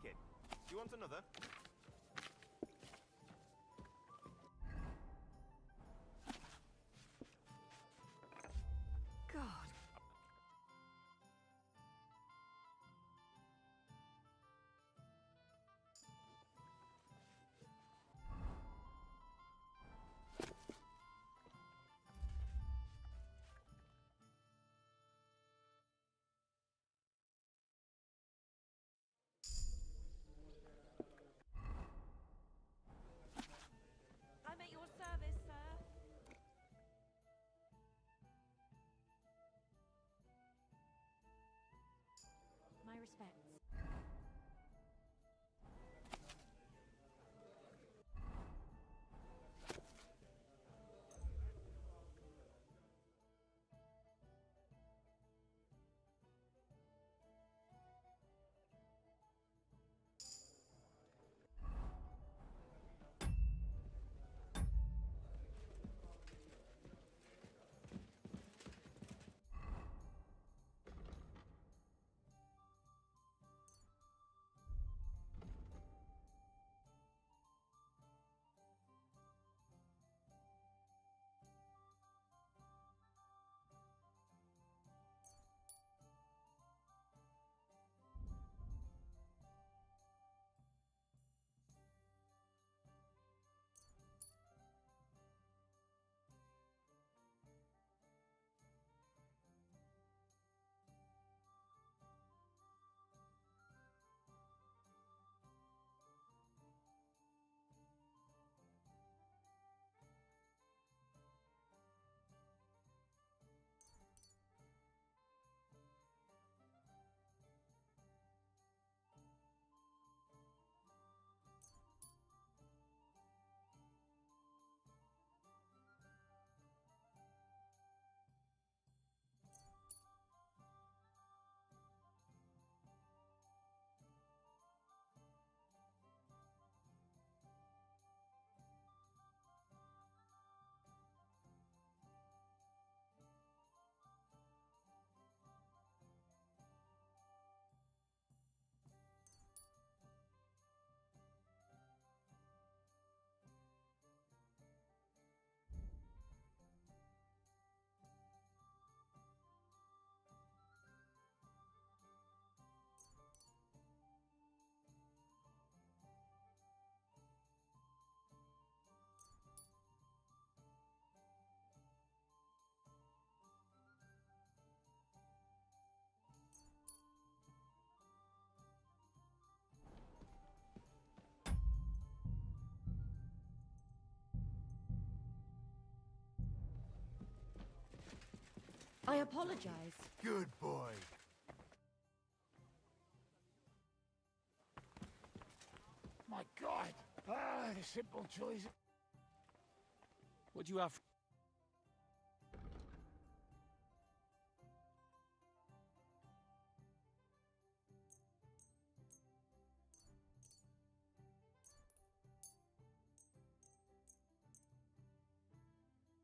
N: it. Do you want another?
C: God. I apologize.
K: Good boy.
W: My God! Ah, the simple choice.
J: What do you have?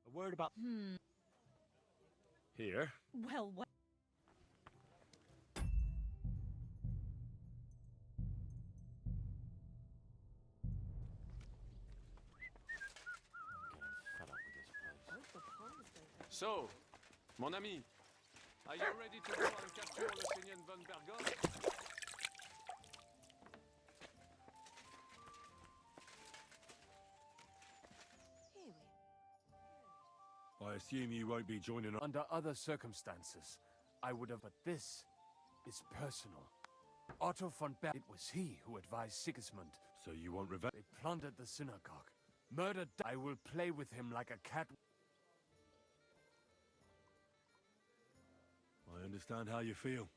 J: A word about...
A: Here.
E: Well, what?
D: So, mon ami, are you ready to go and capture le Seigneur von Bergos?
A: I assume you won't be joining us.
D: Under other circumstances, I would have, but this is personal. Otto von Berg, it was he who advised Sigismund.
A: So you want revenge?
D: They plundered the synagogue, murdered. I will play with him like a cat.
A: I understand how you feel.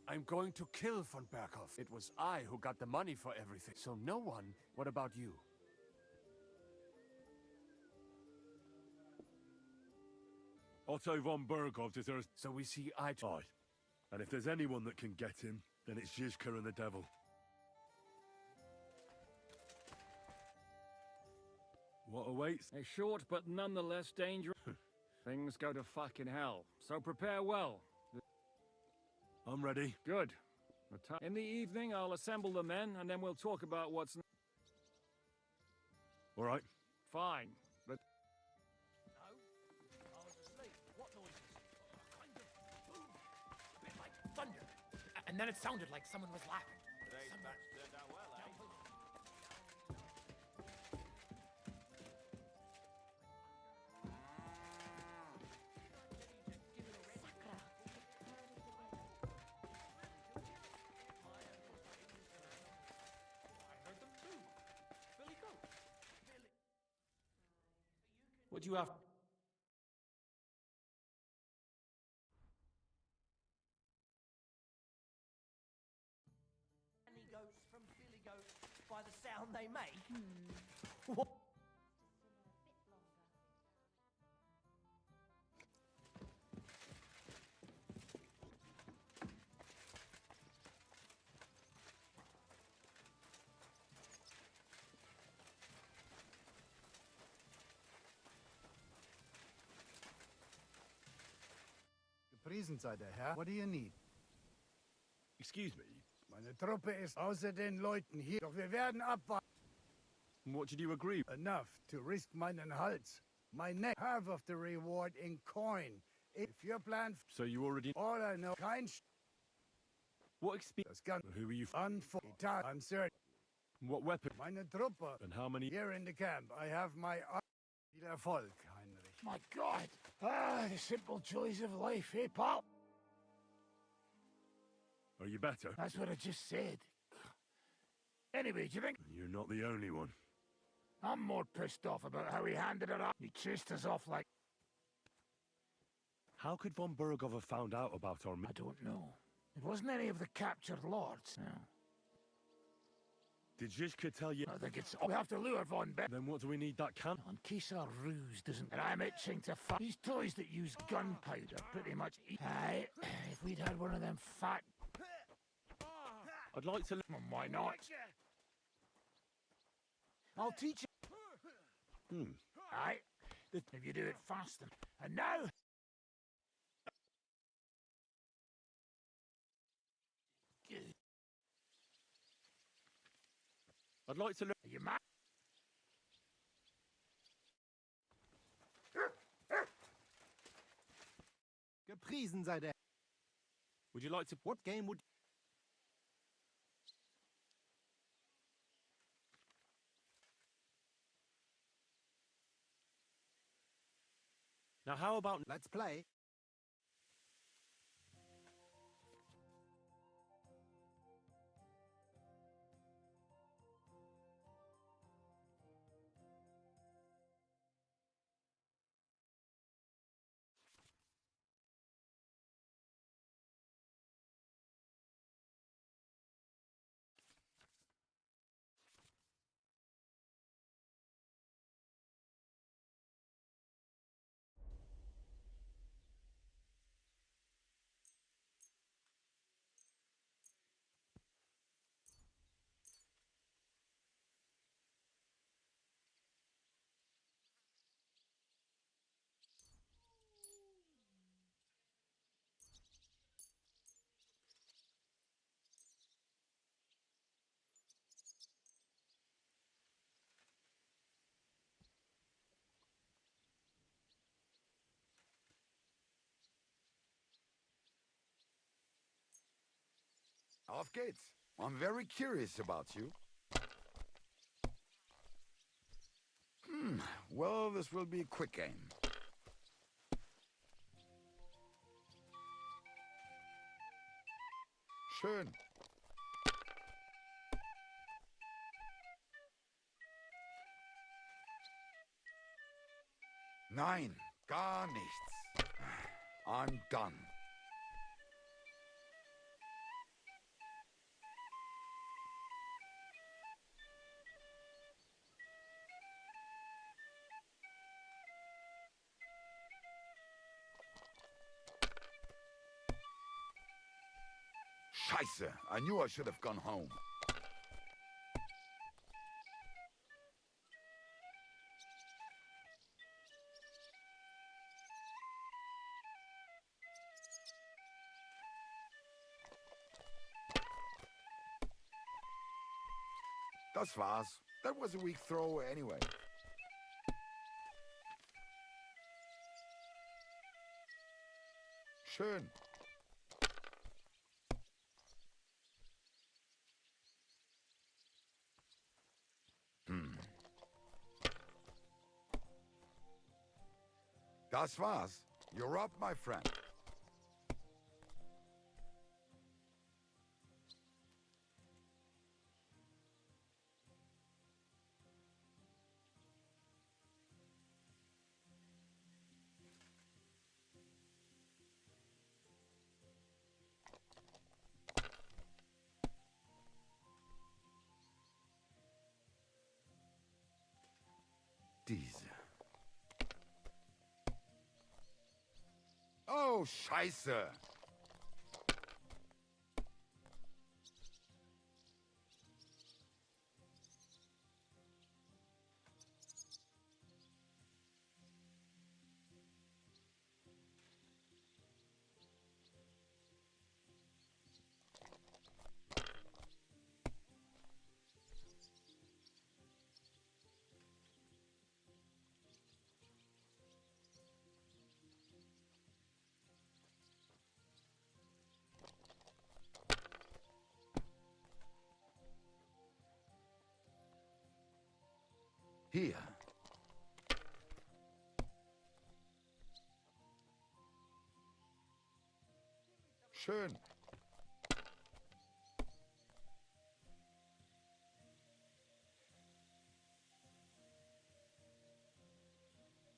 D: I'm going to kill von Berghoff. It was I who got the money for everything. So no one. What about you?
A: Otto von Berghoff deserves...
D: So we see eye to...
A: Aye. And if there's anyone that can get him, then it's Zizka and the devil. What awaits?
U: A short but nonetheless dangerous... Things go to fucking hell, so prepare well.
A: I'm ready.
U: Good. In the evening, I'll assemble the men, and then we'll talk about what's...
A: All right.
U: Fine, but...
I: No, I was asleep. What noises? Kind of boom. A bit like thunder. And then it sounded like someone was laughing.
N: Today's match turned out well, eh?
J: What do you have?
I: Any goats from Billy Goats by the sound they make? What?
T: Gepriesen sei der Herr. What do you need?
A: Excuse me?
T: Meine Truppe ist außer den Leuten hier. Doch wir werden abwarten.
A: What did you agree?
T: Enough to risk meinen Hals. My neck. Half of the reward in coin. If your plan...
A: So you already...
T: All I know... Kein...
A: What experience? Who are you...
T: Unfortunate. I'm certain.
A: What weapon?
T: Meine Truppe.
A: And how many...
T: Here in the camp. I have my... Viel Erfolg, Heinrich.
W: My God! Ah, the simple joys of life, eh, pal?
A: Are you better?
W: That's what I just said. Anyway, do you think...
A: You're not the only one.
W: I'm more pissed off about how he handed it up. He chased us off like...
A: How could von Berghoff have found out about our...
W: I don't know. It wasn't any of the captured lords, no.
A: Did Zizka tell you...
W: I think it's... We have to lure von Berg.
A: Then what do we need that camp?
W: In case our ruse doesn't... And I'm itching to find... These toys that use gunpowder pretty much... Aye, if we'd had one of them fat...
A: I'd like to...
W: Why not? I'll teach you. Aye, if you do it fast. And now...
A: I'd like to...
W: Are you mad?
T: Gepriesen sei der...
A: Would you like to...
T: What game would...
A: Now how about...
T: Let's play.
M: auf geht's. I'm very curious about you. Well, this will be a quick game. Schön. Nein, gar nichts. I'm done. Scheiße, I knew I should have gone home. Das war's. That was a weak throw anyway. Schön. Das war's. You're up, my friend. Diese. Oh, Scheiße! Hier. Schön.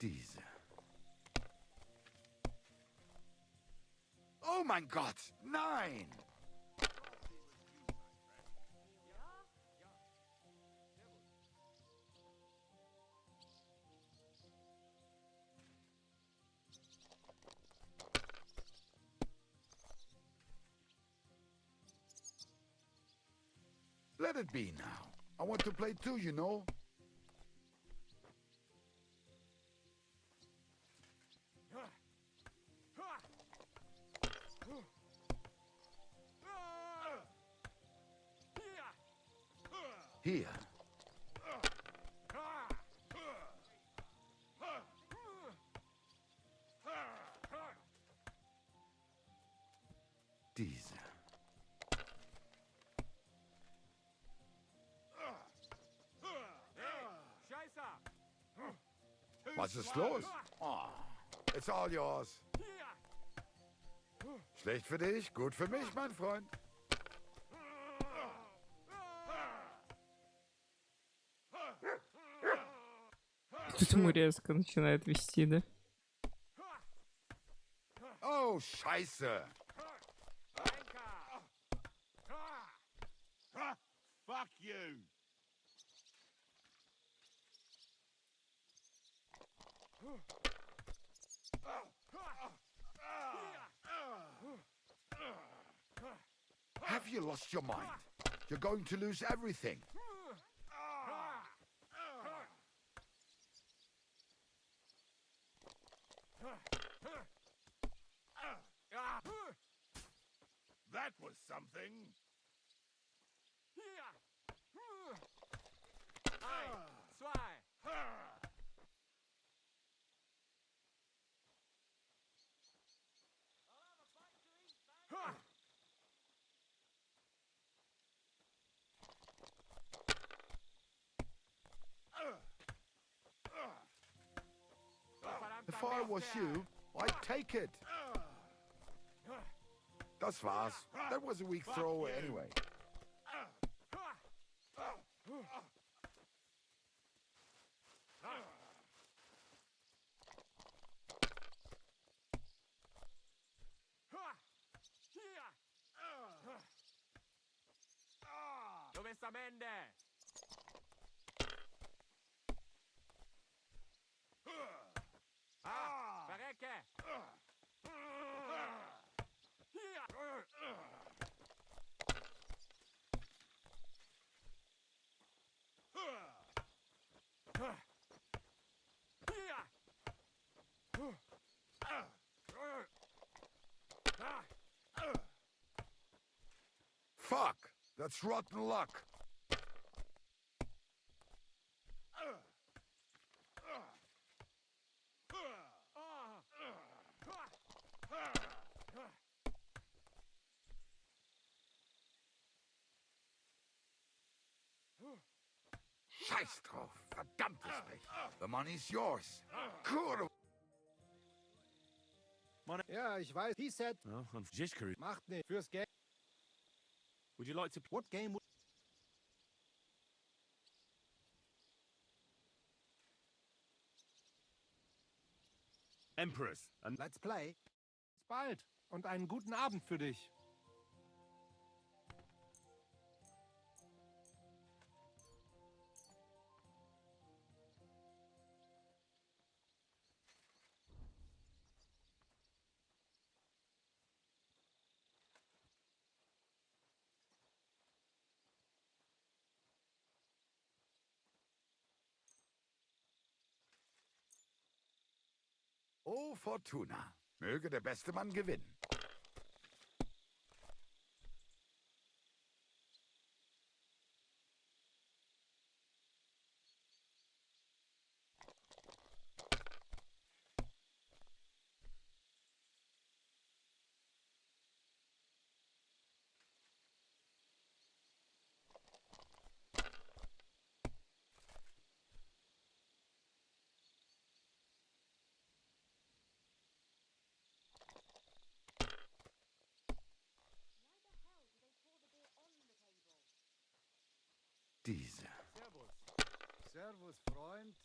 M: Diese. Oh mein Gott, nein! Let it be now. I want to play too, you know. Hier. Diese. Was ist los? Oh, it's all yours. Schlecht für dich, gut für mich, mein Freund.
O: Тут ему резко начинает вести, да?
M: Oh, Scheiße.
F: Fuck you.
M: Have you lost your mind? You're going to lose everything.
F: That was something.
M: I was you, I'd take it. Das war's. That was a weak throwaway anyway.
N: Diversamente. Verrecke.
M: Fuck! That's rotten luck. Scheiß drauf, verdammtes Pech. The money's yours. Cool.
L: Ja, ich weiß. He said.
A: No, I'm just curious.
L: Macht nicht. Fürs Game.
A: Would you like to...
L: What game would...
A: Empress. And
L: Let's play. Bis bald. Und einen guten Abend für dich.
M: Oh, Fortuna. Möge der beste Mann gewinnen. Diese.
L: Servus. Servus, Freund.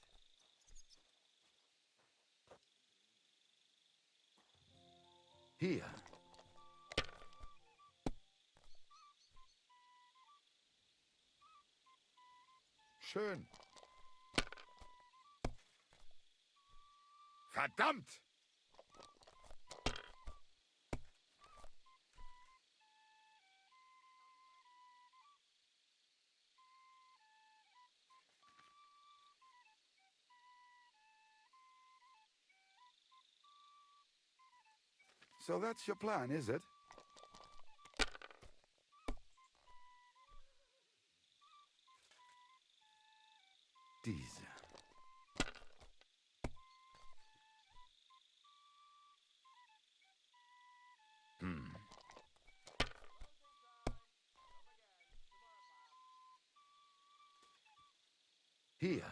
M: Hier. Schön. Verdammt! So that's your plan, is it? Diese. Hier.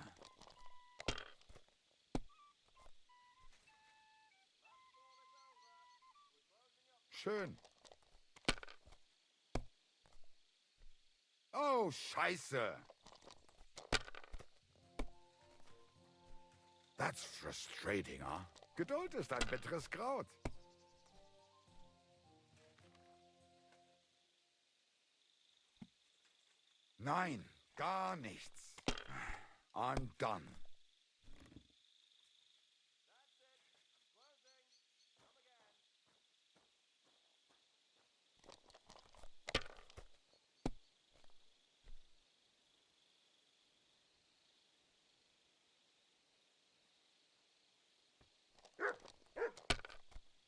M: Schön. Oh, Scheiße. That's frustrating, huh? Geduld ist ein bitteres Kraut. Nein, gar nichts. I'm done.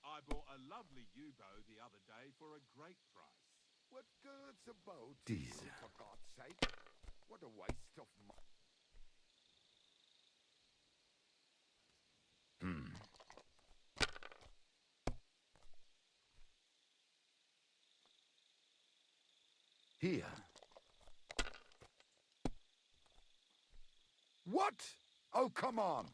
R: I bought a lovely U-bow the other day for a great price.
M: What good's a boat? Diese.
R: For God's sake.
M: What a waste of money. Hier. What? Oh, come on.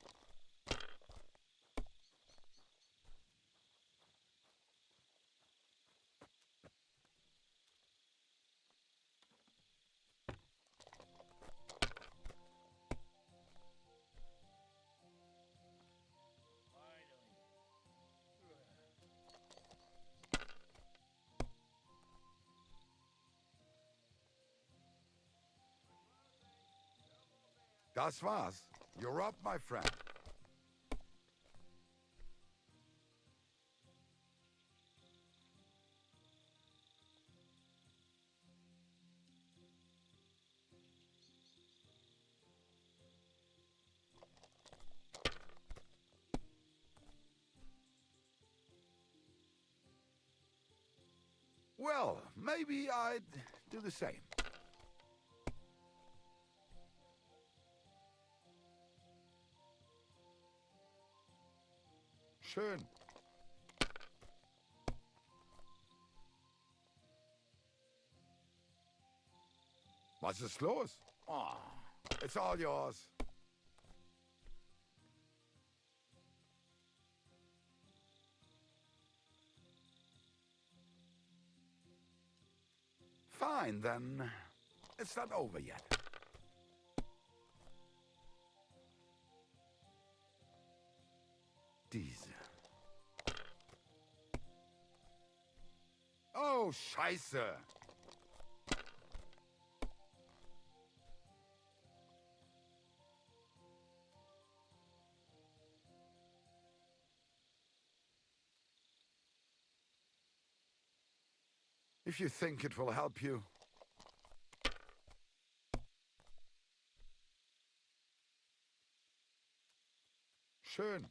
M: Das war's. You're up, my friend. Well, maybe I'd do the same. Schön. Was ist los? Oh, it's all yours. Fine, then. It's not over yet. Diese. Oh, Scheiße. If you think it will help you. Schön.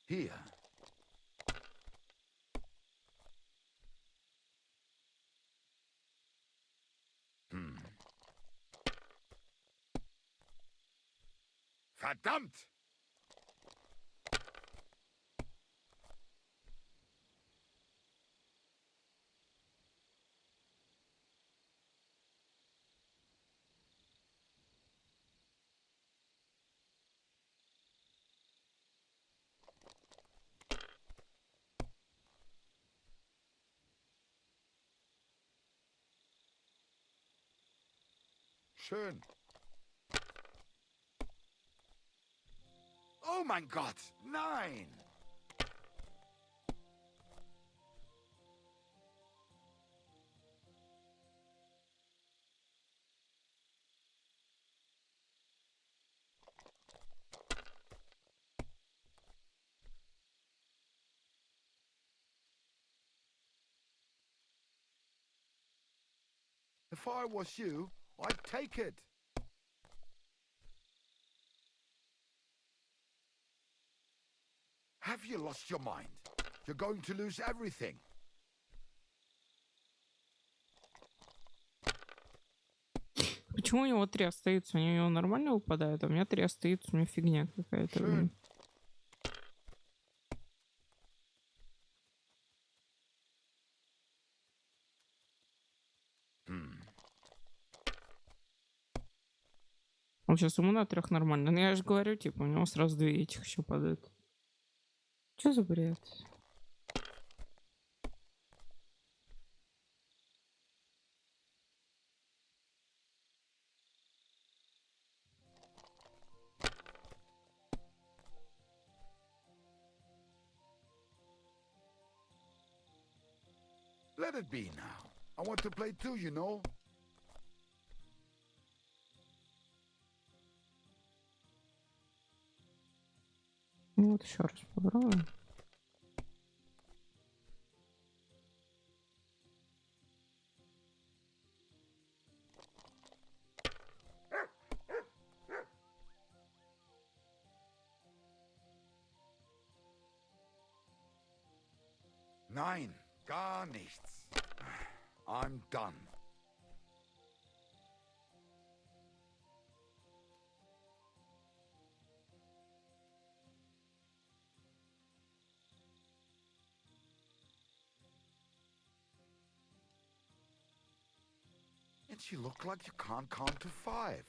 M: Hier. Verdammt! Schön. Oh mein Gott, nein! If I was you, I'd take it. Have you lost your mind? You're going to lose everything.
O: Почему у него 3 остаются? У него нормально выпадает, а у меня 3 остаются, у меня фигня какая-то. Он сейчас ему на 3 нормально. Но я же говорю, типа, у него сразу 2 этих еще падают. Что за бред?
M: Let it be now. I want to play too, you know.
O: Ну вот еще раз попробуем.
M: Nein, gar nichts. I'm done. And you look like you can't count to 5.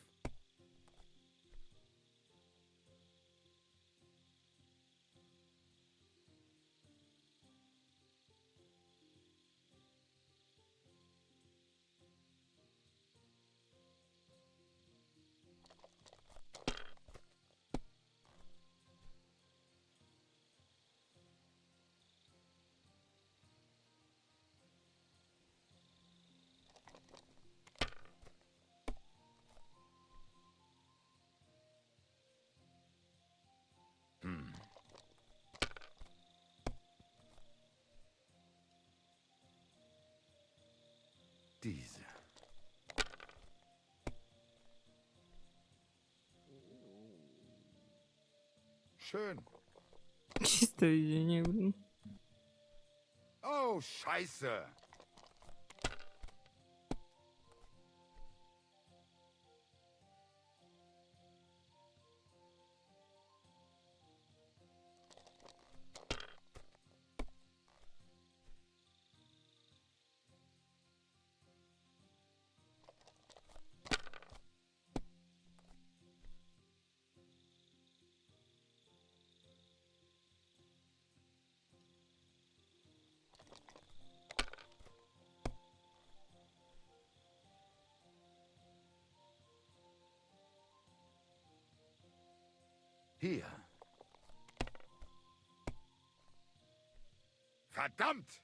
M: Schön.
O: Чисто видение, блин.
M: Oh, Scheiße. Hier. Verdammt!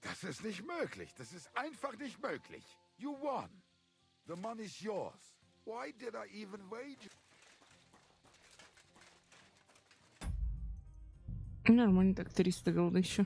M: Das ist nicht möglich. Das ist einfach nicht möglich. You won. The money's yours. Why did I even wager?
O: Нормально так 300 голда еще.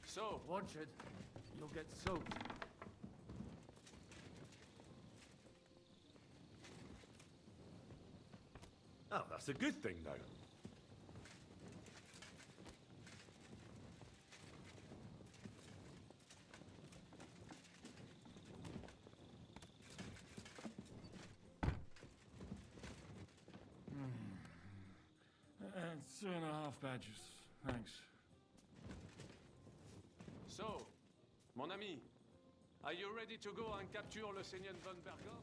D: So, watch it. You'll get soaked.
A: Oh, that's a good thing, though.
U: And 2.5 badges. Thanks.
Q: So, mon ami, are you ready to go and capture le Seigneur von Berghoff?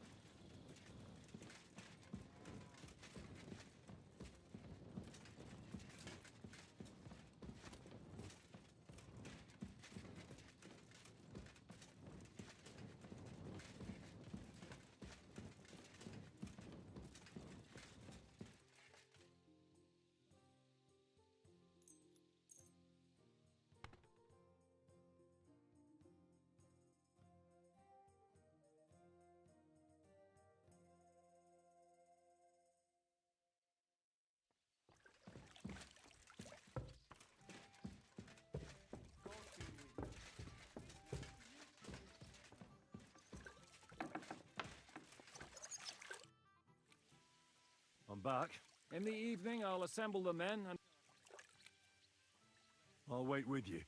A: I'm back.
U: In the evening, I'll assemble the men and...
A: I'll wait with you.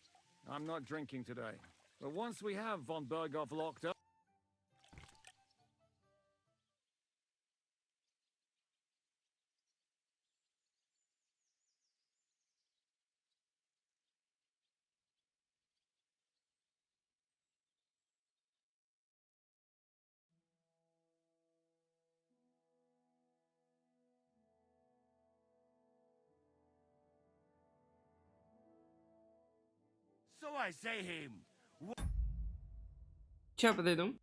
U: I'm not drinking today. But once we have von Berghoff locked up...
I: So I say him.
O: Сейчас подойду.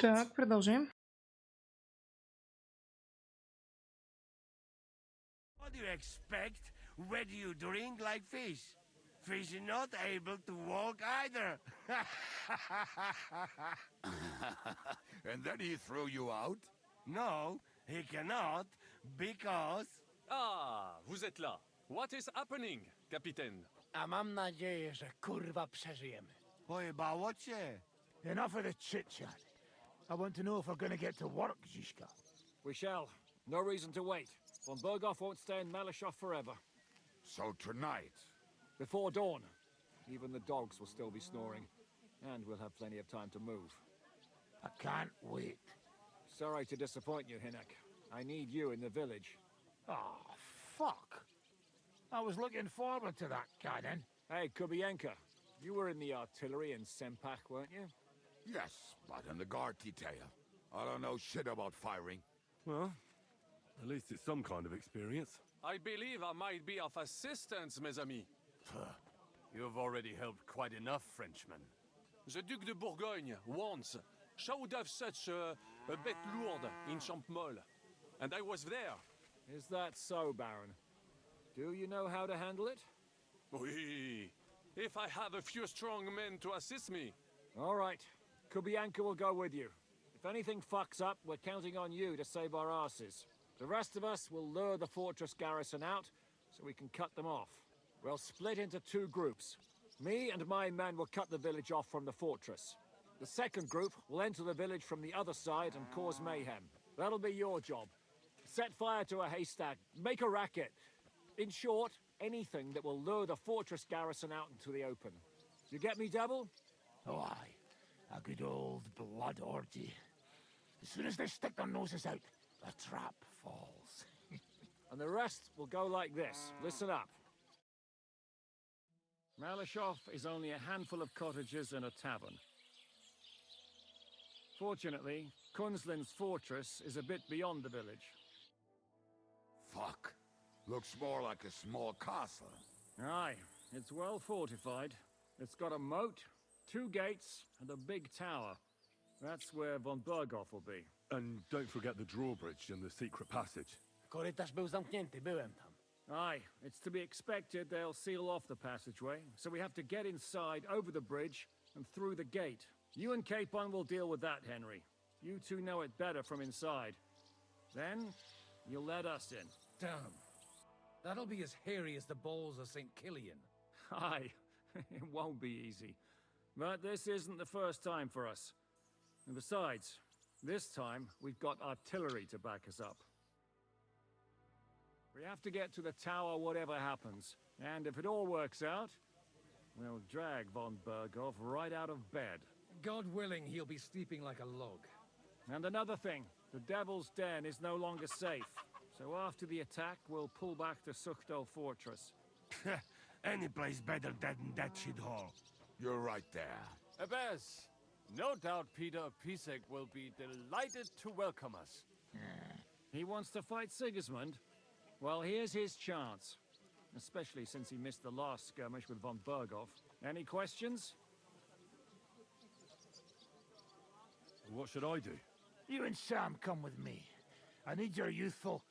O: Так, продолжаем.
G: What do you expect when you drink like fish? Fish is not able to walk either.
M: And then he threw you out?
G: No, he cannot, because...
Q: Ah, vous êtes là. What is happening, capitaine?
I: A mam nadzieję, że kurwa przeżyjemy.
G: Pojebało cię.
W: Enough of the chit-chat. I want to know if we're going to get to work, Zizka.
U: We shall. No reason to wait. Von Berghoff won't stay in Malishov forever.
M: So tonight?
U: Before dawn. Even the dogs will still be snoring. And we'll have plenty of time to move.
W: I can't wait.
U: Sorry to disappoint you, Hinek. I need you in the village.
W: Oh, fuck. I was looking forward to that, Caden.
U: Hey, Kubienka. You were in the artillery in Sempak, weren't you?
M: Yes, but in the guard detail. I don't know shit about firing.
A: Well, at least it's some kind of experience.
Q: I believe I might be of assistance, mes amis.
D: You've already helped quite enough, Frenchman.
Q: The Duc de Bourgogne once showed off such a bête lourde in Champmol, and I was there.
U: Is that so, Baron? Do you know how to handle it?
Q: Oui, if I have a few strong men to assist me.
U: All right. Kubianka will go with you. If anything fucks up, we're counting on you to save our asses. The rest of us will lure the fortress garrison out, so we can cut them off. We'll split into two groups. Me and my men will cut the village off from the fortress. The second group will enter the village from the other side and cause mayhem. That'll be your job. Set fire to a haystack, make a racket. In short, anything that will lure the fortress garrison out into the open. You get me, Devil?
W: Oh, aye. A good old blood orgy. As soon as they stick their noses out, the trap falls.
U: And the rest will go like this. Listen up. Malishov is only a handful of cottages and a tavern. Fortunately, Kunzlin's fortress is a bit beyond the village.
M: Fuck. Looks more like a small castle.
U: Aye, it's well fortified. It's got a moat, 2 gates, and a big tower. That's where von Berghoff will be.
A: And don't forget the drawbridge and the secret passage.
I: Korytarz był zamknięty, byłem tam.
U: Aye, it's to be expected they'll seal off the passageway, so we have to get inside, over the bridge, and through the gate. You and Capon will deal with that, Henry. You two know it better from inside. Then, you'll let us in.
S: Damn. That'll be as hairy as the balls of St. Killian.
U: Aye, it won't be easy. But this isn't the first time for us. And besides, this time we've got artillery to back us up. We have to get to the tower whatever happens. And if it all works out, we'll drag von Berghoff right out of bed.
S: God willing, he'll be sleeping like a log.
U: And another thing, the Devil's Den is no longer safe. So after the attack, we'll pull back to Sukhto Fortress.
G: Any place better than that shithole.
M: You're right there.
D: Abbas, no doubt Peter Pisek will be delighted to welcome us.
U: He wants to fight Sigismund? Well, here's his chance. Especially since he missed the last skirmish with von Berghoff. Any questions?
A: What should I do?
W: You and Sam come with me. I need your youthful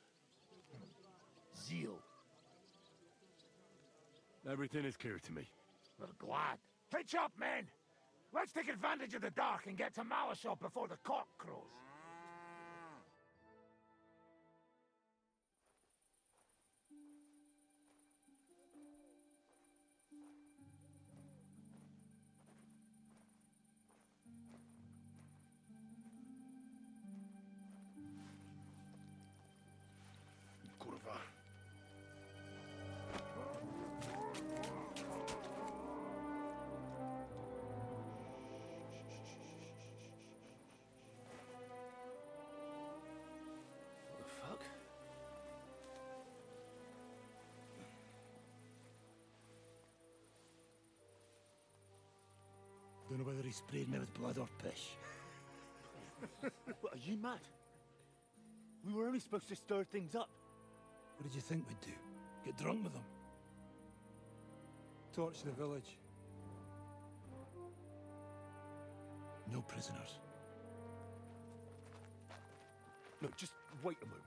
W: zeal.
A: Everything is clear to me.
W: Well, glad. Hitch up, men! Let's take advantage of the dark and get to Malishov before the cock crows.
G: Kurwa.
W: Don't know whether he sprayed me with blood or piss.
B: What, are you mad? We were only supposed to stir things up.
W: What did you think we'd do? Get drunk with them? Torch the village. No prisoners.
Q: No, just wait a moment.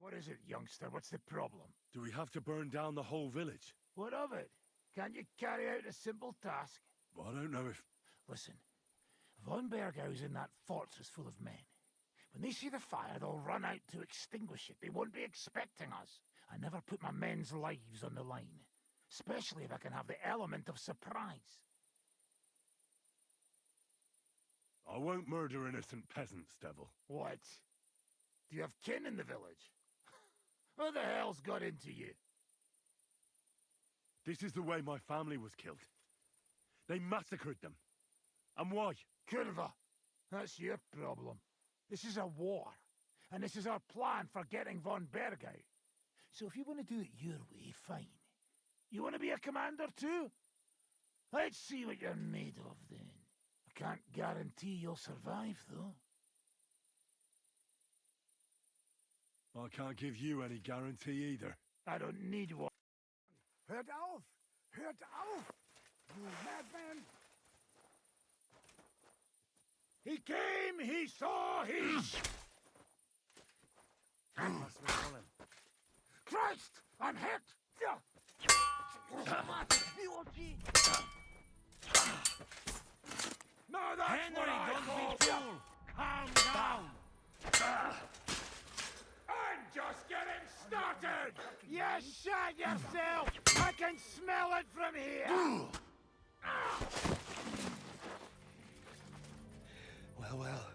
W: What is it, youngster? What's the problem?
A: Do we have to burn down the whole village?
W: What of it? Can't you carry out a simple task?
A: I don't know if...
W: Listen, Von Bergau's in that fortress full of men. When they see the fire, they'll run out to extinguish it. They won't be expecting us. I never put my men's lives on the line, especially if I can have the element of surprise.
A: I won't murder innocent peasants, Devil.
W: What? Do you have kin in the village? Who the hell's got into you?
A: This is the way my family was killed. They massacred them. And why?
W: Kurva, that's your problem. This is a war, and this is our plan for getting Von Bergau. So if you want to do it your way, fine. You want to be a commander too? Let's see what you're made of then. I can't guarantee you'll survive, though.
A: I can't give you any guarantee either.
W: I don't need one.
T: Hört auf! Hört auf! You madman!
W: He came, he saw, he... Christ! I'm hit! No, that's
G: Henry,
W: what I
G: don't
W: call...
G: be fool!
W: Calm down! I'm just getting started! You shot yourself! I can smell it from here!
T: Well, well.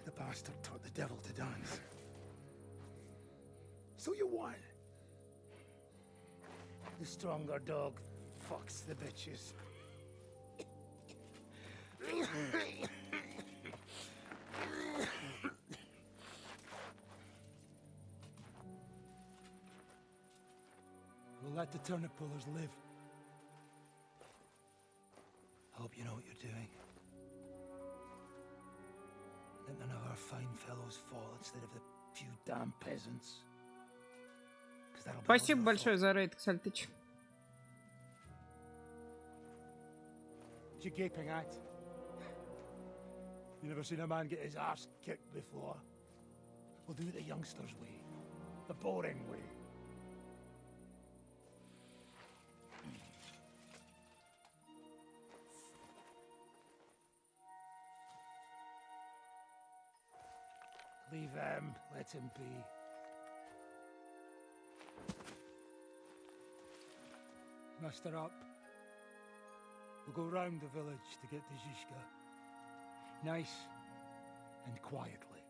T: The bastard taught the devil to dance. So you won. The stronger dog fucks the bitches. We'll let the turnip pullers live. I hope you know what you're doing. Let none of our fine fellows fall instead of the few damn peasants.
O: Спасибо большое за рейд, Ксальтыч.
T: What you gaping at? You never seen a man get his ass kicked before? We'll do it the youngsters' way. The boring way. Leave him, let him be. Muster up. We'll go round the village to get to Zizka. Nice and quietly.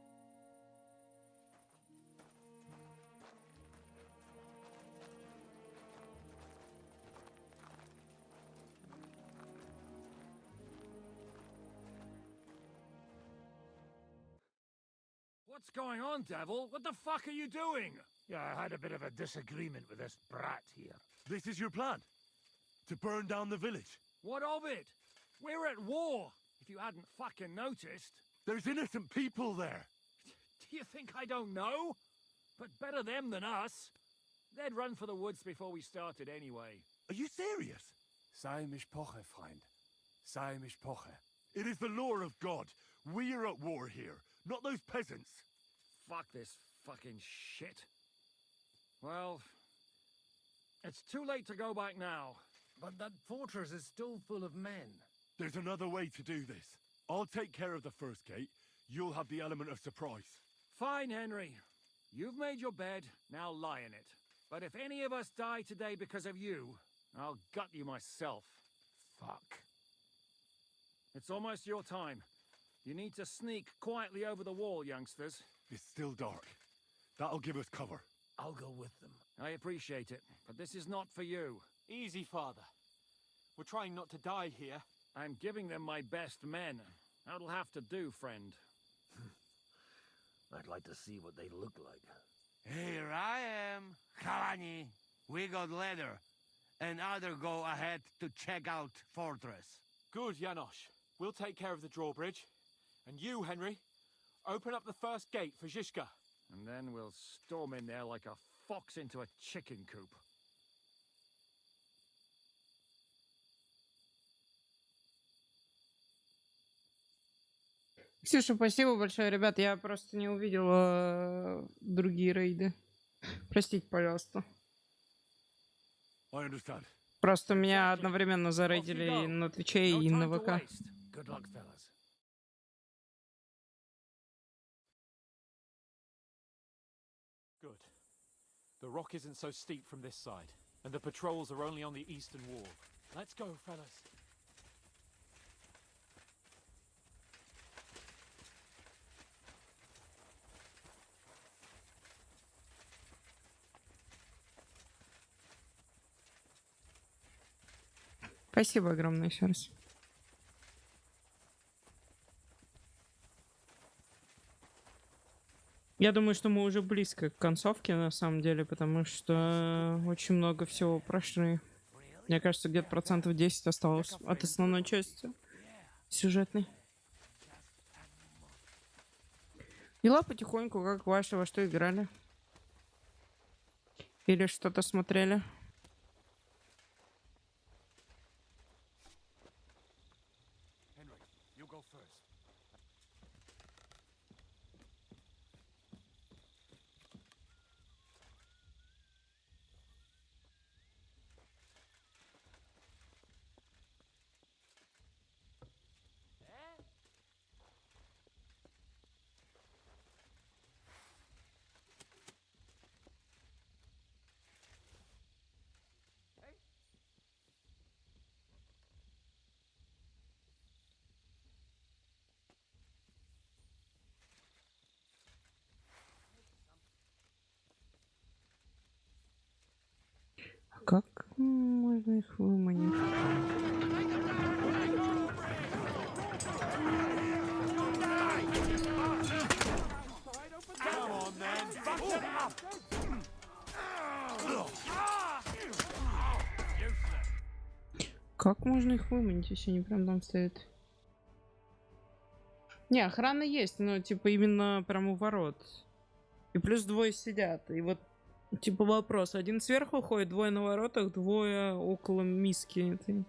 U: What's going on, Devil? What the fuck are you doing?
W: Yeah, I had a bit of a disagreement with this brat here.
A: This is your plan? To burn down the village?
U: What of it? We're at war, if you hadn't fucking noticed.
A: There's innocent people there.
U: Do you think I don't know? But better them than us. They'd run for the woods before we started anyway.
A: Are you serious?
D: Sei mich poche, Freund. Sei mich poche.
A: It is the law of God. We are at war here, not those peasants.
U: Fuck this fucking shit. Well, it's too late to go back now.
S: But that fortress is still full of men.
A: There's another way to do this. I'll take care of the first gate. You'll have the element of surprise.
U: Fine, Henry. You've made your bed, now lie in it. But if any of us die today because of you, I'll gut you myself. Fuck. It's almost your time. You need to sneak quietly over the wall, youngsters.
A: It's still dark. That'll give us cover.
S: I'll go with them.
U: I appreciate it, but this is not for you.
J: Easy, Father. We're trying not to die here.
U: I'm giving them my best men. That'll have to do, friend.
S: I'd like to see what they look like.
G: Here I am, Kalani. We got leather, and other go ahead to check out fortress.
J: Good, Janosch. We'll take care of the drawbridge. And you, Henry, open up the first gate for Zizka.
U: And then we'll storm in there like a fox into a chicken coop.
O: Ксюша, спасибо большое, ребят. Я просто не увидела другие рейды. Простите, пожалуйста. Просто меня одновременно зарейдили и на Твиче, и на ВК.
J: Good. The rock isn't so steep from this side, and the patrols are only on the eastern wall. Let's go, fellas.
O: Спасибо огромное еще раз. Я думаю, что мы уже близко к концовке, на самом деле, потому что очень много всего прошли. Мне кажется, где-то 10% осталось от основной части сюжетной. Дела потихоньку, как ваши, во что играли? Или что-то смотрели? Как можно их выманить? Как можно их выманить, если они прям там стоят? Не, охрана есть, но типа именно прям у ворот. И плюс двое сидят. И вот типа вопрос. Один сверху ходит, двое на воротах, двое около миски этой.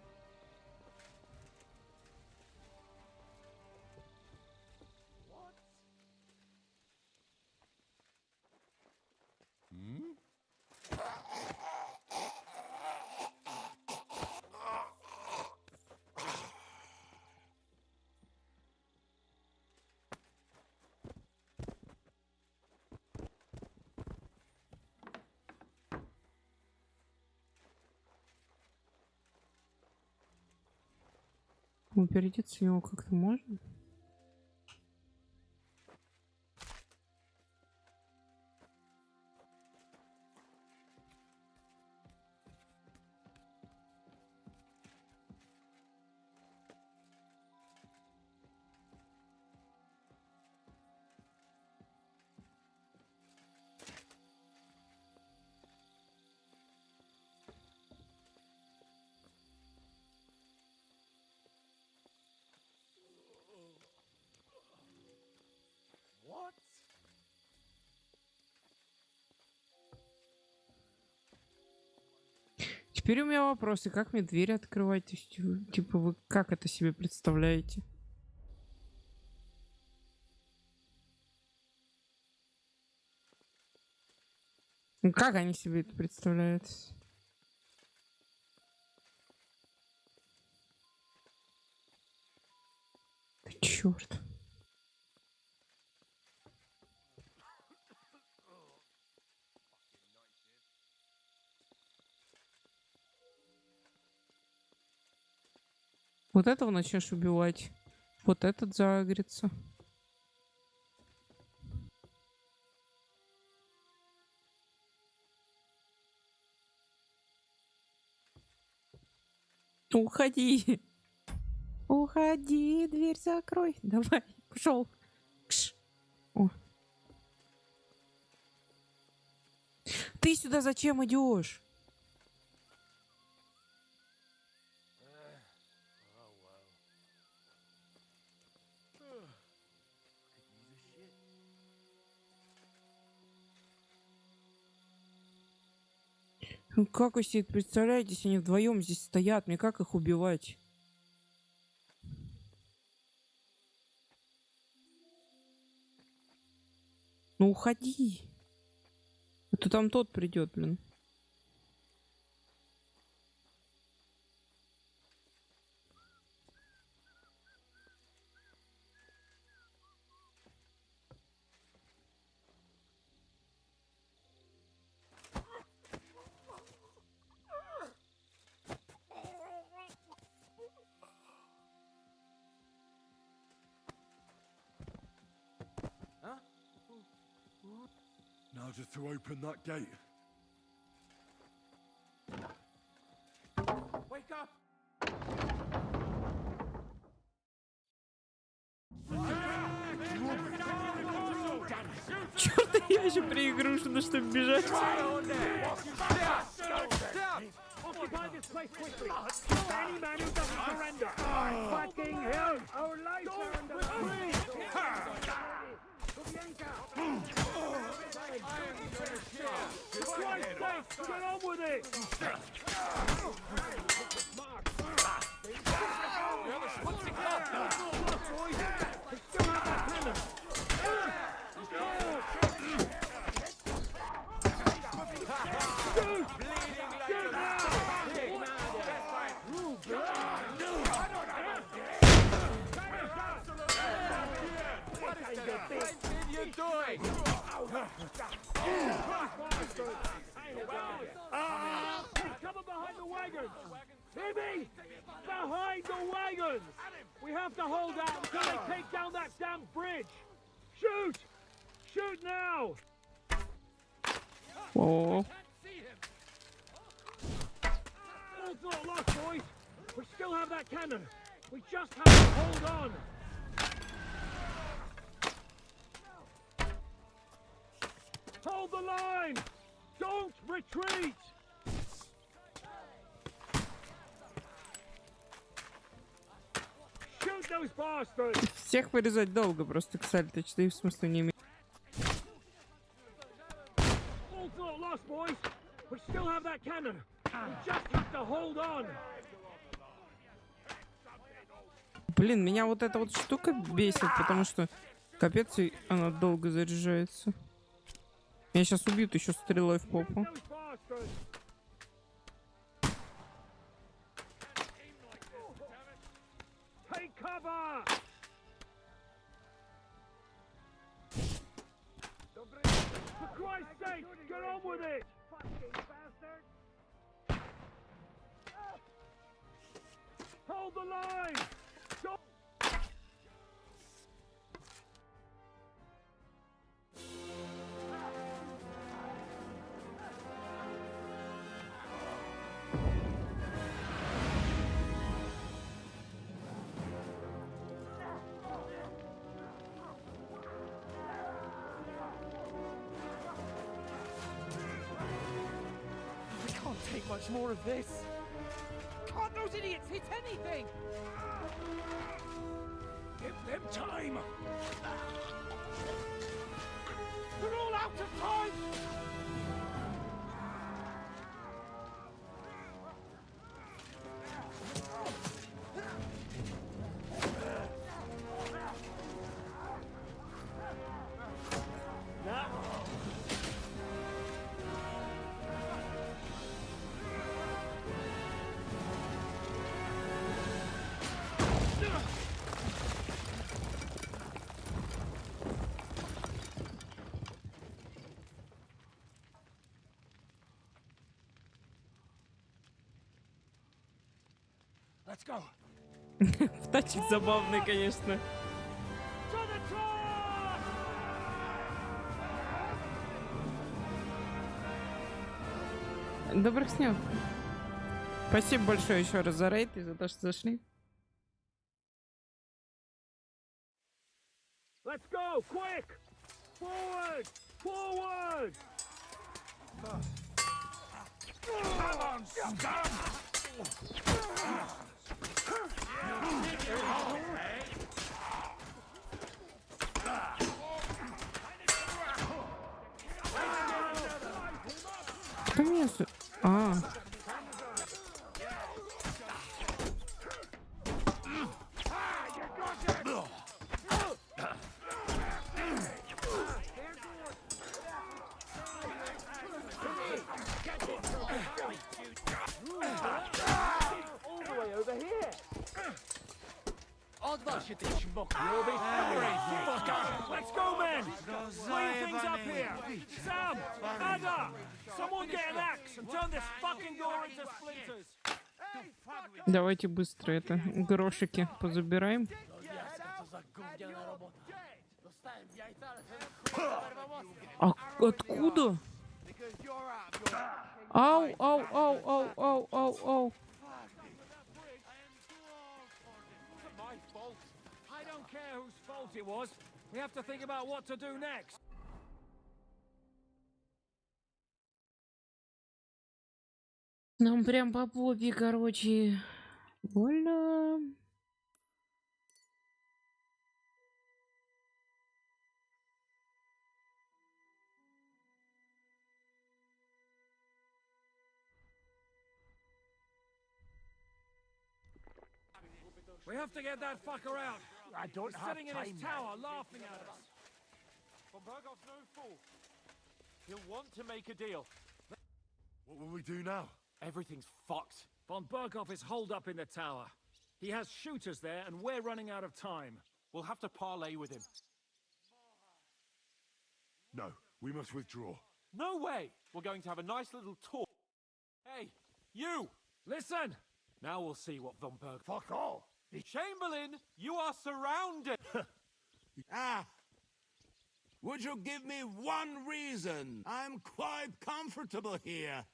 O: Опередиться его как-то можно? Теперь у меня вопросы. Как мне двери открывать? То есть, типа, вы как это себе представляете? Ну, как они себе это представляют? Да черт. Вот этого начнешь убивать. Вот этот загрится. Уходи. Уходи, дверь закрой. Давай, пошел. О. Ты сюда зачем идешь? Ну как вы себе это представляете, если они вдвоем здесь стоят? Мне как их убивать? Ну уходи. А то там тот придет, блин.
A: Now just to open that gate.
J: Wake up!
O: Чёрт, я еще перегружена, чтобы бежать.
U: Occupy this place quickly. Any man who doesn't surrender. Fucking hell! Our lives are under For Christ's sake, get on with it! Still have that cannon. Cover behind the wagons! Hear me! Behind the wagons! We have to hold out until they take down that damn bridge! Shoot! Shoot now!
O: Oh.
U: All's not lost, boys! We still have that cannon! We just have to hold on! Hold the line! Don't retreat! Shoot those bastards!
O: Всех вырезать долго, просто, кстати, точно и в смысле не имеет.
U: All's not lost, boys! We still have that cannon! We just have to hold on!
O: Блин, меня вот эта вот штука бесит, потому что капец, и она долго заряжается. Меня сейчас убьют еще стрелой в попу.
U: Take cover! For Christ's sake, get on with it! Hold the line! Don't...
S: I can't take much more of this. Can't those idiots hit anything?
U: Give them time!
S: They're all out of time!
U: Let's go!
O: Тачик забавный, конечно. Добрых снов. Спасибо большое еще раз за рейд и за то, что зашли.
U: Let's go! Quick! Forward! Forward! Come on, scum!
O: Кто меня... А.
U: Let's go, men! Clean things up here! Sam! Ada! Someone get an axe and turn this fucking door into splinters!
O: Давайте быстро это грошики позабираем. А откуда? Ау, ау, ау, ау, ау, ау, ау.
U: I don't care whose fault it was. We have to think about what to do next.
O: Нам прям по попе, короче. Больно.
U: We have to get that fucker out.
W: I don't
U: He's
W: have
U: sitting in
W: time
U: his
W: now.
U: tower laughing at us.
J: Von Berghoff's no fool. He'll want to make a deal.
A: What will we do now?
J: Everything's fucked.
U: Von Berghoff is holed up in the tower. He has shooters there, and we're running out of time.
J: We'll have to parley with him.
A: No, we must withdraw.
J: No way! We're going to have a nice little talk. Hey, you!
U: Listen!
J: Now we'll see what Von Berg...
W: Fuck all!
J: Chamberlain, you are surrounded!
G: Would you give me one reason? I'm quite comfortable here.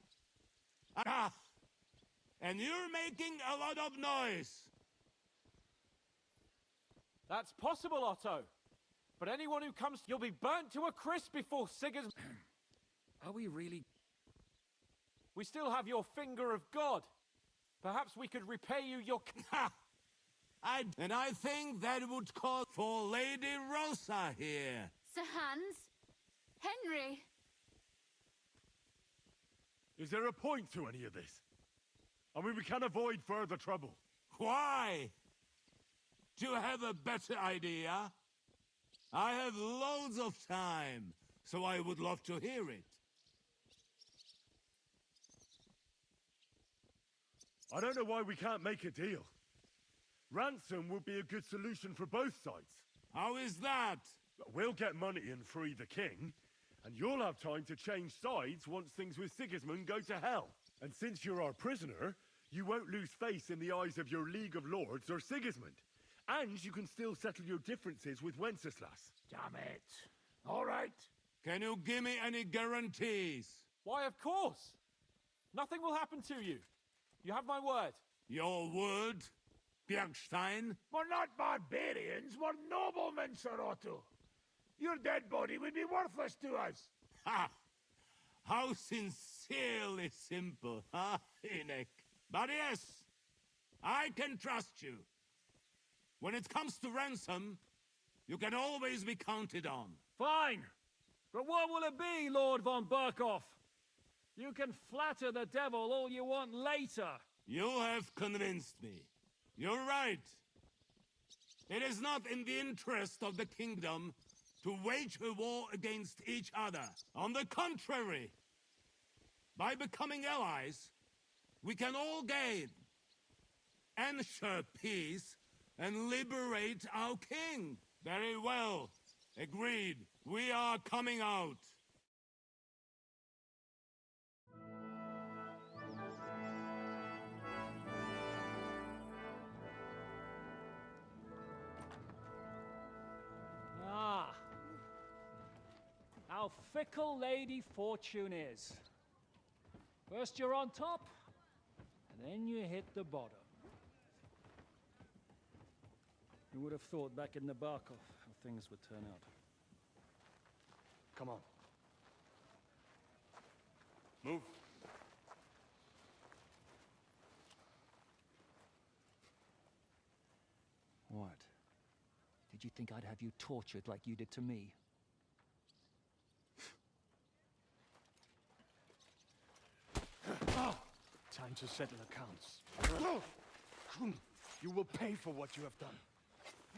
G: And you're making a lot of noise.
J: That's possible, Otto. But anyone who comes, you'll be burnt to a crisp before Sigurd...
U: Are we really...
J: We still have your finger of God. Perhaps we could repay you your...
G: And I think that would call for Lady Rosa here.
E: Sir Hans? Henry?
A: Is there a point to any of this? I mean, we can avoid further trouble.
G: Why? Do you have a better idea? I have loads of time, so I would love to hear it.
A: I don't know why we can't make a deal. Ransom would be a good solution for both sides.
G: How is that?
A: We'll get money and free the king, and you'll have time to change sides once things with Sigismund go to hell. And since you're our prisoner, you won't lose face in the eyes of your League of Lords or Sigismund. And you can still settle your differences with Wenceslas.
W: Damn it. All right.
G: Can you give me any guarantees?
J: Why, of course. Nothing will happen to you. You have my word.
G: Your word, Bjergstein?
W: We're not barbarians, we're noblemen, Sir Otto. Your dead body would be worthless to us.
G: Ha! How sincerely simple, huh, Enoch? But yes, I can trust you. When it comes to ransom, you can always be counted on.
U: Fine. But what will it be, Lord von Berkhoff? You can flatter the devil all you want later.
G: You have convinced me. You're right. It is not in the interest of the kingdom to wage a war against each other. On the contrary, by becoming allies, we can all gain, ensure peace, and liberate our king. Very well. Agreed. We are coming out.
U: How fickle Lady Fortune is. First you're on top, and then you hit the bottom. You would have thought back in the Barkov how things would turn out. Come on.
A: Move.
B: What? Did you think I'd have you tortured like you did to me?
D: Time to settle accounts. You will pay for what you have done.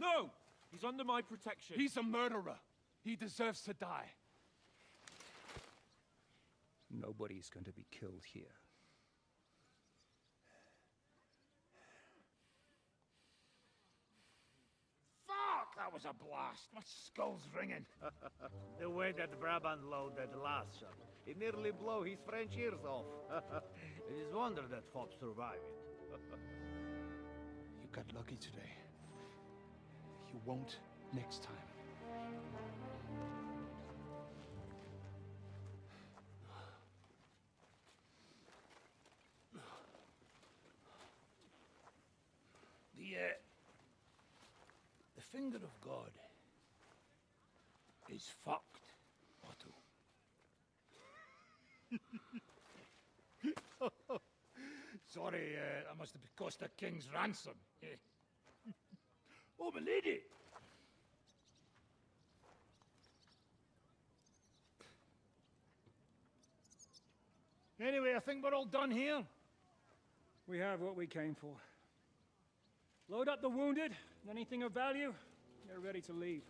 J: No! He's under my protection.
D: He's a murderer. He deserves to die.
B: Nobody's going to be killed here.
W: was a blast. My skull's ringing.
B: The way that Brabant loaded last shot, it nearly blew his French ears off. It is wonder that Fop survived it.
L: You got lucky today. You won't next time.
W: The finger of God is fucked, Otto. Sorry, that must have cost a king's ransom. Oh, my lady! Anyway, I think we're all done here.
U: We have what we came for. Load up the wounded, and anything of value, they're ready to leave.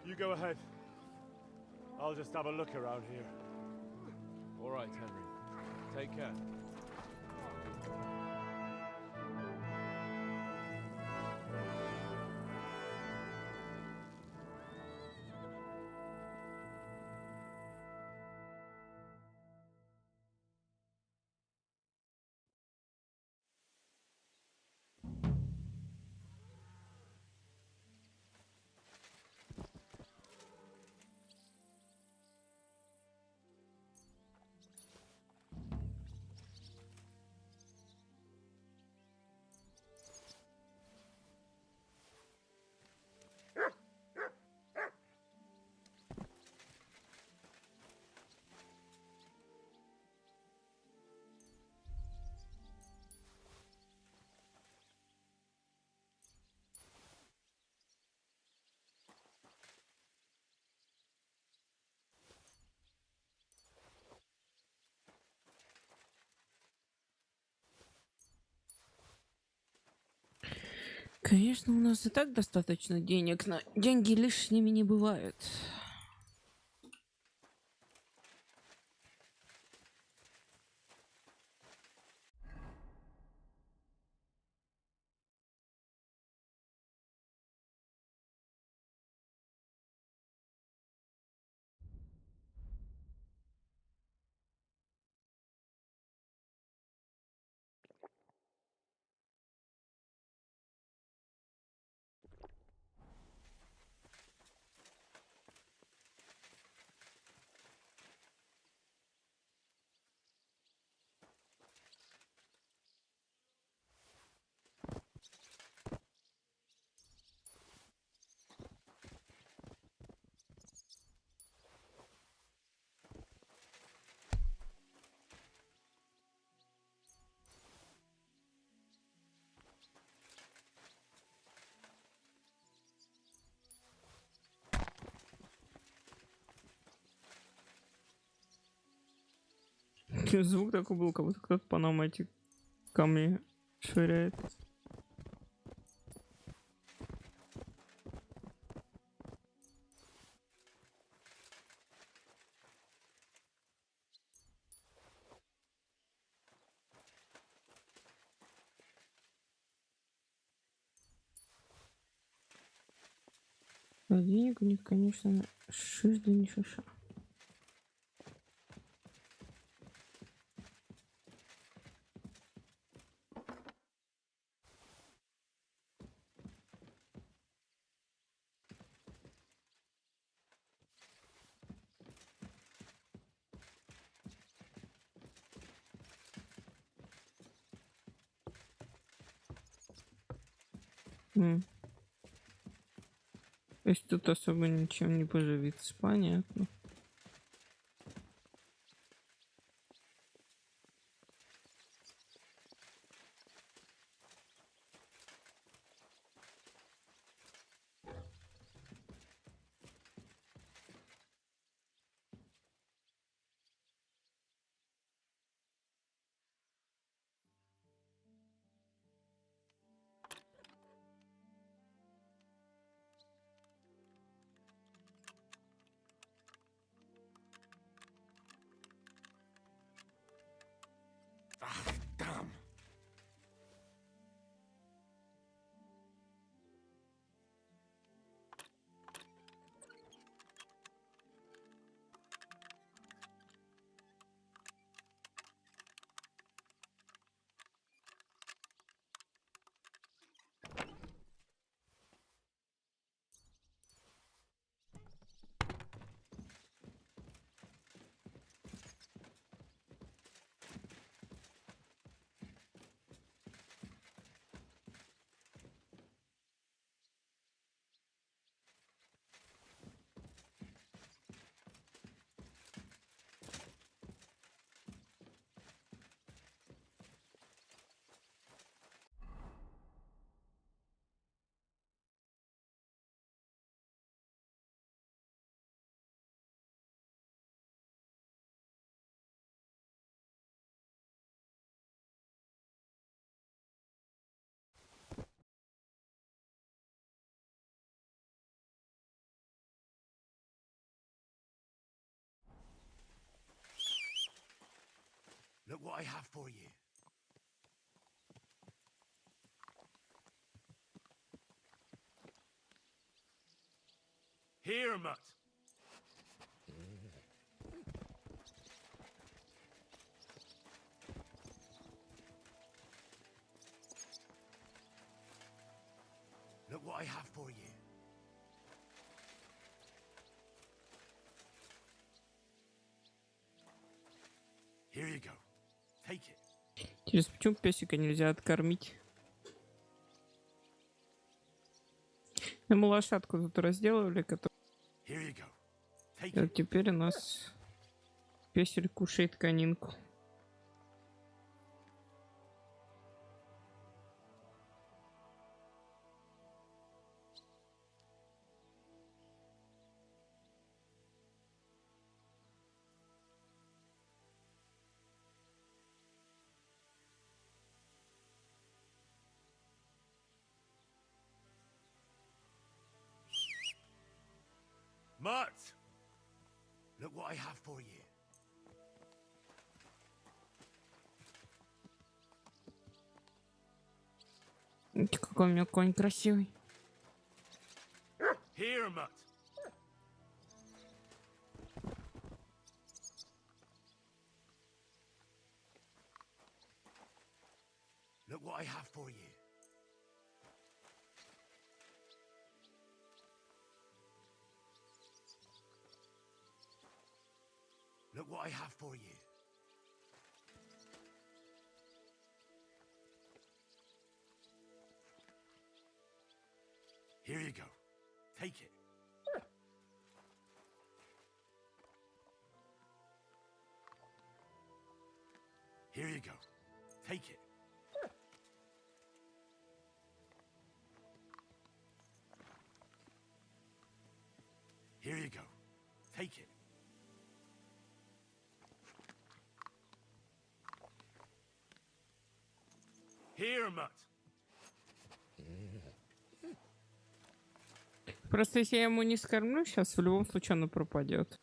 A: You go ahead. I'll just have a look around here.
D: All right, Henry. Take care.
O: Конечно, у нас и так достаточно денег, но деньги лишними не бывают. Звук такой был, как будто кто-то по нам эти камни швыряет. А денег у них, конечно, шиш да не шиша. То есть тут особо ничем не поживиться, понятно.
I: Look what I have for you.
G: Here, mutt.
I: Look what I have for you. Here you go. Take it.
O: Интересно, почему песика нельзя откормить? Мы лошадку тут разделывали, которую... Теперь у нас песель кушает конинку.
G: Mutt!
I: Look what I have for you.
O: Какой у меня конь красивый.
G: Here, mutt.
I: Look what I have for you. Look what I have for you. Here you go. Take it. Here you go. Take it. Here you go. Take it.
G: Here, mutt.
O: Просто если я ему не скормлю, сейчас в любом случае оно пропадет.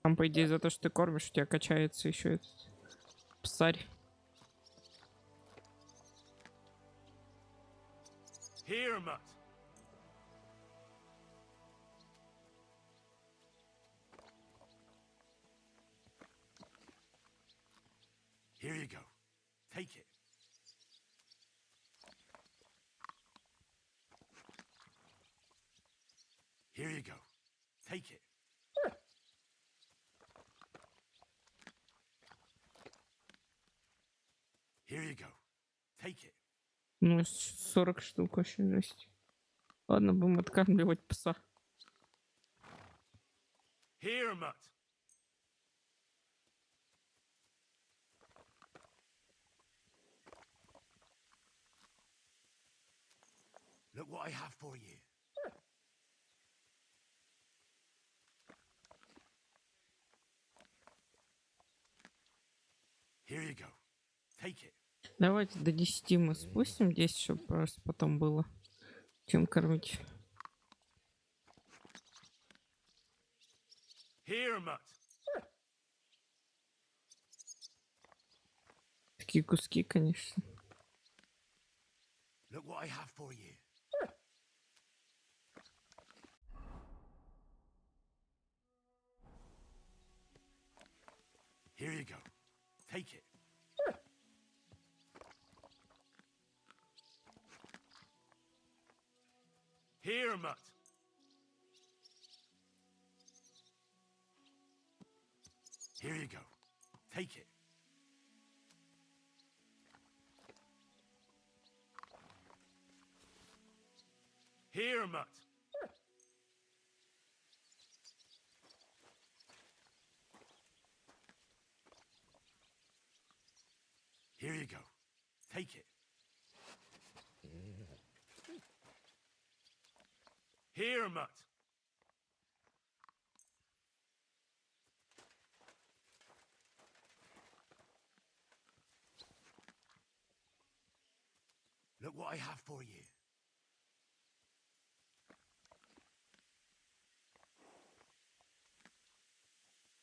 O: Там, по идее, за то, что ты кормишь, у тебя качается еще этот псарь.
G: Here, mutt.
I: Here you go. Take it. Here you go. Take it. Here you go. Take it.
O: Ну, 40 штук вообще жесть. Ладно, будем откармливать пса.
G: Here, mutt.
I: Look what I have for you. Here you go. Take it.
O: Давайте до 10 мы спустим, 10, чтобы просто потом было чем кормить.
G: Here, mutt.
O: Такие куски, конечно.
I: Look what I have for you. Here you go. Take it.
G: Here, mutt.
I: Here you go. Take it.
G: Here, mutt.
I: Here you go. Take it.
G: Here, mutt.
I: Look what I have for you.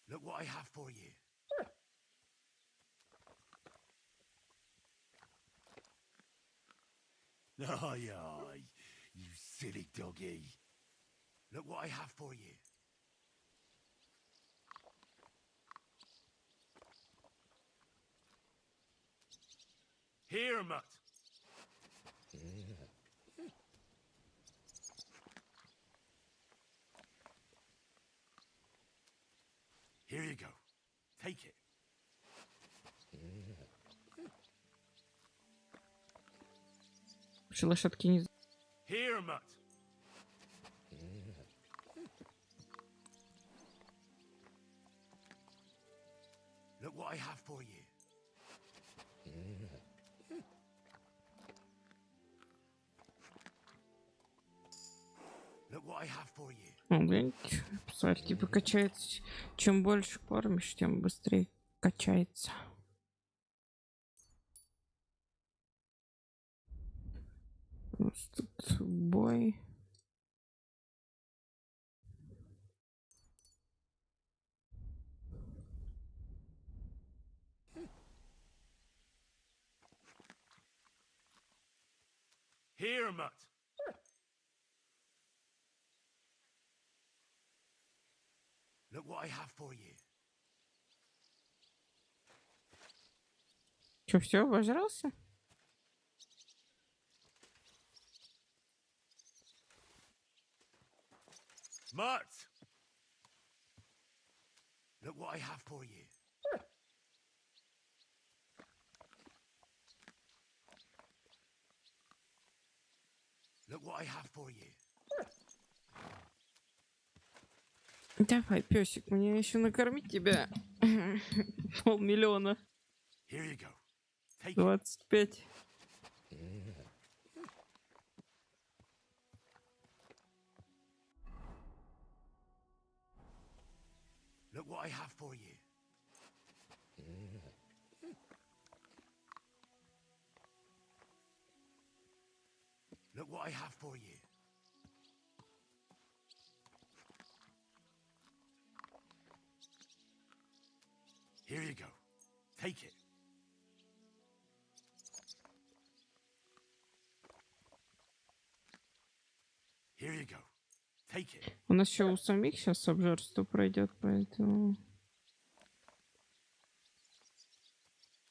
I: Look what I have for you.
M: Aye, aye, you silly doggy. Look what I have for you.
G: Here, Mutt.
M: Here you go. Take it.
O: Вообще лошадки не...
G: Here, Mutt.
M: Look what I have for you. Look what I have for you.
O: О, блин, посмотри, типа качается. Чем больше кормишь, тем быстрее качается. У нас тут бой.
G: Here, Mutt.
M: Look what I have for you.
O: Че, все, обожрался?
G: Mutt.
M: Look what I have for you. Look what I have for you.
O: Давай, песик, мне еще накормить тебя. 500 000.
M: Here you go. Take
O: 25.
M: Look what I have for you. Look what I have for you. Here you go. Take it. Here you go. Take it.
O: У нас еще у самих сейчас обжорство пройдет, поэтому...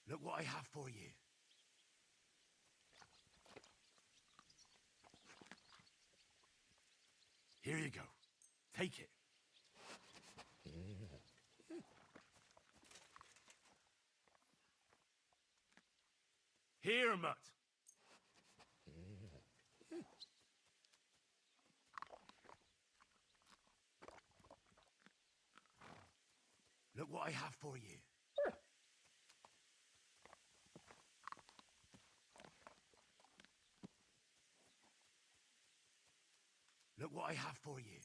M: Look what I have for you. Here you go. Take it.
G: Here, Mutt.
M: Look what I have for you. Look what I have for you.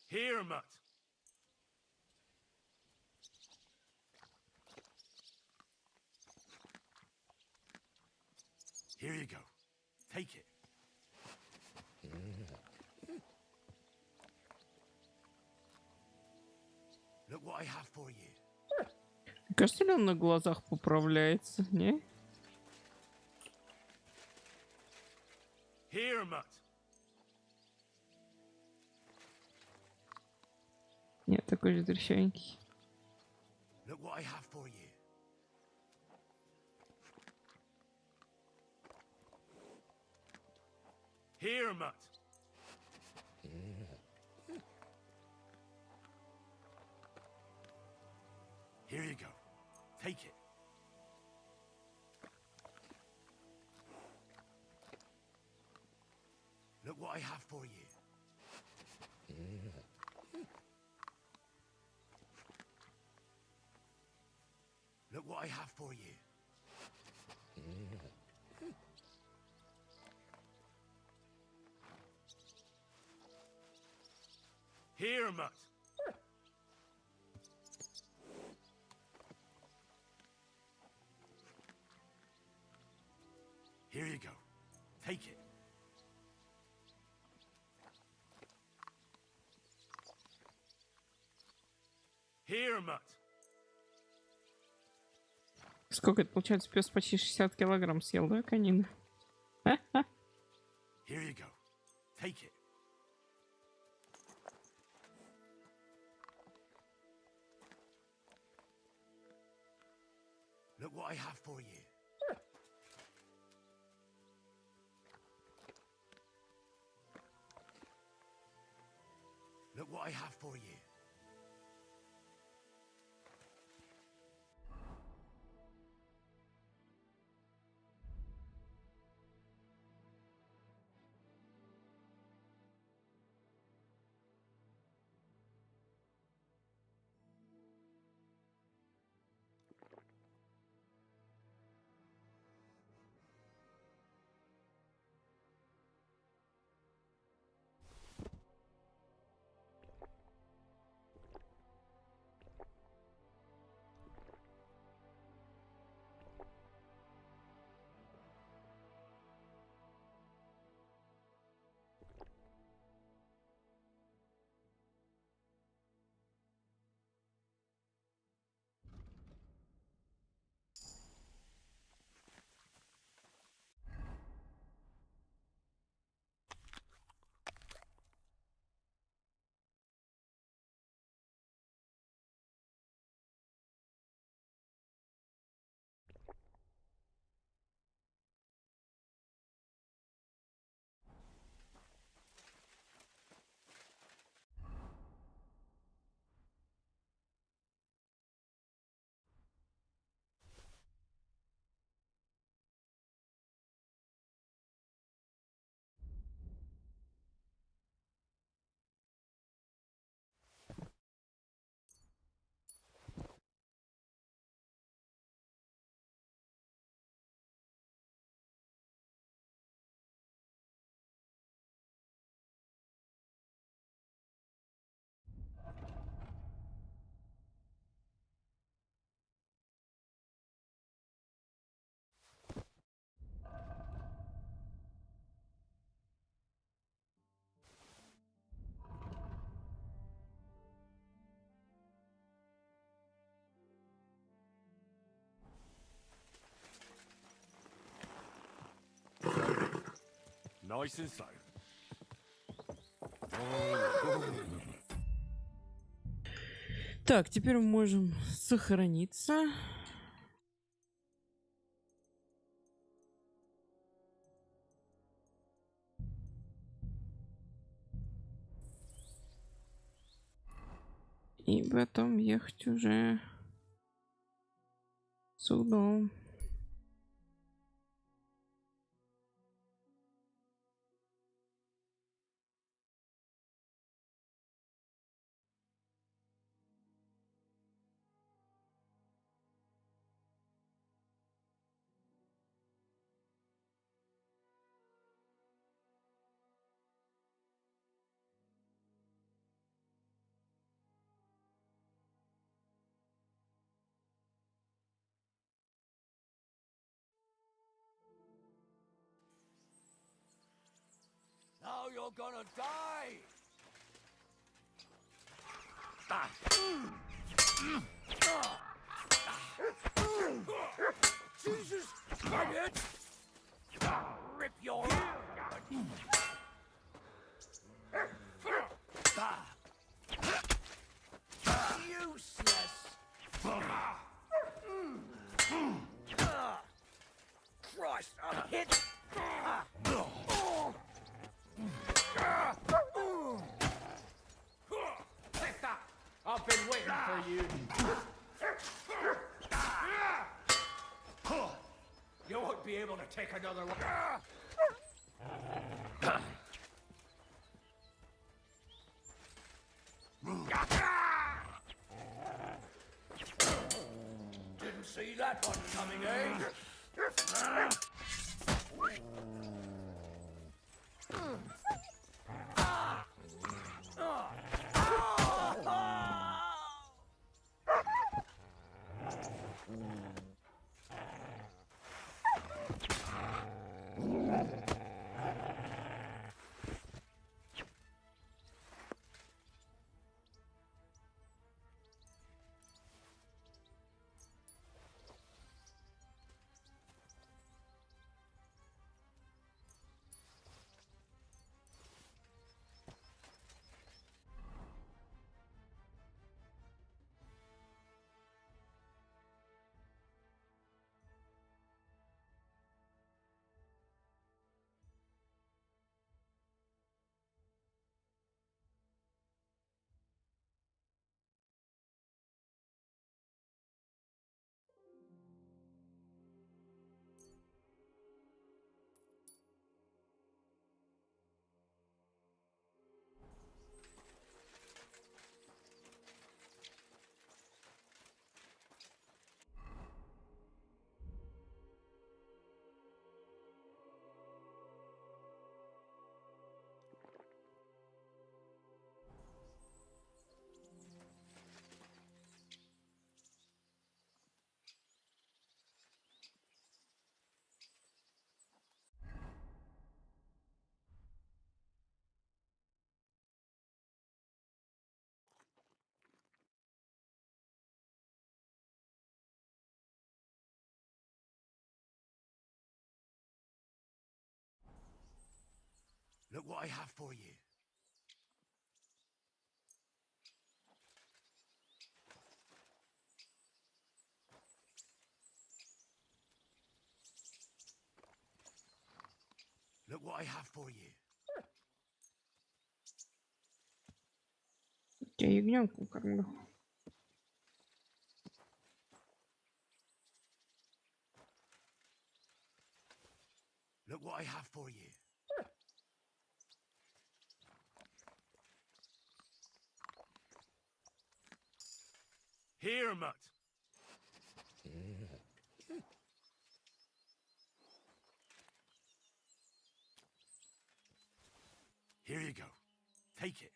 G: Here, Mutt.
M: Here you go. Take it. Look what I have for you.
O: Кажется ли он на глазах поправляется, не?
G: Here, Mutt.
O: Нет, такой же дрещанький.
M: Look what I have for you.
G: Here, Mutt.
M: Here you go. Take it. Look what I have for you. Look what I have for you.
G: Here, Mutt.
M: Here you go. Take it.
G: Here, mutt.
O: Сколько это получается? Пес почти 60 килограмм съел, да, конины?
G: Here you go. Take it. Look what I have for you. Look what I have for you. Nice and slow.
O: Так, теперь мы можем сохраниться. И потом ехать уже судом.
I: Now you're gonna die! Jesus! Idiot! Rip your... Useless! Christ, I'm hit!
S: I've been waiting for you. You won't be able to take another one.
I: Didn't see that one coming, eh? Look what I have for you. Look what I have for you.
O: Я ягненку кормлю.
I: Look what I have for you.
G: Here, mutt.
I: Here you go. Take it.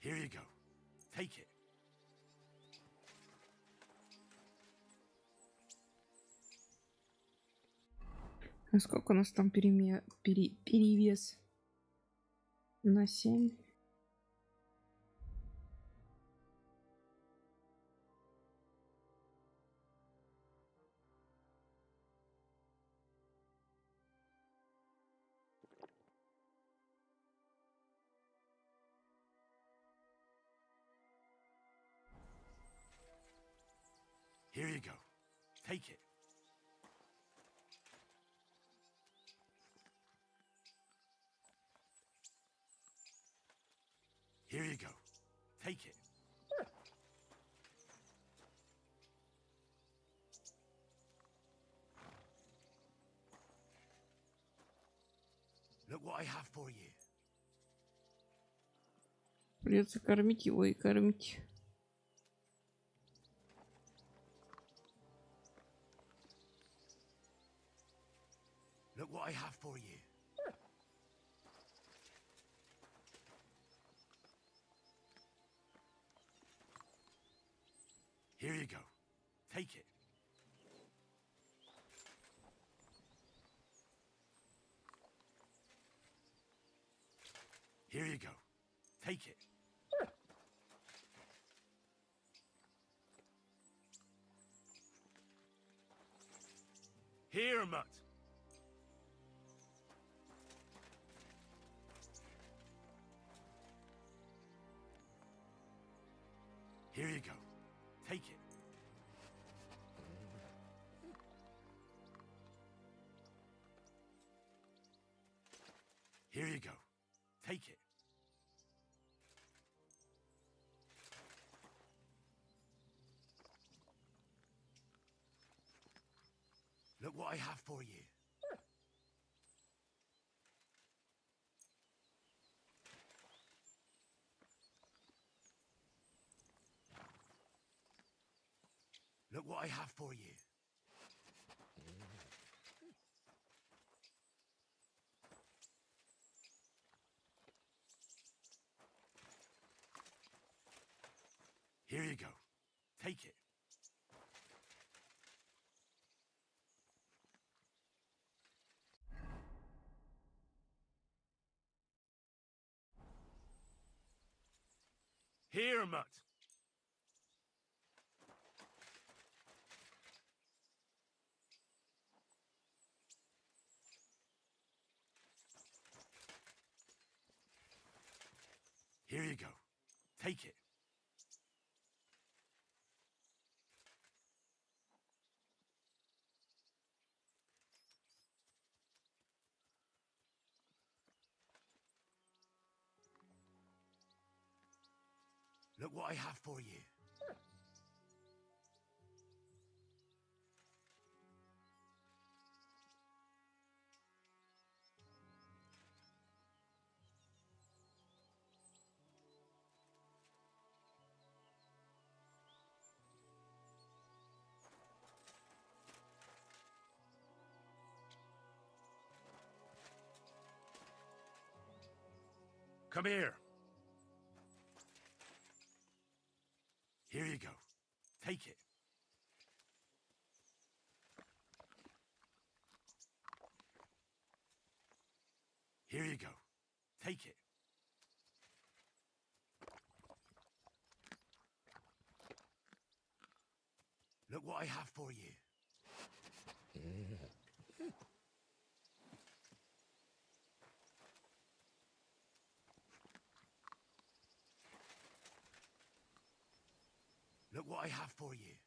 I: Here you go. Take it.
O: А сколько у нас там перевес? На 7.
I: Here you go. Take it. Here you go. Take it. Look what I have for you.
O: Придется кормить его и кормить.
I: Look what I have for you. Here you go. Take it. Here you go. Take it.
G: Here, mutt.
I: Here you go. Take it. Here you go. Take it. Look what I have for you. Look what I have for you. Here you go. Take it.
G: Here, mutt.
I: Here you go. Take it. Look what I have for you.
A: Come here. Here you go. Take it. Here you go. Take it.
I: Look what I have for you. Look what I have for you.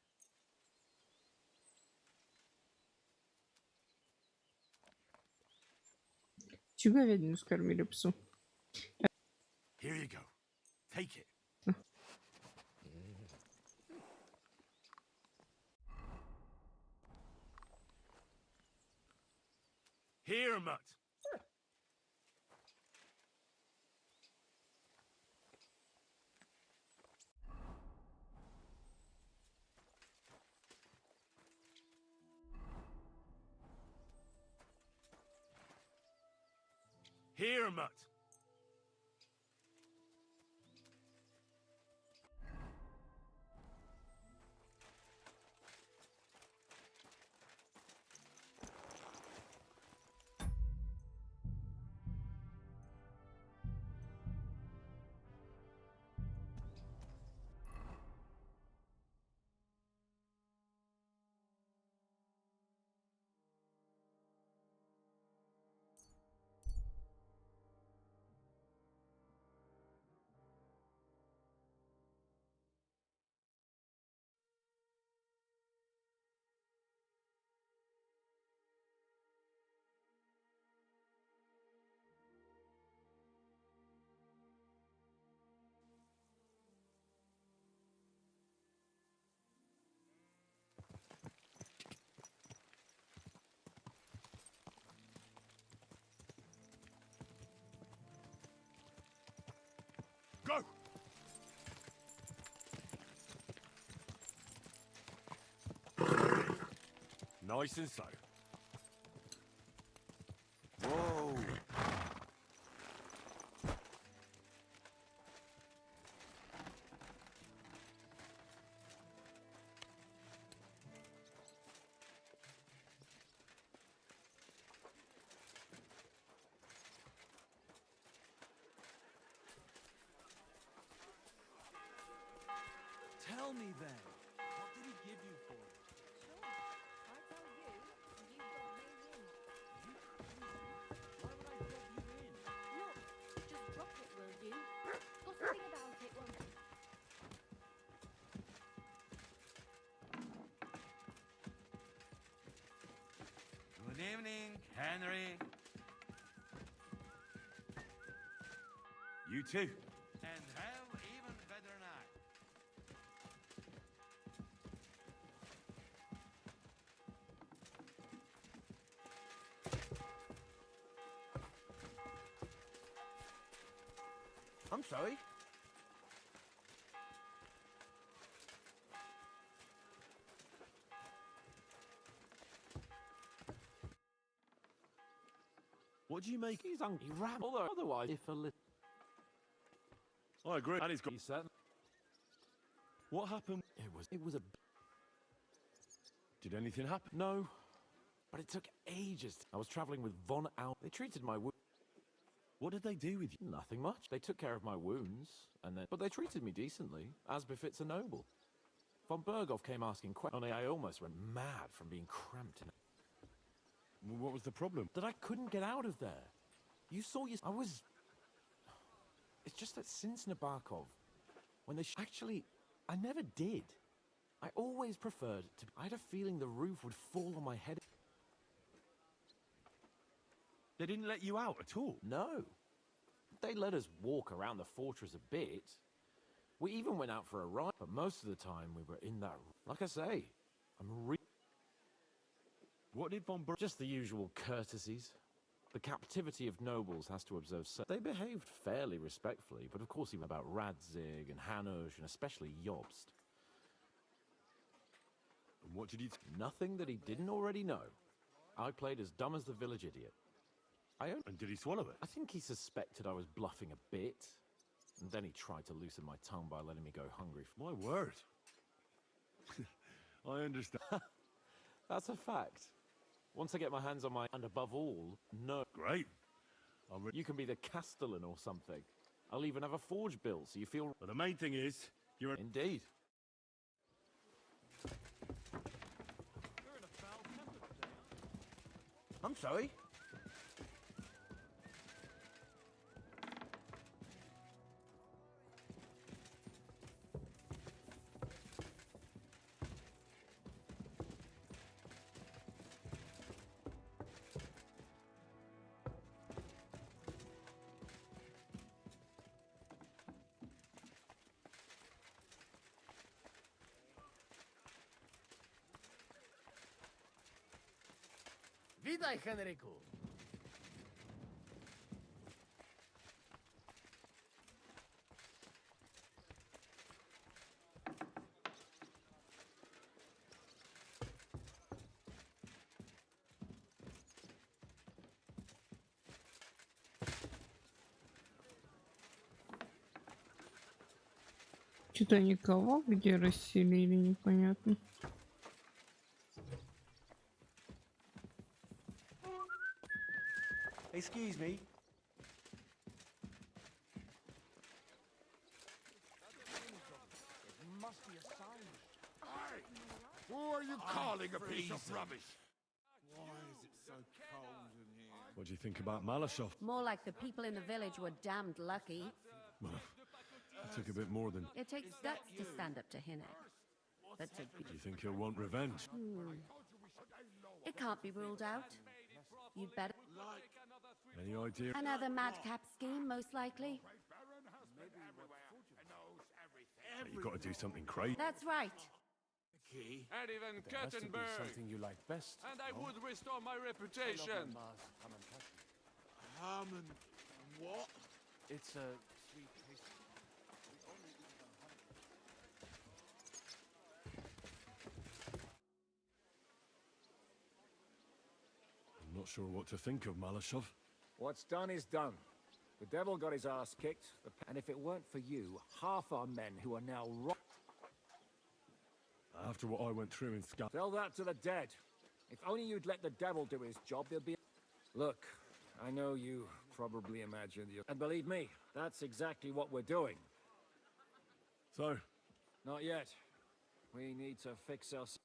O: Чью говядину скормили псу?
A: Here you go. Take it. Here, mutt. Here, mutt. Go! Nice and slow. Whoa!
D: Tell me then, what did he give you for it?
E: Sure. I tell you, and you got me in.
D: You crazy? Why would I drop you in?
E: Look, just drop it, will you? Got something about it, won't you?
H: Good evening, Henry.
A: You too.
H: And have even better night.
K: I'm sorry.
J: What do you make? He's hungry. Although otherwise, if a little.
A: I agree. And he's got.
J: He said.
A: What happened?
J: It was a.
A: Did anything happen?
J: No, but it took ages. I was traveling with Von Al. They treated my wounds.
A: What did they do with you?
J: Nothing much. They took care of my wounds, and then. But they treated me decently, as befits a noble. Von Berghoff came asking questions. Only I almost went mad from being cramped in.
A: Well, what was the problem?
J: That I couldn't get out of there. You saw your... I was... It's just that since Nabokov, when they... Actually, I never did. I always preferred to... I had a feeling the roof would fall on my head.
A: They didn't let you out at all?
J: No. They let us walk around the fortress a bit. We even went out for a ride, but most of the time we were in that. Like I say,
A: What did Von Br-
J: just the usual courtesies. The captivity of nobles has to observe. They behaved fairly respectfully, but of course he went about Radzig and Hanush and especially Jobst.
A: And what did he?
J: Nothing that he didn't already know. I played as dumb as the village idiot.
A: And did he swallow it?
J: I think he suspected I was bluffing a bit, and then he tried to loosen my tongue by letting me go hungry.
A: My word. I understand.
J: That's a fact. Once I get my hands on my, and above all, no.
A: Great.
J: You can be the castellan or something. I'll even have a forge built, so you feel.
A: But the main thing is, you're.
J: Indeed.
I: I'm sorry.
C: Witaj, Henryku.
O: Что-то никого где расселили, непонятно.
I: Excuse me.
M: Who are you calling a piece of rubbish?
R: Why is it so cold in here?
A: What do you think about Malashov?
E: More like the people in the village were damned lucky.
A: Well, it took a bit more than.
E: It takes guts to stand up to Hinek. But to be...
A: Do you think he'll want revenge?
E: It can't be ruled out. You'd better...
A: Any idea?
E: Another madcap scheme, most likely.
A: You've got to do something crazy.
E: That's right.
Q: And even
D: There has to be
Q: Gutenberg.
D: something you like best.
Q: And I would restore my reputation.
R: Harmon, what?
D: It's a sweet taste.
A: I'm not sure what to think of Malashov.
U: What's done is done. The devil got his ass kicked, and if it weren't for you, half our men who are now
A: After what I went through in Scat.
U: Tell that to the dead. If only you'd let the devil do his job, there'd be... Look, I know you probably imagined you... And believe me, that's exactly what we're doing.
A: So?
U: Not yet. We need to fix us.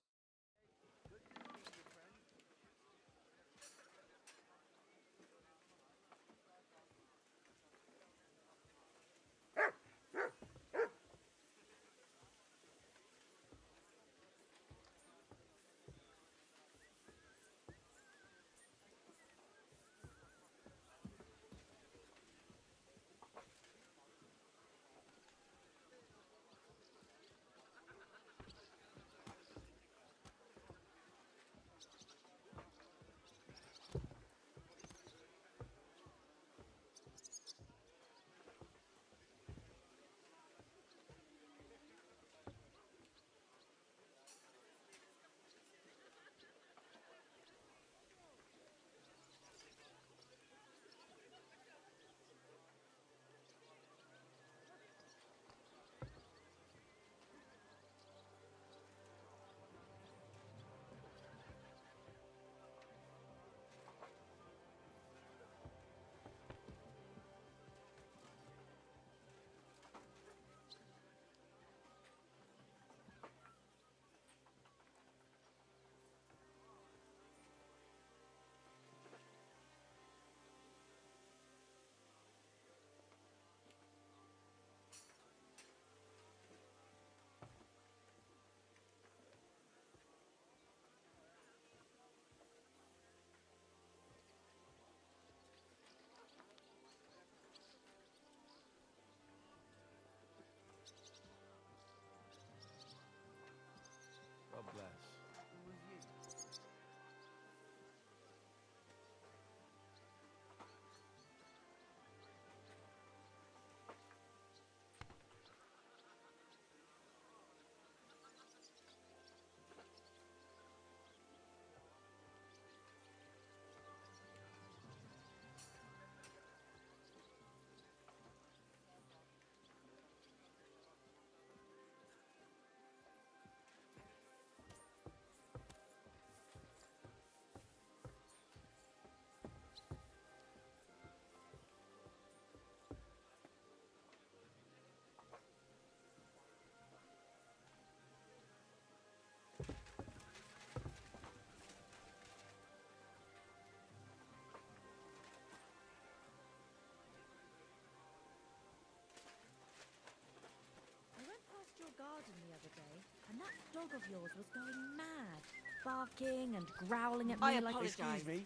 F: And that dog of yours was going mad, barking and growling at me
I: I
F: like...
I: apologize.
F: Excuse me.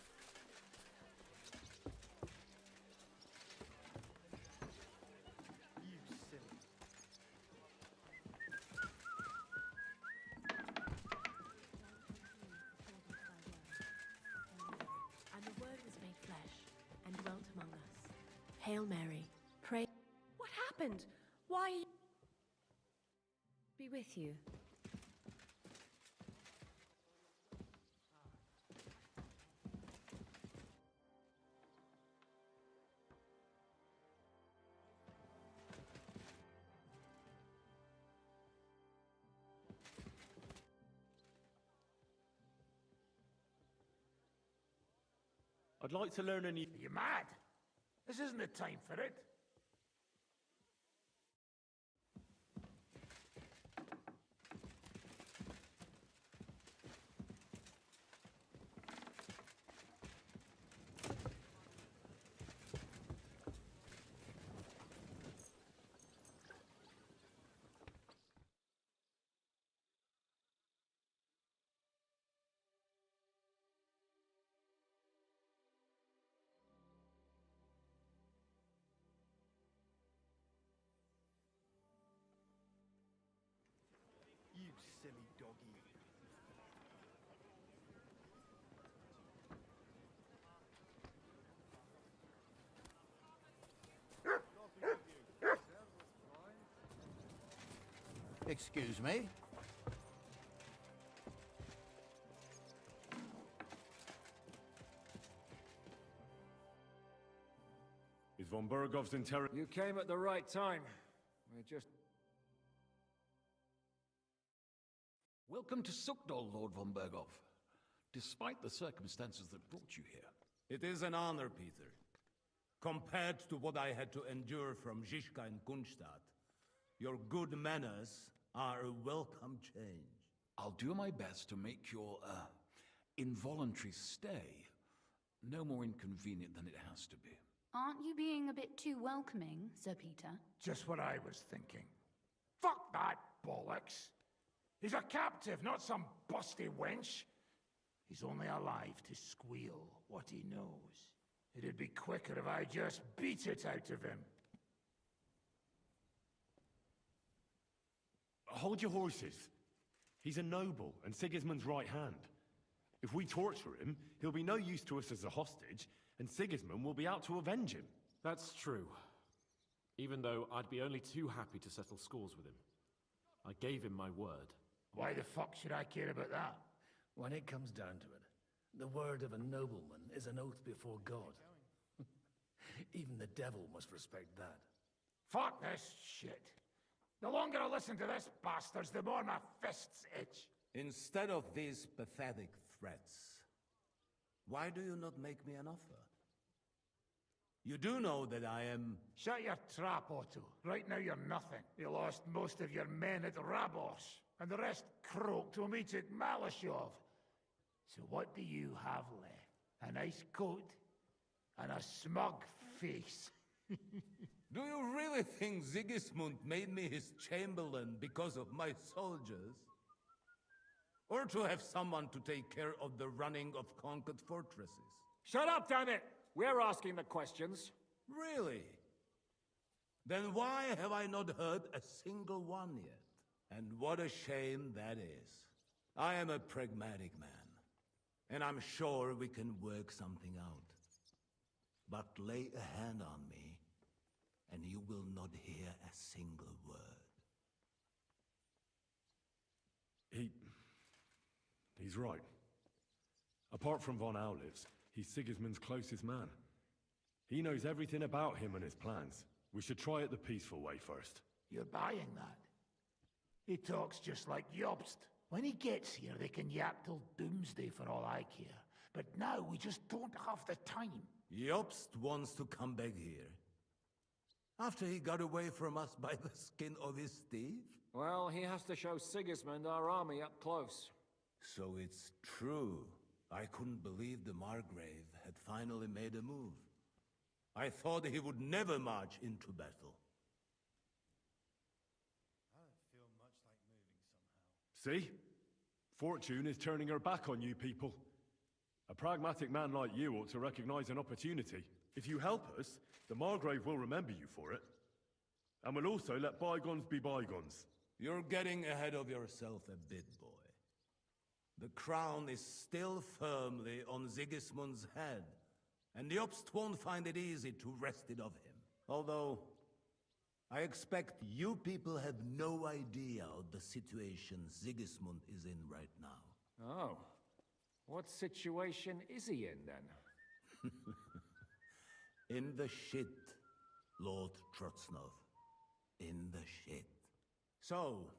E: And the word was made flesh and dwelt among us. Hail Mary, pray. What happened? Why? Be with you.
U: I'd like to learn a new...
W: Are you mad? This isn't the time for it.
K: You silly doggy.
B: Excuse me?
A: Is von Bergov's interrogation?
U: You came at the right time. We're just...
P: Welcome to Sukdal, Lord von Bergov. Despite the circumstances that brought you here.
G: It is an honor, Peter. Compared to what I had to endure from Zizka and Kunstadt, your good manners are a welcome change.
P: I'll do my best to make your, involuntary stay no more inconvenient than it has to be.
V: Aren't you being a bit too welcoming, Sir Peter?
W: Just what I was thinking. Fuck that bollocks! He's a captive, not some busty wench. He's only alive to squeal what he knows. It'd be quicker if I just beat it out of him.
A: Hold your horses. He's a noble and Sigismund's right hand. If we torture him, he'll be no use to us as a hostage, and Sigismund will be out to avenge him.
J: That's true. Even though I'd be only too happy to settle scores with him. I gave him my word.
W: Why the fuck should I care about that?
C: When it comes down to it, the word of a nobleman is an oath before God. Even the devil must respect that.
W: Fuck this shit. The longer I listen to this bastards, the more my fists itch.
G: Instead of these pathetic threats, why do you not make me an offer? You do know that I am...
W: Shut your trap, Otto. Right now you're nothing. You lost most of your men at Rabos, and the rest croaked when we took Malashov. So what do you have left? A nice coat and a smug face.
G: Do you really think Sigismund made me his chamberlain because of my soldiers? Or to have someone to take care of the running of conquered fortresses?
U: Shut up, damn it! We're asking the questions.
G: Really? Then why have I not heard a single one yet? And what a shame that is. I am a pragmatic man, and I'm sure we can work something out. But lay a hand on me, and you will not hear a single word.
A: He's right. Apart from von Aulivs, he's Sigismund's closest man. He knows everything about him and his plans. We should try it the peaceful way first.
W: You're buying that? He talks just like Jobst. When he gets here, they can yap till doomsday for all I care. But now we just don't have the time.
G: Jobst wants to come back here. After he got away from us by the skin of his teeth?
U: Well, he has to show Sigismund our army up close.
G: So it's true. I couldn't believe the Margrave had finally made a move. I thought he would never march into battle.
A: See? Fortune is turning her back on you people. A pragmatic man like you ought to recognize an opportunity. If you help us, the Margrave will remember you for it. And will also let bygones be bygones.
G: You're getting ahead of yourself a bit, boy. The crown is still firmly on Sigismund's head, and the Obst won't find it easy to wrest it of him. Although, I expect you people have no idea of the situation Sigismund is in right now.
U: Oh. What situation is he in, then?
G: In the shit, Lord Trotsnov. In the shit. So,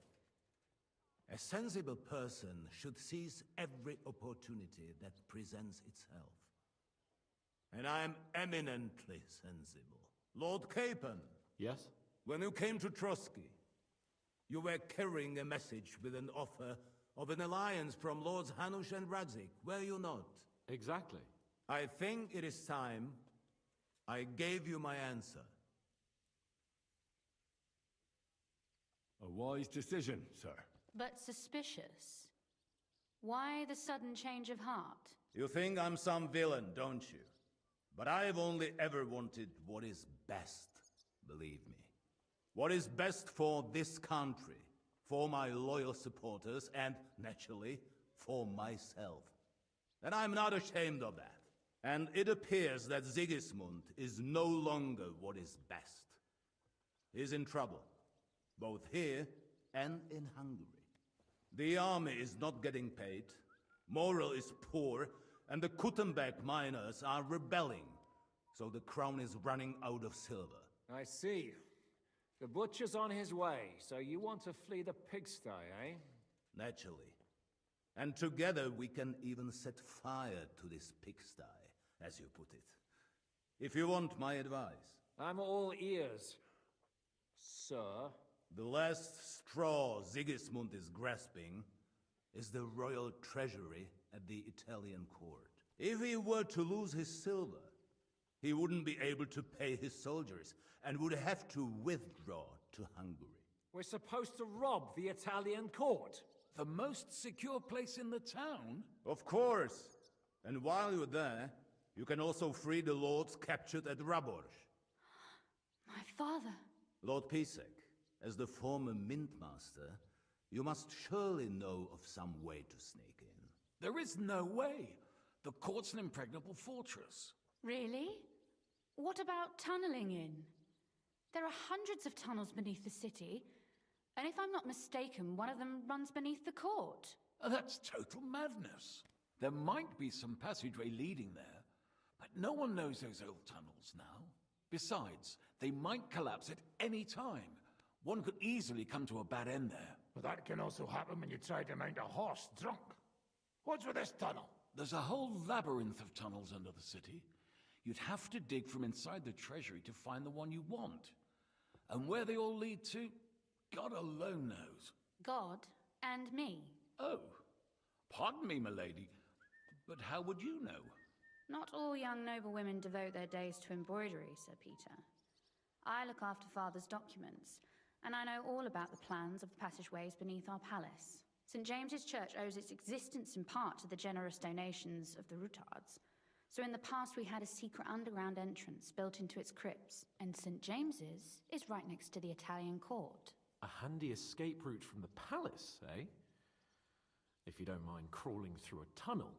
G: a sensible person should seize every opportunity that presents itself. And I am eminently sensible. Lord Capon.
J: Yes?
G: When you came to Trotsky, you were carrying a message with an offer of an alliance from Lords Hanush and Radzik, were you not?
J: Exactly.
G: I think it is time I gave you my answer.
A: A wise decision, sir.
V: But suspicious. Why the sudden change of heart?
G: You think I'm some villain, don't you? But I've only ever wanted what is best, believe me. What is best for this country, for my loyal supporters, and, naturally, for myself. And I'm not ashamed of that. And it appears that Sigismund is no longer what is best. He's in trouble, both here and in Hungary. The army is not getting paid, morale is poor, and the Kuttenberg miners are rebelling. So the crown is running out of silver.
U: I see. The butcher's on his way, so you want to flee the pigsty, eh?
G: Naturally. And together we can even set fire to this pigsty, as you put it. If you want my advice.
U: I'm all ears, sir.
G: The last straw Sigismund is grasping is the royal treasury at the Italian court. If he were to lose his silver, he wouldn't be able to pay his soldiers and would have to withdraw to Hungary.
U: We're supposed to rob the Italian court.
P: The most secure place in the town?
G: Of course. And while you're there, you can also free the lords captured at Raborz.
V: My father.
G: Lord Pisek, as the former mint master, you must surely know of some way to sneak in.
P: There is no way. The court's an impregnable fortress.
V: Really? What about tunneling in? There are hundreds of tunnels beneath the city, and if I'm not mistaken, one of them runs beneath the court.
P: That's total madness. There might be some passageway leading there, but no one knows those old tunnels now. Besides, they might collapse at any time. One could easily come to a bad end there.
W: But that can also happen when you try to mount a horse drunk. What's with this tunnel?
P: There's a whole labyrinth of tunnels under the city. You'd have to dig from inside the treasury to find the one you want. And where they all lead to, God alone knows.
V: God and me.
P: Oh, pardon me, milady, but how would you know?
V: Not all young noblewomen devote their days to embroidery, Sir Peter. I look after Father's documents, and I know all about the plans of the passageways beneath our palace. St. James's Church owes its existence in part to the generous donations of the Routards. So in the past we had a secret underground entrance built into its crypts, and St. James's is right next to the Italian court.
J: A handy escape route from the palace, eh? If you don't mind crawling through a tunnel,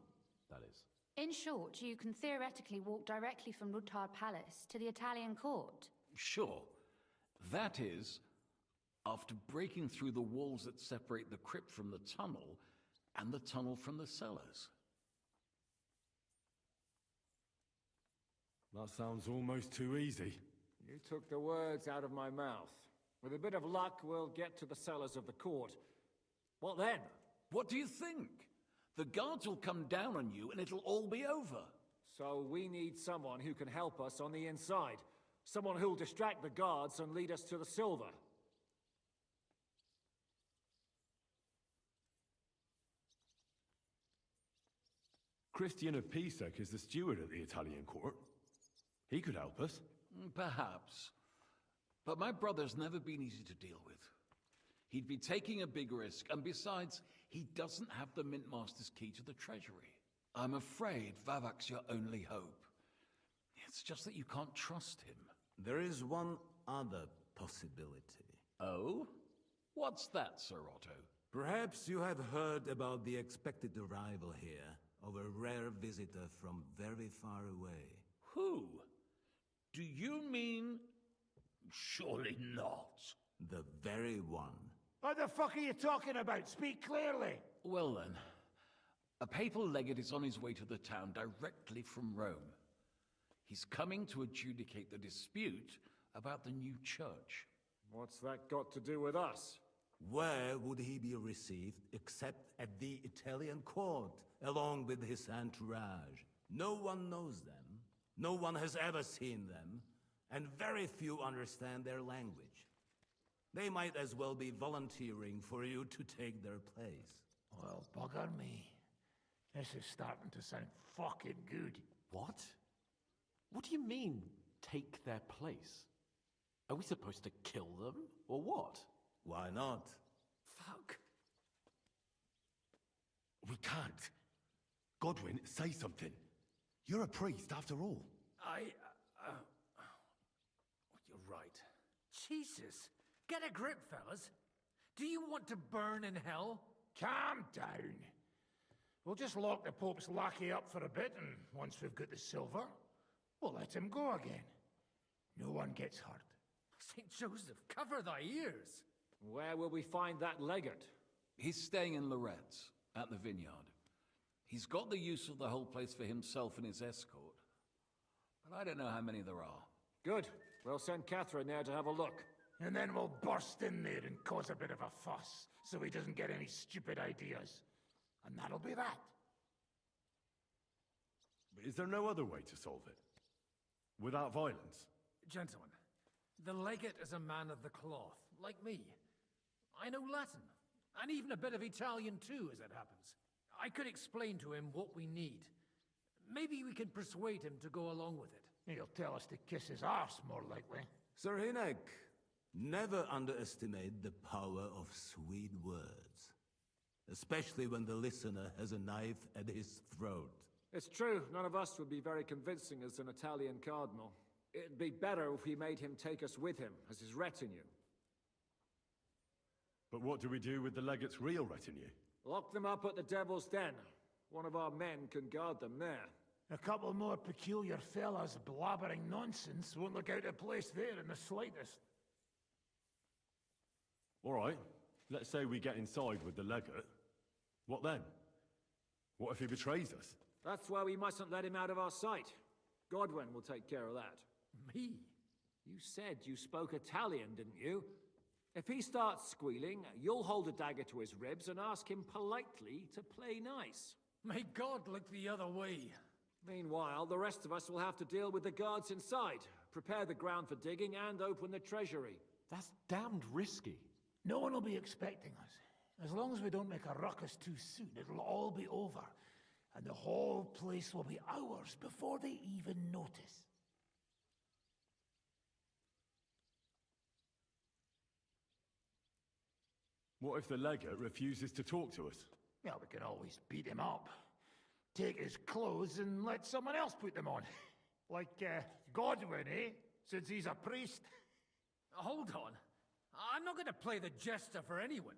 J: that is.
V: In short, you can theoretically walk directly from Routard Palace to the Italian court.
P: Sure. That is, after breaking through the walls that separate the crypt from the tunnel, and the tunnel from the cellars.
A: That sounds almost too easy.
U: You took the words out of my mouth. With a bit of luck, we'll get to the cellars of the court. What then?
P: What do you think? The guards will come down on you and it'll all be over.
U: So we need someone who can help us on the inside. Someone who'll distract the guards and lead us to the silver.
A: Christian of Pisek is the steward at the Italian court. He could help us.
P: Perhaps. But my brother's never been easy to deal with. He'd be taking a big risk, and besides, he doesn't have the Mint Master's key to the treasury. I'm afraid Vavak's your only hope. It's just that you can't trust him.
L: There is one other possibility.
P: Oh? What's that, Sir Otto?
L: Perhaps you have heard about the expected arrival here of a rare visitor from very far away.
P: Who? Do you mean... Surely not.
L: The very one.
W: What the fuck are you talking about? Speak clearly.
P: Well then, a papal legate is on his way to the town directly from Rome. He's coming to adjudicate the dispute about the new church.
U: What's that got to do with us?
L: Where would he be received except at the Italian court, along with his entourage? No one knows them, no one has ever seen them, and very few understand their language. They might as well be volunteering for you to take their place.
W: Well, bugger me. This is starting to sound fucking good.
J: What? What do you mean, take their place? Are we supposed to kill them, or what?
L: Why not?
J: Fuck.
A: We can't. Godwin, say something. You're a priest, after all.
S: You're right. Jesus. Get a grip, fellas. Do you want to burn in hell?
W: Calm down. We'll just lock the Pope's lackey up for a bit, and once we've got the silver, we'll let him go again. No one gets hurt.
S: St. Joseph, cover thy ears.
U: Where will we find that legate?
P: He's staying in Loretz, at the vineyard. He's got the use of the whole place for himself and his escort. But I don't know how many there are.
U: Good. We'll send Catherine there to have a look.
W: And then we'll burst in there and cause a bit of a fuss, so he doesn't get any stupid ideas. And that'll be that.
A: But is there no other way to solve it? Without violence?
S: Gentlemen, the legate is a man of the cloth, like me. I know Latin, and even a bit of Italian too, as it happens. I could explain to him what we need. Maybe we can persuade him to go along with it.
W: He'll tell us to kiss his arse, more likely.
L: Sir Hinek, never underestimate the power of sweet words. Especially when the listener has a knife at his throat.
U: It's true, none of us would be very convincing as an Italian cardinal. It'd be better if we made him take us with him, as his retinue.
A: But what do we do with the legate's real retinue?
U: Lock them up at the Devil's Den. One of our men can guard them there.
W: A couple more peculiar fellas blabbering nonsense won't look out of place there in the slightest.
A: All right, let's say we get inside with the legate. What then? What if he betrays us?
U: That's why we mustn't let him out of our sight. Godwin will take care of that.
S: Me? You said you spoke Italian, didn't you?
U: If he starts squealing, you'll hold a dagger to his ribs and ask him politely to play nice.
S: May God look the other way.
U: Meanwhile, the rest of us will have to deal with the guards inside, prepare the ground for digging, and open the treasury.
J: That's damned risky.
W: No one will be expecting us. As long as we don't make a ruckus too soon, it'll all be over. And the whole place will be ours before they even notice.
A: What if the legate refuses to talk to us?
W: Well, we can always beat him up. Take his clothes and let someone else put them on. Like, Godwin, eh? Since he's a priest.
S: Hold on. I'm not going to play the jester for anyone.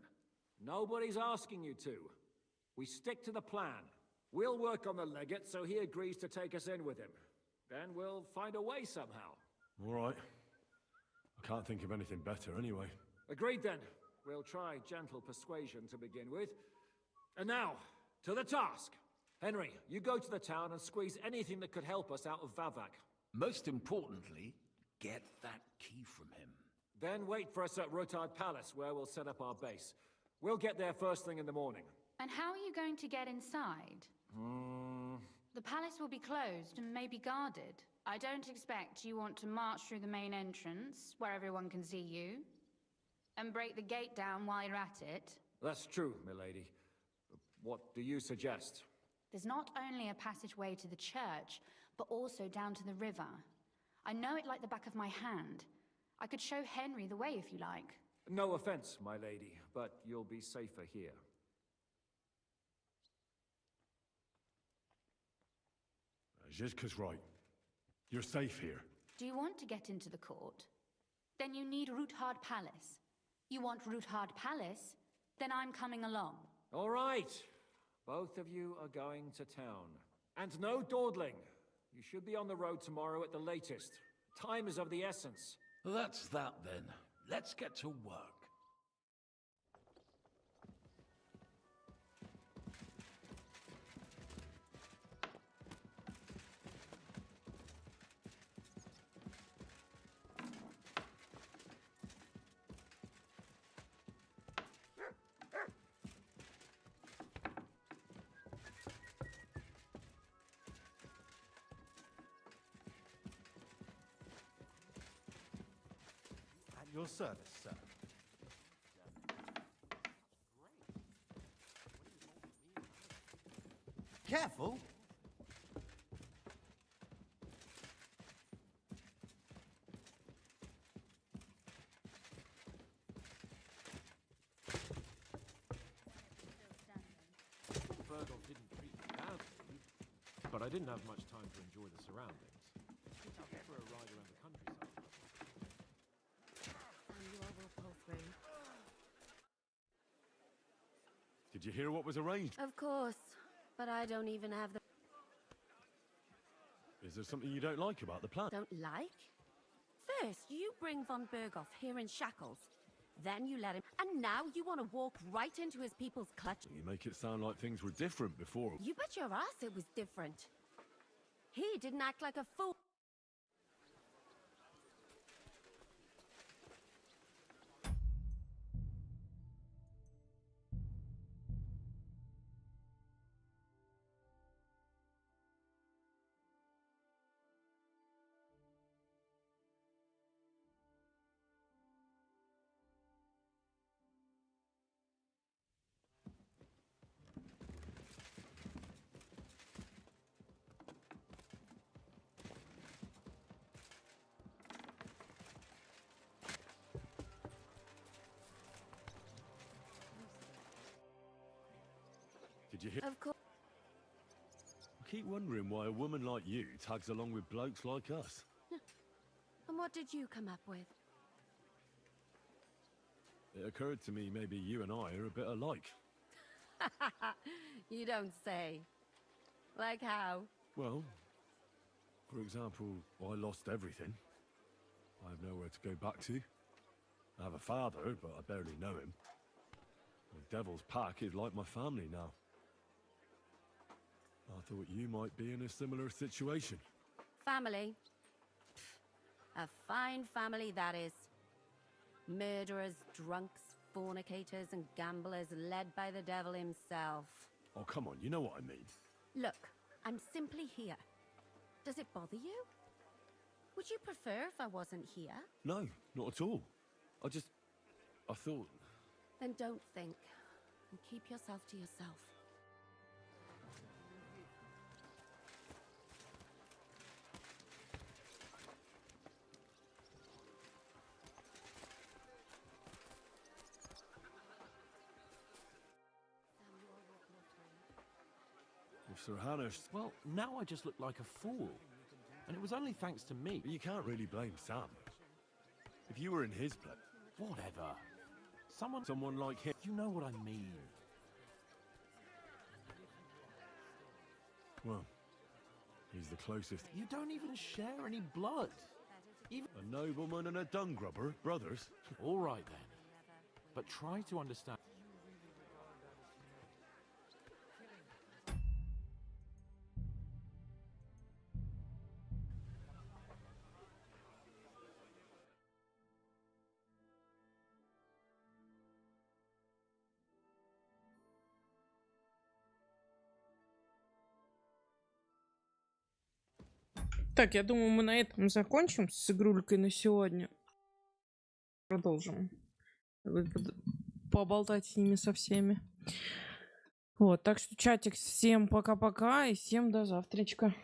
U: Nobody's asking you to. We stick to the plan. We'll work on the legate so he agrees to take us in with him. Then we'll find a way somehow.
A: All right. I can't think of anything better anyway.
U: Agreed then. We'll try gentle persuasion to begin with. And now, to the task. Henry, you go to the town and squeeze anything that could help us out of Vavak.
P: Most importantly, get that key from him.
U: Then wait for us at Rotard Palace, where we'll set up our base. We'll get there first thing in the morning.
V: And how are you going to get inside? The palace will be closed and maybe guarded. I don't expect you want to march through the main entrance, where everyone can see you, and break the gate down while you're at it.
U: That's true, milady. What do you suggest?
V: There's not only a passageway to the church, but also down to the river. I know it like the back of my hand. I could show Henry the way if you like.
U: No offense, my lady, but you'll be safer here.
A: Zhizka's right. You're safe here.
V: Do you want to get into the court? Then you need Ruthard Palace. You want Ruthard Palace? Then I'm coming along.
U: All right. Both of you are going to town. And no dawdling. You should be on the road tomorrow at the latest. Time is of the essence.
P: That's that then. Let's get to work.
H: At your service, sir. Careful!
J: Berghoff didn't treat me badly, but I didn't have much time to enjoy the surroundings. I'll go for a ride around the countryside.
A: Did you hear what was arranged?
N: Of course, but I don't even have the...
A: Is there something you don't like about the plan?
N: Don't like? First, you bring von Berghoff here in shackles. Then you let him... And now you want to walk right into his people's clutch.
A: You make it sound like things were different before.
N: You bet your ass it was different. He didn't act like a fool.
A: Did you hear?
N: Of course.
A: I keep wondering why a woman like you tags along with blokes like us.
N: And what did you come up with?
A: It occurred to me maybe you and I are a bit alike.
N: You don't say. Like how?
A: Well, for example, I lost everything. I have nowhere to go back to. I have a father, but I barely know him. The Devil's Pack is like my family now. I thought you might be in a similar situation.
N: Family? Pfft, a fine family that is. Murderers, drunks, fornicators and gamblers led by the devil himself.
A: Oh, come on, you know what I mean.
N: Look, I'm simply here. Does it bother you? Would you prefer if I wasn't here?
A: No, not at all. I thought...
N: Then don't think. And keep yourself to yourself.
A: If Sir Hannah...
J: Well, now I just look like a fool. And it was only thanks to me.
A: But you can't really blame Sam. If you were in his place...
J: Whatever.
A: Someone like him...
J: You know what I mean.
A: Well, he's the closest...
J: You don't even share any blood.
A: A nobleman and a dung grubber, brothers.
J: All right, then. But try to understand.
O: Так, я думаю, мы на этом закончим с игрулькой на сегодня. Продолжим поболтать с ними со всеми. Вот, так что чатик, всем пока-пока и всем до завтрачка.